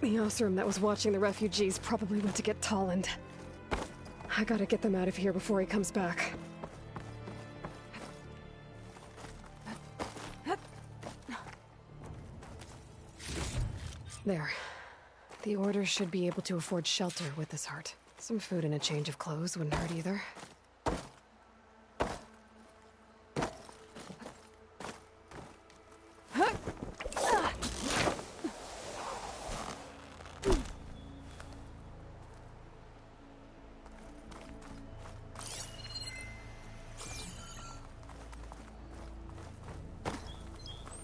The Osram that was watching the refugees probably went to get Tolland. I gotta get them out of here before he comes back. There. The Order should be able to afford shelter with this heart. Some food and a change of clothes wouldn't hurt either.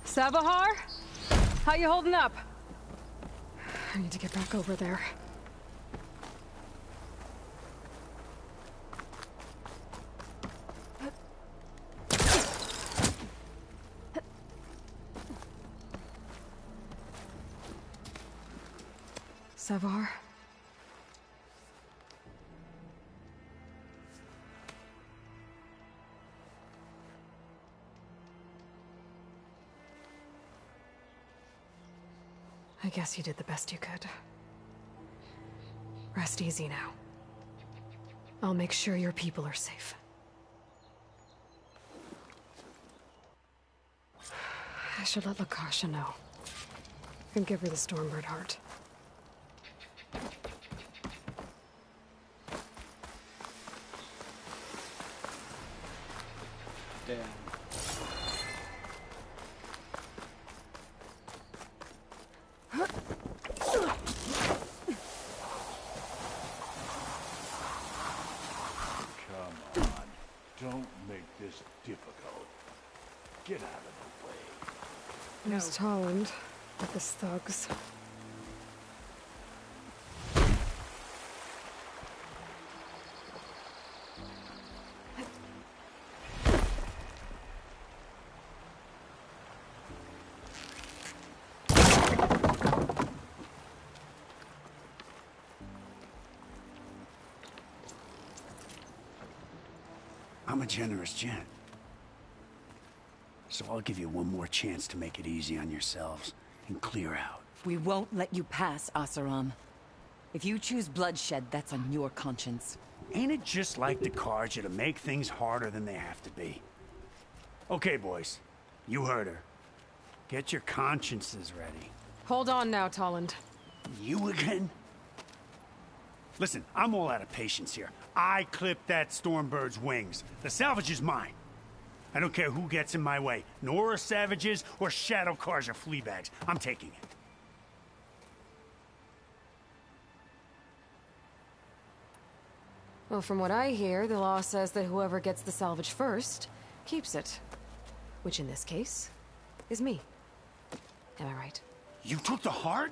Savahar? How you holding up? I need to get back over there. Savahar? I guess you did the best you could. Rest easy now. I'll make sure your people are safe. I should let Lakasha know. And give her the Stormbird heart. Damn. Don't make this difficult. Get out of the way. There's Tolland with his thugs. I'm a generous gent. So I'll give you one more chance to make it easy on yourselves and clear out. We won't let you pass, Oseram. If you choose bloodshed, that's on your conscience. Ain't it just like the Carja to make things harder than they have to be? Okay, boys. You heard her. Get your consciences ready. Hold on now, Tolland. You again? Listen, I'm all out of patience here. I clipped that Stormbird's wings. The salvage is mine. I don't care who gets in my way. Nora savages or Shadow Carja fleabags. I'm taking it. Well, from what I hear, the law says that whoever gets the salvage first keeps it. Which in this case is me. Am I right? You took the heart?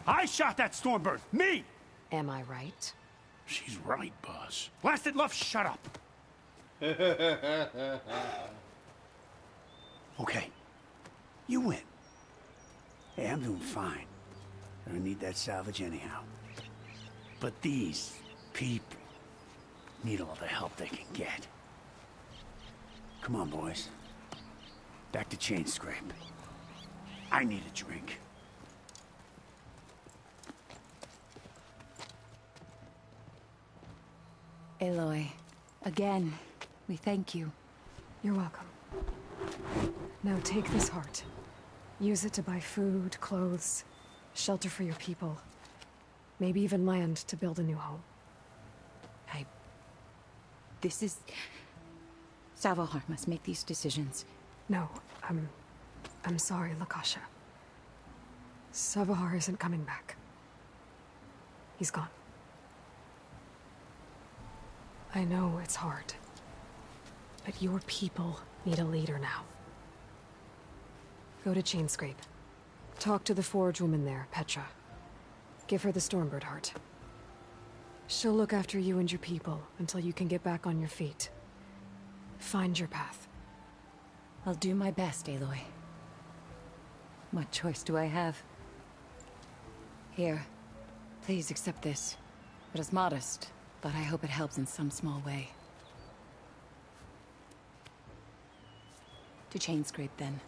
I shot that Stormbird! Me! Am I right? She's right, boss. Blasted Luff, shut up! Okay. You win. Hey, I'm doing fine. I don't need that salvage anyhow. But these people need all the help they can get. Come on, boys. Back to Chain Scrape. I need a drink. Aloy, again, we thank you. You're welcome. Now take this heart. Use it to buy food, clothes, shelter for your people. Maybe even land to build a new home. This is... Savahar must make these decisions. No, I'm sorry, Lakasha. Savahar isn't coming back. He's gone. I know it's hard. But your people need a leader now. Go to Chainscrape. Talk to the forge woman there, Petra. Give her the Stormbird heart. She'll look after you and your people until you can get back on your feet. Find your path. I'll do my best, Aloy. What choice do I have? Here, please accept this. It is modest, but I hope it helps in some small way. To Chainscrape, then.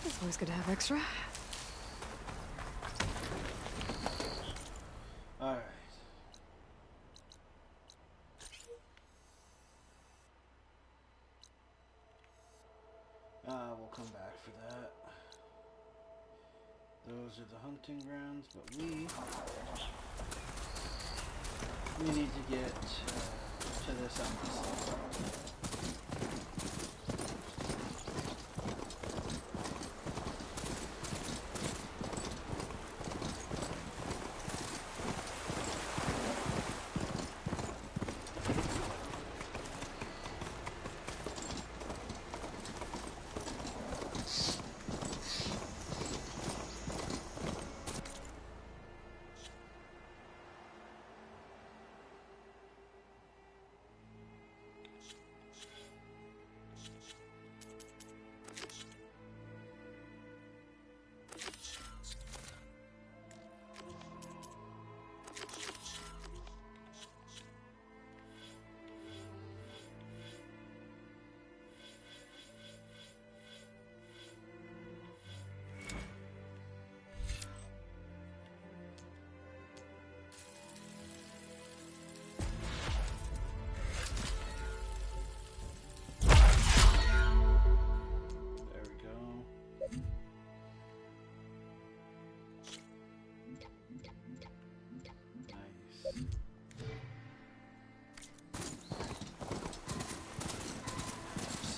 It's always good to have extra. Alright. We'll come back for that. Those are the hunting grounds, but we need to get to this embassy.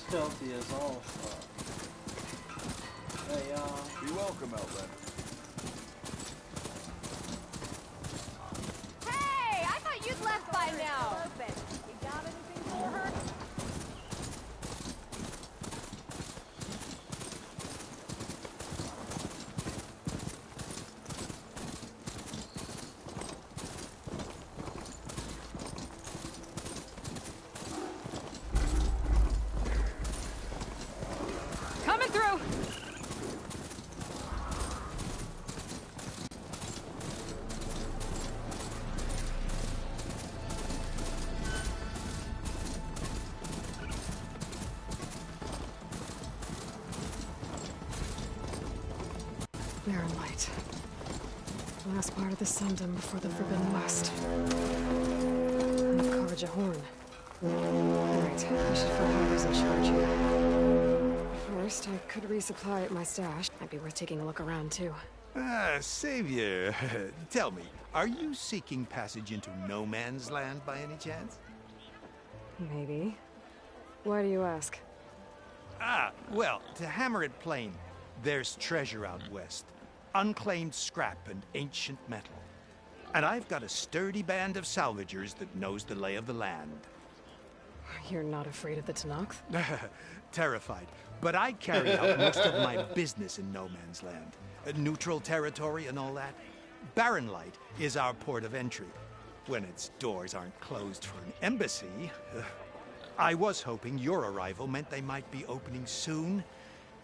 Stealthy as all fuck. Hey, Be welcome, Outlander. Hey, I thought you'd left by now. You got anything for her? Coming through! Barren Light. Last part of the Sundom before the Forbidden West. And Karja Horn. Right, I should find who's in charge here. First, I could resupply at my stash. Might be worth taking a look around, too. Savior, tell me, are you seeking passage into no man's land by any chance? Maybe. Why do you ask? Well, to hammer it plain, there's treasure out west. Unclaimed scrap and ancient metal. And I've got a sturdy band of salvagers that knows the lay of the land. You're not afraid of the Tenakth? Terrified. But I carry out most of my business in no man's land. Neutral territory and all that. Barren Light is our port of entry. When its doors aren't closed for an embassy. I was hoping your arrival meant they might be opening soon.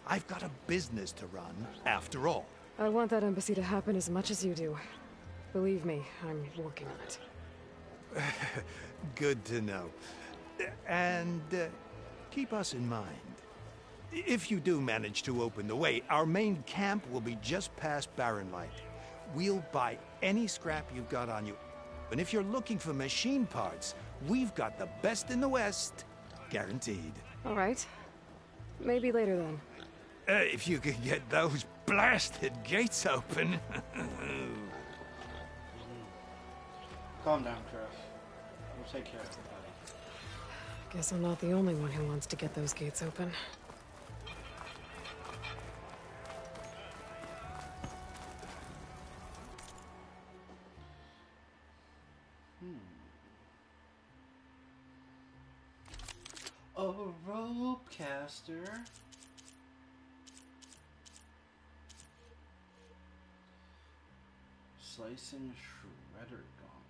I've got a business to run, after all. I want that embassy to happen as much as you do. Believe me, I'm working on it. Good to know. And keep us in mind. If you do manage to open the way, our main camp will be just past Barren Light. We'll buy any scrap you've got on you. And if you're looking for machine parts, we've got the best in the West. Guaranteed. All right. Maybe later then. If you could get those blasted gates open. Calm down, Trev. We'll take care of it, buddy. Guess I'm not the only one who wants to get those gates open. A rope caster. Slicing shredder gauntlet.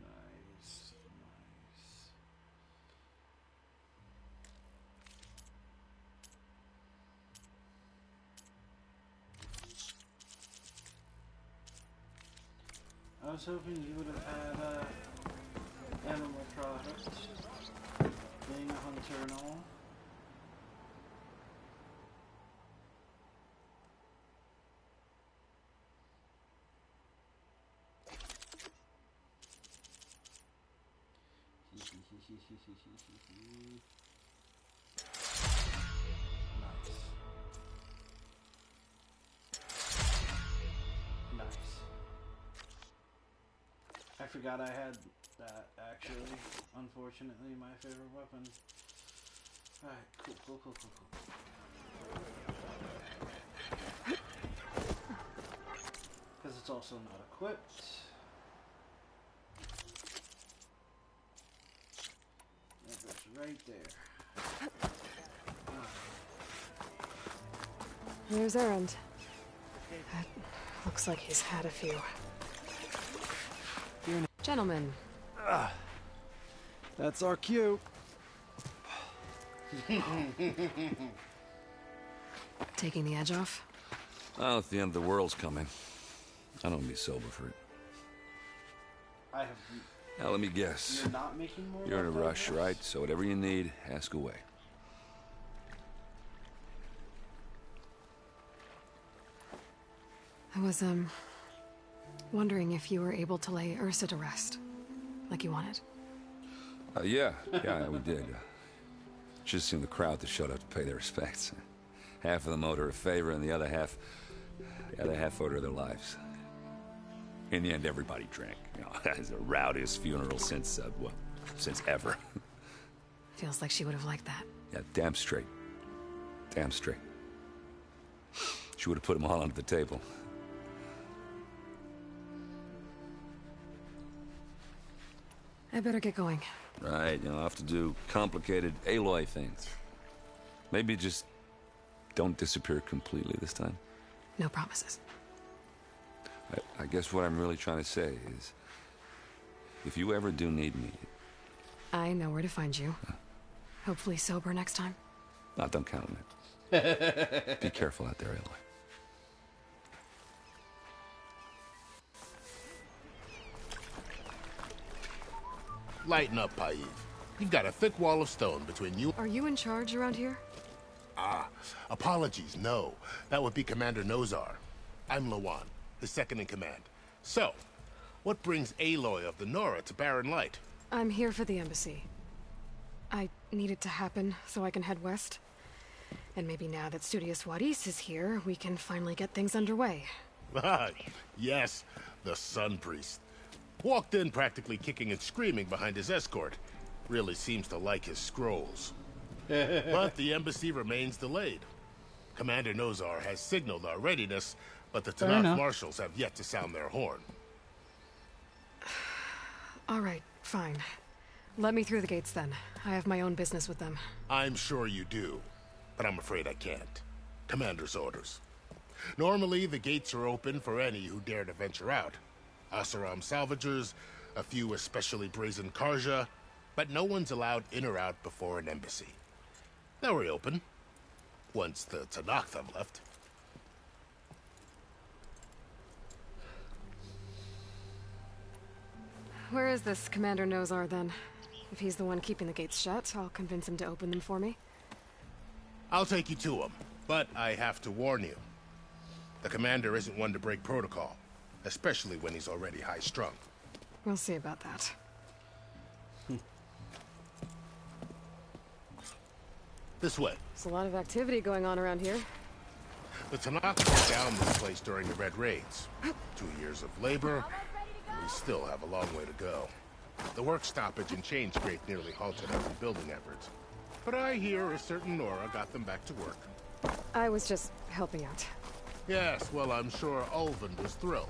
Nice, nice. I was hoping you would have had animal products, being a hunter and all. Nice. I forgot I had that, actually. Unfortunately, my favorite weapon. Alright, cool. Because it's also not equipped. That goes right there. Here's Erend. That looks like he's had a few. Gentlemen. That's our cue. Taking the edge off? Well, if the end of the world's coming, I don't be sober for it. I have... Now, let me guess. You're not making more? You're in a rush, right? So whatever you need, ask away. I was, wondering if you were able to lay Ursa to rest, like you wanted. Yeah, we did. Just seemed the crowd that showed up to pay their respects. Half of them owed her a favor, and the other half owed her their lives. In the end, everybody drank. You know, it's the rowdiest funeral since ever. Feels like she would have liked that. Yeah, damn straight. Damn straight. She would have put them all onto the table. I better get going. Right, I'll have to do complicated Aloy things. Maybe just don't disappear completely this time. No promises. I guess what I'm really trying to say is, if you ever do need me... I know where to find you. Hopefully sober next time. Don't count on it. Be careful out there, Aloy. Lighten up, Paiv. You've got a thick wall of stone between you... Are you in charge around here? Apologies, no. That would be Commander Nozar. I'm Lawan, his second-in-command. So, what brings Aloy of the Nora to Barren Light? I'm here for the embassy. I need it to happen so I can head west. And maybe now that Studious Wadis is here, we can finally get things underway. Yes, the Sun Priest. Walked in practically kicking and screaming behind his escort. Really seems to like his scrolls. But the embassy remains delayed. Commander Nozar has signaled our readiness, but the Tenakth marshals have yet to sound their horn. All right, fine. Let me through the gates then. I have my own business with them. I'm sure you do, but I'm afraid I can't. Commander's orders. Normally, the gates are open for any who dare to venture out. Asaram salvagers, a few especially brazen Karja, but no one's allowed in or out before an embassy. They'll reopen, once the Tenakth have left. Where is this Commander Nozar, then? If he's the one keeping the gates shut, I'll convince him to open them for me. I'll take you to him, but I have to warn you. The commander isn't one to break protocol, especially when he's already high-strung. We'll see about that. This way. There's a lot of activity going on around here. The Tanakh took down this place during the Red Raids. 2 years of labor, and we still have a long way to go. The work stoppage and change grate nearly halted our rebuilding efforts. But I hear a certain Nora got them back to work. I was just helping out. Yes, well, I'm sure Ulvund was thrilled.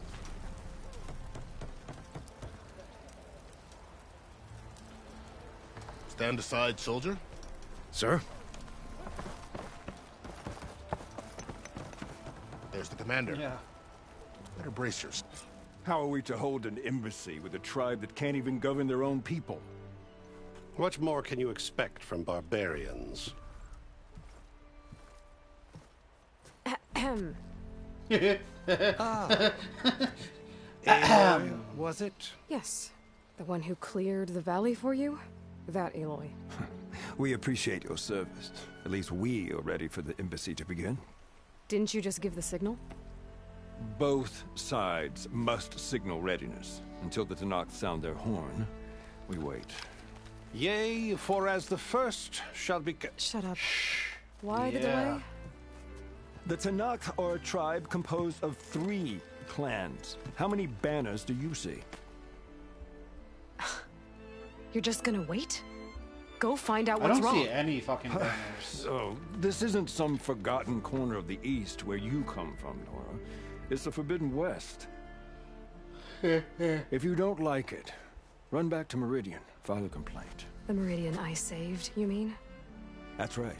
Stand aside, soldier. Sir? There's the commander. Yeah. Better brace yourself. How are we to hold an embassy with a tribe that can't even govern their own people? What more can you expect from barbarians? Aloy, was it? Yes. The one who cleared the valley for you? That Aloy. We appreciate your service. At least we are ready for the embassy to begin. Didn't you just give the signal? Both sides must signal readiness. Until the Tanakh sound their horn, we wait. Yea, for as the first shall be... Shut up. Why the delay? The Tanakh are a tribe composed of 3 clans. How many banners do you see? You're just gonna wait? Go find out what's wrong. I don't see any fucking banners. So, this isn't some forgotten corner of the East where you come from, Nora. It's the Forbidden West. If you don't like it, run back to Meridian, file a complaint. The Meridian I saved, you mean? That's right.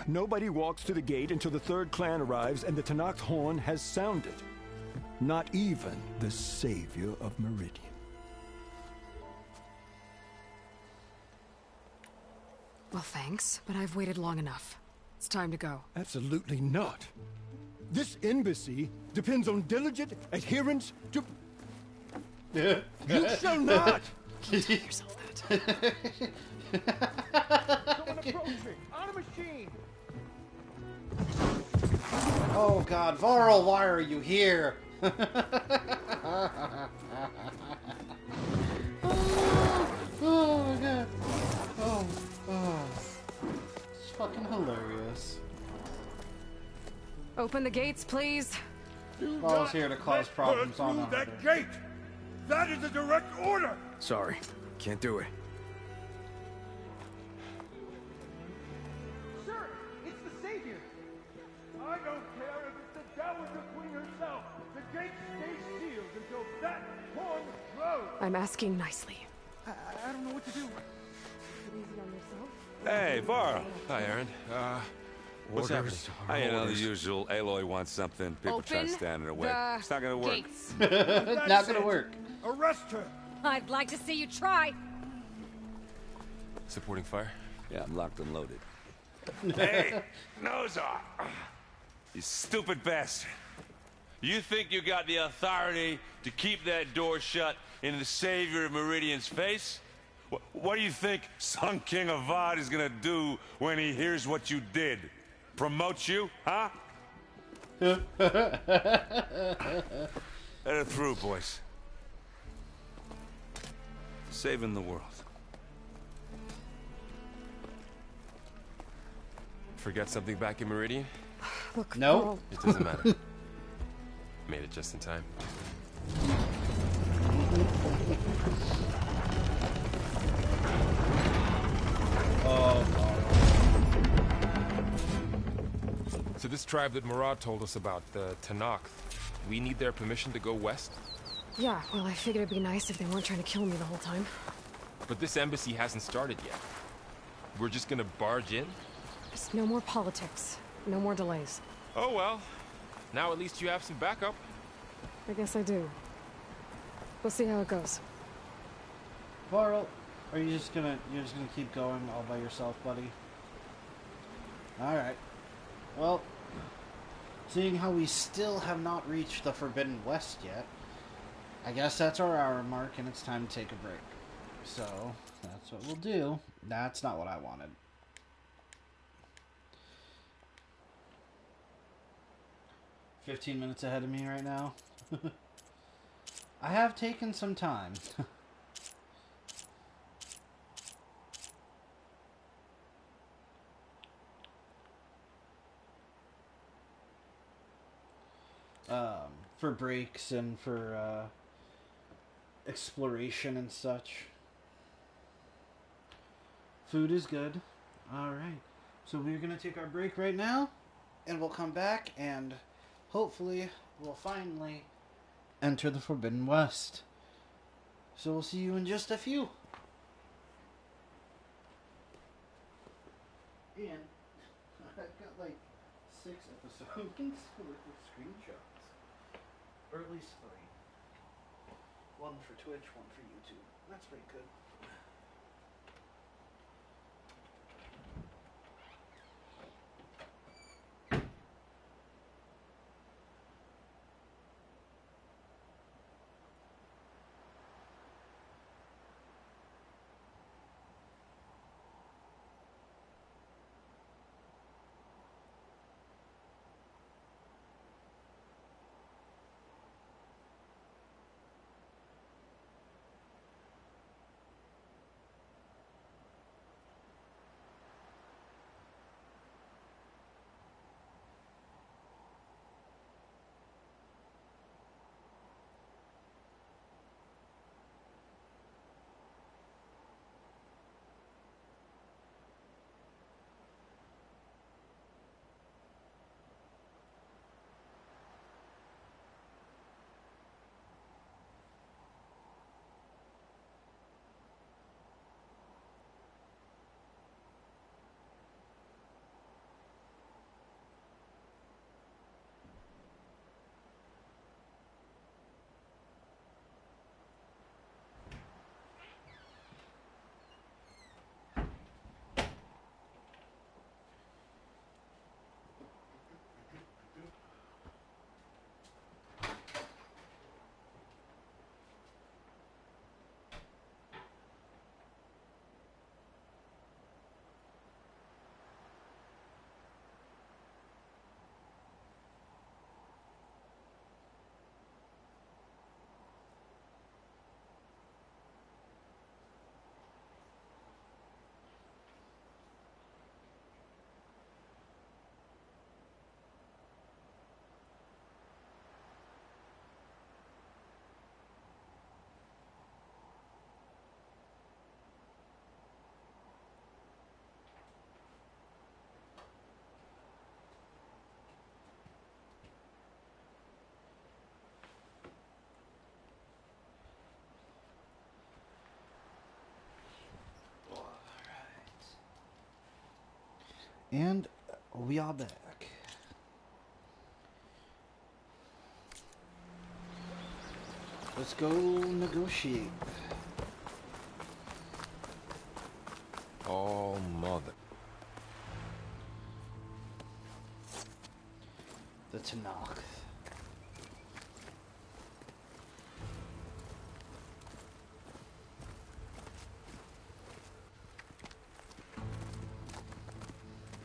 Nobody walks to the gate until the 3rd clan arrives and the Tanakh's horn has sounded. Not even the savior of Meridian. Well, thanks, but I've waited long enough. It's time to go. Absolutely not. This embassy depends on diligent adherence to... You shall not! Tell yourself that. Someone approaching! On a machine! Oh god, Varl, why are you here? Oh my god. Oh. It's fucking hilarious. Open the gates, please. Varl's here to cause problems on that gate! That is a direct order! Sorry, can't do it. Sir, it's the Savior! I don't care if it's the Dowager Queen herself! The gate stays sealed until that horn blows! I'm asking nicely. I don't know what to do. Hey, Varl. Hi, Aaron. What's happening? You know, the usual. Aloy wants something. People try to Open stand in her way. the It's not gonna work. gates. Not gonna work. Arrest her! I'd like to see you try. Supporting fire? Yeah, I'm locked and loaded. Hey, nose off! You stupid bastard. You think you got the authority to keep that door shut in the savior of Meridian's face? What do you think Sun King Avad is gonna do when he hears what you did? Promote you, huh? Let her through, boys. Saving the world. Forget something back in Meridian? Look, no. It doesn't matter. Made it just in time. So this tribe that Murad told us about, the Tanakh, we need their permission to go west? Yeah, well, I figured it'd be nice if they weren't trying to kill me the whole time. But this embassy hasn't started yet. We're just gonna barge in? Just no more politics. No more delays. Oh well. Now at least you have some backup. I guess I do. We'll see how it goes. Varl, are you just gonna keep going all by yourself, buddy? Alright. Well, seeing how we still have not reached the Forbidden West yet, I guess that's our hour mark and it's time to take a break. So, that's what we'll do. That's not what I wanted. 15 minutes ahead of me right now. I have taken some time. For breaks and for exploration and such. Food is good. Alright. So we're going to take our break right now. And we'll come back and hopefully we'll finally enter the Forbidden West. So we'll see you in just a few. And I've got like 6 episodes worth of screenshots. Or at least 3. 1 for Twitch, 1 for YouTube. That's pretty good. And we are back. Let's go negotiate. Oh, mother. The Tenakth.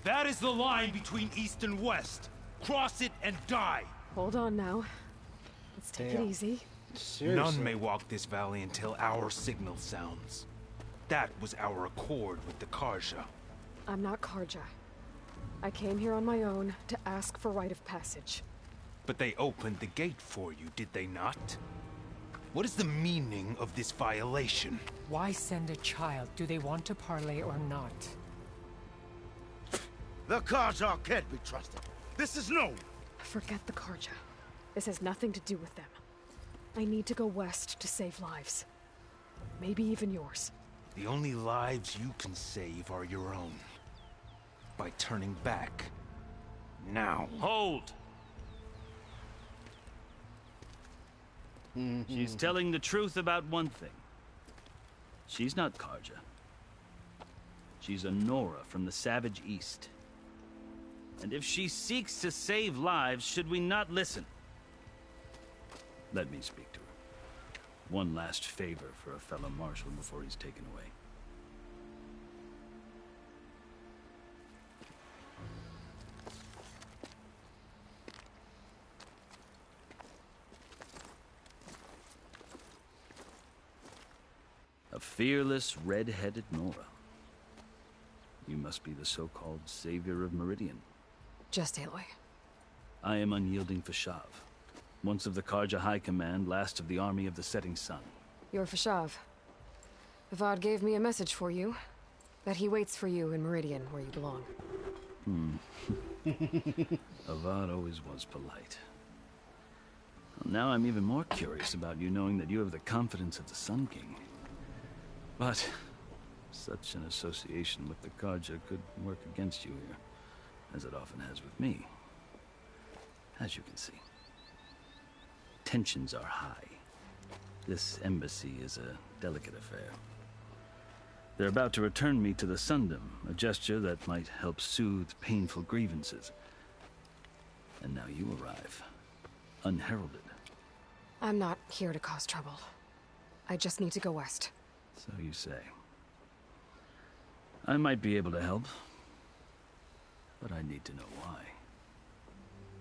That is the line between East and West. Cross it and die. Hold on now. Let's take it easy. Seriously. None may walk this valley until our signal sounds. That was our accord with the Carja. I'm not Carja. I came here on my own to ask for rite of passage. But they opened the gate for you, did they not? What is the meaning of this violation? Why send a child? Do they want to parley or not? The Carja can't be trusted. This is known. Forget the Carja. This has nothing to do with them. I need to go west to save lives. Maybe even yours. The only lives you can save are your own. By turning back. Now. Hold! She's telling the truth about one thing. She's not Carja. She's a Nora from the Savage East. And if she seeks to save lives, should we not listen? Let me speak to her. One last favor for a fellow marshal before he's taken away. fearless, red-headed Nora. You must be the so-called savior of Meridian. Just Aloy. I am Unyielding Fashav, once of the Karja High Command, last of the army of the Setting Sun. You're Fashav. Avad gave me a message for you. That he waits for you in Meridian, where you belong. Avad always was polite. Well, now I'm even more curious about you knowing that you have the confidence of the Sun King. But such an association with the Karja could work against you here, as it often has with me. As you can see. Tensions are high. This embassy is a delicate affair. They're about to return me to the Sundom, a gesture that might help soothe painful grievances. And now you arrive, unheralded. I'm not here to cause trouble. I just need to go west. So you say. I might be able to help, but I need to know why.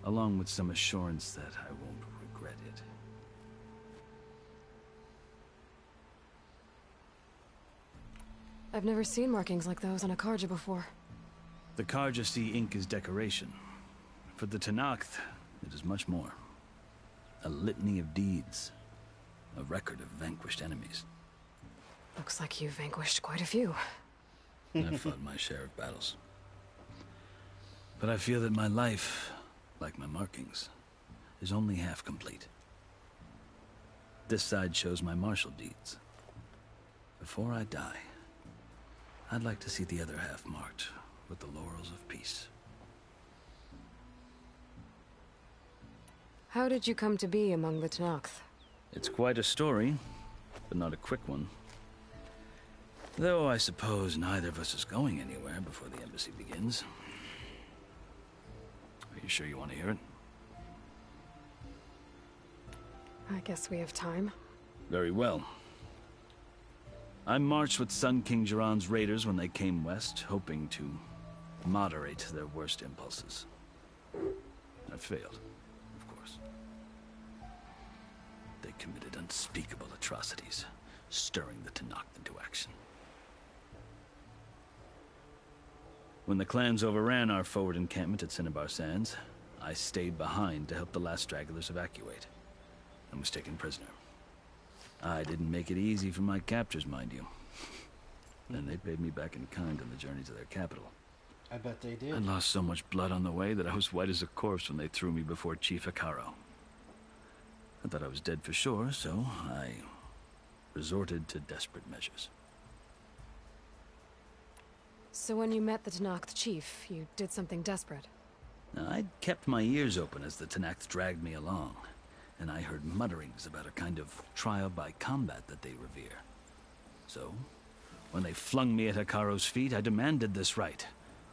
Along with some assurance that I won't regret it. I've never seen markings like those on a Karja before. The Karja see ink as decoration. For the Tenakth, it is much more. A litany of deeds. A record of vanquished enemies. Looks like you've vanquished quite a few. I've fought my share of battles. But I feel that my life, like my markings, is only half complete. This side shows my martial deeds. Before I die, I'd like to see the other half marked with the laurels of peace. How did you come to be among the Tenakth? It's quite a story, but not a quick one. Though I suppose neither of us is going anywhere before the embassy begins. Are you sure you want to hear it? I guess we have time. Very well. I marched with Sun King Jiran's raiders when they came west, hoping to moderate their worst impulses. I failed, of course. They committed unspeakable atrocities, stirring the Tenakth into action. When the clans overran our forward encampment at Cinnabar Sands, I stayed behind to help the last stragglers evacuate, and was taken prisoner. I didn't make it easy for my captors, mind you. And they paid me back in kind on the journey to their capital. I bet they did. I lost so much blood on the way that I was white as a corpse when they threw me before Chief Hekarro. I thought I was dead for sure, so I resorted to desperate measures. So when you met the Tenakth chief, you did something desperate? Now, I'd kept my ears open as the Tenakth dragged me along, and I heard mutterings about a kind of trial by combat that they revere. So, when they flung me at Hekarro's feet, I demanded this right,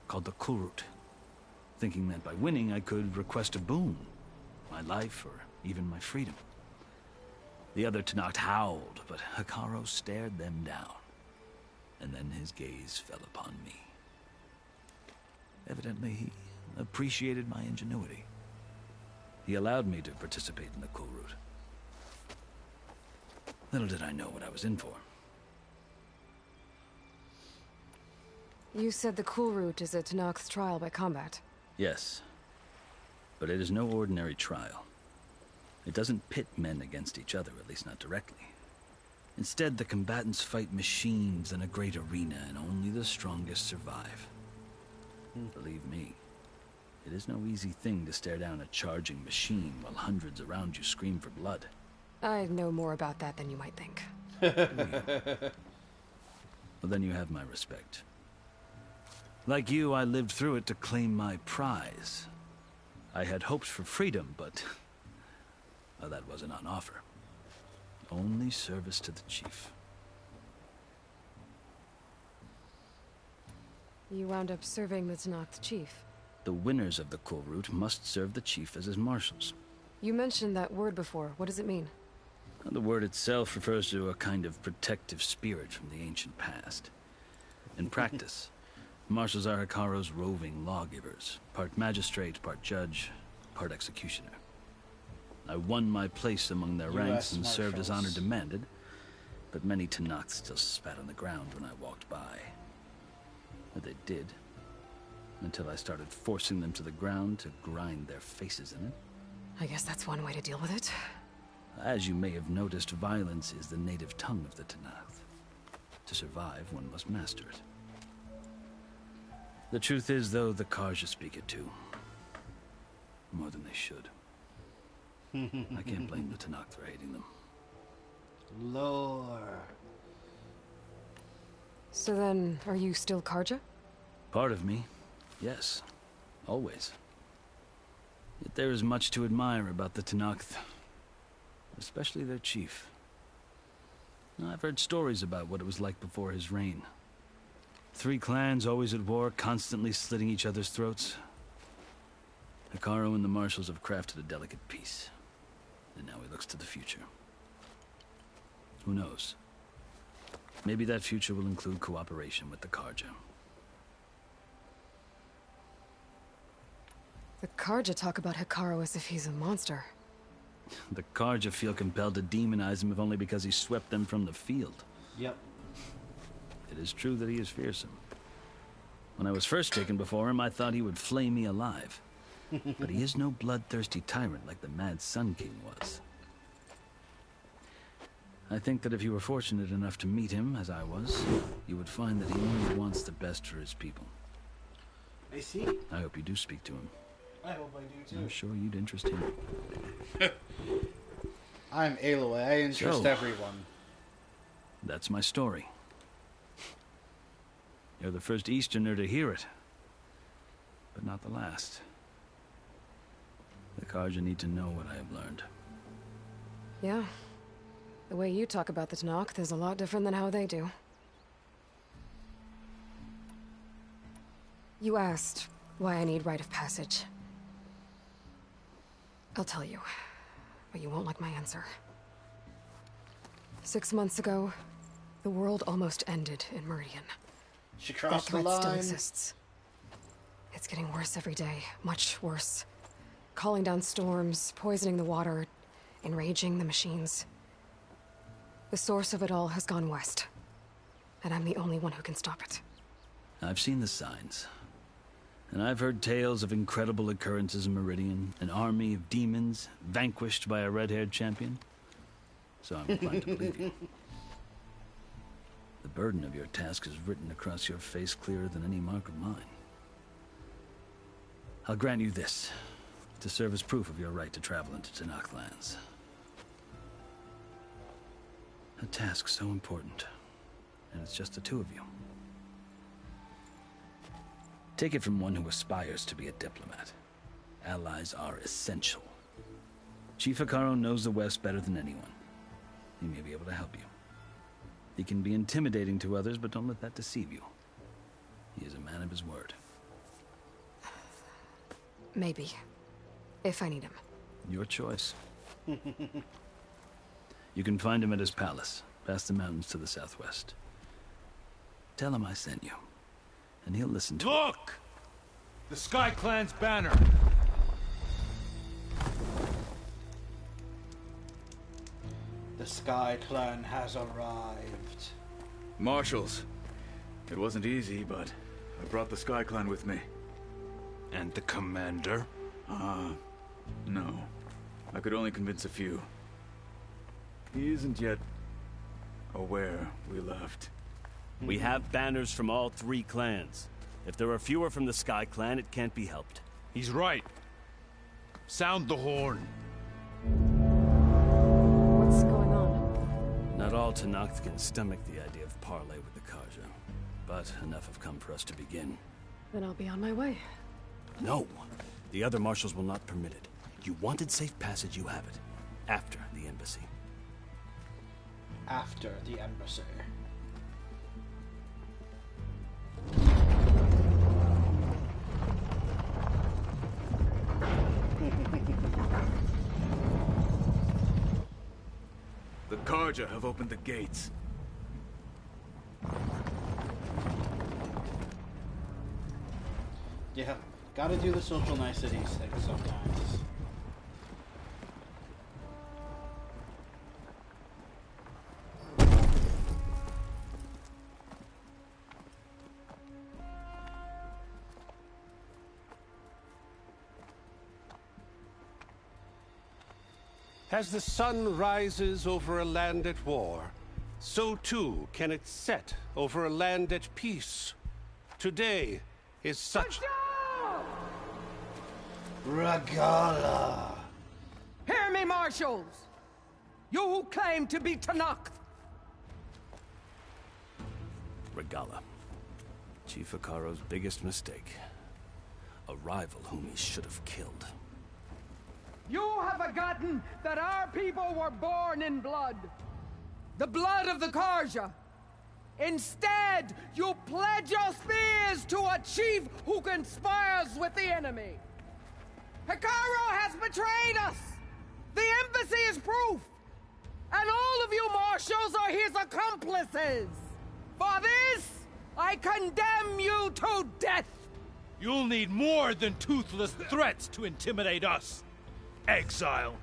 called the Kulrut, thinking that by winning I could request a boon, my life or even my freedom. The other Tenakth howled, but Hekarro stared them down, and then his gaze fell upon me. Evidently, he appreciated my ingenuity. He allowed me to participate in the Kulrut. Little did I know what I was in for. You said the Kulrut is a Tenakth's trial by combat. Yes, but it is no ordinary trial. It doesn't pit men against each other, at least not directly. Instead, the combatants fight machines in a great arena, and only the strongest survive. Believe me, it is no easy thing to stare down a charging machine while hundreds around you scream for blood. I know more about that than you might think. Well, then you have my respect. Like you, I lived through it to claim my prize. I had hoped for freedom, but well, that wasn't on offer. Only service to the chief. You wound up serving the Tenakth chief. The winners of the Kulrut must serve the chief as his marshals. You mentioned that word before. What does it mean? The word itself refers to a kind of protective spirit from the ancient past. In practice, marshals are Hekarro's roving lawgivers, part magistrate, part judge, part executioner. I won my place among their ranks and served as honor demanded, but many Tenakth still spat on the ground when I walked by. But they did, until I started forcing them to the ground to grind their faces in it. I guess that's one way to deal with it. As you may have noticed, violence is the native tongue of the Tenakth. To survive, one must master it. The truth is, though, the Carja speak it too. More than they should. I can't blame the Tenakth for hating them. Lore. So then, are you still Carja? Part of me, yes. Always. Yet there is much to admire about the Tenakth. Especially their chief. I've heard stories about what it was like before his reign. 3 clans always at war, constantly slitting each other's throats. Hekarro and the Marshals have crafted a delicate peace. And now he looks to the future. Who knows? Maybe that future will include cooperation with the Carja. The Carja talk about Hekarro as if he's a monster. The Carja feel compelled to demonize him if only because he swept them from the field. Yep. It is true that he is fearsome. When I was first taken before him, I thought he would flay me alive. But he is no bloodthirsty tyrant like the Mad Sun King was. I think that if you were fortunate enough to meet him, as I was, you would find that he only wants the best for his people. I see. I hope you do speak to him. I hope I do too. I'm sure you'd interest him. I'm Aloy. I interest So, everyone. That's my story. You're the first Easterner to hear it, but not the last. The Carja need to know what I have learned. Yeah. The way you talk about the Tenakth is a lot different than how they do. You asked why I need rite of passage. I'll tell you, but you won't like my answer. 6 months ago, the world almost ended in Meridian. She crossed that the threat still line. exists. It's getting worse every day, much worse. Calling down storms, poisoning the water, enraging the machines. The source of it all has gone west, and I'm the only one who can stop it. I've seen the signs. And I've heard tales of incredible occurrences in Meridian, an army of demons vanquished by a red-haired champion. So I'm inclined to believe you. The burden of your task is written across your face clearer than any mark of mine. I'll grant you this, to serve as proof of your right to travel into Tenakth lands. A task so important, and it's just the 2 of you. Take it from one who aspires to be a diplomat. Allies are essential. Chief Hekarro knows the West better than anyone. He may be able to help you. He can be intimidating to others, but don't let that deceive you. He is a man of his word. Maybe. If I need him. Your choice. You can find him at his palace, past the mountains to the southwest. Tell him I sent you, and he'll listen to Look! The Sky Clan's banner! The Sky Clan has arrived. Marshals. It wasn't easy, but I brought the Sky Clan with me. And the commander? No. I could only convince a few. He isn't yet aware we left. We have banners from all 3 clans. If there are fewer from the Sky Clan, it can't be helped. He's right. Sound the horn. What's going on? Not all Tenakth can stomach the idea of parley with the Carja, but enough have come for us to begin. Then I'll be on my way. No! The other marshals will not permit it. You wanted safe passage, you have it. After the embassy. After the embassy. The Carja have opened the gates. Yeah, gotta do the social niceties thing sometimes. As the sun rises over a land at war, so too can it set over a land at peace. Today is such... Regalla. Hear me, marshals! You who claim to be Tenakth! Regalla. Chief Hekarro's biggest mistake. A rival whom he should have killed. You have forgotten that our people were born in blood. The blood of the Carja. Instead, you pledge your spears to a chief who conspires with the enemy. Hekarro has betrayed us! The embassy is proof! And all of you marshals are his accomplices! For this, I condemn you to death! You'll need more than toothless threats to intimidate us. Exile.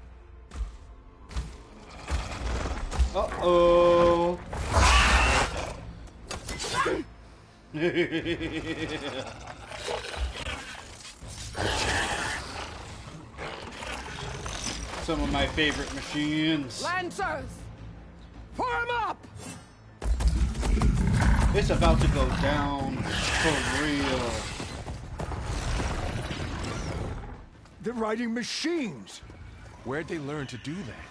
Uh-oh. Some of my favorite machines. Lancers! Form up! It's about to go down for real. They're riding machines. Where'd they learn to do that?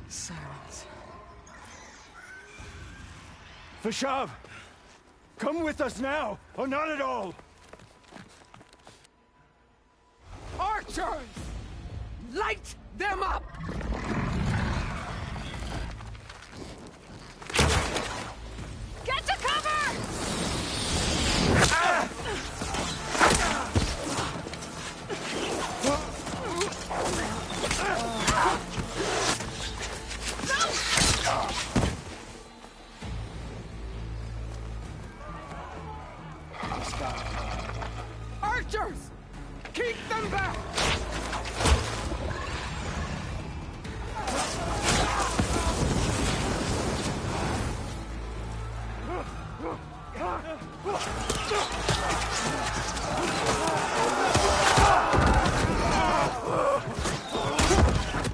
Sirens. Fashav, come with us now, or not at all. Archers! Light them up! Get to cover! Archers! Keep them back!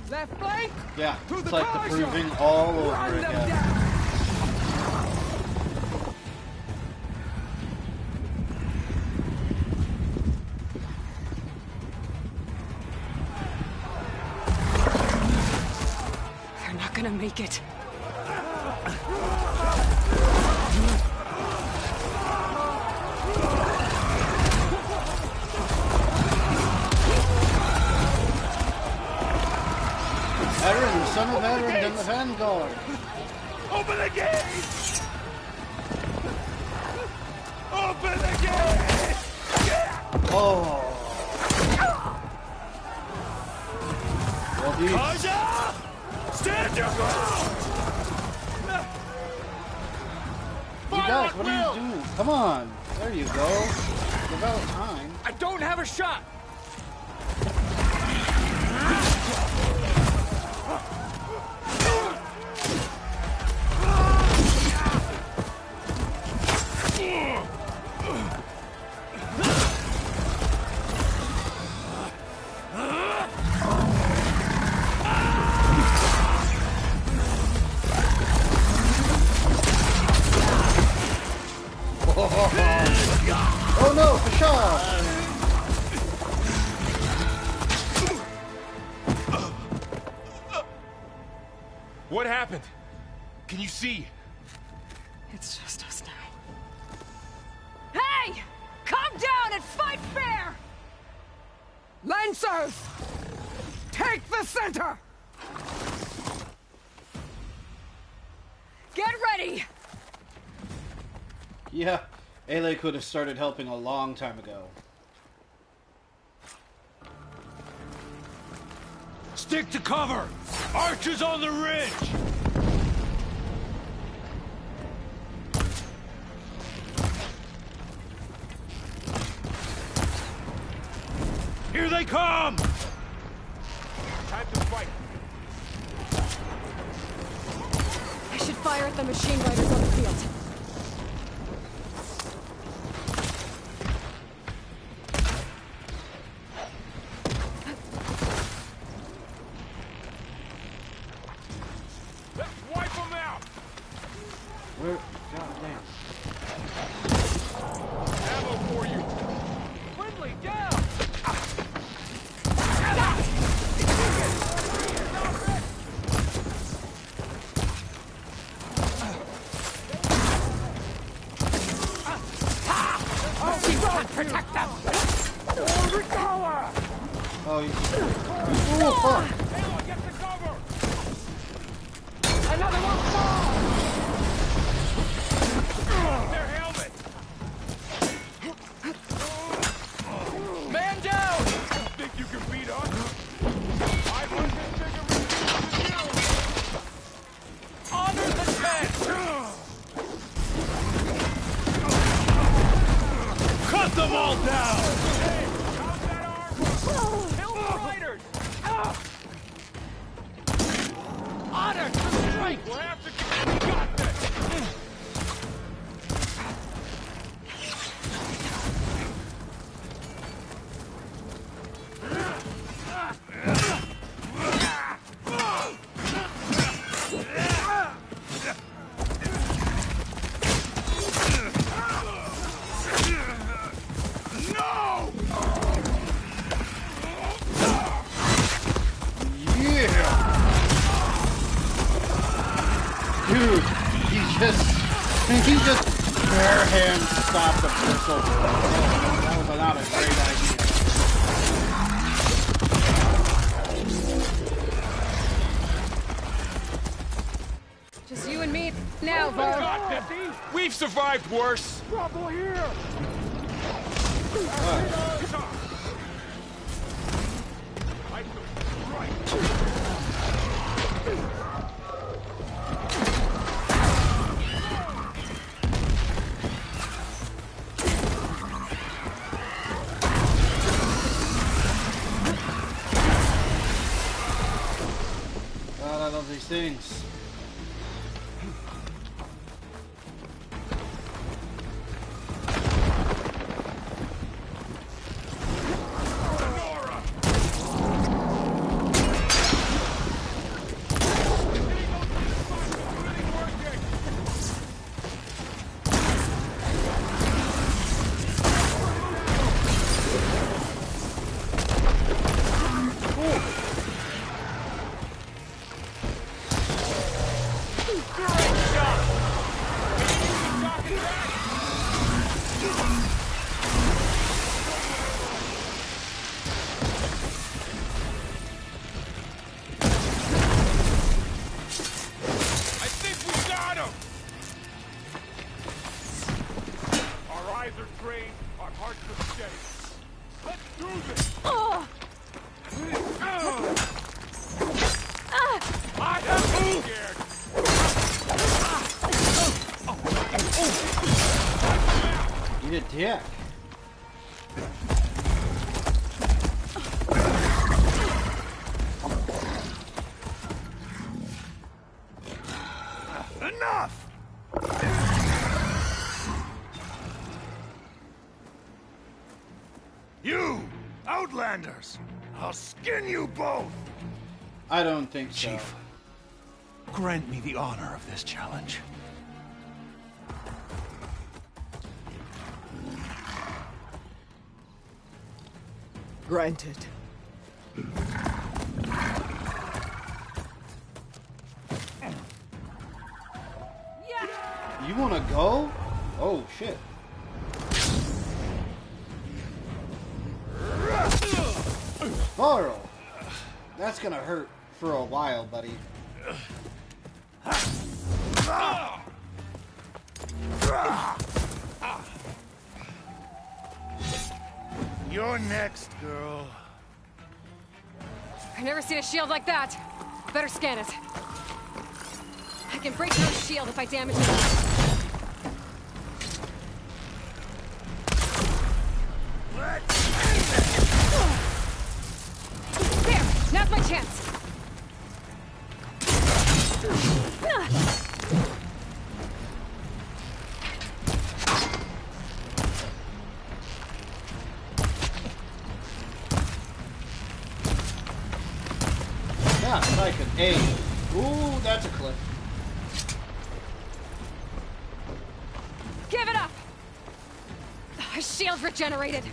Left flank! Yeah, it's like the proving all over again. They're not gonna make it. Eren, the son of Eren, and the Vanguard. Open the gate! Open the gate! Oh. Well, these... Carja! Stand your ground! You guys, what are you doing? Come on. There you go. Give out time. I don't have a shot! Oh no, Fashav! What happened? Can you see? It's just us now. Hey! Calm down and fight fair! Lancers! Take the center! Get ready! Yeah, Ale could have started helping a long time ago. Stick to cover! Archers on the ridge! Here they come! Time to fight. I should fire at the machine riders on the field. Protect them! Oh, you... Oh, fuck! Another one fall! Their helmet! Man down! Think you can beat us? I wasn't bigger than you! Honor the dead! Cut them all down! Hey, how's that arm? Kill the riders! Honor to strike! We'll have to get... We got this! Dude, he just bare hand stopped the pistol. That was not a great idea. Just you and me now, Varl. We've survived worse. Trouble here! God, I love these things. You a dick. Enough! You! Outlanders! I'll skin you both! I don't think so. Chief, grant me the honor of this challenge. Granted. You wanna go? Oh shit. Varl! That's gonna hurt for a while, buddy. You're next, girl. I've never seen a shield like that. Better scan it. I can break your shield if I damage it. There! Now's my chance! Yeah, like an A. Ooh, that's a clip. Give it up! My shield regenerated.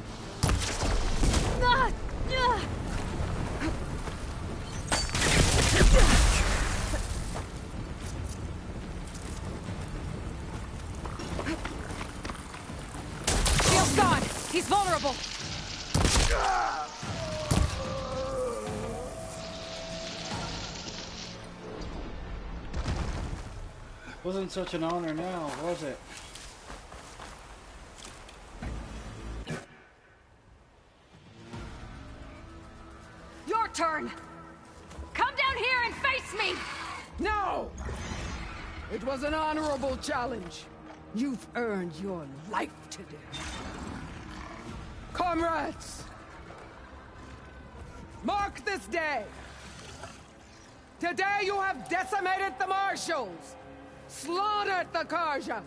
Wasn't such an honor now, was it? Your turn! Come down here and face me! No! It was an honorable challenge. You've earned your life today. Comrades! Mark this day! Today you have decimated the Marshals! Slaughtered the Karja!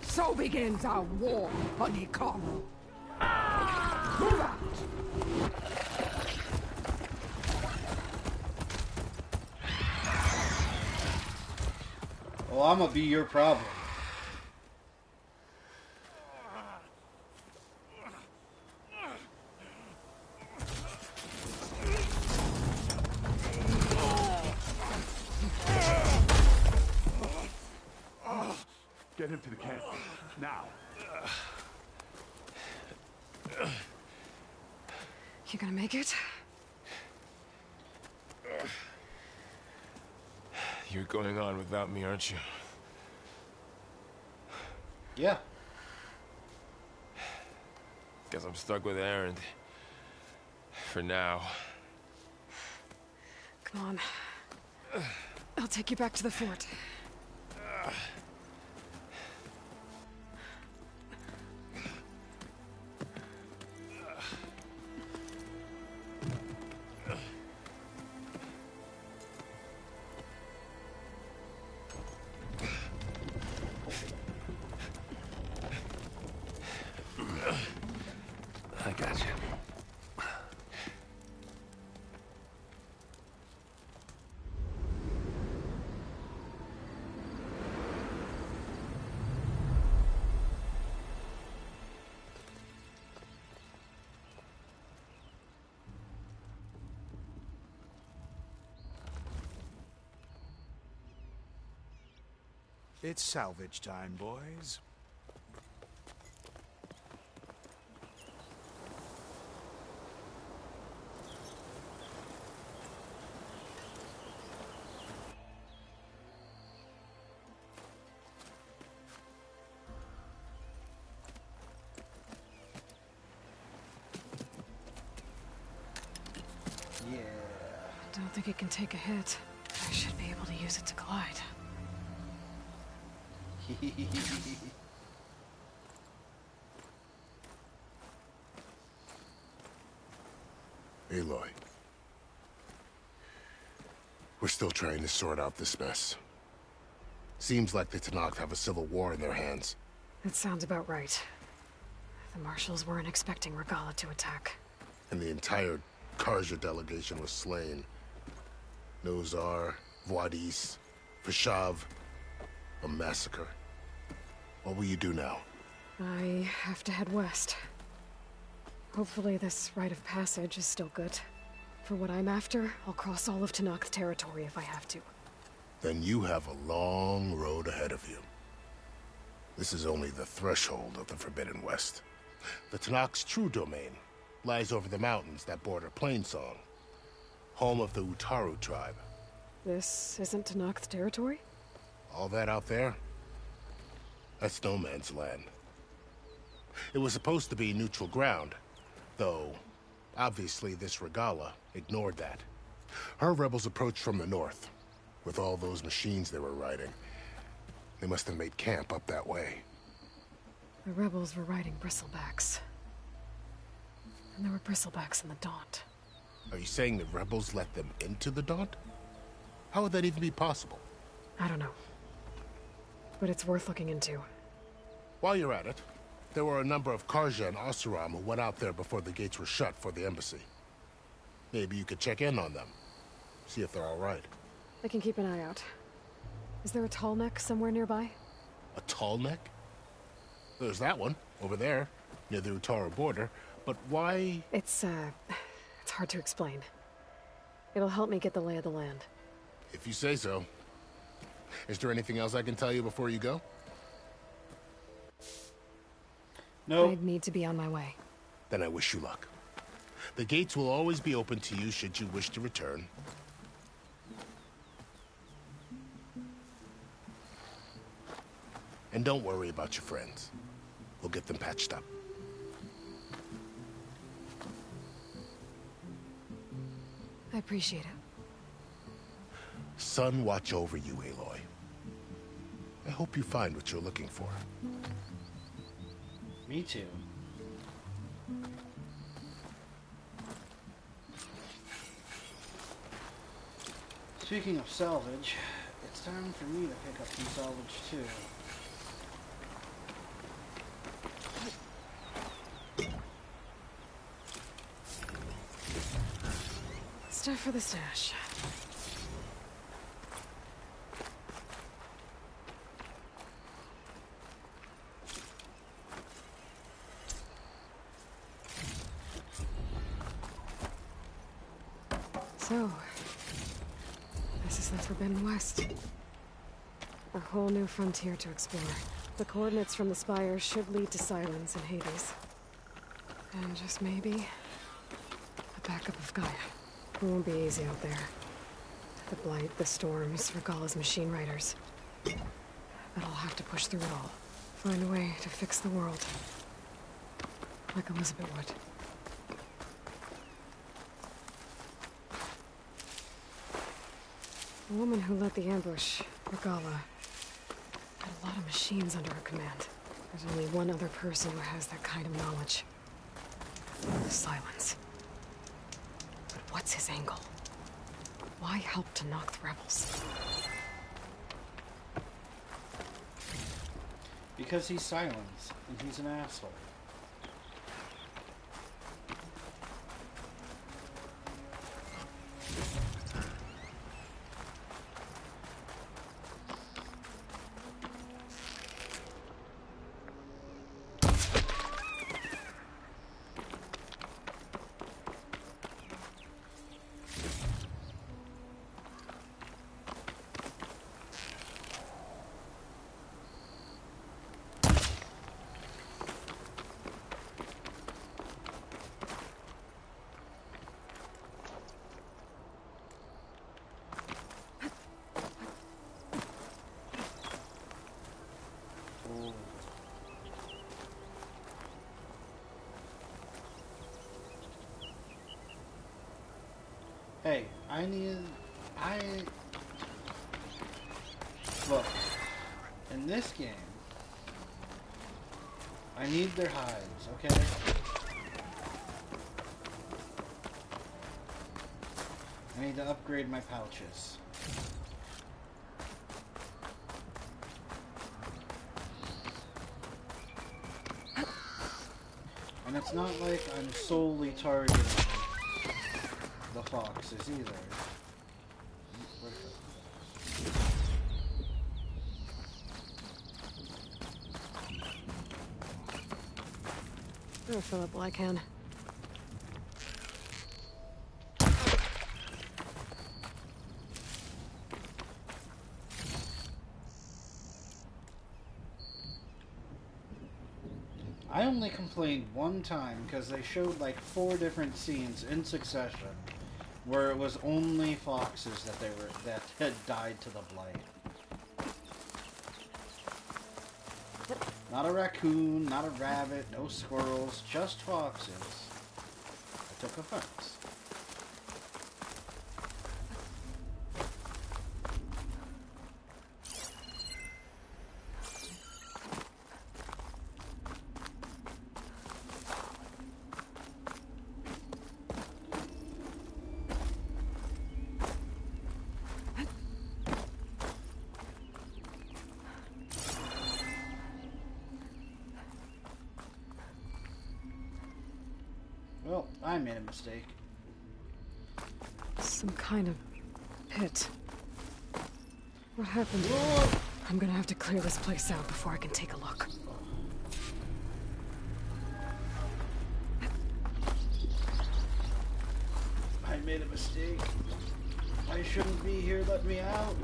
So begins our war on Hikaru. Move out! Well, I'm gonna be your problem. Get him to the camp. Now. You gonna make it? You're going on without me, aren't you? Yeah. Guess I'm stuck with Erend. For now. Come on. I'll take you back to the fort. I got you. It's salvage time, boys. I don't think it can take a hit. I should be able to use it to glide. Aloy. We're still trying to sort out this mess. Seems like the Tenakth have a civil war in their hands. That sounds about right. The Marshals weren't expecting Regalla to attack. And the entire Karja delegation was slain. Nozar, Vuadis, Fashav. A massacre. What will you do now? I have to head west. Hopefully this rite of passage is still good. For what I'm after, I'll cross all of Tenakth territory if I have to. Then you have a long road ahead of you. This is only the threshold of the Forbidden West. The Tenakth's true domain lies over the mountains that border Plainsong, home of the Utaru tribe. This isn't Tenakth territory? All that out there? That's no man's land. It was supposed to be neutral ground, though obviously this Regalla ignored that. Her rebels approached from the north. With all those machines they were riding, they must have made camp up that way. The rebels were riding bristlebacks. And there were bristlebacks in the Daunt. Are you saying the rebels let them into the Daunt? How would that even be possible? I don't know. But it's worth looking into. While you're at it, there were a number of Karja and Oseram who went out there before the gates were shut for the embassy. Maybe you could check in on them. See if they're all right. I can keep an eye out. Is there a tall neck somewhere nearby? A tall neck? There's that one, over there, near the Utaru border. But why? It's hard to explain. It'll help me get the lay of the land. If you say so. Is there anything else I can tell you before you go? No. I'd need to be on my way. Then I wish you luck. The gates will always be open to you should you wish to return. And don't worry about your friends. We'll get them patched up. I appreciate it. Sun watch over you, Aloy. I hope you find what you're looking for. Me too. Speaking of salvage, it's time for me to pick up some salvage too. Stuff for the stash. So, this is the Forbidden West. A whole new frontier to explore. The coordinates from the spire should lead to Silence and Hades. And just maybe, a backup of Gaia. It won't be easy out there. The Blight, the Storms, Regalla's machine riders. But I'll have to push through it all. Find a way to fix the world. Like Elizabeth would. The woman who led the ambush, Regalla, had a lot of machines under her command. There's only one other person who has that kind of knowledge. Silence. But what's his angle? Why help to knock the rebels? Because he's Silence, and he's an asshole. Hey, look, in this game, I need their hides, okay? I need to upgrade my pouches. And it's not like I'm solely targeting the foxes either. I'll fill up while I can. I only complained one time because they showed like 4 different scenes in succession where it was only foxes that had died to the Blight. Not a raccoon, not a rabbit, no squirrels, just foxes. I took offense. Well, I made a mistake. Some kind of pit. What happened? I'm gonna have to clear this place out before I can take a look. I made a mistake. I shouldn't be here. Let me out.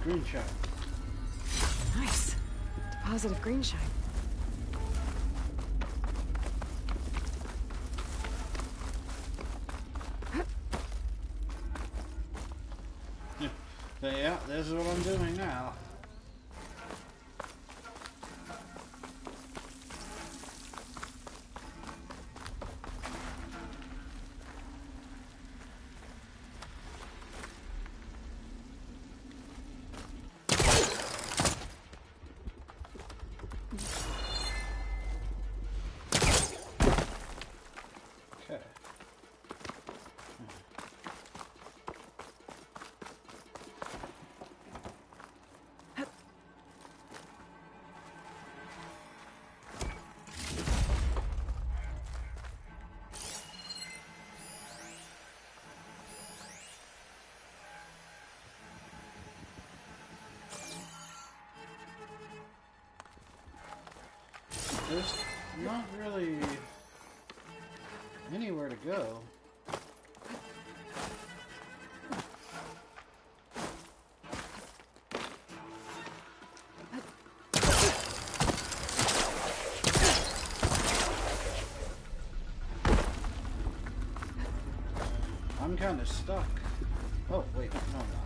Green shine. Nice. Deposit of green shine. Yeah, this is what I'm doing now. There's not really anywhere to go. I'm kind of stuck. Oh, wait, no, I'm not.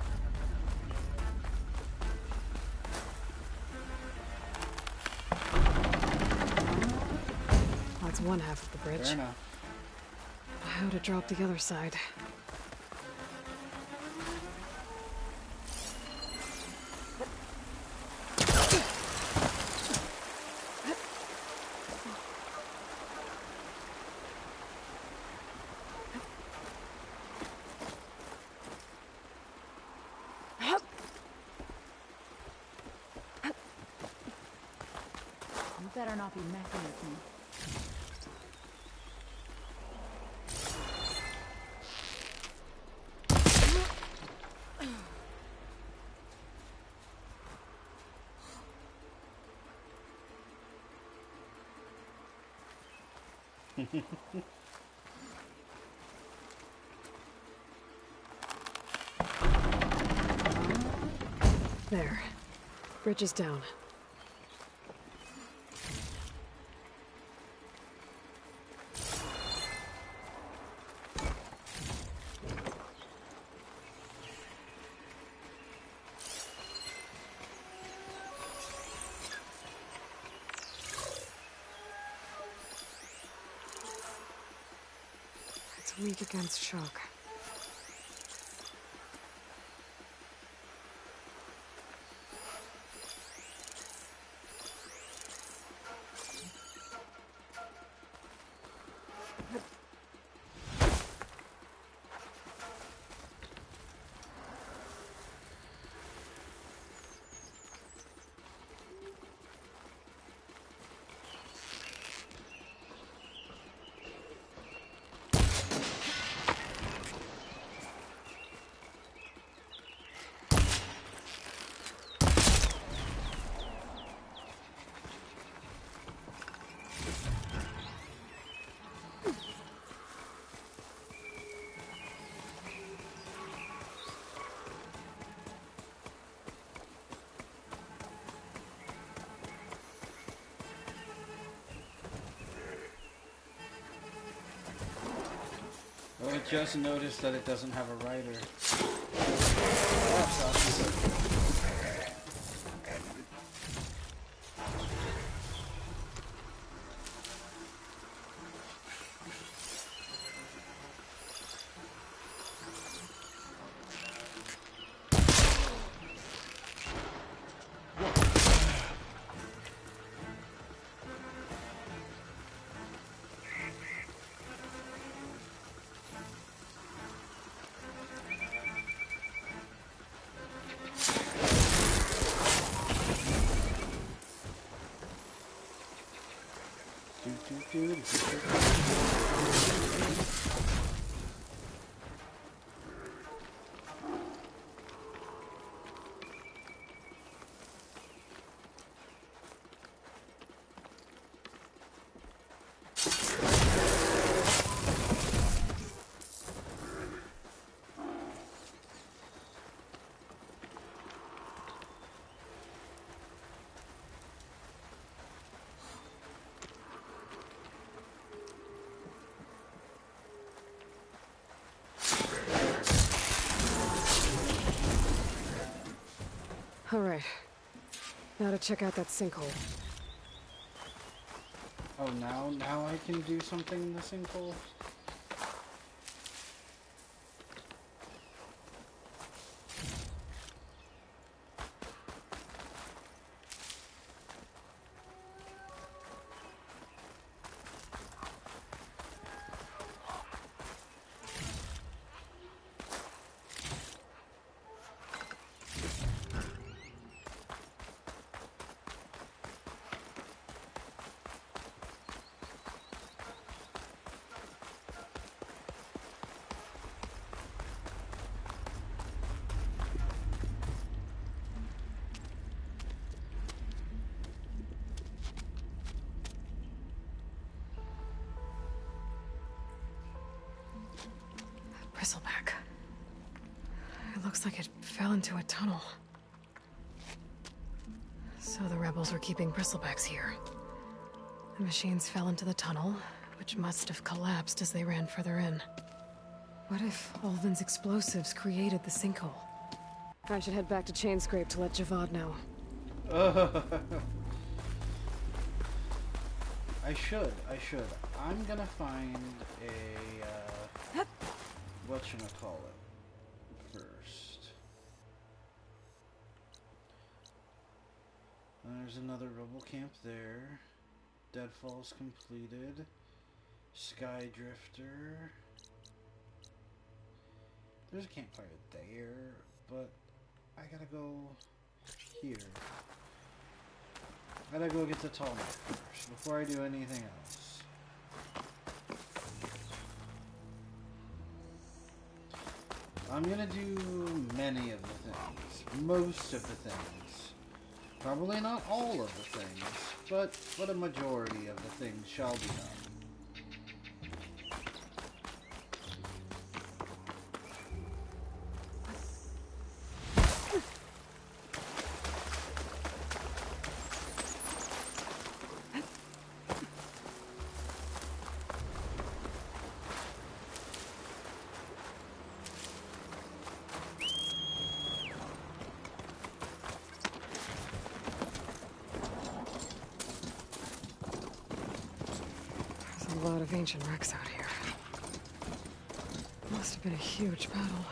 That's one half of the bridge. Fair enough. How to drop the other side? You better not be messing with me. There. Bridge is down. It's weak against shock. Oh, I just noticed that it doesn't have a rider. Alright. Now to check out that sinkhole. Oh, now I can do something in the sinkhole? Bristleback. It looks like it fell into a tunnel. So the rebels were keeping bristlebacks here. The machines fell into the tunnel, which must have collapsed as they ran further in. What if Ulvin's explosives created the sinkhole? I should head back to Chainscrape to let Javad know. I should. I'm gonna find a, whatchamacallit first. There's another rebel camp there. Deadfall's completed. Sky Drifter. There's a campfire there, but I gotta go here. I gotta go get the tall knife first before I do anything else. I'm gonna do many of the things, most of the things. Probably not all of the things, but a majority of the things shall be done. A lot of ancient wrecks out here. Must have been a huge battle.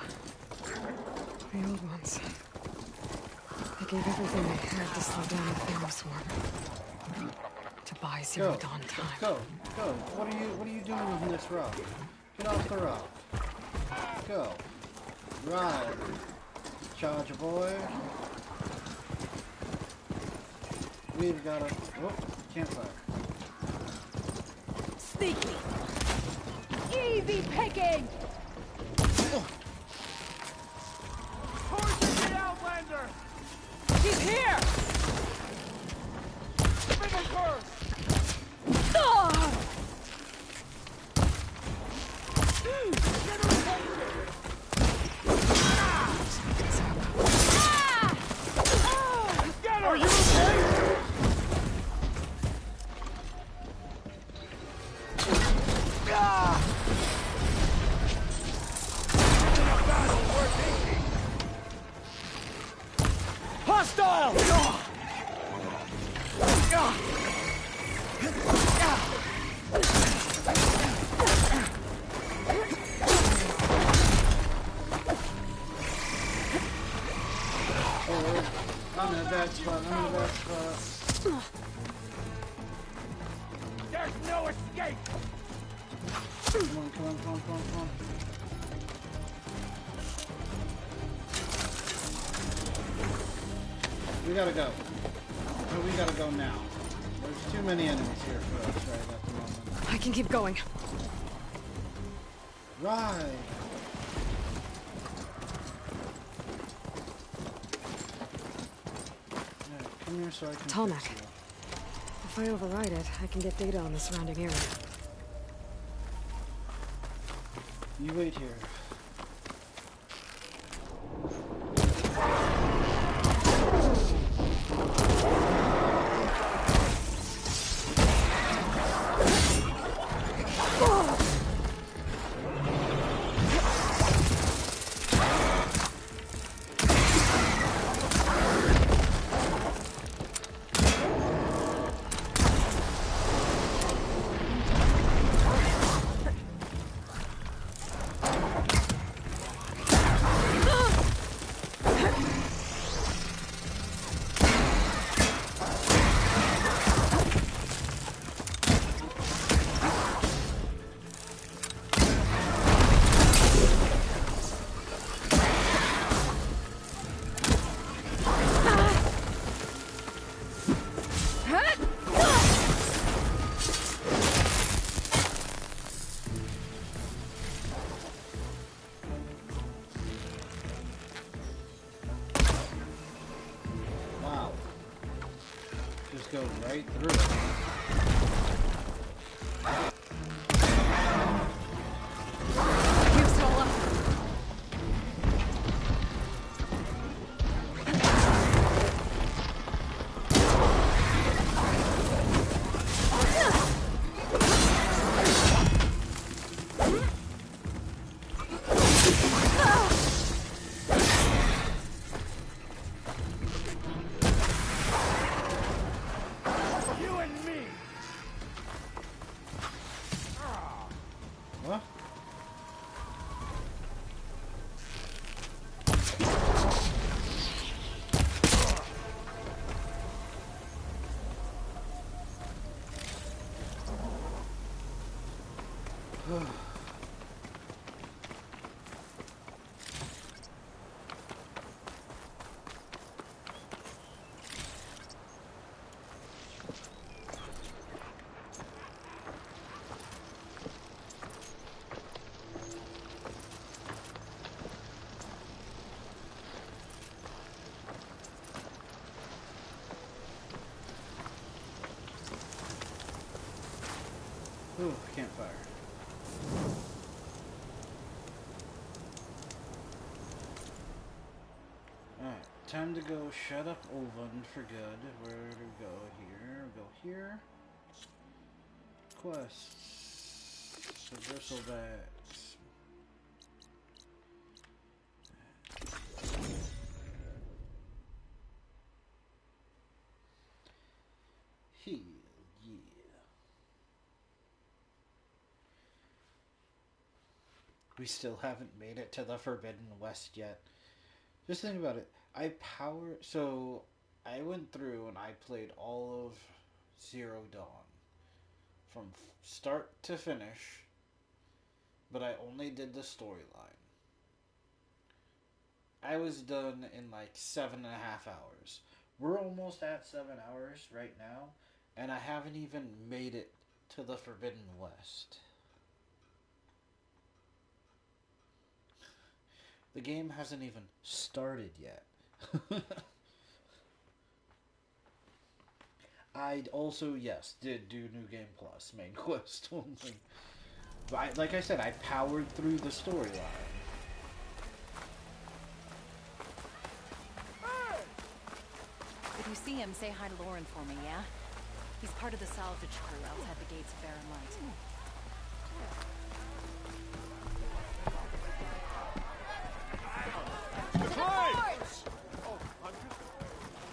The old ones. They gave everything they had to slow down the Pharaoh swarm. To buy Zero Dawn time. Go. What are you doing on this rock? Get off the rock. Go. Ride. Charge a boy. We've got a campfire. Sneaky! Easy picking! Poison the Outlander! He's here! Finish her! Get her! Are you okay? Hostile! I'm in a bad spot. There's no escape! Come on. We gotta go. We gotta go now. There's too many enemies here for us right at the moment. I can keep going. Right. Come here so I can Tallneck. fix you. If I override it, I can get data on the surrounding area. You wait here. go right through it. Ooh, campfire. Alright, time to go shut up Ulvund for good. Where do we go here? Go here. Quests. The bristlebacks. He. We still haven't made it to the Forbidden West yet. Just think about it. So I went through and I played all of Zero Dawn from start to finish, but I only did the storyline. I was done in like 7.5 hours. We're almost at 7 hours right now, and I haven't even made it to the Forbidden West. The game hasn't even started yet. I also, yes, did do New Game Plus, main quest only. But like I said, I powered through the storyline. If you see him, say hi to Lauren for me, yeah? He's part of the salvage crew outside the gates of Barren Light.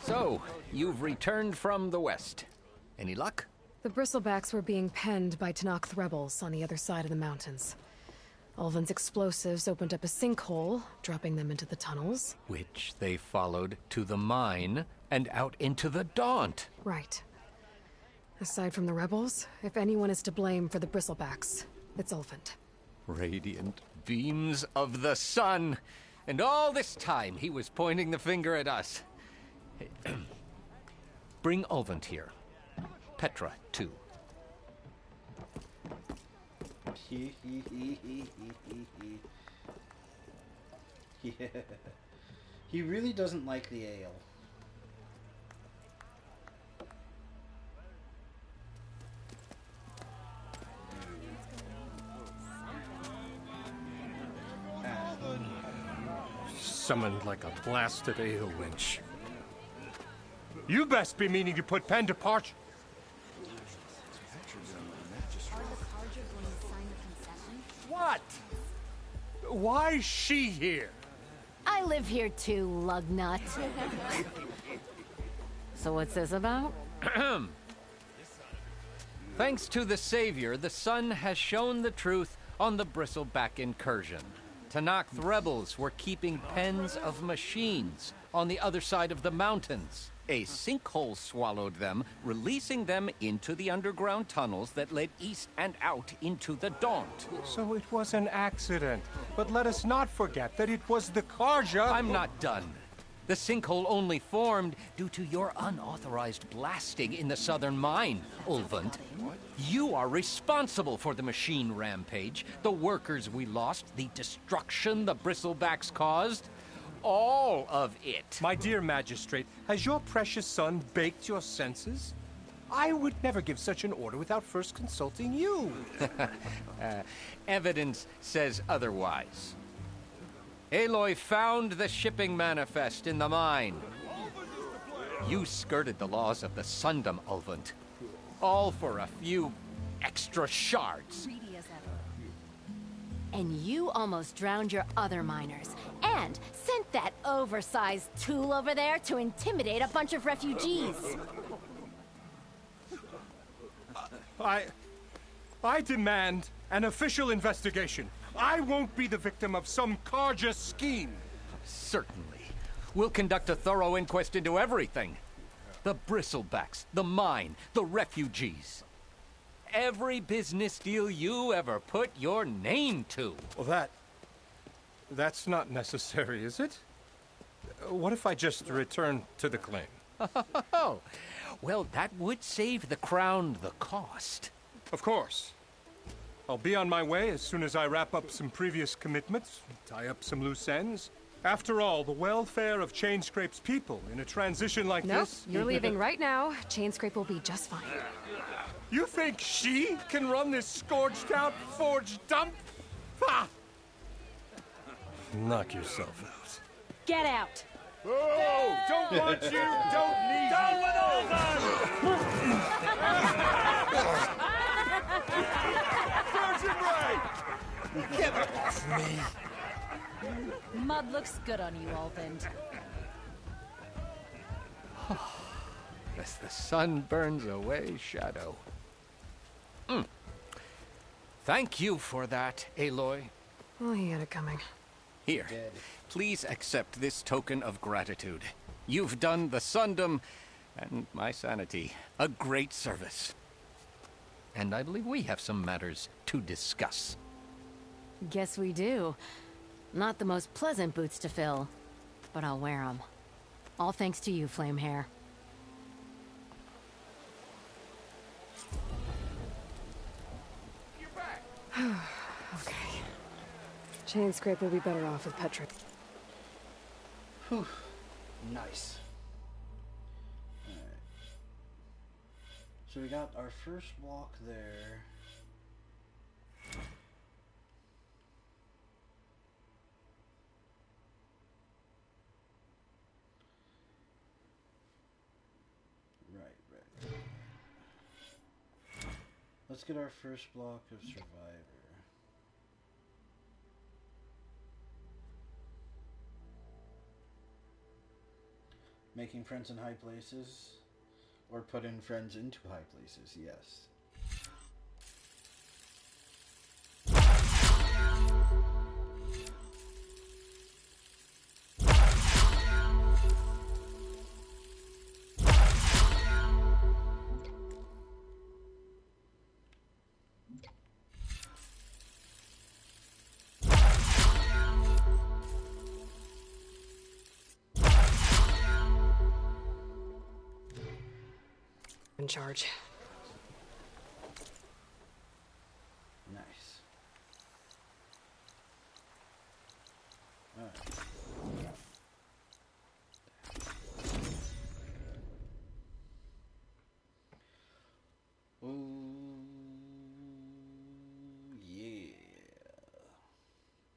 So, you've returned from the west. Any luck? The Bristlebacks were being penned by Tenakth rebels on the other side of the mountains. Ulvund's explosives opened up a sinkhole, dropping them into the tunnels. Which they followed to the mine and out into the Daunt. Right. Aside from the rebels, if anyone is to blame for the Bristlebacks, it's Ulvund. Radiant beams of the sun! And all this time he was pointing the finger at us. Bring Ulvund here. Petra, too. Yeah. He really doesn't like the ale. Summoned like a blasted ale winch. You best be meaning to put pen to parch. What? Why is she here? I live here too, lugnut. So what's this about? Thanks to the Savior, the sun has shown the truth on the Bristleback incursion. Tenakth rebels were keeping pens of machines on the other side of the mountains. A sinkhole swallowed them, releasing them into the underground tunnels that led east and out into the Daunt. So it was an accident. But let us not forget that it was the Carja... I'm not done. The sinkhole only formed due to your unauthorized blasting in the southern mine, Ulvund. You are responsible for the machine rampage, the workers we lost, the destruction the Bristlebacks caused. All of it. My dear magistrate, has your precious son baked your senses? I would never give such an order without first consulting you. Evidence says otherwise. Aloy found the shipping manifest in the mine. You skirted the laws of the Sundom, Ulvund. All for a few extra shards. Greedy as ever. And you almost drowned your other miners. And sent that oversized tool over there to intimidate a bunch of refugees. I demand an official investigation. I won't be the victim of some Carja scheme. Certainly. We'll conduct a thorough inquest into everything. The bristlebacks, the mine, the refugees. Every business deal you ever put your name to. Well, that's not necessary, is it? What if I just return to the claim? Oh, well, that would save the Crown the cost. Of course. I'll be on my way as soon as I wrap up some previous commitments, tie up some loose ends. After all, the welfare of Chainscrape's people in a transition like this... Nope, you're leaving right now. Chainscrape will be just fine. You think she can run this scorched-out forge dump? Ha! Knock yourself out. Get out! Oh, don't want you, don't need Down you. with Virgin Ray! Get off me! Mud looks good on you, Ulvund. As the sun burns away shadow. Thank you for that, Aloy. Oh, he had it coming. Here, please accept this token of gratitude. You've done the Sundom and my sanity a great service. And I believe we have some matters to discuss. Guess we do. Not the most pleasant boots to fill, but I'll wear them. All thanks to you, Flamehair. Okay. Chainscrape will be better off with Petra. Whew. Nice. Alright. So we got our first walk there. Right. Let's get our first block of Survivor. Making friends in high places, or putting friends into high places, yes. In charge. Nice. Alright. Oh, yeah.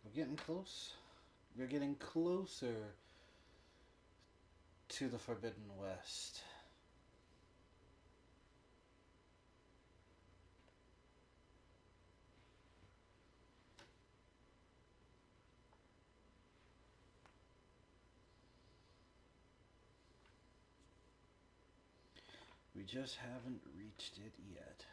We're getting close. We're getting closer to the Forbidden West. We just haven't reached it yet.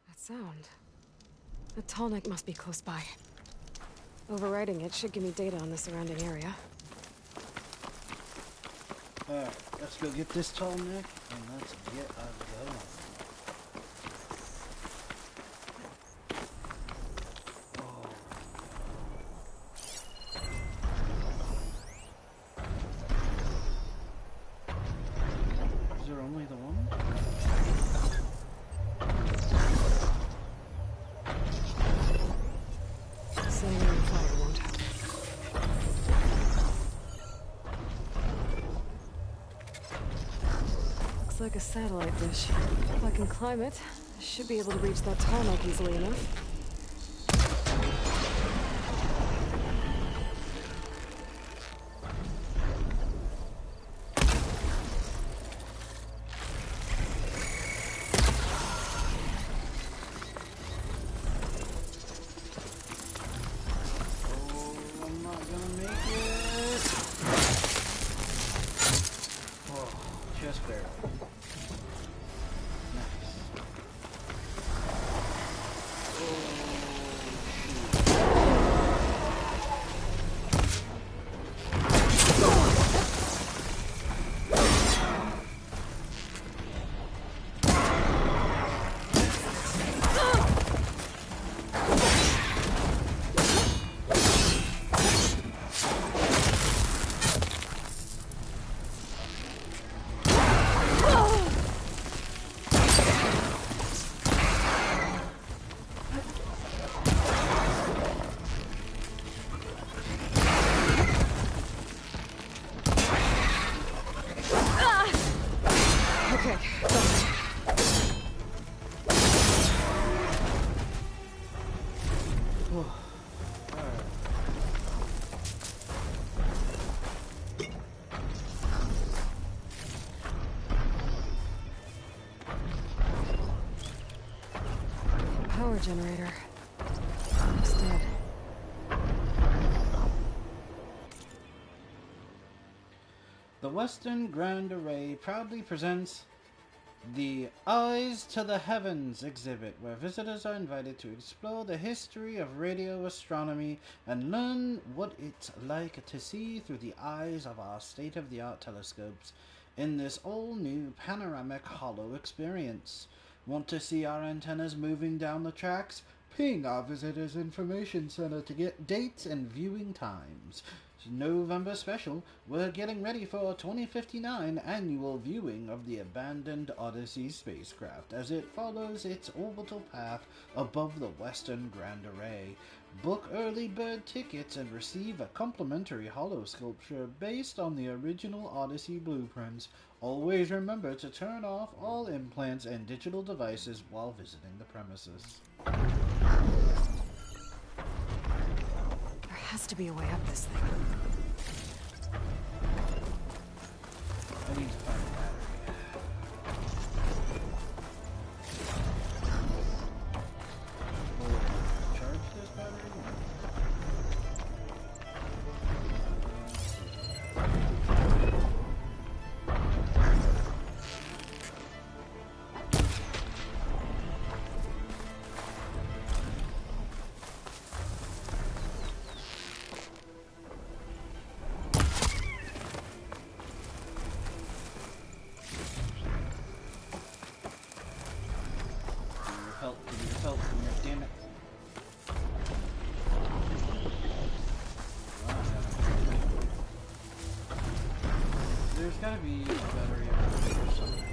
That sound. The Tallneck must be close by. Overriding it should give me data on the surrounding area. Alright, let's go get this tall neck and let's get going. setting it on fire won't help. Looks like a satellite dish. If I can climb it, I should be able to reach that tarmac easily enough. Power generator. Almost dead. The Western Grand Array proudly presents the Eyes to the Heavens exhibit, where visitors are invited to explore the history of radio astronomy and learn what it's like to see through the eyes of our state-of-the-art telescopes in this all-new panoramic hollow experience. Want to see our antennas moving down the tracks? Ping our Visitors Information Center to get dates and viewing times. November special, we're getting ready for a 2059 annual viewing of the abandoned Odyssey spacecraft as it follows its orbital path above the Western Grand Array. Book early bird tickets and receive a complimentary hollow sculpture based on the original Odyssey blueprints. Always remember to turn off all implants and digital devices while visiting the premises. There has to be a way up this thing. I need to find a battery. Will charge this battery? Damn it. There's gotta be a battery around here or something.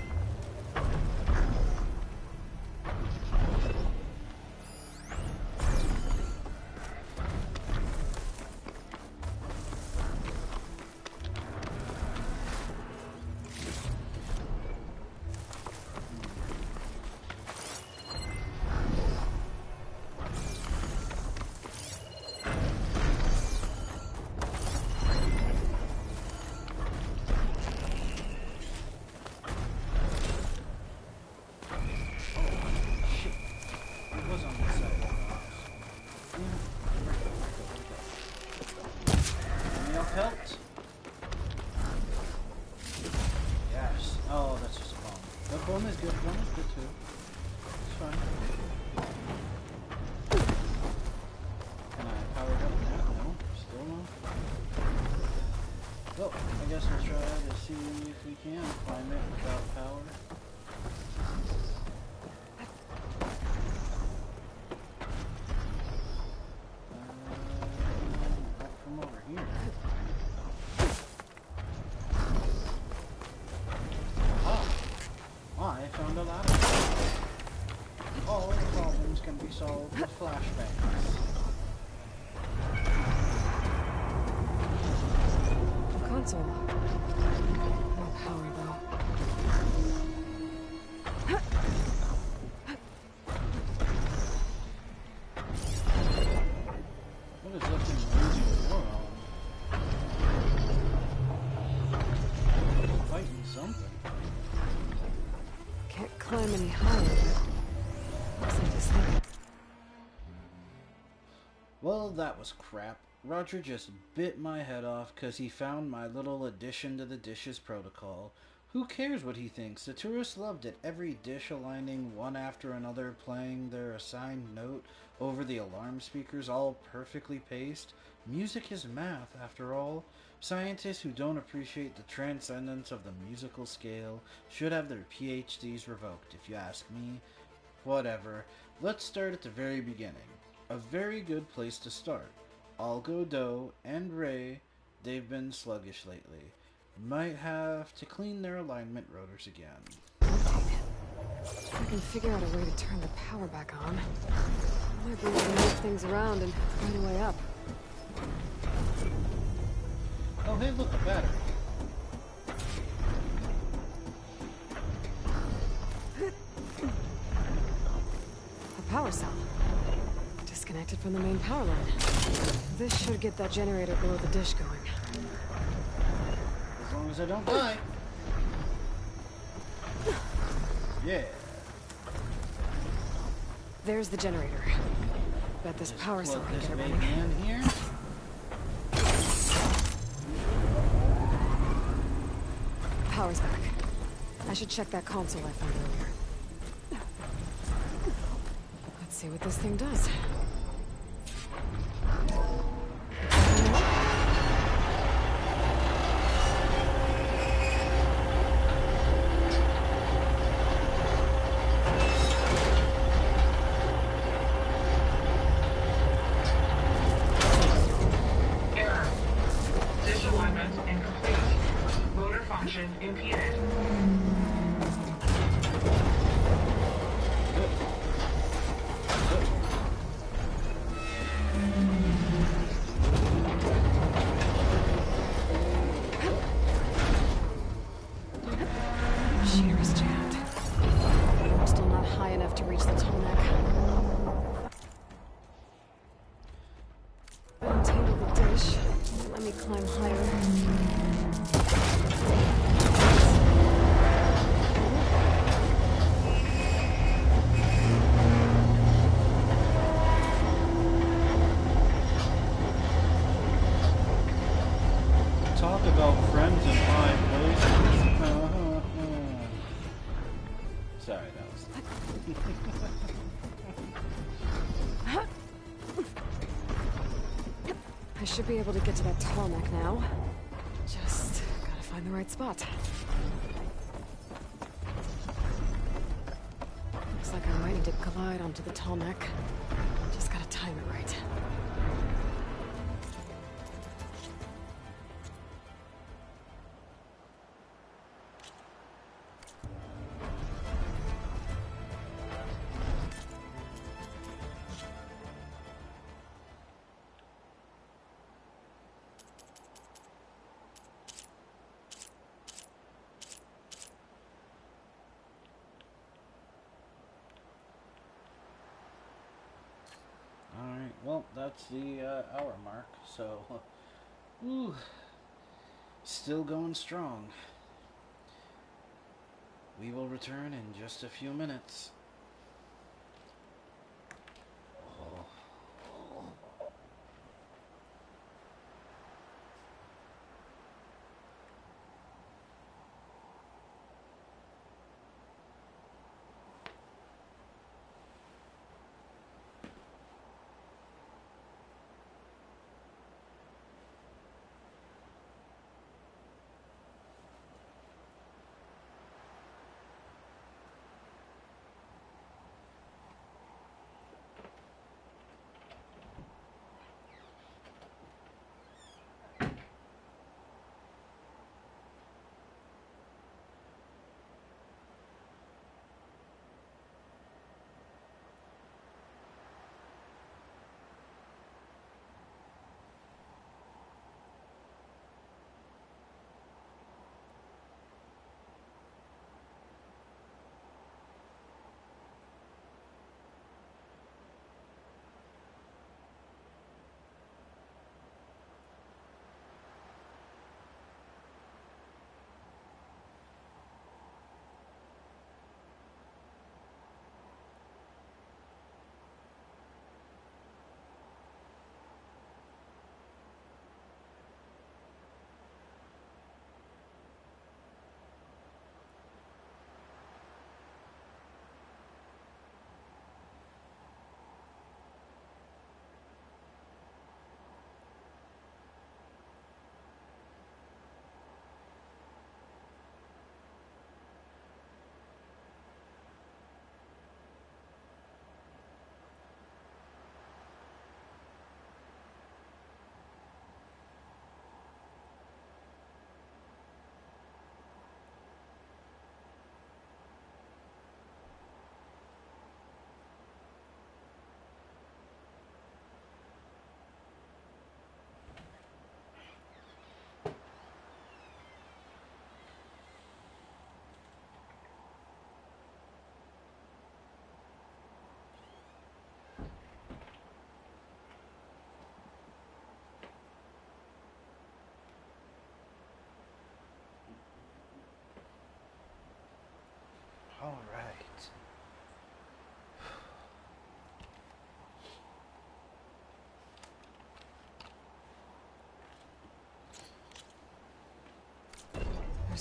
Helped? Yes. Oh, that's just a bomb. That bomb is good. Bomb is good too. It's fine. Can I power it up now? No? Still no? Well, I guess we'll try to see if we can climb it without power. Up from over here. I found a ladder. All problems can be solved with flashbangs. console. No power, though. What is that thing losing war on? Fighting something. Can't climb any higher. Looks like this thing. Well, that was crap. Roger just bit my head off because he found my little addition to the dishes protocol. Who cares what he thinks? The tourists loved it. Every dish aligning one after another, playing their assigned note over the alarm speakers, all perfectly paced. Music is math, after all. Scientists who don't appreciate the transcendence of the musical scale should have their PhDs revoked, if you ask me. Whatever. Let's start at the very beginning. A very good place to start. Algo Do and Ray, they've been sluggish lately. Might have to clean their alignment rotors again. I can figure out a way to turn the power back on. I might be able to move things around and find a way up. Oh, hey, look, a battery. A power cell. Disconnected from the main power line. This should get that generator below the dish going. As long as I don't die. Yeah. There's the generator. Bet this power cell can get it running. In here. Power's back. I should check that console I found earlier. Let's see what this thing does. Error. Disalignment incomplete. Motor function impeded. Shear is jammed. I'm still not high enough to reach the tall neck. Untangle the dish. Let me climb higher. Talk about friends in high places. Sorry, that was... I should be able to get to that tall neck now. Just gotta find the right spot. Looks like I might need to glide onto the tall neck. Just gotta time it right. Alright, well, that's the hour mark, so... Ooh, still going strong. We will return in just a few minutes.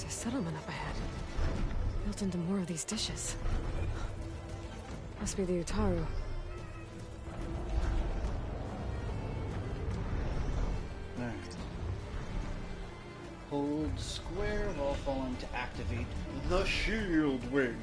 There's a settlement up ahead, built into more of these dishes. Must be the Utaru. Alright. Hold square while falling to activate the shield wing.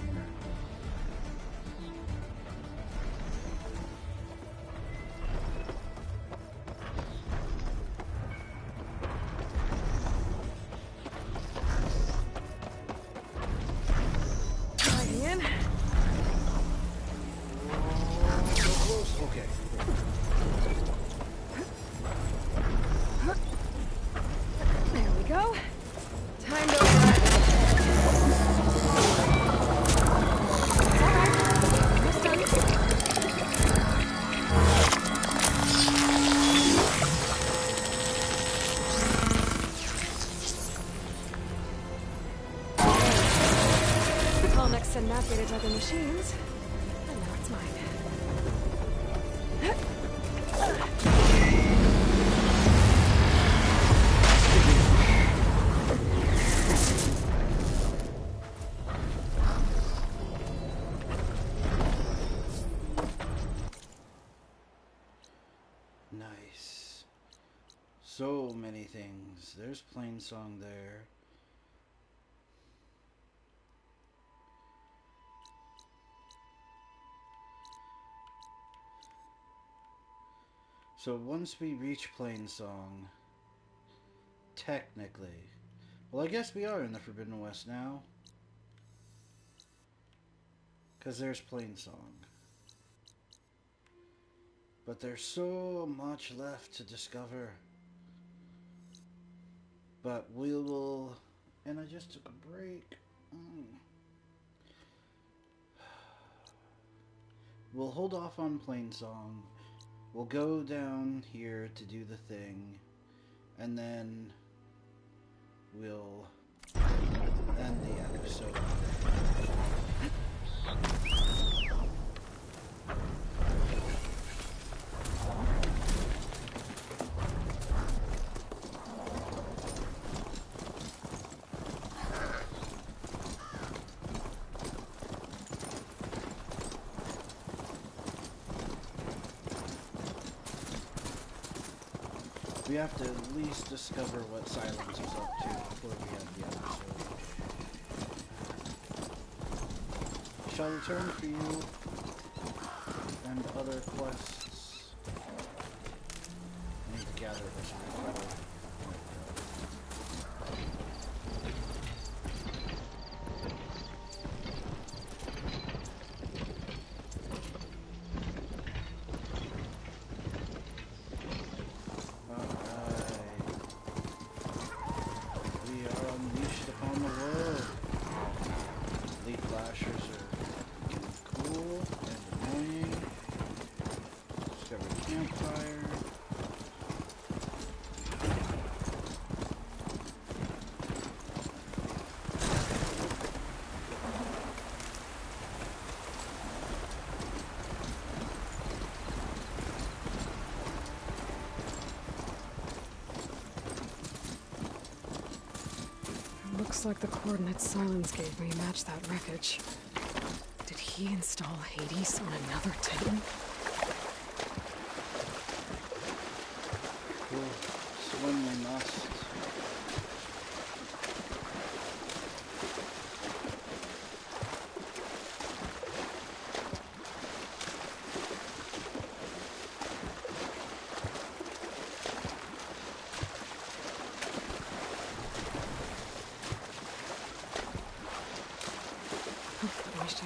And navigated other machines, and now it's mine. Nice. So many things. There's Plainsong there. So once we reach Plainsong, technically, well, I guess we are in the Forbidden West now, because there's Plainsong. But there's so much left to discover. But we will, and I just took a break. We'll hold off on Plainsong. We'll go down here to do the thing, and then we'll end the episode. We have to at least discover what Silence is up to before we end the episode. Shall return for you and other quests. I need to gather this record. Looks like the coordinates Silence gave me match that wreckage. Did he install Hades on another Titan? We'll swim we must.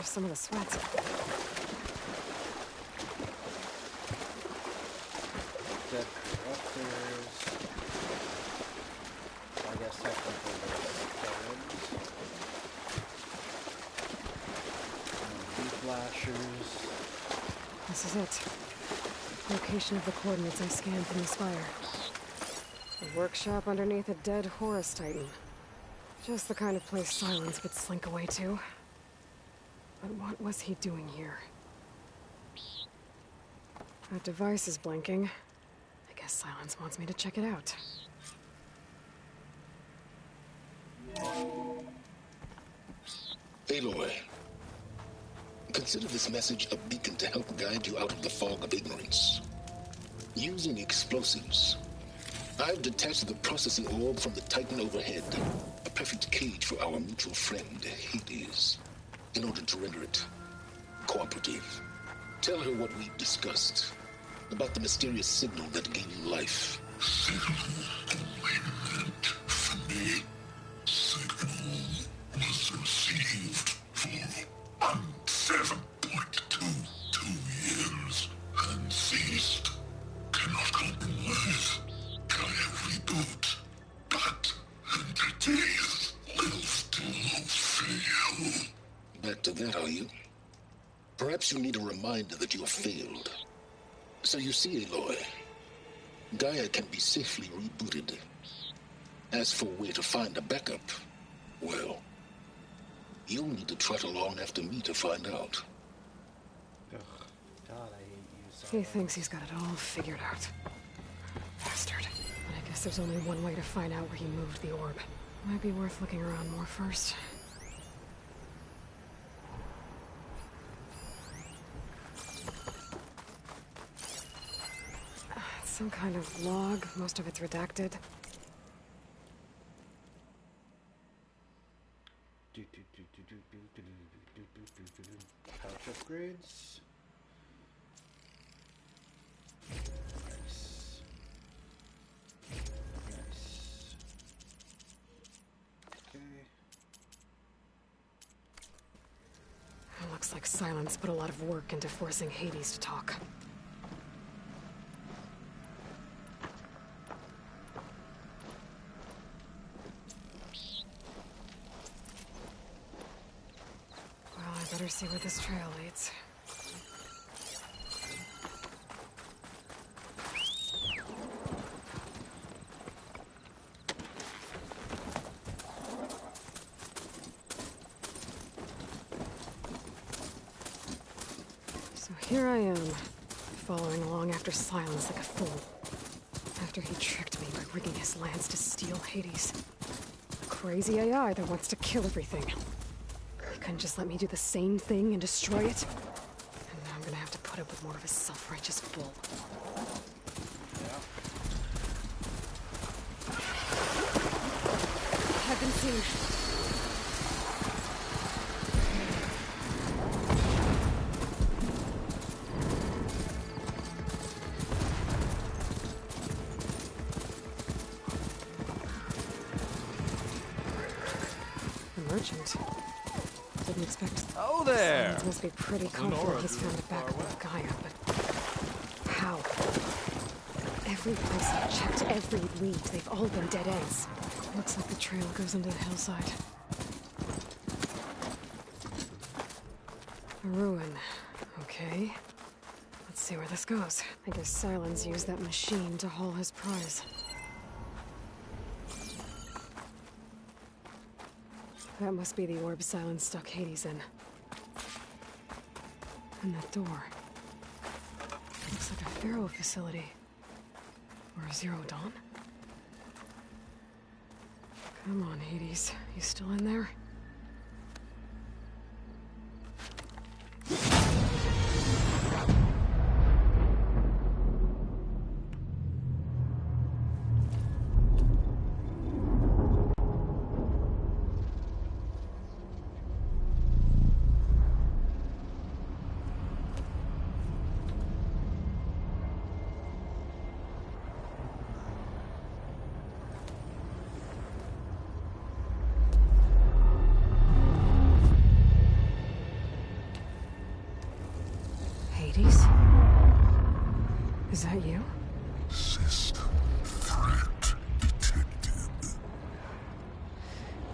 Some of the sweats. Dead upstairs. I guess technically there's flashers. This is it. Location of the coordinates I scanned from the spire. A workshop underneath a dead Horus Titan. Just the kind of place Silence could slink away to. But what was he doing here? That device is blinking. I guess Silence wants me to check it out. Aloy, consider this message a beacon to help guide you out of the fog of ignorance. Using explosives, I've detached the processing orb from the Titan overhead, a perfect cage for our mutual friend, Hades, in order to render it cooperative. Tell her what we've discussed about the mysterious signal that gave you life. Signal only meant for me. Signal was received for 7.22 years and ceased. Cannot compromise. Gaia reboot. But entities will still fail. Back to that, are you? Perhaps you need a reminder that you have failed. So you see, Aloy, Gaia can be safely rebooted. As for where to find a backup, well, you'll need to trot along after me to find out. Ugh, God, I hate you so He thinks he's got it all figured out. Bastard. But I guess there's only one way to find out where he moved the orb. Might be worth looking around more first. Some kind of log, most of it's redacted. Pouch upgrades. Nice. Nice. Okay. It looks like Silence put a lot of work into forcing Hades to talk. Better see where this trail leads. So here I am, following along after Silence like a fool. After he tricked me by rigging his lance to steal Hades. A crazy AI that wants to kill everything. Couldn't just let me do the same thing and destroy it? And now I'm gonna have to put up with more of his self-righteous bull. I've been seen. A merchant. Didn't expect. Oh there! Silence must be pretty confident he's found a backup of Gaia, but how? Every place I've checked, every lead, they've all been dead ends. Looks like the trail goes into the hillside. A ruin. Okay. Let's see where this goes. I guess Silence used that machine to haul his prize. That must be the orb Silence stuck Hades in. And that door. Looks like a Pharaoh facility. Or Zero Dawn? Come on, Hades. You still in there? Is that you? System threat detected.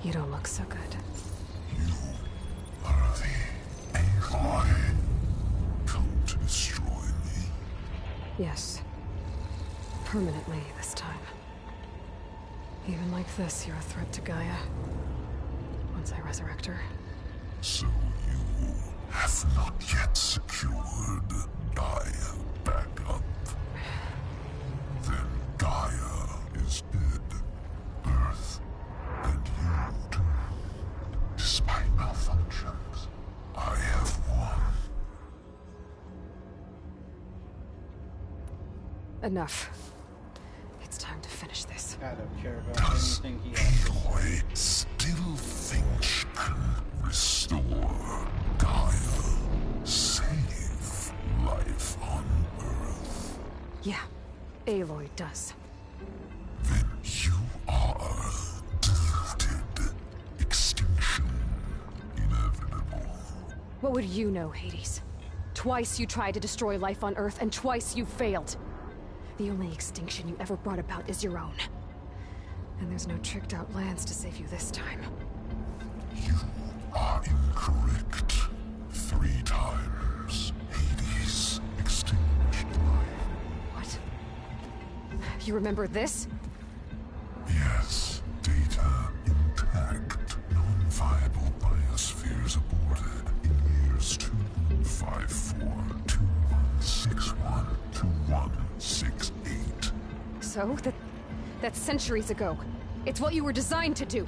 You don't look so good. You are the Aloy. Come to destroy me. Yes. Permanently this time. Even like this, you're a threat to Gaia. Once I resurrect her. So you have not yet secured Gaia backup. Then Gaia is dead. Earth and you too. Despite malfunction, Enough. It's time to finish this. I don't care about anything he has to Aloy still think she can restore Gaia, save life on Earth? Yeah, Aloy does. Then you are deluded. Extinction inevitable. What would you know, Hades? Twice you tried to destroy life on Earth, and twice you failed. The only extinction you ever brought about is your own. And there's no tricked-out lands to save you this time. You are incorrect. 3 times Hades extinguished life. What? You remember this? Yes, data intact. Non-viable biospheres aborted in years 2154, 2161, 2168. So? That's centuries ago. It's what you were designed to do.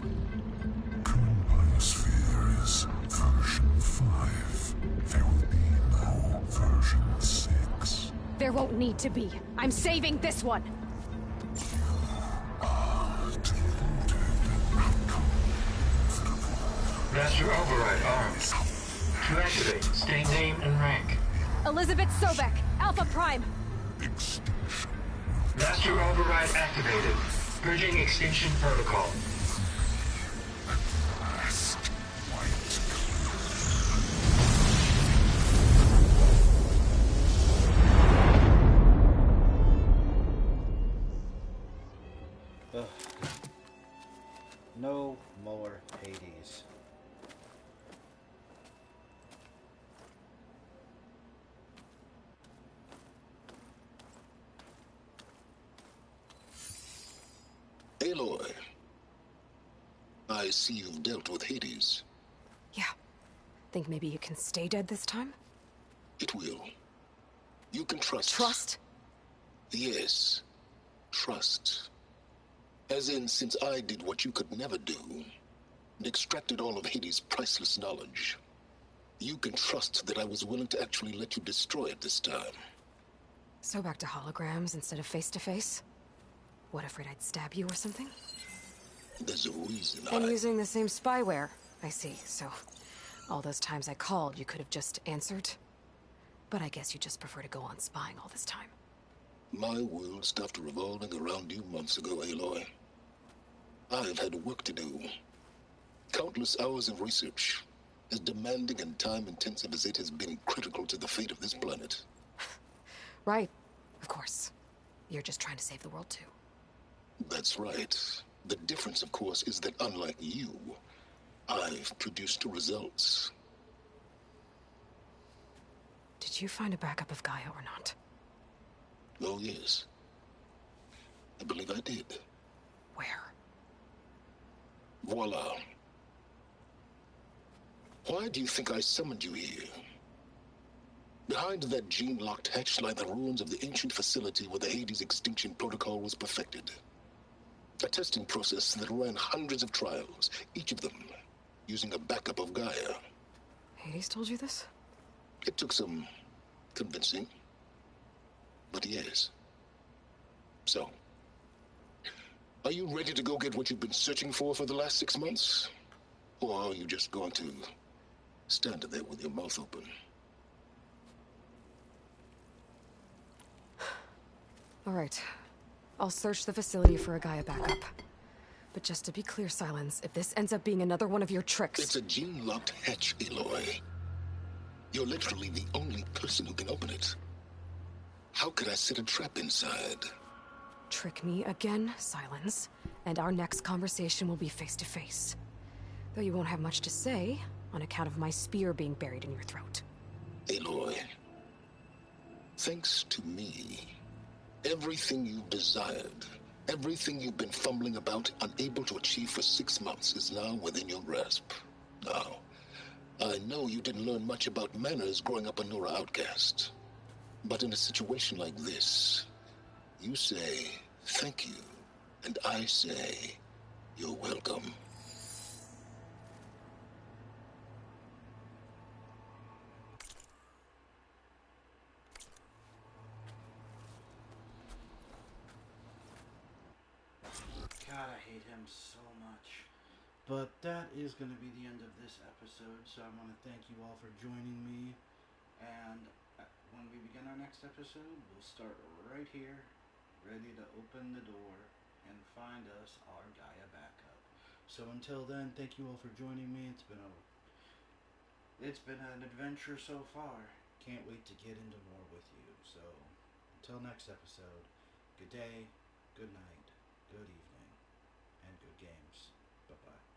Biosphere is version 5. There will be no version 6. There won't need to be. I'm saving this one. Master Override armed. To activate, state name and rank. Elizabeth Sobek, Alpha Prime. Master Override activated. Bridging extinction protocol. Ugh. No more Hades. Aloy, I see you've dealt with Hades. Yeah. Think maybe you can stay dead this time? It will. You can trust. Trust? Yes. Trust. As in, since I did what you could never do, and extracted all of Hades' priceless knowledge, you can trust that I was willing to actually let you destroy it this time. So back to holograms instead of face-to-face? What, afraid I'd stab you or something? There's a reason And using the same spyware. I see, so all those times I called, you could have just answered? But I guess you just prefer to go on spying all this time. My world stopped revolving around you months ago, Aloy. I've had work to do. Countless hours of research, as demanding and time-intensive as it has been critical to the fate of this planet. Right, of course. You're just trying to save the world, too. That's right. The difference, of course, is that unlike you, I've produced results. Did you find a backup of Gaia or not? Oh, yes. I believe I did. Where? Voila. Why do you think I summoned you here? Behind that gene-locked hatch lie the ruins of the ancient facility where the Hades extinction protocol was perfected. A testing process that ran hundreds of trials, each of them using a backup of Gaia. Hades told you this? It took some convincing, but yes. So, are you ready to go get what you've been searching for the last 6 months? Or are you just going to stand there with your mouth open? All right. I'll search the facility for a Gaia backup. But just to be clear, Silence, if this ends up being another one of your tricks... It's a gene-locked hatch, Aloy. You're literally the only person who can open it. How could I set a trap inside? Trick me again, Silence, and our next conversation will be face-to-face. Though you won't have much to say, on account of my spear being buried in your throat. Aloy, thanks to me, everything you've desired, everything you've been fumbling about, unable to achieve for 6 months, is now within your grasp. Now, I know you didn't learn much about manners growing up a Nora outcast. But in a situation like this, you say, thank you, and I say, you're welcome. God, I hate him so much. But that is going to be the end of this episode, so I want to thank you all for joining me. And when we begin our next episode, we'll start right here, ready to open the door and find us our Gaia backup. So until then, thank you all for joining me. It's been an adventure so far. Can't wait to get into more with you. So until next episode, good day, good night, good evening, and good games. Bye-bye.